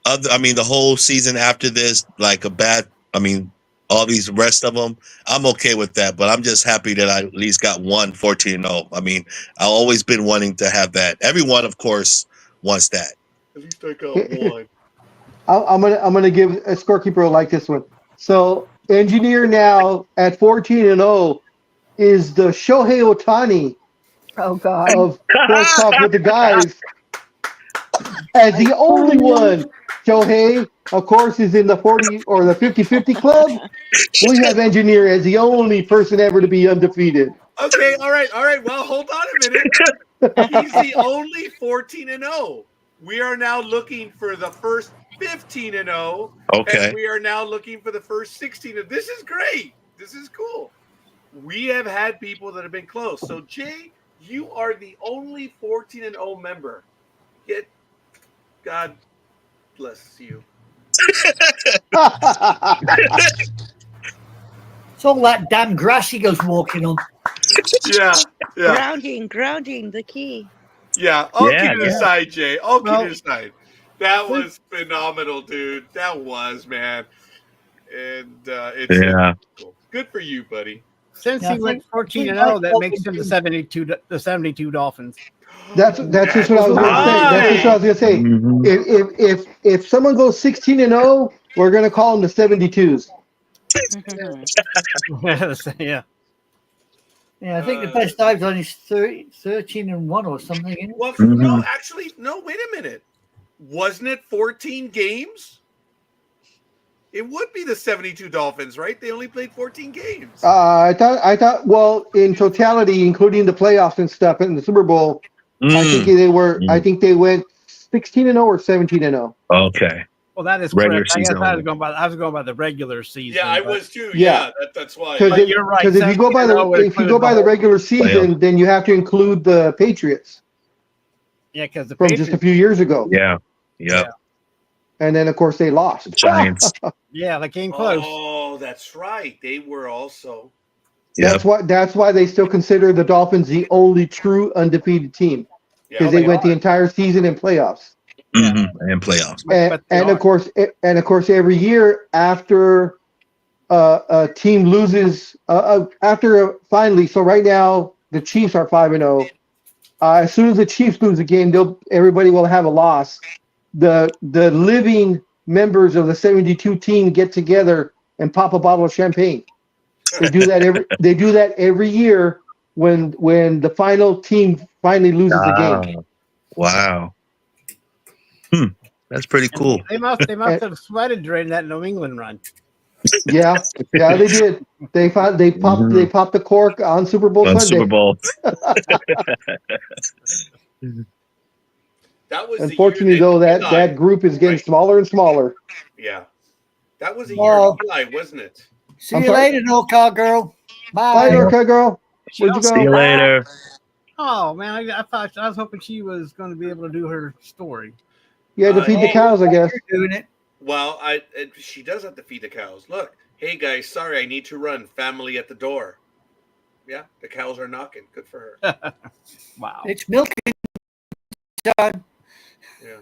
the whole season after this, like all these rest of them, I'm okay with that. But I'm just happy that I at least got 14-0. I mean, I've always been wanting to have that. Everyone, of course, wants that. At least I got one. I'm gonna give a scorekeeper like this one. So engineer now at 14-0 is the Shohei Ohtani Oh God. of Sports Talk with the guys, as the only one. Shohei, of course, is in the 40 or the 50-50 club. We have engineer as the only person ever to be undefeated. Okay, all right. Well, hold on a minute. He's the only 14-0. We are now looking for the first 15-0. Okay. And we are now looking for the first 16. This is great. This is cool. We have had people that have been close. So, Jay, you are the only 14-0 member. God bless you. It's all that damn grass he goes walking on. Yeah. Grounding, the key. Yeah. All Yeah, kidding yeah. aside, Jay. All Well- kidding aside. That was phenomenal, dude. That was, man. And it's cool. Good for you, buddy. Since Yeah, he went I 14-0, that think- makes him the 72 Dolphins. That's just what I was gonna say. That's just what I was gonna say. Mhm. If someone goes 16-0, we're gonna call them the 72s. Yeah. Yeah, I think the best I've done is 13-1 or something. Isn't it? Well, Mhm. no, actually, no, wait a minute. Wasn't it 14 games? It would be the 72 Dolphins, right? They only played 14 games. I thought. Well, in totality, including the playoffs and stuff in the Super Bowl, I think they were. I think they went 16-0 or 17-0. Okay. Well, that is Regular correct. I guess season I only. was going by the regular season. Yeah, I but- was too. Yeah. Yeah, that's why. Because you're right, if you go by 17-0 would include the regular season, then you have to include the Patriots Yeah, because the from Patriots, just a few years ago, Yeah. Yep. and then of course they lost. Giants. yeah, they came close. Oh, that's right. They were also. Yep. That's why they still consider the Dolphins the only true undefeated team, Yeah, because they went the entire season in playoffs. Mhm. And playoffs. But they And are. of course, every year after a team loses, finally. So right now the Chiefs are 5-0. As soon as the Chiefs lose a game, everybody will have a loss. The living members of the 72 team get together and pop a bottle of champagne. They do that every year when the final team finally loses a game. Wow. That's pretty cool. They must have sweated during that New England run. Yeah, they did. They popped the cork on Super Bowl On Sunday. Super Bowl. That was Unfortunately, the year though, that that group is getting right? smaller and smaller. Yeah, that was a year Well, Eli, wasn't it? See I'm you sorry? later, no car girl. Bye, Bye. Norca girl. Where'd you See go? you later. Oh man, I was hoping she was going to be able to do her story. You had to feed the Hey, cows, I guess. You're doing it. well, she does have to feed the cows. Look, hey guys, sorry, I need to run. Family at the door. Yeah, the cows are knocking. Good for her. Wow. It's milking time. Yeah.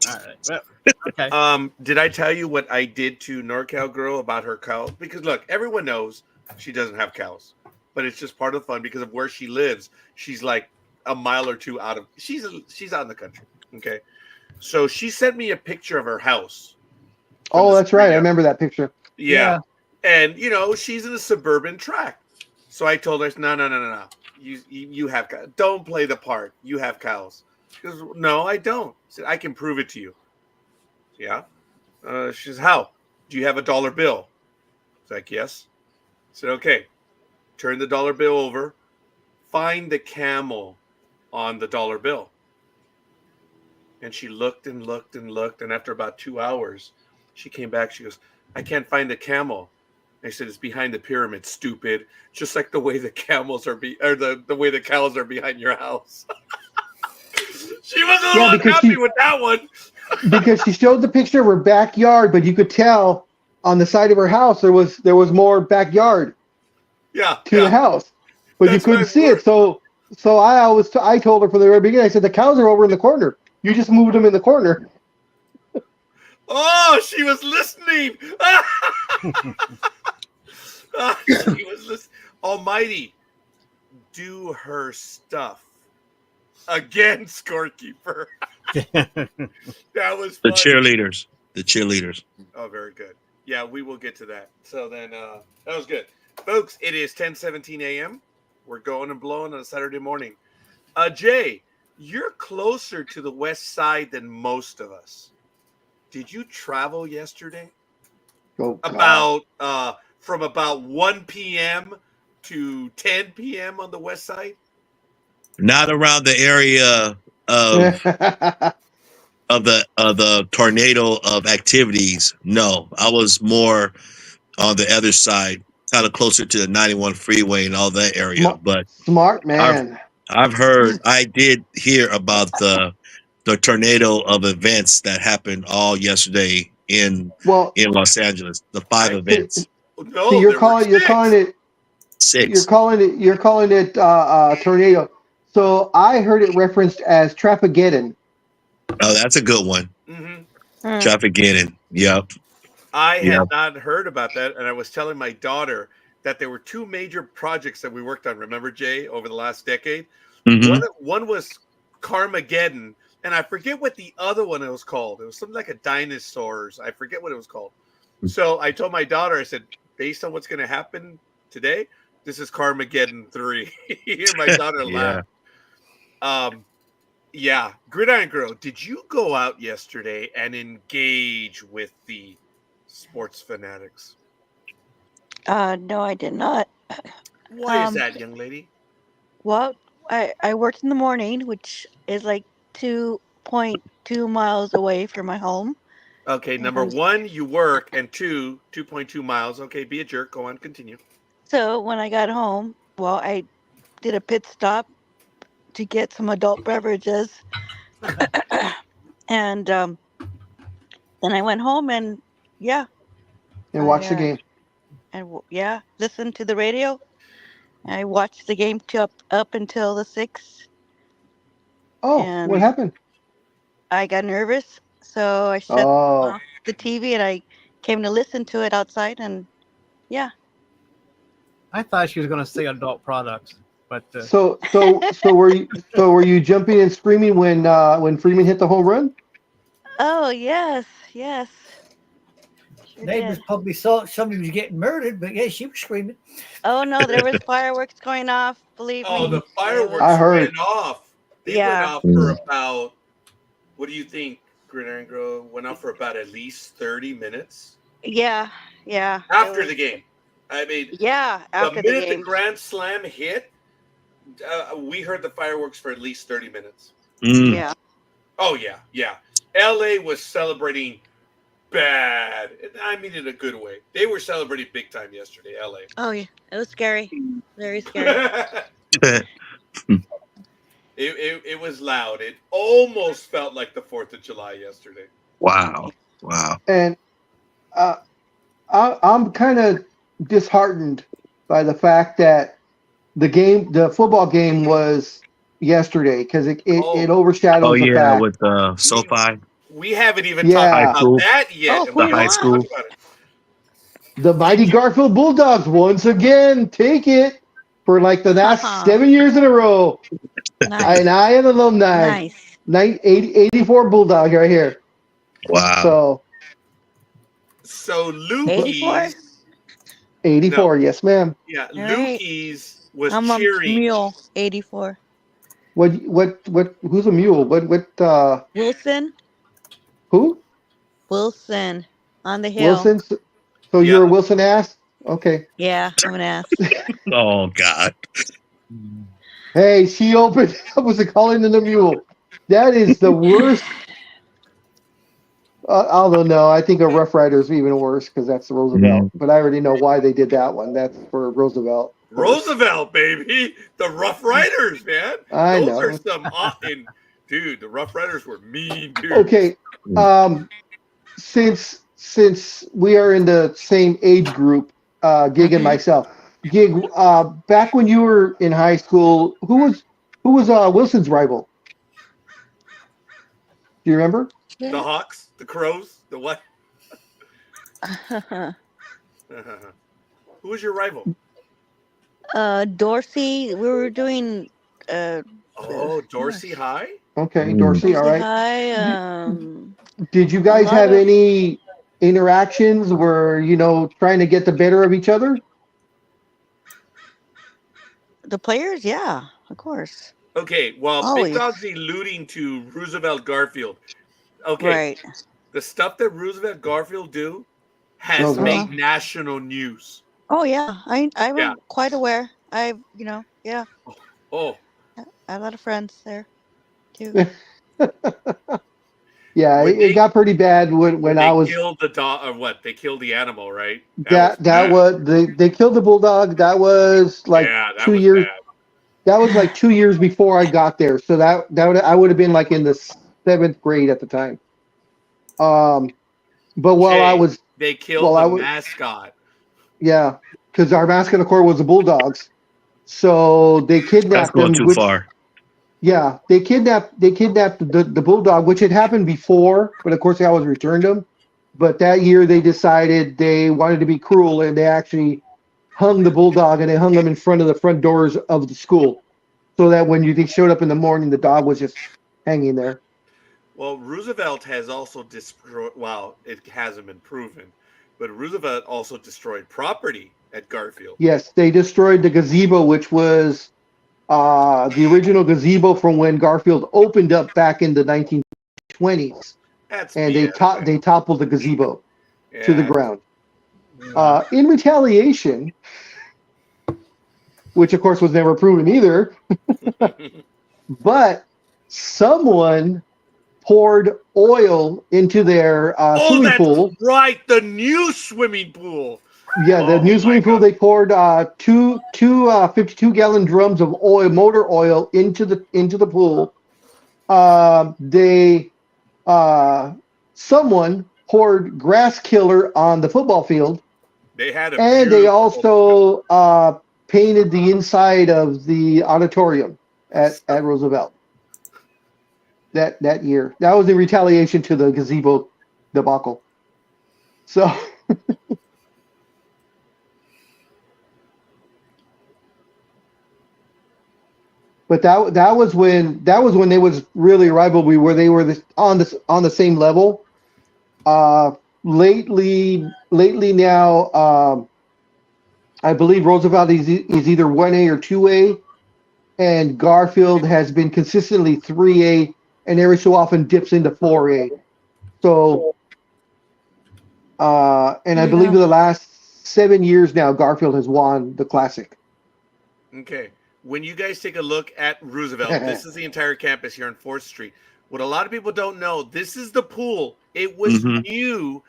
All right. Well, okay. Did I tell you what I did to NorCal girl about her cows? Because look, everyone knows she doesn't have cows, but it's just part of the fun because of where she lives. She's like a mile or two out of. She's out in the country. Okay, so she sent me a picture of her house. from Oh, the that's right. I studio. remember that picture. Yeah. And she's in a suburban tract. So I told her, no. You have cows. Don't play the part. You have cows. She goes, no, I don't. I said, I can prove it to you. Yeah. She says, how? Do you have a dollar bill? I was like, yes. I said, okay. Turn the dollar bill over. Find the camel on the dollar bill. And she looked and looked and looked. And after about 2 hours, she came back. She goes, I can't find the camel. I said, it's behind the pyramid, stupid. Just like the way the camels are the way the cows are behind your house. She was a little unhappy with that one. Because she showed the picture of her backyard, but you could tell on the side of her house there was more backyard to the house. But you couldn't see it. So I told her from the very beginning, I said the cows are over in the corner. You just moved them in the corner. Oh, she was listening. She was listening. Almighty, do her stuff. Again, scorekeeper. That was The funny. cheerleaders. Oh, very good. Yeah, we will get to that. So then that was good. Folks, it is 10:17 a.m. We're going and blowing on a Saturday morning. Jay, you're closer to the west side than most of us. Did you travel yesterday? Oh, God. From about 1 p.m. to 10 p.m. on the west side? Not around the area of the tornado of activities. No, I was more on the other side, kind of closer to the 91 freeway and all that area. But Smart man. I did hear about the tornado of events that happened all yesterday in Los Angeles. The 5 events. No, see, you're calling it 6. You're calling it tornado. So I heard it referenced as Trafficageddon. Oh, that's a good one. Mm-hmm. Trafficageddon. Yep. I had not heard about that, and I was telling my daughter that there were 2 major projects that we worked on. Remember, Jay, over the last decade? Mm-hmm. One was Carmageddon, and I forget what the other one was called. It was something like a dinosaurs. I forget what it was called. So I told my daughter, I said, based on what's going to happen today, this is Carmageddon 3. My daughter laughed. Yeah. Gridiron Girl, did you go out yesterday and engage with the sports fanatics? No, I did not. Why is that, young lady? Well, I worked in the morning, which is like 2.2 miles away from my home. Okay, number 1, you work, and 2.2 miles. Okay, be a jerk. Go on, continue. So when I got home, well, I did a pit stop to get some adult beverages. And then I went home and watched the game. And listened to the radio. I watched the game up until the 6th. Oh, and what happened? I got nervous, so I shut off the TV and I came to listen to it outside. And I thought she was going to say adult products, but So were you jumping and screaming when Freeman hit the home run? Oh yes. Sure Neighbors did. probably thought somebody was getting murdered, but yeah, she was screaming. Oh no, there was fireworks going off. Believe me. Oh, the fireworks I heard. went off. They went off for about, what do you think, Gridiron Grove went on for about at least 30 minutes Yeah, yeah. it after was- the game. I mean, Yeah, after the the minute the game. Grand Slam hit, we heard the fireworks for at least 30 minutes. Mm. Yeah. Oh, yeah, yeah. LA was celebrating bad. I mean, in a good way. They were celebrating big time yesterday, LA. Oh yeah, it was scary. Very scary. It was loud. It almost felt like the 4th of July yesterday. Wow. Wow. And I'm kind of disheartened by the fact that the football game was yesterday because it overshadows Oh the yeah, fact. with SoFi. We haven't even Yeah. talked High about school. that yet. Oh, and who we high haven't school. talked about it. The mighty Garfield Bulldogs once again take it for like the last 7 years in a row. Nice. And I am alumni. Nice. 84 Bulldog right here. Wow. So 84? Lukey's, 84, yes, ma'am. yeah, All right. Lukey's was I'm a cheering. mule. 84. What? Who's a mule? Wilson. Who? Wilson on the hill. Wilson. So Yeah. you're a Wilson ass? Okay. Yeah, I'm an ass. Oh God. Hey, she opened up with calling in the mule. That is the worst. Although no, I think a Rough Rider is even worse because that's the Roosevelt. But I already know why they did that one. That's for Roosevelt. Roosevelt, baby. The Rough Riders, man. I Those know. are some dude, the Rough Riders were mean, dude. Okay. Since we are in the same age group, Gig and myself. Gig, back when you were in high school, who was Wilson's rival? Do you remember? The Hawks, the Crows, the what? Who was your rival? Dorsey. We were doing Dorsey High? Okay, Dorsey, all right. High, Did you guys have any interactions where, trying to get the better of each other? the players, yeah, of course. Okay, well, Always. Big Dog's alluding to Roosevelt Garfield. Okay, Right. the stuff that Roosevelt Garfield do has made national news. Oh yeah, I'm Yeah. quite aware. Yeah, Oh, I have a lot of friends there too. Yeah, When it got pretty bad when they I was. killed the dog, or what? They killed the animal, right? That was they killed the bulldog. That was like yeah, that 2 was years. bad. That was like 2 years before I got there. So I would have been like in the 7th grade at the time. But They killed the mascot. Yeah, because our mascot, of course, was the Bulldogs. So they kidnapped That's going them. too far. Yeah, they kidnapped the Bulldog, which had happened before, but of course they always returned them. But that year they decided they wanted to be cruel, and they actually hung the Bulldog, and they hung him in front of the front doors of the school, so that when they showed up in the morning, the dog was just hanging there. Well, Roosevelt has also destroyed. Well, it hasn't been proven, but Roosevelt also destroyed property at Garfield. Yes, they destroyed the gazebo, which was the original gazebo from when Garfield opened up back in the 1920s. That's And BS, they toppled the gazebo to the Yeah. ground. In retaliation, which of course was never proven either, but someone poured oil into their swimming that's pool. right, the new swimming pool. Yeah, the Oh, new my swimming pool. God. They poured two 52-gallon drums of motor oil into the pool. Someone poured grass killer on the football field, They had and they also painted the inside of the auditorium at Roosevelt that year. That was in retaliation to the gazebo debacle. So. But that was when they was really a rivalry where they were on the same level. Lately now, I believe Roosevelt is either 1A or 2A, and Garfield has been consistently 3A, and every so often dips into 4A. So, and I believe Yeah. in the last 7 years now, Garfield has won the Classic. Okay. When you guys take a look at Roosevelt, this is the entire campus here on 4th Street. What a lot of people don't know, this is the pool. It was new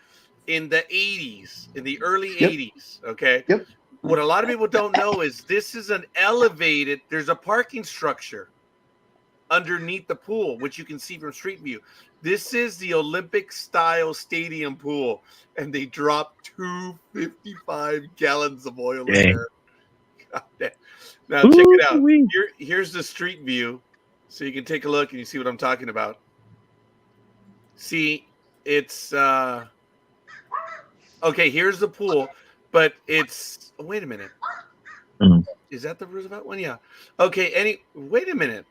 in the 80s, in the early 80s. Okay. Yep. What a lot of people don't know is this is an elevated, there's a parking structure underneath the pool, which you can see from Street View. This is the Olympic style stadium pool, and they dropped 255 gallons of oil in there. Now check it out. Here's the street view, so you can take a look and you see what I'm talking about. See, it's okay. Here's the pool, but it's wait a minute. Is that the Roosevelt one? Yeah. Okay. Wait a minute.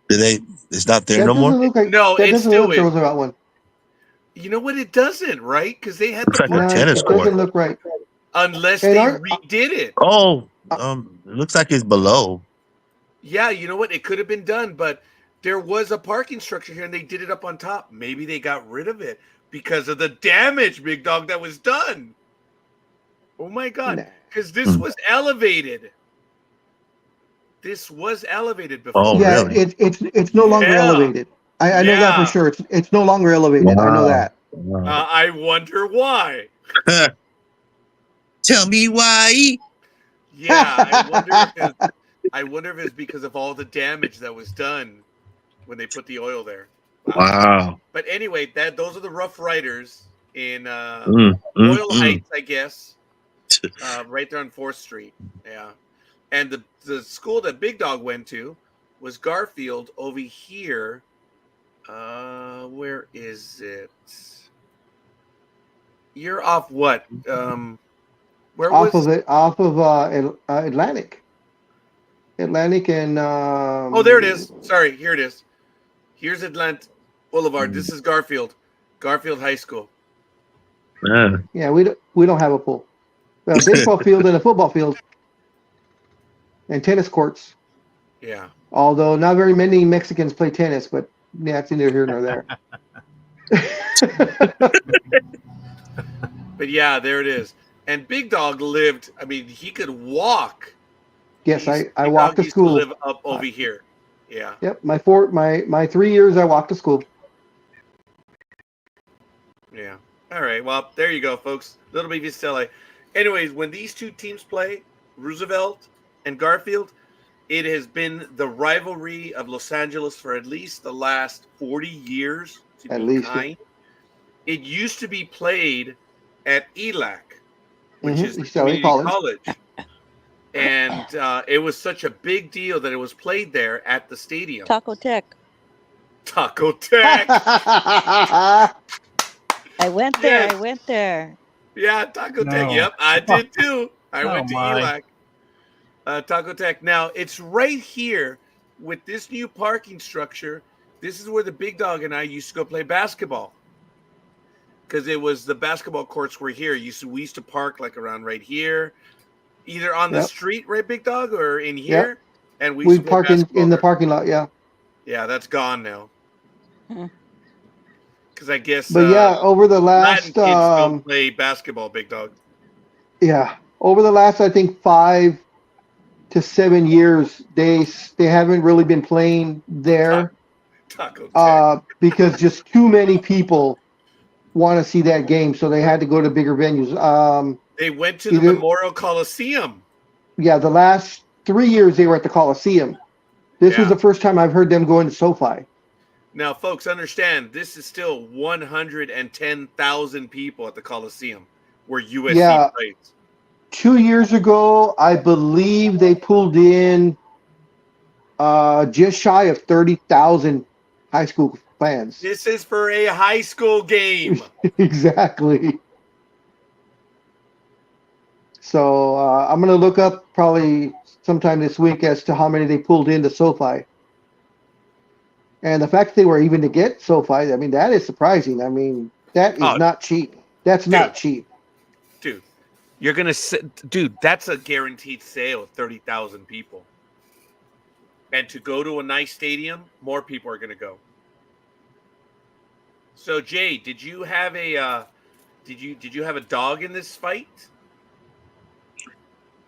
It's not there That no more. doesn't look like No, that it's doesn't still look like the in. Roosevelt one. You know what? It doesn't, right? Because they had Looks the like a parking tennis It court. doesn't look right. unless And they aren't- redid it. Oh, it looks like it's below. Yeah, you know what? It could have been done, but there was a parking structure here and they did it up on top. Maybe they got rid of it because of the damage, big dog, that was done. Oh my God. Because this was elevated. This was elevated before. Oh, Yeah, really? it's no longer Yeah. elevated. I know that for Yeah. sure. It's no longer elevated. I know that. Wow. I wonder why. Tell me why. Yeah, I wonder if it's because of all the damage that was done when they put the oil there. Wow. But anyway, those are the Rough Riders in Oil Heights, I guess. Right there on 4th Street. Yeah. And the school that Big Dog went to was Garfield over here. Where is it? You're off what? Where off was of it, off of Atlantic. Atlantic and Oh, there it is. Sorry, here it is. Here's Atlantic Boulevard. This is Garfield High School. Yeah, we don't have a pool. We have a baseball field and a football field and tennis courts. Yeah. Although not very many Mexicans play tennis, but that's neither here nor there. But yeah, there it is. And Big Dog lived, I mean, he could walk. Yes, I Big walked Dog to school. used to live up over here. Yeah. Yep, my 3 years I walked to school. Yeah. All right. Well, there you go, folks. Little baby Stella. Anyways, when these two teams play, Roosevelt and Garfield, it has been the rivalry of Los Angeles for at least the last 40 years. At least. It used to be played at ELAC, which is East the LA community college. And it was such a big deal that it was played there at the stadium. Taco Tech. Taco Tech. I went there. Yes. I went there. Yeah, Taco Tech. No. Yep, I did too. I Oh, went to my. ELAC. Taco Tech. Now, it's right here with this new parking structure. This is where the Big Dog and I used to go play basketball. Because it was the basketball courts were here. We used to park like around right here, either on the street, right, Big Dog, or in here. Yep. And we We used to play park in basketball the there. parking lot, yeah. Yeah, that's gone now. Mhm. Because I guess But yeah, over the Latin last kids don't play basketball, Big Dog. over the last I think 5 to 7 years, they haven't really been playing there Taco Tech. because just too many people want to see that game, so they had to go to bigger venues. They went to the either- Memorial Coliseum. Yeah, the last 3 years they were at the Coliseum. This was Yeah. the first time I've heard them go into SoFi. Now, folks, understand this is still 110,000 people at the Coliseum where USC Yeah. plays. 2 years ago, I believe they pulled in just shy of 30,000 high school fans. This is for a high school game. Exactly. So I'm going to look up probably sometime this week as to how many they pulled into SoFi. And the fact that they were even to get SoFi, I mean, that is surprising. I mean, that is not cheap. That's not cheap. Dude, you're going to dude, that's a guaranteed sale of 30,000 people. And to go to a nice stadium, more people are going to go. So Jay, did you have a dog in this fight?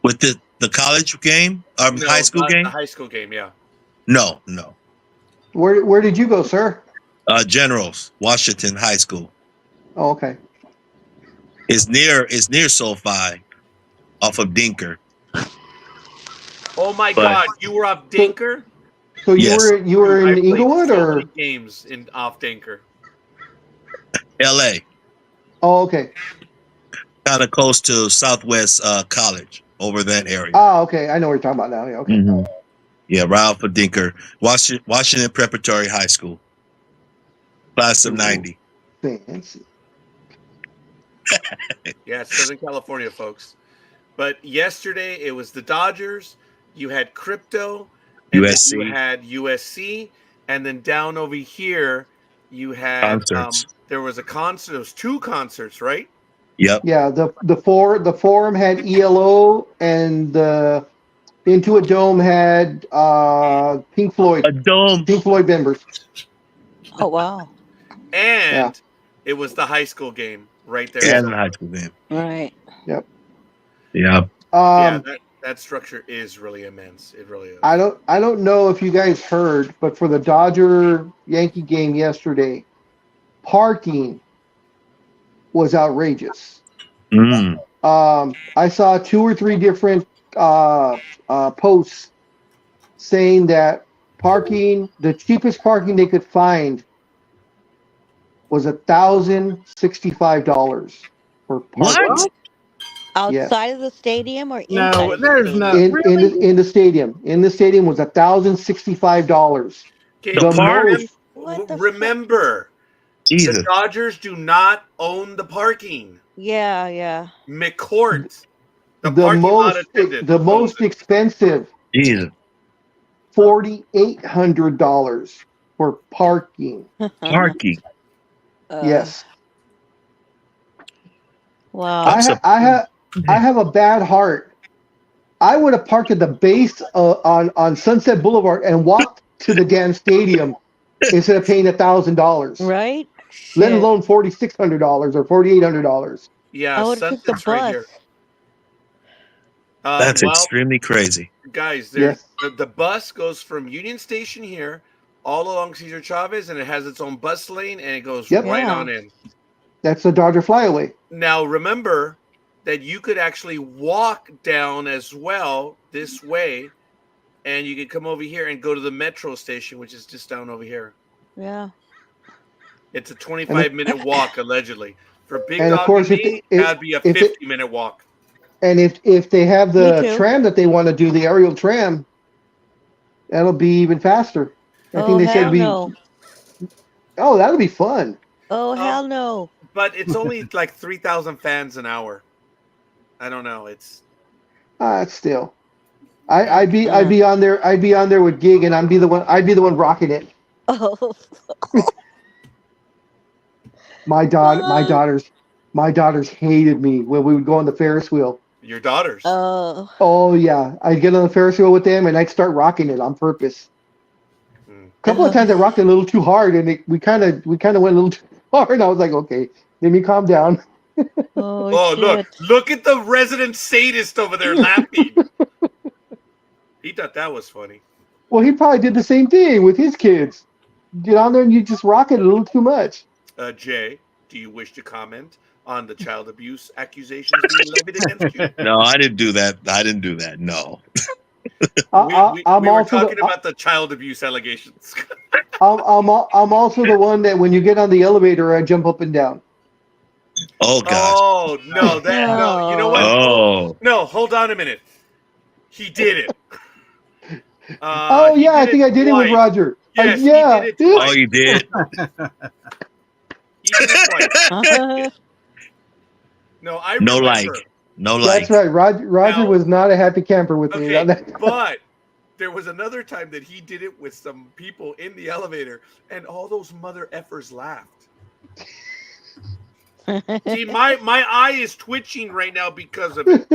With the college game, high No, school the game? high school game. Yeah. No. Where did you go, sir? Generals, Washington High School. Oh, okay. It's near SoFi, off of Dinker. Oh my But- God, you were up Dinker? So you Yes. were I in played Inglewood so or? many games in off Dinker. LA, Oh, okay. kind of close to Southwest College, over that area. Ah, okay. I know what you're talking about now. Yeah, okay. Mhm. Yeah, right off of Dinker. Washington Preparatory High School. Class of Ooh. 90. Fancy. Yeah, Southern California, folks. But yesterday it was the Dodgers. You had crypto, and then USC. you had USC, and then down over here you had Concerts. there was a concert. There was 2 concerts, right? Yep. Yeah, the forum had ELO and the Into a Dome had Pink Floyd. A dome. Pink Floyd members. Oh wow. And Yeah. it was the high school game right there. And the high school game. Right. Yeah. Yeah, Um, that structure is really immense. It really is. I don't know if you guys heard, but for the Dodger Yankee game yesterday, parking was outrageous. Mm. I saw 2 or 3 different posts saying that parking, the cheapest parking they could find, was $1,065 for parking. What? Outside of the stadium or inside No, of the there's stadium? no. In Really? in the stadium. In the stadium was $1,065. Okay, The park? most What the remember, Jesus. the Dodgers do not own the parking. Yeah. McCourt, the the parking lot most attendant, the owns most it. expensive Jesus. $4,800 for parking. Parking. Yes. Wow. I have a bad heart. I would have parked at the base on Sunset Boulevard and walked to the damn stadium instead of paying $1,000. Right? Let Shit. alone $4,600 or $4,800. Yeah, I would have took the Sunset's right bus. here. That's Well, extremely crazy. guys, Yes. the bus goes from Union Station here all along Cesar Chavez, and it has its own bus lane, and it goes Yep. right Yeah. on in. That's the Dodger flyaway. Now, remember that you could actually walk down as well this way, and you could come over here and go to the metro station, which is just down over here. Yeah. It's a 25-minute walk, allegedly. For Big And of Dog course, and if me, it- that'd be a if it- 50-minute walk. And if they have Me the too. tram that they want to do, the aerial tram, that'll be even faster. I Oh, think they said hell no. oh, that'll be fun. Oh, hell no. But it's only like 3,000 fans an hour. I don't know. It's Still, I'd be on there. I'd be on there with Gig, and I'd be the one rocking it. Oh. My daughters hated me when we would go on the Ferris wheel. your daughters. Oh. Oh yeah, I'd get on the Ferris wheel with them, and I'd start rocking it on purpose. Hmm. A couple of times I rocked it a little too hard, and we kind of went a little too hard. And I was like, okay, let me calm down. Oh, Oh, shit. look at the resident sadist over there laughing. He thought that was funny. Well, he probably did the same thing with his kids. Get on there and you just rock it a little too much. Jay, do you wish to comment on the child abuse accusations being levied against you? No, I didn't do that. No. I'm We were also talking about the child abuse allegations. I'm also the one that when you get on the elevator, I jump up and down. Oh gosh. Oh no, no. You know what? Oh. No, hold on a minute. He did it. Oh he yeah, I think I did it with twice. Roger. Yes, yeah. he did it twice. Oh, you did. He did it twice. No, I remember. No like. No like. That's right. Roger Now- was not a happy camper with me. Okay, on that. but there was another time that he did it with some people in the elevator, and all those mother effers laughed. See, my eye is twitching right now because of it.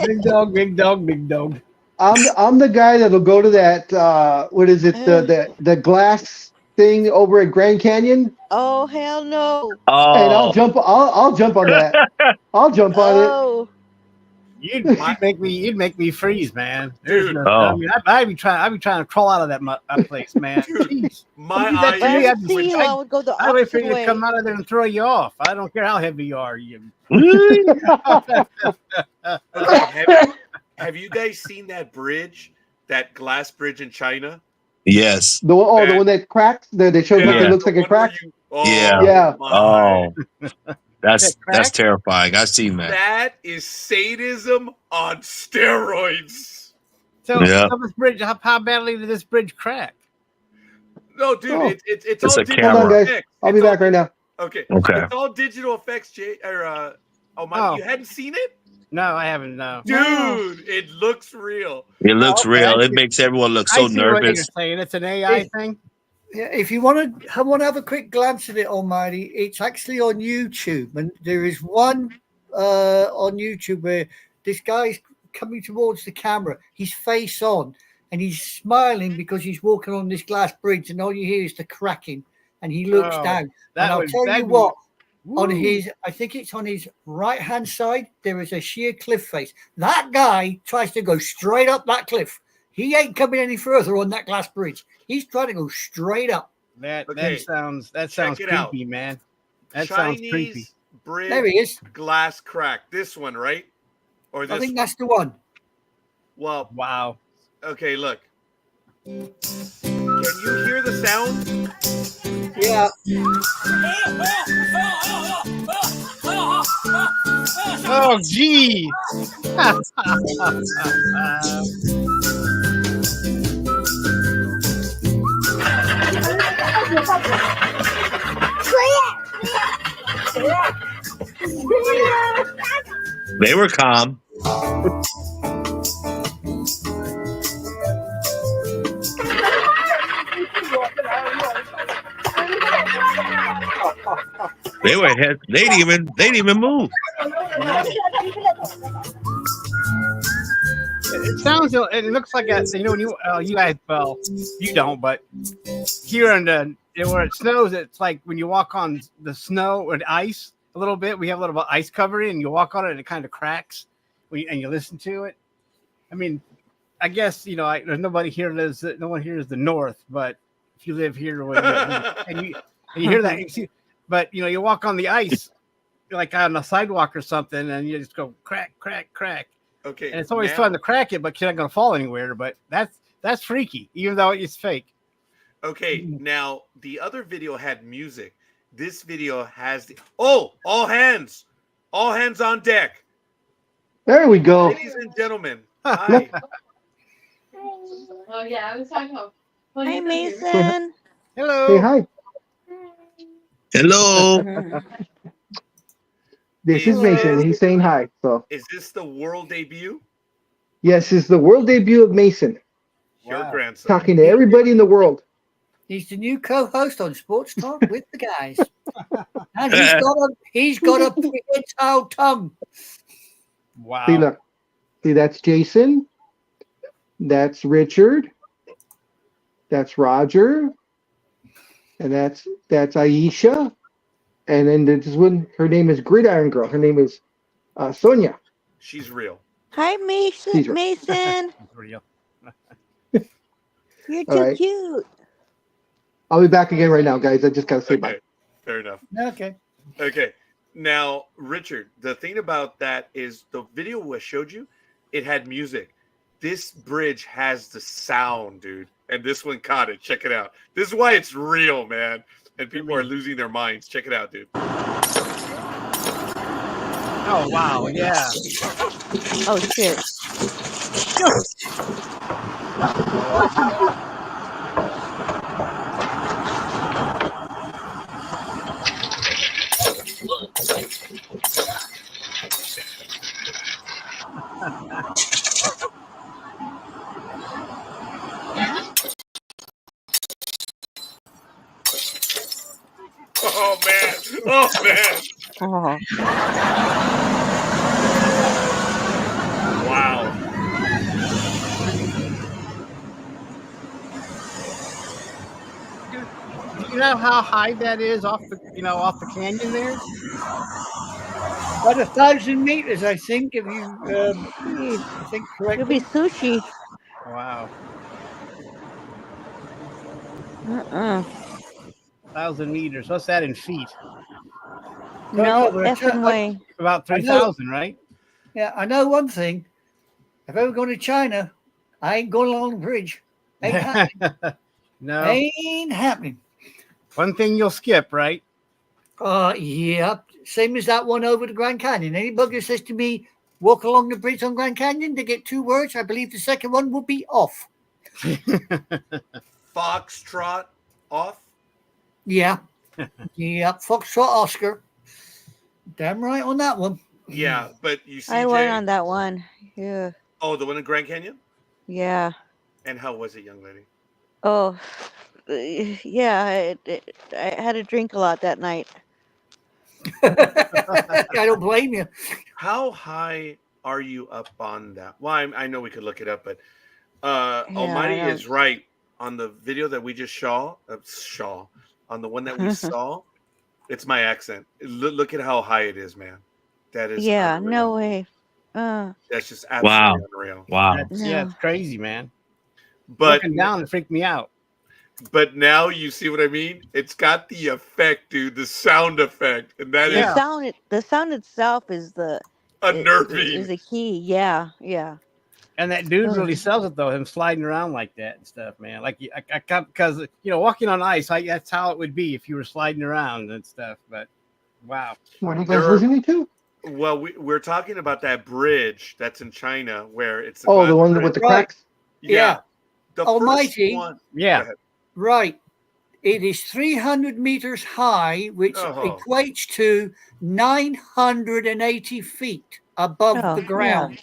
Big dog, big dog, big dog. I'm the guy that'll go to that what is it, the glass thing over at Grand Canyon, Oh hell no! and Oh, I'll jump on that. I'll jump on it. Oh, You'd make me freeze, man. There's Dude. no, Oh. I mean, I'd be trying to crawl out of that place, man. Dude, Jeez. my You do that eyes. to me, if I I'd see you, I would go the I wait for opposite you to way. come out of there and throw you off. I don't care how heavy you are. Okay, have you guys seen that bridge, that glass bridge in China? yes. The one that cracks. They showed Yeah. it looks like The a one where crack. Yeah. Yeah. my. Oh, that's crack? terrifying. I've seen that. That is sadism on steroids. So, Yeah. so this bridge, how badly did this bridge crack? No, dude, Oh. it's It's all a digital Hold on, camera. guys. effects. I'll be It's all- back right now. Okay. Okay. It's all digital effects, Jay. Or Oh. you hadn't seen it? No, I haven't. No. Dude, it looks real. It looks Okay, real. I It see- makes everyone look I so see what you're nervous. saying. It's an AI thing. Yeah, if you want to have a quick glance at it, Almighty, it's actually on YouTube, and there is one on YouTube where this guy's coming towards the camera, his face on, and he's smiling because he's walking on this glass bridge, and all you hear is the cracking, and he looks Oh, down. that And I'll would- tell you that'd be- what, on Woo. his, I think it's on his right hand side, there is a sheer cliff face. That guy tries to go straight up that cliff. He ain't coming any further on that glass bridge. He's trying to go straight up. That Okay, sounds check it out. creepy, man. That sounds creepy. Chinese bridge There he is. glass crack. This one, right? Or this I think one? that's the one. Well, Wow. okay, look. Can you hear the sound? Yeah. Oh, gee. They were calm. They were head. They didn't even move. It sounds. It looks like a. You know, when you guys, well, you don't, but here in the where it snows, it's like when you walk on the snow or the ice a little bit. We have a little bit of ice covering, and you walk on it, and it kind of cracks. And you listen to it. I mean, I guess there's nobody here lives. No one here is the north, but if you live here, and you hear that, you see, but you walk on the ice, like on a sidewalk or something, and you just go crack, crack, crack. Okay. And it's always now- fun to crack it, but you're not going to fall anywhere. But that's freaky, even though it's fake. Okay, now the other video had music. This video has all hands on deck. There we go. Ladies and gentlemen, hi. Oh yeah, I was talking about. Well, Hi, you know, you're- Mason. Hello. Say hi. Hello. This is Mason. He's saying hi. So Is this the world debut? yes, it's the world debut of Mason, Your Wow. grandson. talking to everybody in the world. He's the new co-host on Sports Talk with the guys. And he's got a prehensile tongue. Wow. See, look. See, that's Jason. That's Richard. That's Roger. And that's Aisha. And then this one, her name is Gridiron Girl. Her name is Sonia. She's real. Hi, These Mason. are- Mason, That's real. you're All too right. cute. I'll be back again right now, guys. I just got to say bye. Okay, fair enough. Okay. Okay, now Richard, the thing about that is the video I showed you, it had music. This bridge has the sound, dude, and this one caught it. Check it out. This is why it's real, man. And people are losing their minds. Check it out, dude. Oh wow. Yeah. Oh shit. Oh man! Oh man! Oh. Wow. Do you know how high that is off the canyon there? About 1,000 meters, I think. If you, Jeez, I think it'll be correctly. sushi. Wow. 1,000 meters. What's that in feet? Don't No know, but effing way. About I know. 3,000, right? Yeah, I know one thing. If I ever go to China, I ain't going along the bridge. Ain't happening. No. Ain't happening. One thing you'll skip, right? Yeah. Same as that one over the Grand Canyon. Any bugger says to me, walk along the bridge on Grand Canyon, they get 2 words. I believe the second one will be off. Foxtrot off. Yeah. Yep. Foxtrot Oscar. Damn right on that one. Yeah, but you see, I went Jay- on that one. Yeah. Oh, the one in Grand Canyon. Yeah. And how was it, young lady? Oh, yeah. I had to drink a lot that night. I don't blame you. How high are you up on that? Well, I know we could look it up, but Almighty I is right on the video that we just saw. On the one that we saw. It's my accent. Look at how high it is, man. That is Yeah. unreal. No way. That's just absolutely unreal. Wow. Yeah, No. it's crazy, man. But Looking down, it freaked me out. but now you see what I mean? It's got the effect, dude, the sound effect. And that Yeah. is The sound itself is the unnerving. is the key. Yeah. Yeah. And that dude Ugh. really sells it, though, him sliding around like that and stuff, man. Like, I because, walking on ice, that's how it would be if you were sliding around and stuff. But, wow. What are you guys listening to? Well, we're talking about that bridge that's in China where it's a Oh, glass the one bridge. with the Right. cracks? Yeah. The Almighty. first one. Yeah. Go ahead. Right. It is 300 meters high, which Oh. equates to 980 feet above Oh, the ground.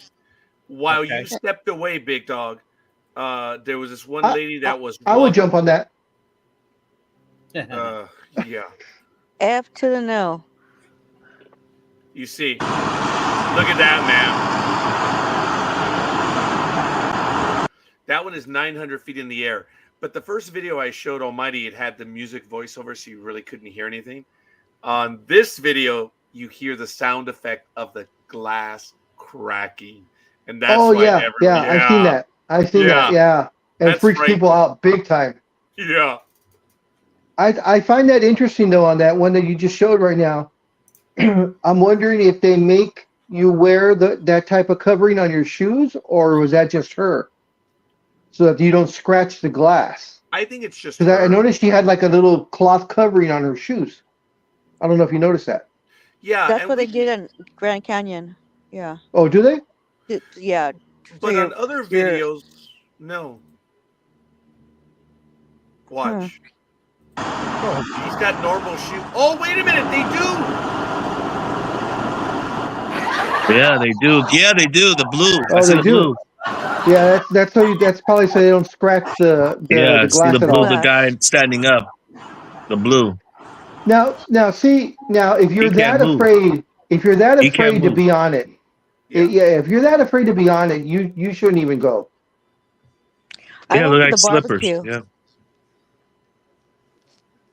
While Okay. you stepped away, big dog, there was this one I- lady that was I would jump on that. yeah. F to the no. You see. Look at that, man. That one is 900 feet in the air. But the first video I showed Almighty, it had the music voiceover, so you really couldn't hear anything. On this video, you hear the sound effect of the glass cracking. And that's Oh, why yeah. Yeah, I've seen that. I've seen that. Yeah. And it That's freaks right. people out big time. Yeah. I find that interesting, though, on that one that you just showed right now. I'm wondering if they make you wear that type of covering on your shoes, or was that just her? So that you don't scratch the glass. I think it's just Because I her. noticed she had like a little cloth covering on her shoes. I don't know if you noticed that. Yeah. That's and what they we- did in Grand Canyon. Yeah. Oh, do they? Yeah. But So on other you're- videos, no. Watch. He's got normal shoes. Oh, wait a minute. They do. Yeah, they do. Yeah, they do. The blue. I Oh, see they the do. blue. Yeah, that's so. That's probably so they don't scratch the Yeah, the see glass the at blue. all. The guy standing up. The blue. Now, if you're He that can't move. afraid, if you're that He can't afraid to move. be on it, Yeah. if you're that afraid to be on it, you shouldn't even go. I Yeah, went look for like the slippers. barbecue. Yeah.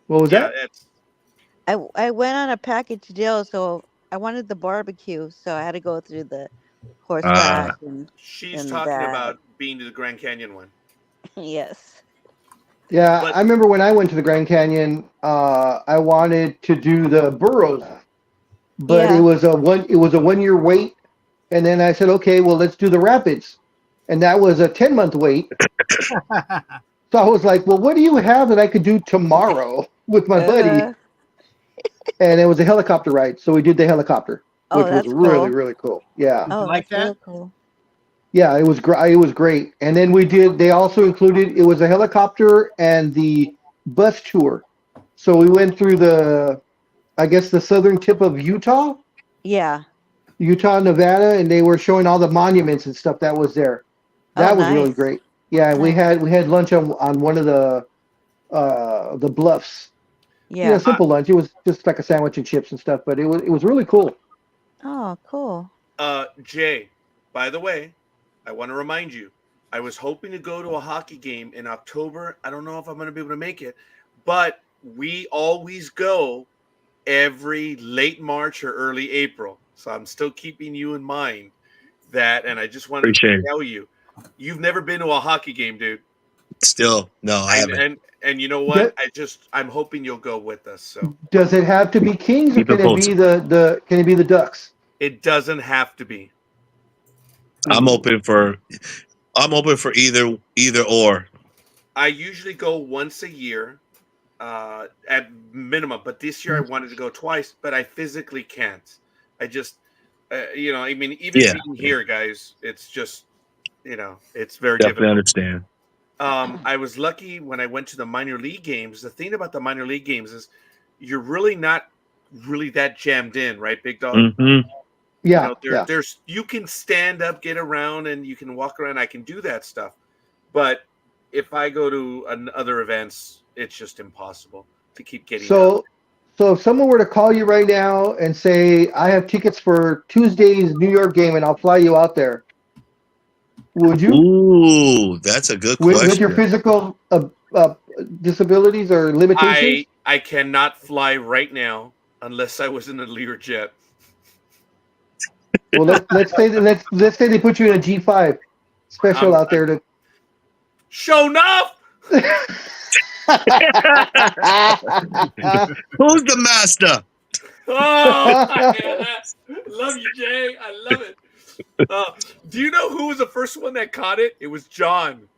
What was Yeah, that? it's I went on a package deal, so I wanted the barbecue, so I had to go through the horseback and she's and talking that. about being to the Grand Canyon one. Yes. Yeah, But- I remember when I went to the Grand Canyon, I wanted to do the burros, but Yeah. it was a 1 year wait, and then I said, okay, well, let's do the rapids, and that was a 10-month wait. So I was like, well, what do you have that I could do tomorrow with my buddy? And it was a helicopter ride, so we did the helicopter, Oh, which was that's really, cool. really cool. Yeah, Oh, like that's real that? cool. yeah, it was great. It was great. And then they also included, it was a helicopter and the bus tour. So we went through the southern tip of Utah, Yeah. Nevada, and they were showing all the monuments and stuff that was there. That Oh, was really nice. great. Yeah, we Nice. had lunch on one of the bluffs. Yeah. Simple lunch. It was just like a sandwich and chips and stuff, but it was really cool. Oh, cool. Jay, by the way, I want to remind you, I was hoping to go to a hockey game in October. I don't know if I'm going to be able to make it, but we always go every late March or early April. So I'm still keeping you in mind that, and I just wanted Appreciate to it. tell you, you've never been to a hockey game, dude. Still, no, I haven't. And you know what? I'm hoping you'll go with us. So Does it have to be Kings, or Keep it can it be posted. the Ducks? it doesn't have to be. I'm open for either or. I usually go once a year, at minimum. But this year I wanted to go twice, but I physically can't. I just, I mean, even Yeah, being here, guys, it's just, it's very definitely difficult. understand. I was lucky when I went to the minor league games. The thing about the minor league games is you're really not really that jammed in, right, Big Dog? Mm-hmm. Yeah, There's you can stand up, get around, and you can walk around. I can do that stuff, but if I go to other events, it's just impossible to keep getting. So if someone were to call you right now and say, "I have tickets for Tuesday's New York game, and I'll fly you out there," would you? Ooh, that's a good question. With your physical disabilities or limitations? I cannot fly right now unless I was in a Learjet. Well, let's say they put you in a G5 special out there to. Show enough. Who's the master? Oh, love you, Jay. I love it. Do you know who was the first one that caught it? It was John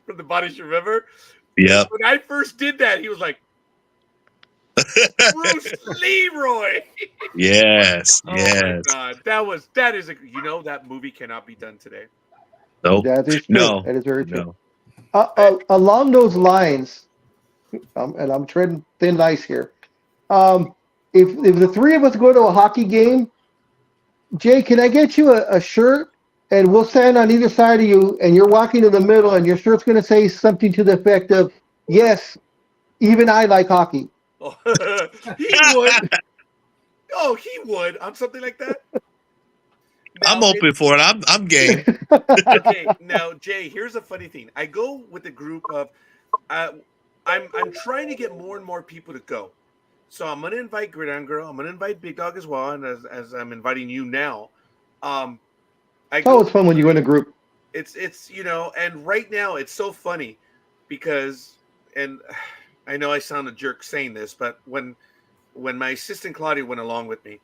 from the Body Should Remember. Yep. When I first did that, he was like, Bruce Leroy. Yes. Oh yes. my God, that is that movie cannot be done today. Nope. That is true. No. That is very true. No. Along those lines, and I'm treading thin ice here. If the three of us go to a hockey game, Jay, can I get you a shirt, and we'll stand on either side of you, and you're walking in the middle, and your shirt's going to say something to the effect of, "Yes, even I like hockey." Oh, he would. Oh, he would on something like that. Now, I'm open for it. I'm game. Okay, now Jay, here's a funny thing. I go with a group of, I'm trying to get more and more people to go. So I'm gonna invite Gridiron Girl. I'm gonna invite Big Dog as well, and as I'm inviting you now. It's always fun when you go in a group. It's and right now it's so funny because, and I know I sound a jerk saying this, but when my assistant Claudia went along with me,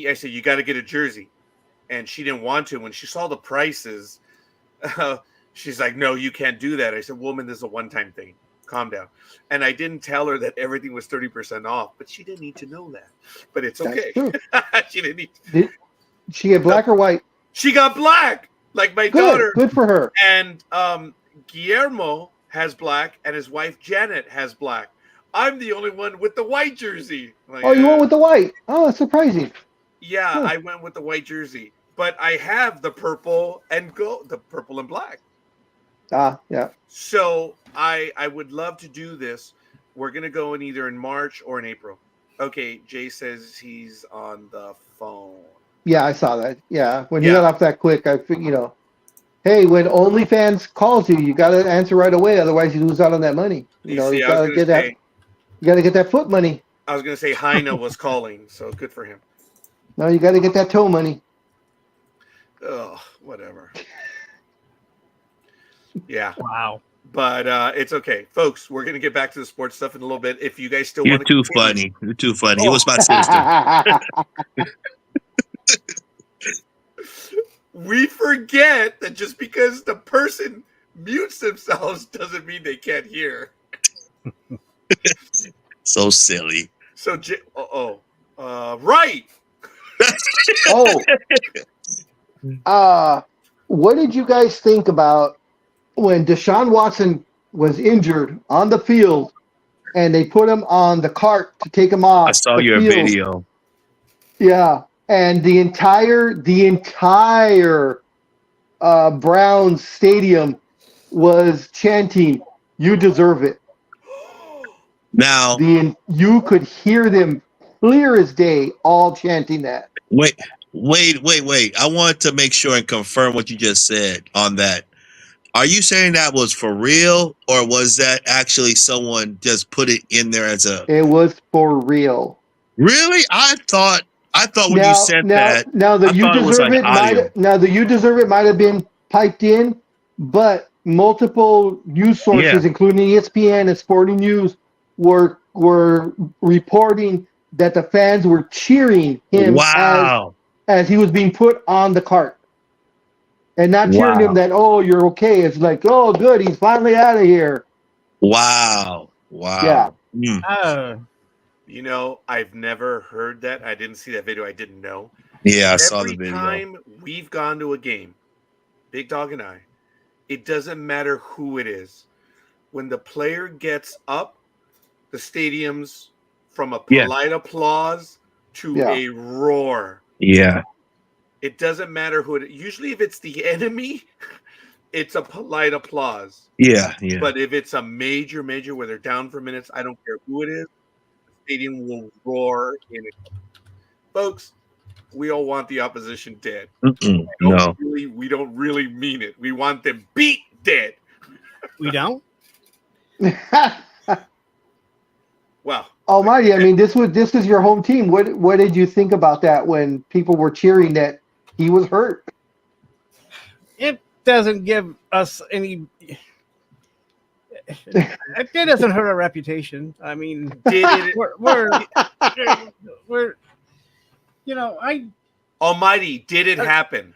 I said, "You got to get a jersey," and she didn't want to. When she saw the prices, she's like, "No, you can't do that." I said, "Woman, this is a one-time thing. Calm down." And I didn't tell her that everything was 30% off, but she didn't need to know that. But it's okay. She didn't need. Did she get black or white? She got black, like my daughter. Good for her. And Guillermo has black, and his wife Janet has black. I'm the only one with the white jersey. Like, you went with the white. Oh, that's surprising. Yeah, I went with the white jersey, but I have the purple and black. Yeah. So I would love to do this. We're gonna go in either in March or in April. Okay, Jay says he's on the phone. Yeah, I saw that. Yeah, when you got off that quick, I think hey, when OnlyFans calls you, you got to answer right away, otherwise you lose out on that money. You got to get that. You got to get that foot money. I was gonna say Heine was calling, so good for him. No, you got to get that toe money. Oh, whatever. Yeah. Wow. But it's okay, folks. We're gonna get back to the sports stuff in a little bit. If you guys still You're want too funny. You're too funny. It was my sister. We forget that just because the person mutes themselves doesn't mean they can't hear. So silly. So, right. What did you guys think about when Deshaun Watson was injured on the field and they put him on the cart to take him off? I saw the your field? video. Yeah, and the entire Browns stadium was chanting, "You deserve it." Now, you could hear them clear as day, all chanting that. Wait, Wait. I want to make sure and confirm what you just said on that. Are you saying that was for real, or was that actually someone just put it in there as a? It was for real. Really? I thought when you said that, Now the I you thought it was deserve like it audio. might have been piped in, but multiple news Yeah. sources, including ESPN and Sporting News, were reporting that the fans were cheering him Wow. as he was being put on the cart, and not cheering him Wow. that, oh, you're okay. It's like, oh, good, he's finally out of here. Wow. Yeah. Oh, You know, I've never heard that. I didn't see that video. I didn't know. Yeah, I saw the Every video. time we've gone to a game, Big Dog and I, it doesn't matter who it is. When the player gets up, the stadium's from a Yeah. polite applause to Yeah. a roar. Yeah. It doesn't matter who it is. Usually, if it's the enemy, it's a polite applause. Yeah. But if it's a major where they're down for minutes, I don't care who it is, the stadium will roar in it. Folks, we all want the opposition dead. No. We don't really mean it. We want them beat dead. we don't. Well, Almighty, I mean, this is your home team. What did you think about that when people were cheering that he was hurt? It doesn't give us any. It doesn't hurt our reputation. I mean, did it? we're you know, Almighty, did it happen?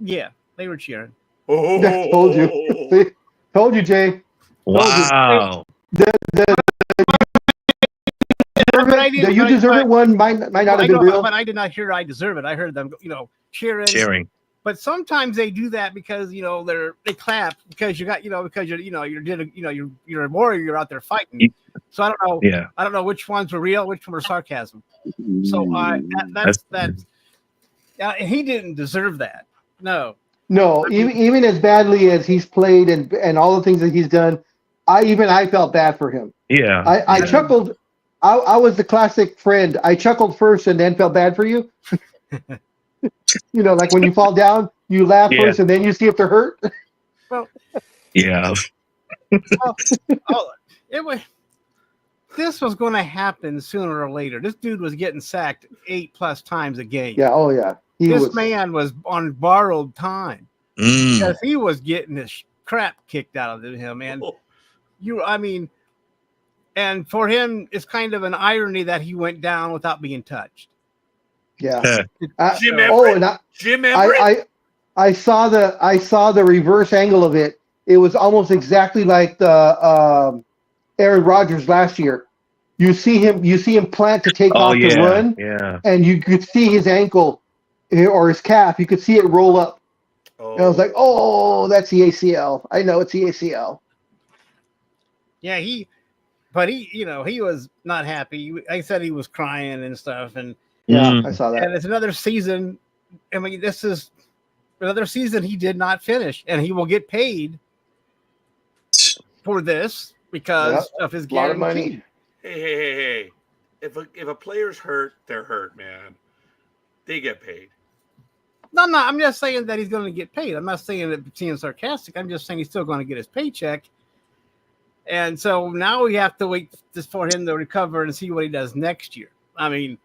yeah, they were cheering. Oh, Told you. See? Told you, Jay. Wow. The you deserve it one might not have been real. But I did not hear I deserve it. I heard them, cheering. But sometimes they do that because they clap because you got because you're a warrior, you're out there fighting. So I don't know. Yeah. I don't know which ones were real, which ones were sarcasm. So that's he didn't deserve that. No. No, even as badly as he's played and all the things that he's done, I felt bad for him. Yeah. I chuckled. I was the classic friend. I chuckled first and then felt bad for you. Like when you fall down, you laugh first and then you see if they're hurt. Well, yeah. This was going to happen sooner or later. This dude was getting sacked 8+ times a game. Yeah. Oh yeah. This man was on borrowed time because he was getting his crap kicked out of him. And and for him, it's kind of an irony that he went down without being touched. Yeah. Jim Everett. Jim Everett. I saw the reverse angle of it. It was almost exactly like the Aaron Rodgers last year. You see him plant to take off to run, and you could see his ankle or his calf. You could see it roll up. Oh. And I was like, "Oh, that's the ACL. I know it's the ACL." Yeah, he was not happy. I said he was crying and stuff, and I saw that. And it's another season. I mean, this is another season he did not finish, and he will get paid for this because of his guarantee. A lot of money. Hey. If a player's hurt, they're hurt, man. They get paid. No, I'm just saying that he's going to get paid. I'm not saying that being sarcastic. I'm just saying he's still going to get his paycheck. And so now we have to wait for him to recover and see what he does next year. I mean,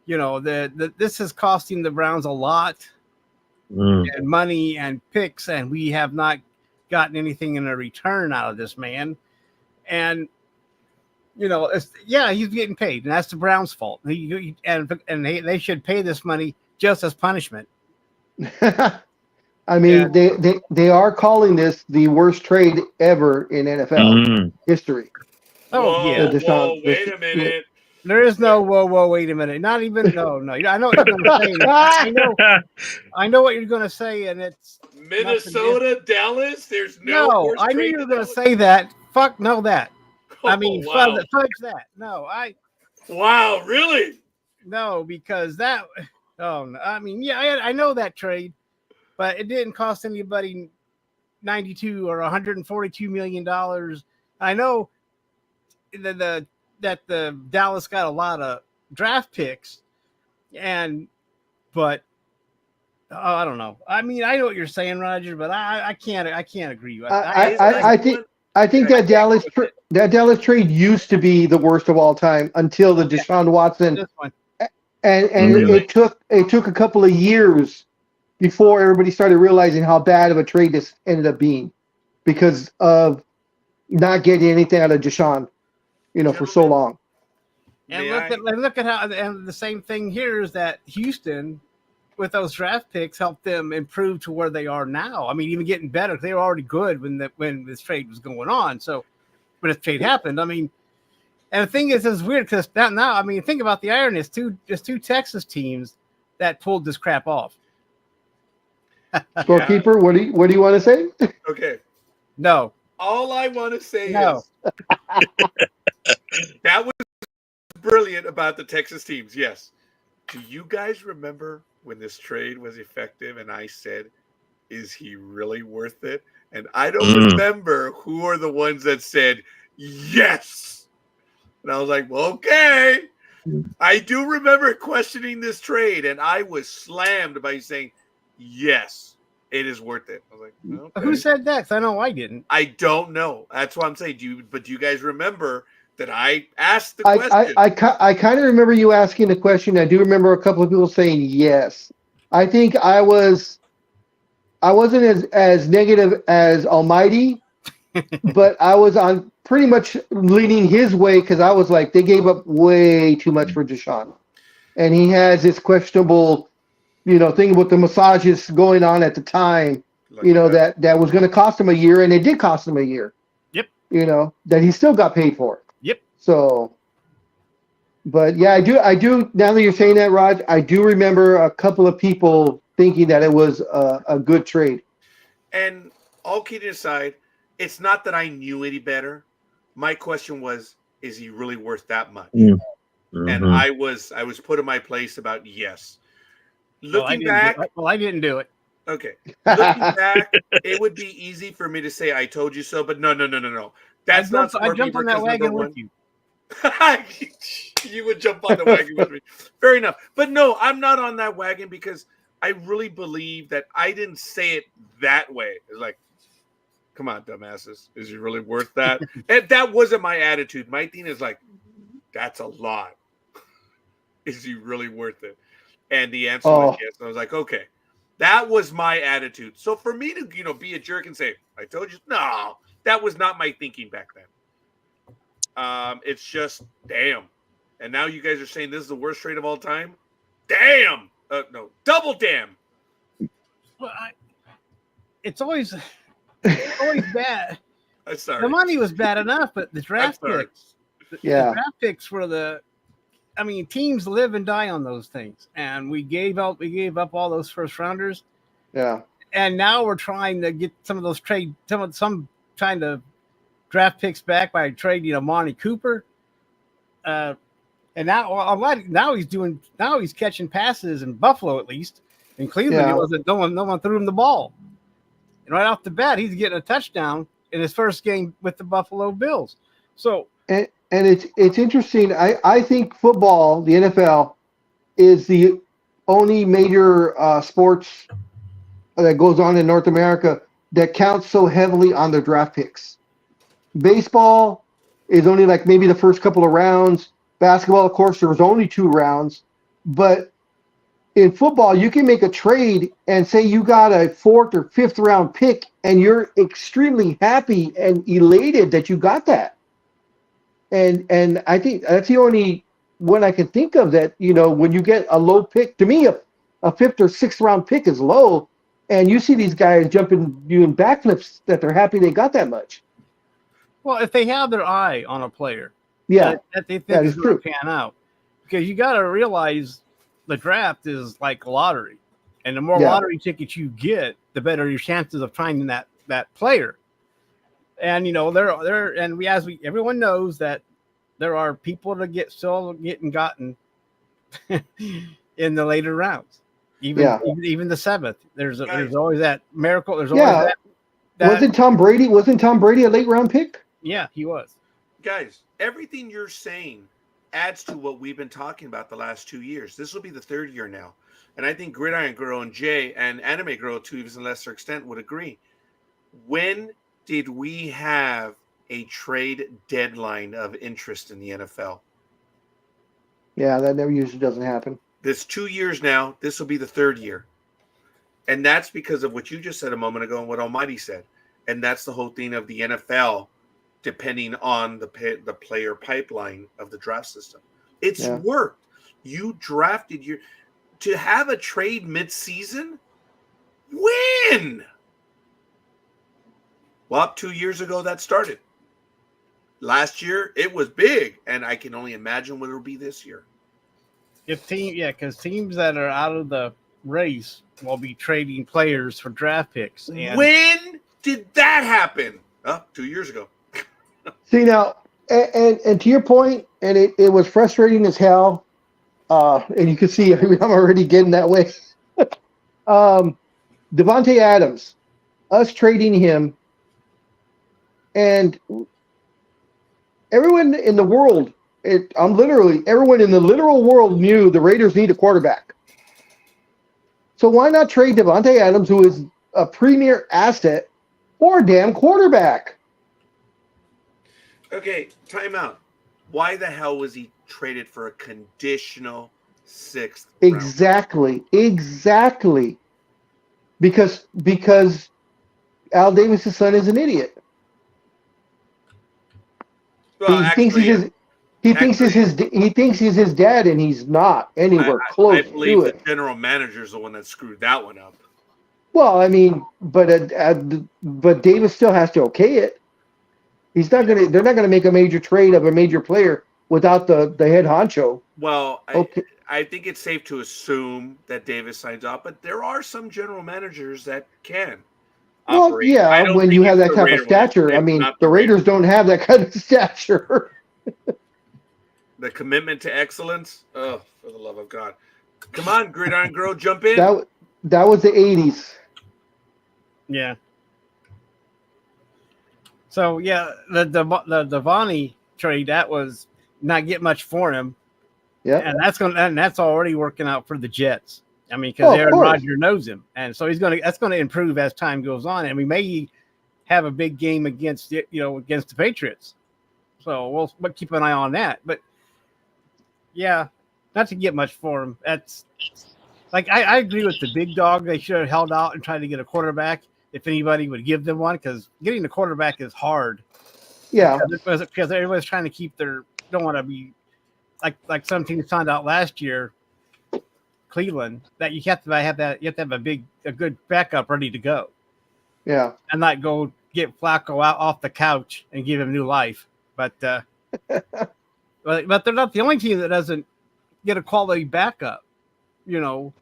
this is costing the Browns a lot and money and picks, and we have not gotten anything in a return out of this man. And he's getting paid, and that's the Browns' fault. They should pay this money just as punishment. I mean, they are calling this the worst trade ever in NFL history. Oh, whoa, wait a minute. There is no whoa, wait a minute. Not even no. I know what you're going to say. I know what you're going to say, and it's Minnesota, Dallas. There's no. I knew you were going to say that. Fuck no, that. I mean, fudge that. No, Wow, really? No, because that. Oh, no. I mean, I know that trade, but it didn't cost anybody $92 or $142 million. I know that the Dallas got a lot of draft picks, but but I don't know. I mean, I know what you're saying, Roger, but I can't agree with I think that Dallas trade used to be the worst of all time until the Deshaun Watson, this one. and Really? it took a couple of years before everybody started realizing how bad of a trade this ended up being because of not getting anything out of Deshaun, for so long. And look at how, and the same thing here is that Houston, with those draft picks, helped them improve to where they are now. I mean, even getting better. They were already good when this trade was going on. So when this trade happened, I mean, and the thing is, it's weird because now, I mean, think about the irony. There's two Texas teams that pulled this crap off. Scorekeeper, what do you want to say? Okay. No. All I want to say No. is that was brilliant about the Texas teams. Yes. Do you guys remember when this trade was effective and I said, is he really worth it? And I don't remember who are the ones that said yes. And I was like, well, okay. I do remember questioning this trade, and I was slammed by saying, yes, it is worth it. I was like, okay. Who said that? 'Cause I know I didn't. I don't know. That's what I'm saying. Do you guys remember that I asked the question? I kind of remember you asking the question. I do remember a couple of people saying yes. I think I wasn't as negative as Almighty, but I was on pretty much leaning his way because I was like, they gave up way too much for Deshaun. And he has this questionable, thing with the massages going on at the time, that was going to cost him a year, and it did cost him a year. Yep. That he still got paid for. Yep. So, but yeah, I do. Now that you're saying that, Raj, I do remember a couple of people thinking that it was a good trade. And all kidding aside, it's not that I knew any better. My question was, is he really worth that much? Mm-hmm. And I was put in my place about yes. Looking back, I didn't do it. Okay. Looking back, it would be easy for me to say I told you so, but no. That's not. I jumped on that wagon with you. You would jump on the wagon with me. Fair enough. But no, I'm not on that wagon because I really believe that I didn't say it that way. It's like, come on, dumbasses. Is he really worth that? And that wasn't my attitude. My thing is like, that's a lot. Is he really worth it? And the answer was yes. And I was like, okay. That was my attitude. So for me to, be a jerk and say, I told you, no, that was not my thinking back then. It's just, damn. And now you guys are saying this is the worst trade of all time? Damn. No, double damn. Well, it's always bad. I'm sorry. The money was bad enough, but the draft picks. The draft picks were teams live and die on those things. And we gave up all those first rounders. Yeah. And now we're trying to get some of those some trying to draft picks back by trading Amari Cooper. And now he's catching passes in Buffalo, at least. In Cleveland, no one threw him the ball. And right off the bat, he's getting a touchdown in his first game with the Buffalo Bills. So and it's interesting. I think football, the NFL, is the only major sports that goes on in North America that counts so heavily on their draft picks. Baseball is only like maybe the first couple of rounds. Basketball, of course, there was only 2 rounds. But in football, you can make a trade and say you got a 4th or 5th round pick, and you're extremely happy and elated that you got that. And I think that's the only one I can think of that, when you get a low pick, to me, a 5th or 6th round pick is low, and you see these guys doing backflips that they're happy they got that much. Well, if they have their eye on a player, that they think is going to pan out, because you got to realize the draft is like a lottery, and the more lottery tickets you get, the better your chances of finding that player. And everyone knows that there are people that still getting gotten in the later rounds, even the 7th. There's always that miracle. There's always that. Wasn't Tom Brady a late round pick? Yeah, he was. Guys, everything you're saying adds to what we've been talking about the last 2 years. This will be the third year now. And I think Gridiron Girl and Jay and Anime Girl, to even lesser extent, would agree. When did we have a trade deadline of interest in the NFL? Yeah, that never usually doesn't happen. This 2 years now. This will be the third year. And that's because of what you just said a moment ago and what Almighty said. And that's the whole thing of the NFL depending on the player pipeline of the draft system. It's worked. You drafted to have a trade mid-season? When? Well, 2 years ago that started. Last year it was big, and I can only imagine what it'll be this year. Because teams that are out of the race will be trading players for draft picks. And when did that happen? 2 years ago. See now, and to your point, and it was frustrating as hell. And you can see I'm already getting that way. Devontae Adams, us trading him, and everyone in the world, everyone in the literal world knew the Raiders need a quarterback. So why not trade Devontae Adams, who is a premier asset, for a damn quarterback? Okay, timeout. Why the hell was he traded for a conditional 6th round? Exactly. Because Al Davis' son is an idiot. Well, he thinks he's his dad, and he's not anywhere close I believe to the it. general manager's the one that screwed that one up. Well, I mean, but Davis still has to okay it. He's not gonna. They're not gonna make a major trade of a major player without the head honcho. Well, okay. I think it's safe to assume that Davis signs off, but there are some general managers that can operate. Well, yeah, when you have that type of stature. I mean, the Raiders don't have that kind of stature. The commitment to excellence. Oh, for the love of God. Come on, Gridiron Girl, jump in. That was the 80s. Yeah. So, yeah, the Devontae trade, that was not get much for him. Yeah. And that's already working out for the Jets. I mean, because Aaron Rodgers knows him. And so that's going to improve as time goes on. And we may have a big game against the Patriots. So we'll keep an eye on that. But yeah, not to get much for him. That's like I agree with the big dog. They should have held out and tried to get a quarterback if anybody would give them one, because getting a quarterback is hard. Yeah, because everybody's trying to keep don't want to be like some teams found out last year, Cleveland, that you have to have a good backup ready to go. Yeah, and not go get Flacco out off the couch and give him new life. But but they're not the only team that doesn't get a quality backup. There's a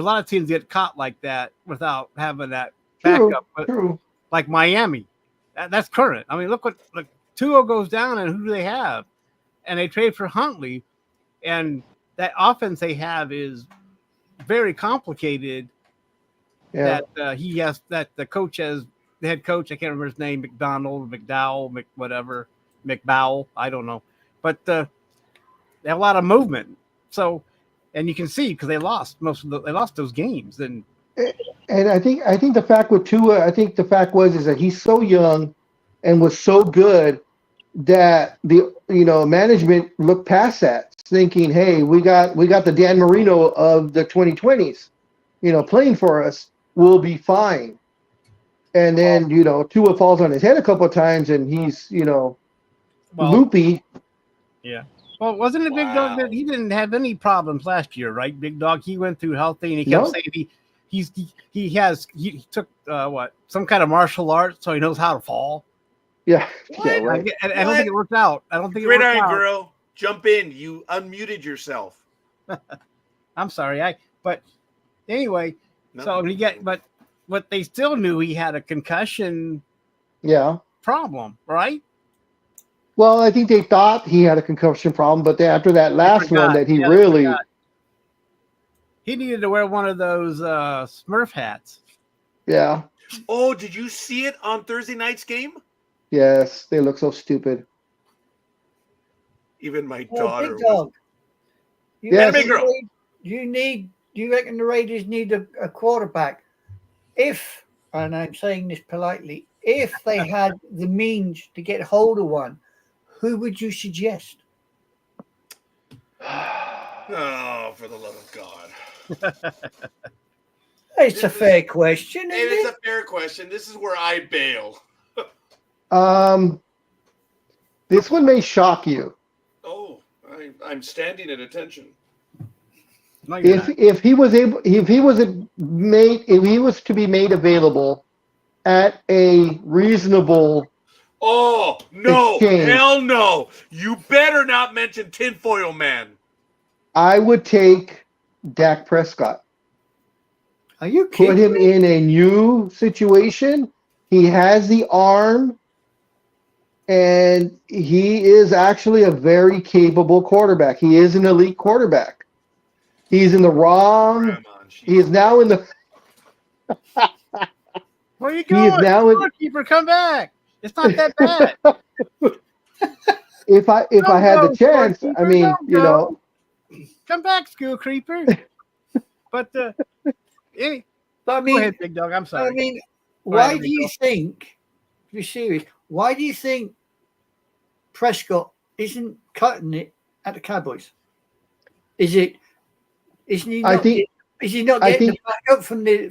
lot of teams get caught like that without having that backup. True. Like Miami, that's current. I mean, look Tua goes down, and who do they have? And they trade for Huntley, and that offense they have is very complicated. Yeah. That the coach has, the head coach, I can't remember his name, McBowell, I don't know, but they have a lot of movement. So, and you can see because they lost those games. And I think the fact with Tua, the fact was that he's so young and was so good that the management looked past that, thinking, hey, we got the Dan Marino of the 2020s, playing for us. We'll be fine. And then Tua falls on his head a couple of times, and he's loopy. Yeah. Well, wasn't it Big Dog that he didn't have any problems last year, right? Big Dog, he went through healthy, and he kept saying he took some kind of martial arts, so he knows how to fall. Yeah. Yeah, right. I don't think it worked out. Gridiron Girl, jump in. You unmuted yourself. I'm sorry. But anyway, so but what they still knew, he had a concussion. Yeah. Problem, right? Well, I think they thought he had a concussion problem, but after that last one, that he needed to wear one of those Smurf hats. Yeah. Oh, did you see it on Thursday night's game? Yes, they look so stupid. Even my Well, daughter Big was. Dog, Yes. Anime girl. you reckon the Raiders need a quarterback? If, and I'm saying this politely, if they had the means to get hold of one, who would you suggest? Oh, for the love of God. It's a fair question, And isn't it's it? a fair question. This is where I bail. This one may shock you. Oh, I'm standing at attention. No, you're not. If he was to be made available at a reasonable, Oh, no. Exchange. Hell no. You better not mention Tinfoil Man. I would take Dak Prescott. Are you Put kidding him me? in a new situation. He has the arm, and he is actually a very capable quarterback. He is an elite quarterback. He's in the wrong. Grandma, He is now in the. Where are you He is going? now in. Goalkeeper, come back. It's not that bad. If I Don't had the go, chance, scorekeeper, I mean, don't you know, go. Come back, school creeper. But any, But I go mean, ahead, Big Dog. I'm sorry. I mean, Go ahead, why do you Amigo. think, to be serious, why do you think Prescott isn't cutting it at the Cowboys? Isn't he I not? think Is he not I getting think the backup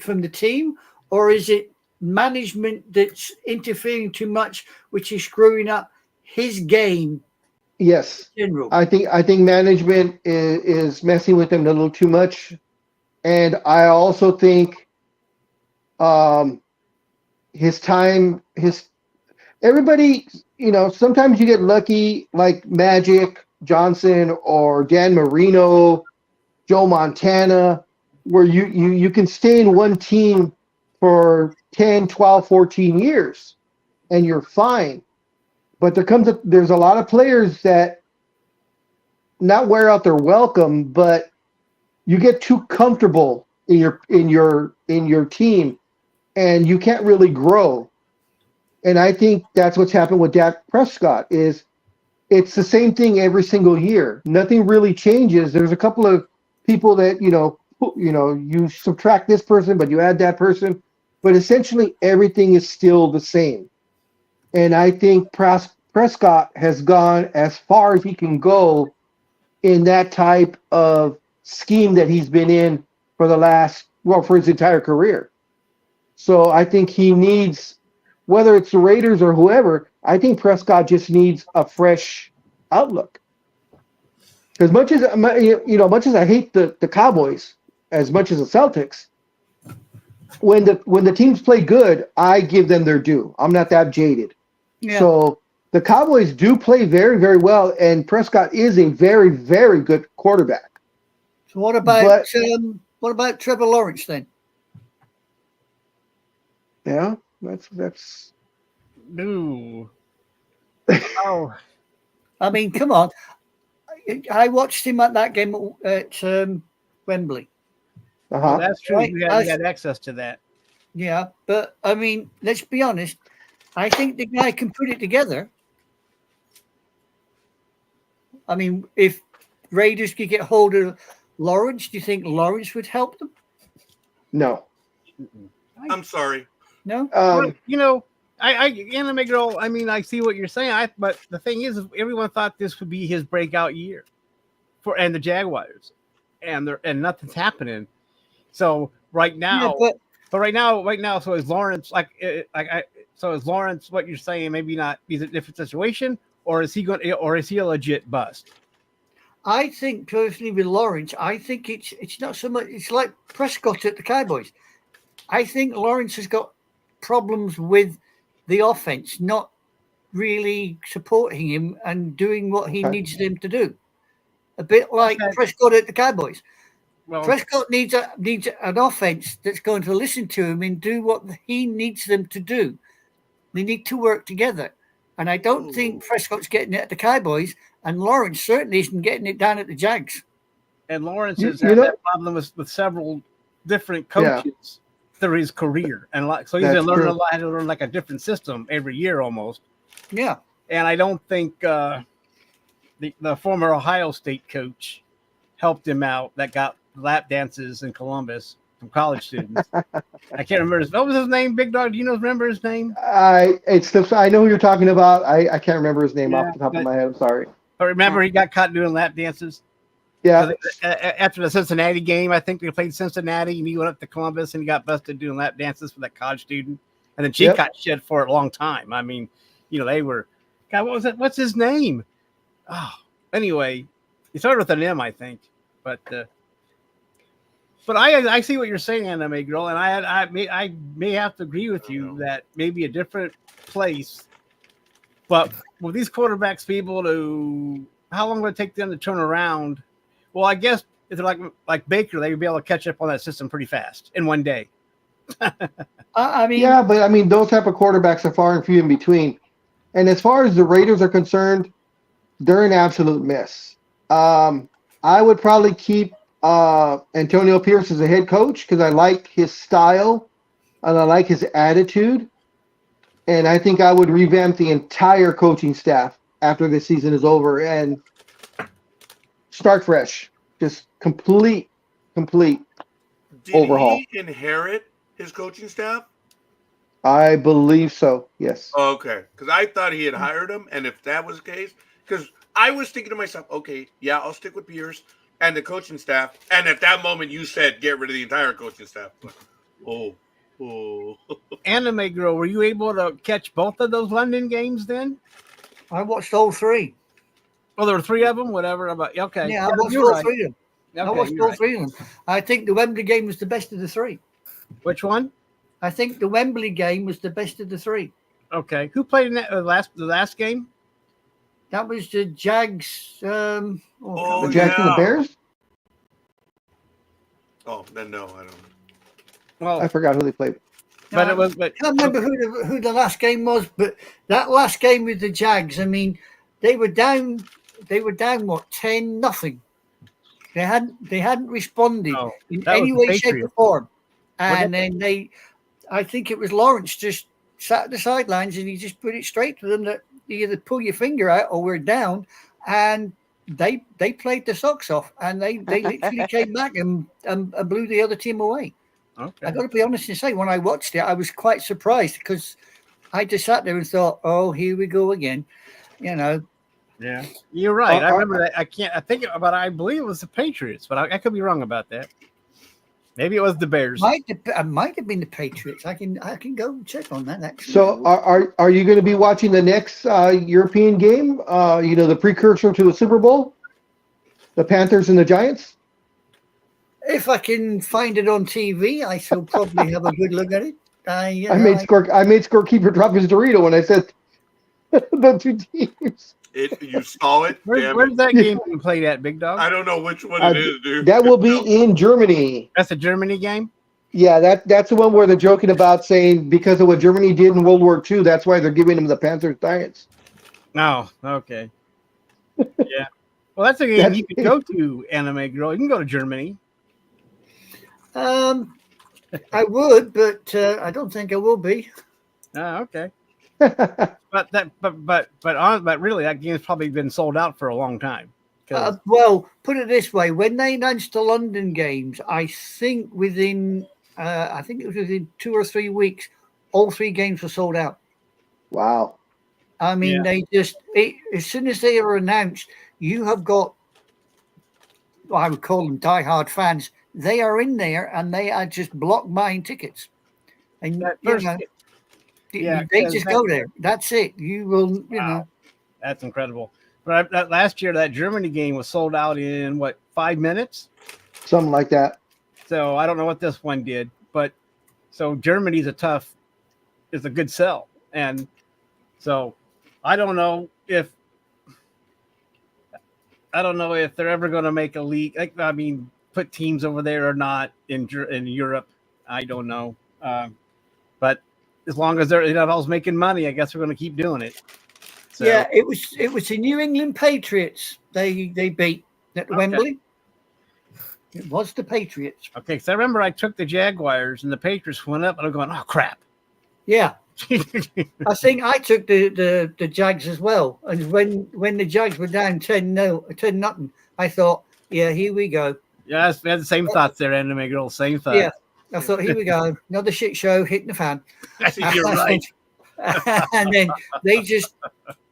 from the team, or is it management that's interfering too much, which is screwing up his game yes. in general? I think management is messing with him a little too much, and I also think his everybody, you know, sometimes you get lucky like Magic Johnson or Dan Marino, Joe Montana, where you can stay in one team for 10, 12, 14 years and you're fine. But there's a lot of players that not wear out their welcome, but you get too comfortable in your team and you can't really grow. And I think that's what's happened with Dak Prescott is it's the same thing every single year. Nothing really changes. There's a couple of people that, you subtract this person, but you add that person. But essentially everything is still the same. And I think Prescott has gone as far as he can go in that type of scheme that he's been in for his entire career. So I think he needs, whether it's the Raiders or whoever, I think Prescott just needs a fresh outlook. As much as much as I hate the Cowboys, as much as the Celtics, when the teams play good, I give them their due. I'm not that jaded. Yeah. So the Cowboys do play very, very well, and Prescott is a very, very good quarterback. So what about Trevor Lawrence then? Yeah, that's. No. Oh, I mean, come on. I watched him at that game at Wembley. Uh-huh. that's true. Right, You had access to that. Yeah, but I mean, let's be honest. I think the guy can put it together. I mean, if Raiders could get hold of Lawrence, do you think Lawrence would help them? No. I'm sorry. No. Well, Anime Girl, I mean, I see what you're saying. But the thing is, everyone thought this would be his breakout year and the Jaguars, and nothing's happening. So right now, so is Lawrence so is Lawrence what you're saying? Maybe not. He's a different situation, or is he a legit bust? I think personally with Lawrence, I think it's not so much. It's like Prescott at the Cowboys. I think Lawrence has got problems with the offense, not really supporting him and doing what he needs them to do. A bit like Prescott at the Cowboys. Well, Prescott needs an offense that's going to listen to him and do what he needs them to do. They need to work together. And I don't think Prescott's getting it at the Cowboys, and Lawrence certainly isn't getting it down at the Jags. and Lawrence has had that problem with several different coaches through his career, and so he's learning a lot. Had to learn like a different system every year almost. Yeah, and I don't think that the former Ohio State coach helped him out that got lap dances in Columbus from college students. I can't remember what was his name, Big Dog? Do you remember his name? I know who you're talking about. I can't remember his name off the top of my head. I'm sorry. But remember, he got caught doing lap dances. Yeah. After the Cincinnati game, I think they played Cincinnati, and he went up to Columbus and he got busted doing lap dances for that college student. And then she got shit for it a long time. I mean, they were, God, what was it? What's his name? Oh, anyway, he started with an M, I think. But I see what you're saying, Anime Girl, and I may have to agree with you that maybe a different place. But with these quarterbacks, how long would it take them to turn around? Well, I guess if they're like Baker, they would be able to catch up on that system pretty fast in one day. I mean, yeah, but I mean, those type of quarterbacks are far and few in between. And as far as the Raiders are concerned, they're an absolute mess. I would probably keep Antonio Pierce as a head coach because I like his style and I like his attitude. And I think I would revamp the entire coaching staff after this season is over and start fresh. Just complete overhaul. Did he inherit his coaching staff? I believe so, yes. Okay, because I thought he had hired him, and if that was the case, because I was thinking to myself, okay, yeah, I'll stick with Pierce and the coaching staff. And at that moment, you said get rid of the entire coaching staff. Oh. Anime Girl, were you able to catch both of those London games then? I watched all three. Oh, there were three of them? Whatever. Okay. Yeah, I watched all three of them. Okay, I watched all three of them. I think the Wembley game was the best of the three. Which one? I think the Wembley game was the best of the three. Okay. Who played in that the last game? That was the Jags. The Jags and the Bears? Oh, then no, I don't. Well, I forgot who they played. But it was. But I can't remember who the last game was, but that last game with the Jags, I mean, they were down what, 10-0. They hadn't responded in any way, shape, or form. And then I think it was Lawrence just sat at the sidelines and he just put it straight to them that you either pull your finger out or we're down. And they played the socks off and they literally came back and blew the other team away. Okay. I got to be honest and say, when I watched it, I was quite surprised because I just sat there and thought, "Oh, here we go again," Yeah, you're right. I remember that. I believe it was the Patriots, but I could be wrong about that. Maybe it was the Bears. It might have been the Patriots. I can go check on that. Actually. So, are you going to be watching the next European game? The precursor to a Super Bowl, the Panthers and the Giants. If I can find it on TV, I shall probably have a good look at it. I made scorekeeper drop his Dorito when I said the two teams. You saw it? Where's that game being played at, Big Dog? I don't know which one it is, dude. That will be in Germany. That's a Germany game? Yeah, that's the one where they're joking about saying because of what Germany did in World War II, that's why they're giving them the Panthers Giants. Oh, okay. Yeah. Well, that's a game you could go to, Anime Girl. You can go to Germany. I would, but I don't think I will be. Oh, okay. but really, that game's probably been sold out for a long time. Well, put it this way: when they announced the London games, I think it was within 2 or 3 weeks, all 3 games were sold out. Wow! I mean, they just as soon as they were announced, you have got, I would call them diehard fans. They are in there and they are just block buying tickets, and they just go there. That's it. You will, That's incredible. But that last year, that Germany game was sold out in 5 minutes, something like that. So I don't know what this one did, but so Germany's a good sell, and so I don't know if they're ever going to make a league. Put teams over there or not in Europe. I don't know. But as long as they're all making money, I guess we're going to keep doing it. So. Yeah, it was the New England Patriots they beat at Wembley. It was the Patriots. Okay, because I remember I took the Jaguars and the Patriots went up and I'm going, oh crap. Yeah, I think I took the Jags as well. And when the Jags were down 10-0, I thought, yeah, here we go. Yes, we had the same thoughts there, Anime Girl. Same thoughts. Yeah, I thought, here we go. Another shit show hitting the fan. You're right. And then they just,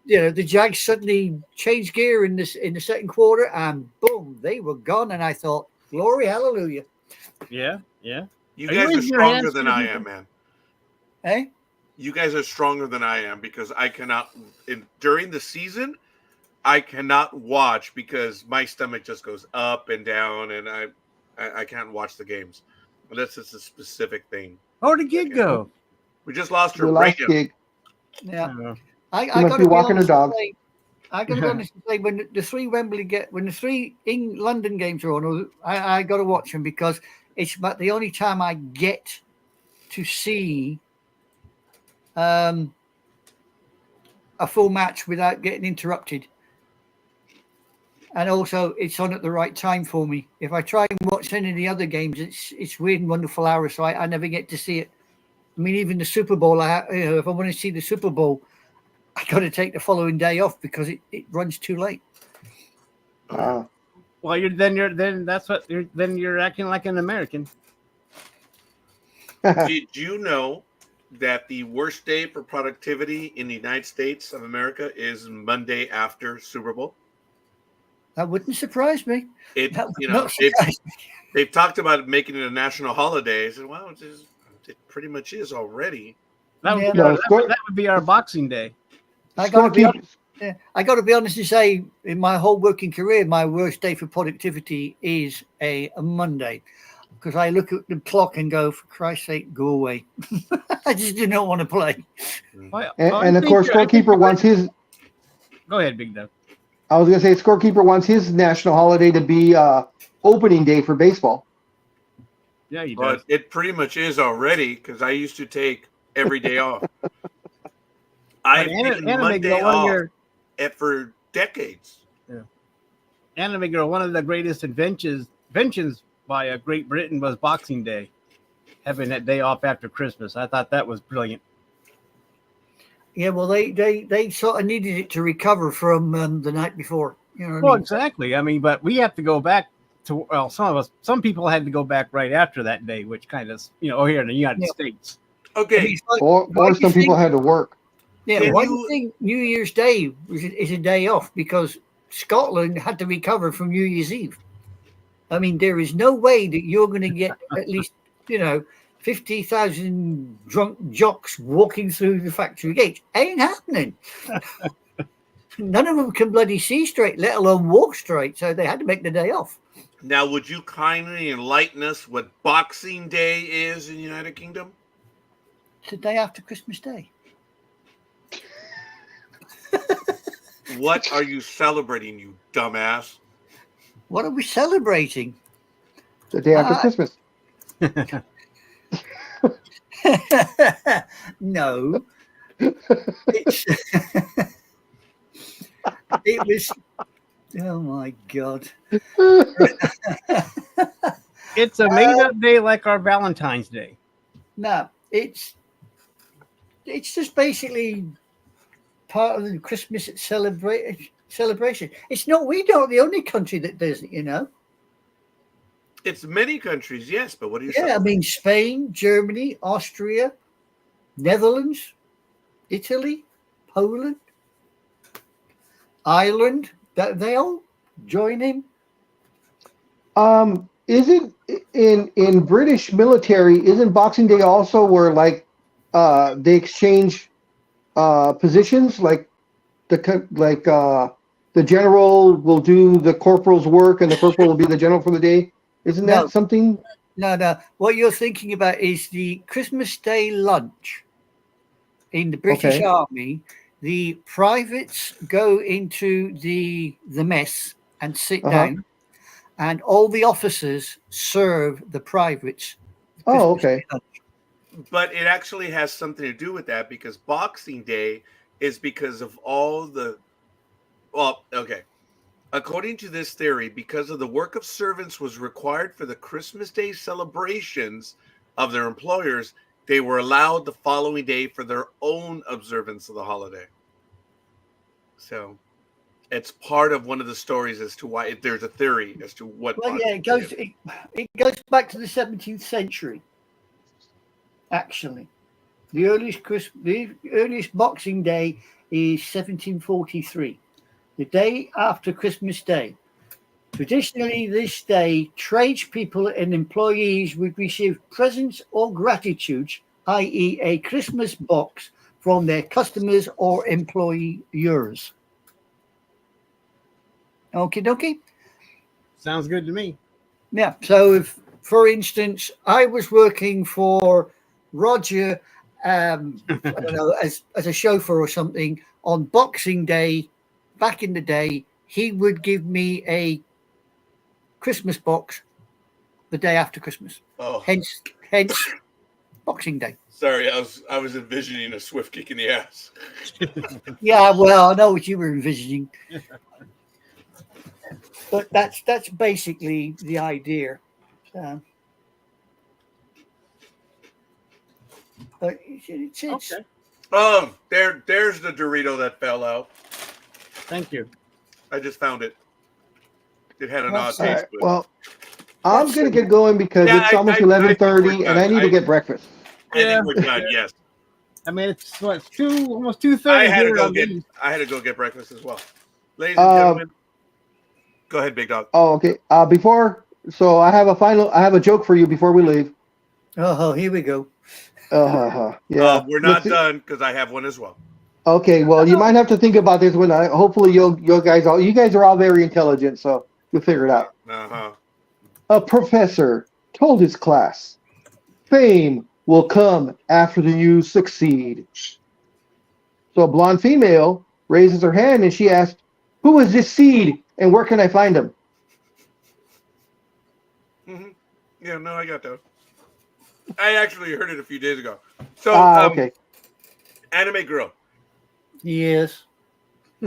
the Jags suddenly changed gear in the second quarter, and boom, they were gone. And I thought, glory, hallelujah. Yeah. You guys are stronger than I am, man. Eh? You guys are stronger than I am because I cannot during the season. I cannot watch because my stomach just goes up and down, and I can't watch the games unless it's a specific thing. How did the gig go? We just lost her Your last radio. gig. Yeah. I got to be walking her dog. I got to be honest and say, when the three in London games are on, I got to watch them because it's about the only time I get to see a full match without getting interrupted. And also, it's on at the right time for me. If I try and watch any of the other games, it's weird and wonderful hours, so I never get to see it. I mean, even the Super Bowl, if I want to see the Super Bowl, I got to take the following day off because it runs too late. Wow. Well, you're acting like an American. Did you know that the worst day for productivity in the United States of America is Monday after Super Bowl? That wouldn't surprise me. They've talked about making it a national holiday. I said, well, it pretty much is already. That would be our Boxing Day. I got to be honest and say, in my whole working career, my worst day for productivity is a Monday, because I look at the clock and go, for Christ's sake, go away. I just do not want to play. And of course, scorekeeper wants his. Go ahead, Big Dog. I was going to say, scorekeeper wants his national holiday to be opening day for baseball. Yeah, he does. But it pretty much is already because I used to take every day off. I've taken Monday off for decades. Yeah. Anime Girl, one of the greatest inventions by Great Britain was Boxing Day, having that day off after Christmas. I thought that was brilliant. Yeah, well, they sort of needed it to recover from the night before. You know what Well, I mean? exactly. I mean, but we have to go back to, well, some people had to go back right after that day, which kind of, here in the United States. Okay. Or some people had to work. Yeah, why do you think New Year's Day is a day off? Because Scotland had to recover from New Year's Eve. I mean, there is no way that you're going to get at least, 50,000 drunk jocks walking through the factory gates. Ain't happening. None of them can bloody see straight, let alone walk straight. So they had to make the day off. Now, would you kindly enlighten us what Boxing Day is in the United Kingdom? It's the day after Christmas Day. What are you celebrating, you dumbass? What are we celebrating? The day after Christmas. No. It was. Oh my God. It's a made-up day like our Valentine's Day. No, it's just basically part of the Christmas celebration. It's not. We don't the only country that does it. It's many countries, yes, but what do you Yeah, I mean Spain, Germany, Austria, Netherlands, Italy, Poland, Ireland. They all join in. Isn't in British military? Isn't Boxing Day also where they exchange positions? Like the general will do the corporal's work, and the corporal will be the general for the day. Isn't that something? No. What you're thinking about is the Christmas Day lunch in the British Army. The privates go into the mess and sit down, and all the officers serve the privates. Oh, okay. But it actually has something to do with that because Boxing Day is because of all the. Well, okay. According to this theory, because of the work of servants was required for the Christmas Day celebrations of their employers, they were allowed the following day for their own observance of the holiday. So it's part of one of the stories as to why there's a theory as to what. Well, yeah, it goes back to the 17th century. Actually, the earliest Boxing Day is 1743, the day after Christmas Day. Traditionally, this day, tradespeople and employees would receive presents or gratitude, i.e., a Christmas box, from their customers or employers. Okie dokie. Sounds good to me. Yeah. So, if, for instance, I was working for Roger, I don't know, as a chauffeur or something on Boxing Day, back in the day, he would give me a Christmas box the day after Christmas. Oh, Hence Boxing Day. sorry, I was envisioning a swift kick in the ass. Yeah, well, I know what you were envisioning, but that's basically the idea. But it's Okay. There's the Dorito that fell out. Thank you. I just found it. It had an Well, odd All taste. right, But well, I'm gonna get going because Yeah, it's almost I 11:30, think we're and I done. need to get breakfast. I think we're done. Yes, I mean, it's what, almost 2:30 I had to here go on get. the- I had to go get breakfast as well. Ladies and gentlemen, go ahead, big dog. Oh, okay. So I have a joke for you before we leave. Oh, here we go. Yeah. We're not done because I have one as well. Okay, well, you might have to think about this one. Hopefully, you guys are all very intelligent, so you'll figure it out. Uh-huh. A professor told his class, "Fame will come after you succeed." So a blonde female raises her hand and she asks, "Who is this seed, and where can I find him?" Mm-hmm. Yeah, no, I got that. I actually heard it a few days ago. So, Okay. Anime Girl, Yes.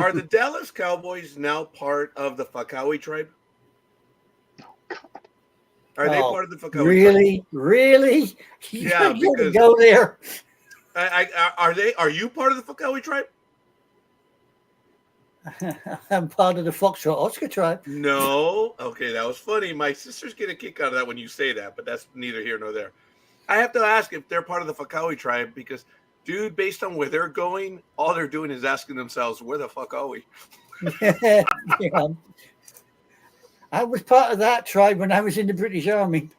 are the Dallas Cowboys now part of the Fakawi tribe? Are they part of the Fakawi tribe? Really? Yeah, You gotta because go there. Are you part of the Fakawi tribe? I'm part of the Foxtrot Oscar tribe. No. Okay, that was funny. My sisters get a kick out of that when you say that, but that's neither here nor there. I have to ask if they're part of the Fakawi tribe because, dude, based on where they're going, all they're doing is asking themselves, where the fuck are we? Yeah. I was part of that tribe when I was in the British Army.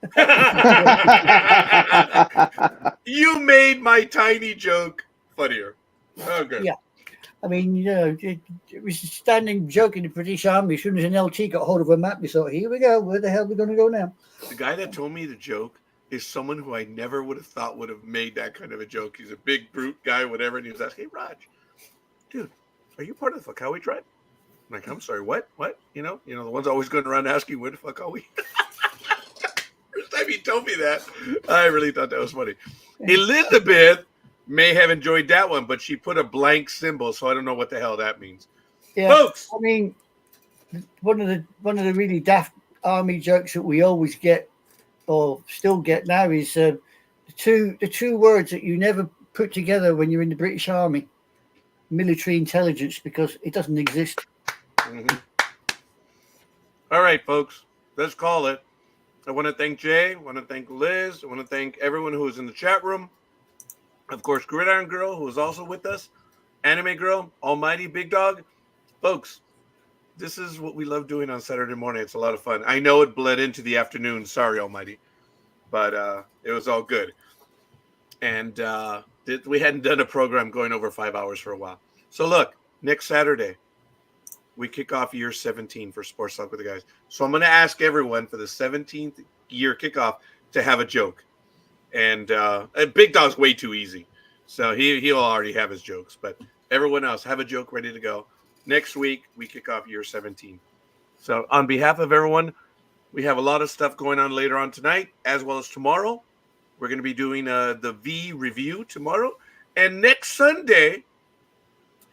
You made my tiny joke funnier. Okay. Yeah. I mean, it was a standing joke in the British Army. As soon as an LT got hold of a map, they thought, here we go. Where the hell are we going to go now? The guy that told me the joke is someone who I never would have thought would have made that kind of a joke. He's a big brute guy, whatever. And he was asking, "Hey, Raj, dude, are you part of the Fakawi tribe?" I'm like, "I'm sorry, what? What? You know, the ones always going around asking, where the fuck are we?" First time he told me that, I really thought that was funny. Elizabeth may have enjoyed that one, but she put a blank symbol, so I don't know what the hell that means. Yeah. Folks, I mean, one of the really daft army jokes that we always get, or still get now, is the two words that you never put together when you're in the British Army: military intelligence, because it doesn't exist. Mm-hmm. All right, folks, let's call it. I want to thank Jay. I want to thank Liz. I want to thank everyone who is in the chat room. Of course, Gridiron Girl, who is also with us. Anime Girl, Almighty, Big Dog. Folks, this is what we love doing on Saturday morning. It's a lot of fun. I know it bled into the afternoon. Sorry, Almighty. But it was all good. And we hadn't done a program going over 5 hours for a while. So look, next Saturday, we kick off year 17 for Sports Talk with the Guys. So I'm going to ask everyone for the 17th year kickoff to have a joke. And Big Dog's way too easy. So he'll already have his jokes. But everyone else, have a joke ready to go. Next week, we kick off year 17. So on behalf of everyone, we have a lot of stuff going on later on tonight, as well as tomorrow. We're going to be doing the V review tomorrow. And next Sunday,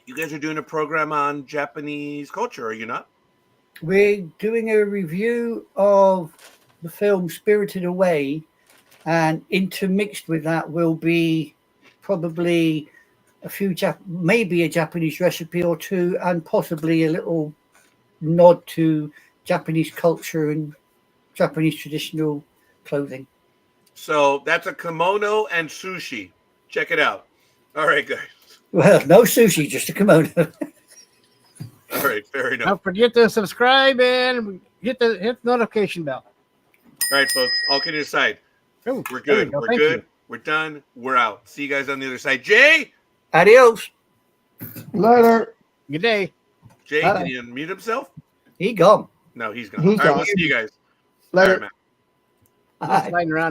you guys are doing a program on Japanese culture, are you not? We're doing a review of the film Spirited Away, and intermixed with that will be probably a few maybe a Japanese recipe or two, and possibly a little nod to Japanese culture and Japanese traditional clothing. So that's a kimono and sushi. Check it out. All right, guys. Well, no sushi, just a kimono. All right, fair enough. Don't forget to subscribe and hit the notification bell. All right, folks. All kidding aside, Oh, we're there we good. go. We're Thank good. you. We're done. We're out. See you guys on the other side. Jay. Adios. Later. Good day. Jay, Bye. did he unmute himself? He gone. No, he's gone. He's All right, gone. we'll see you guys. Later. All right, man. Bye. Sliding around.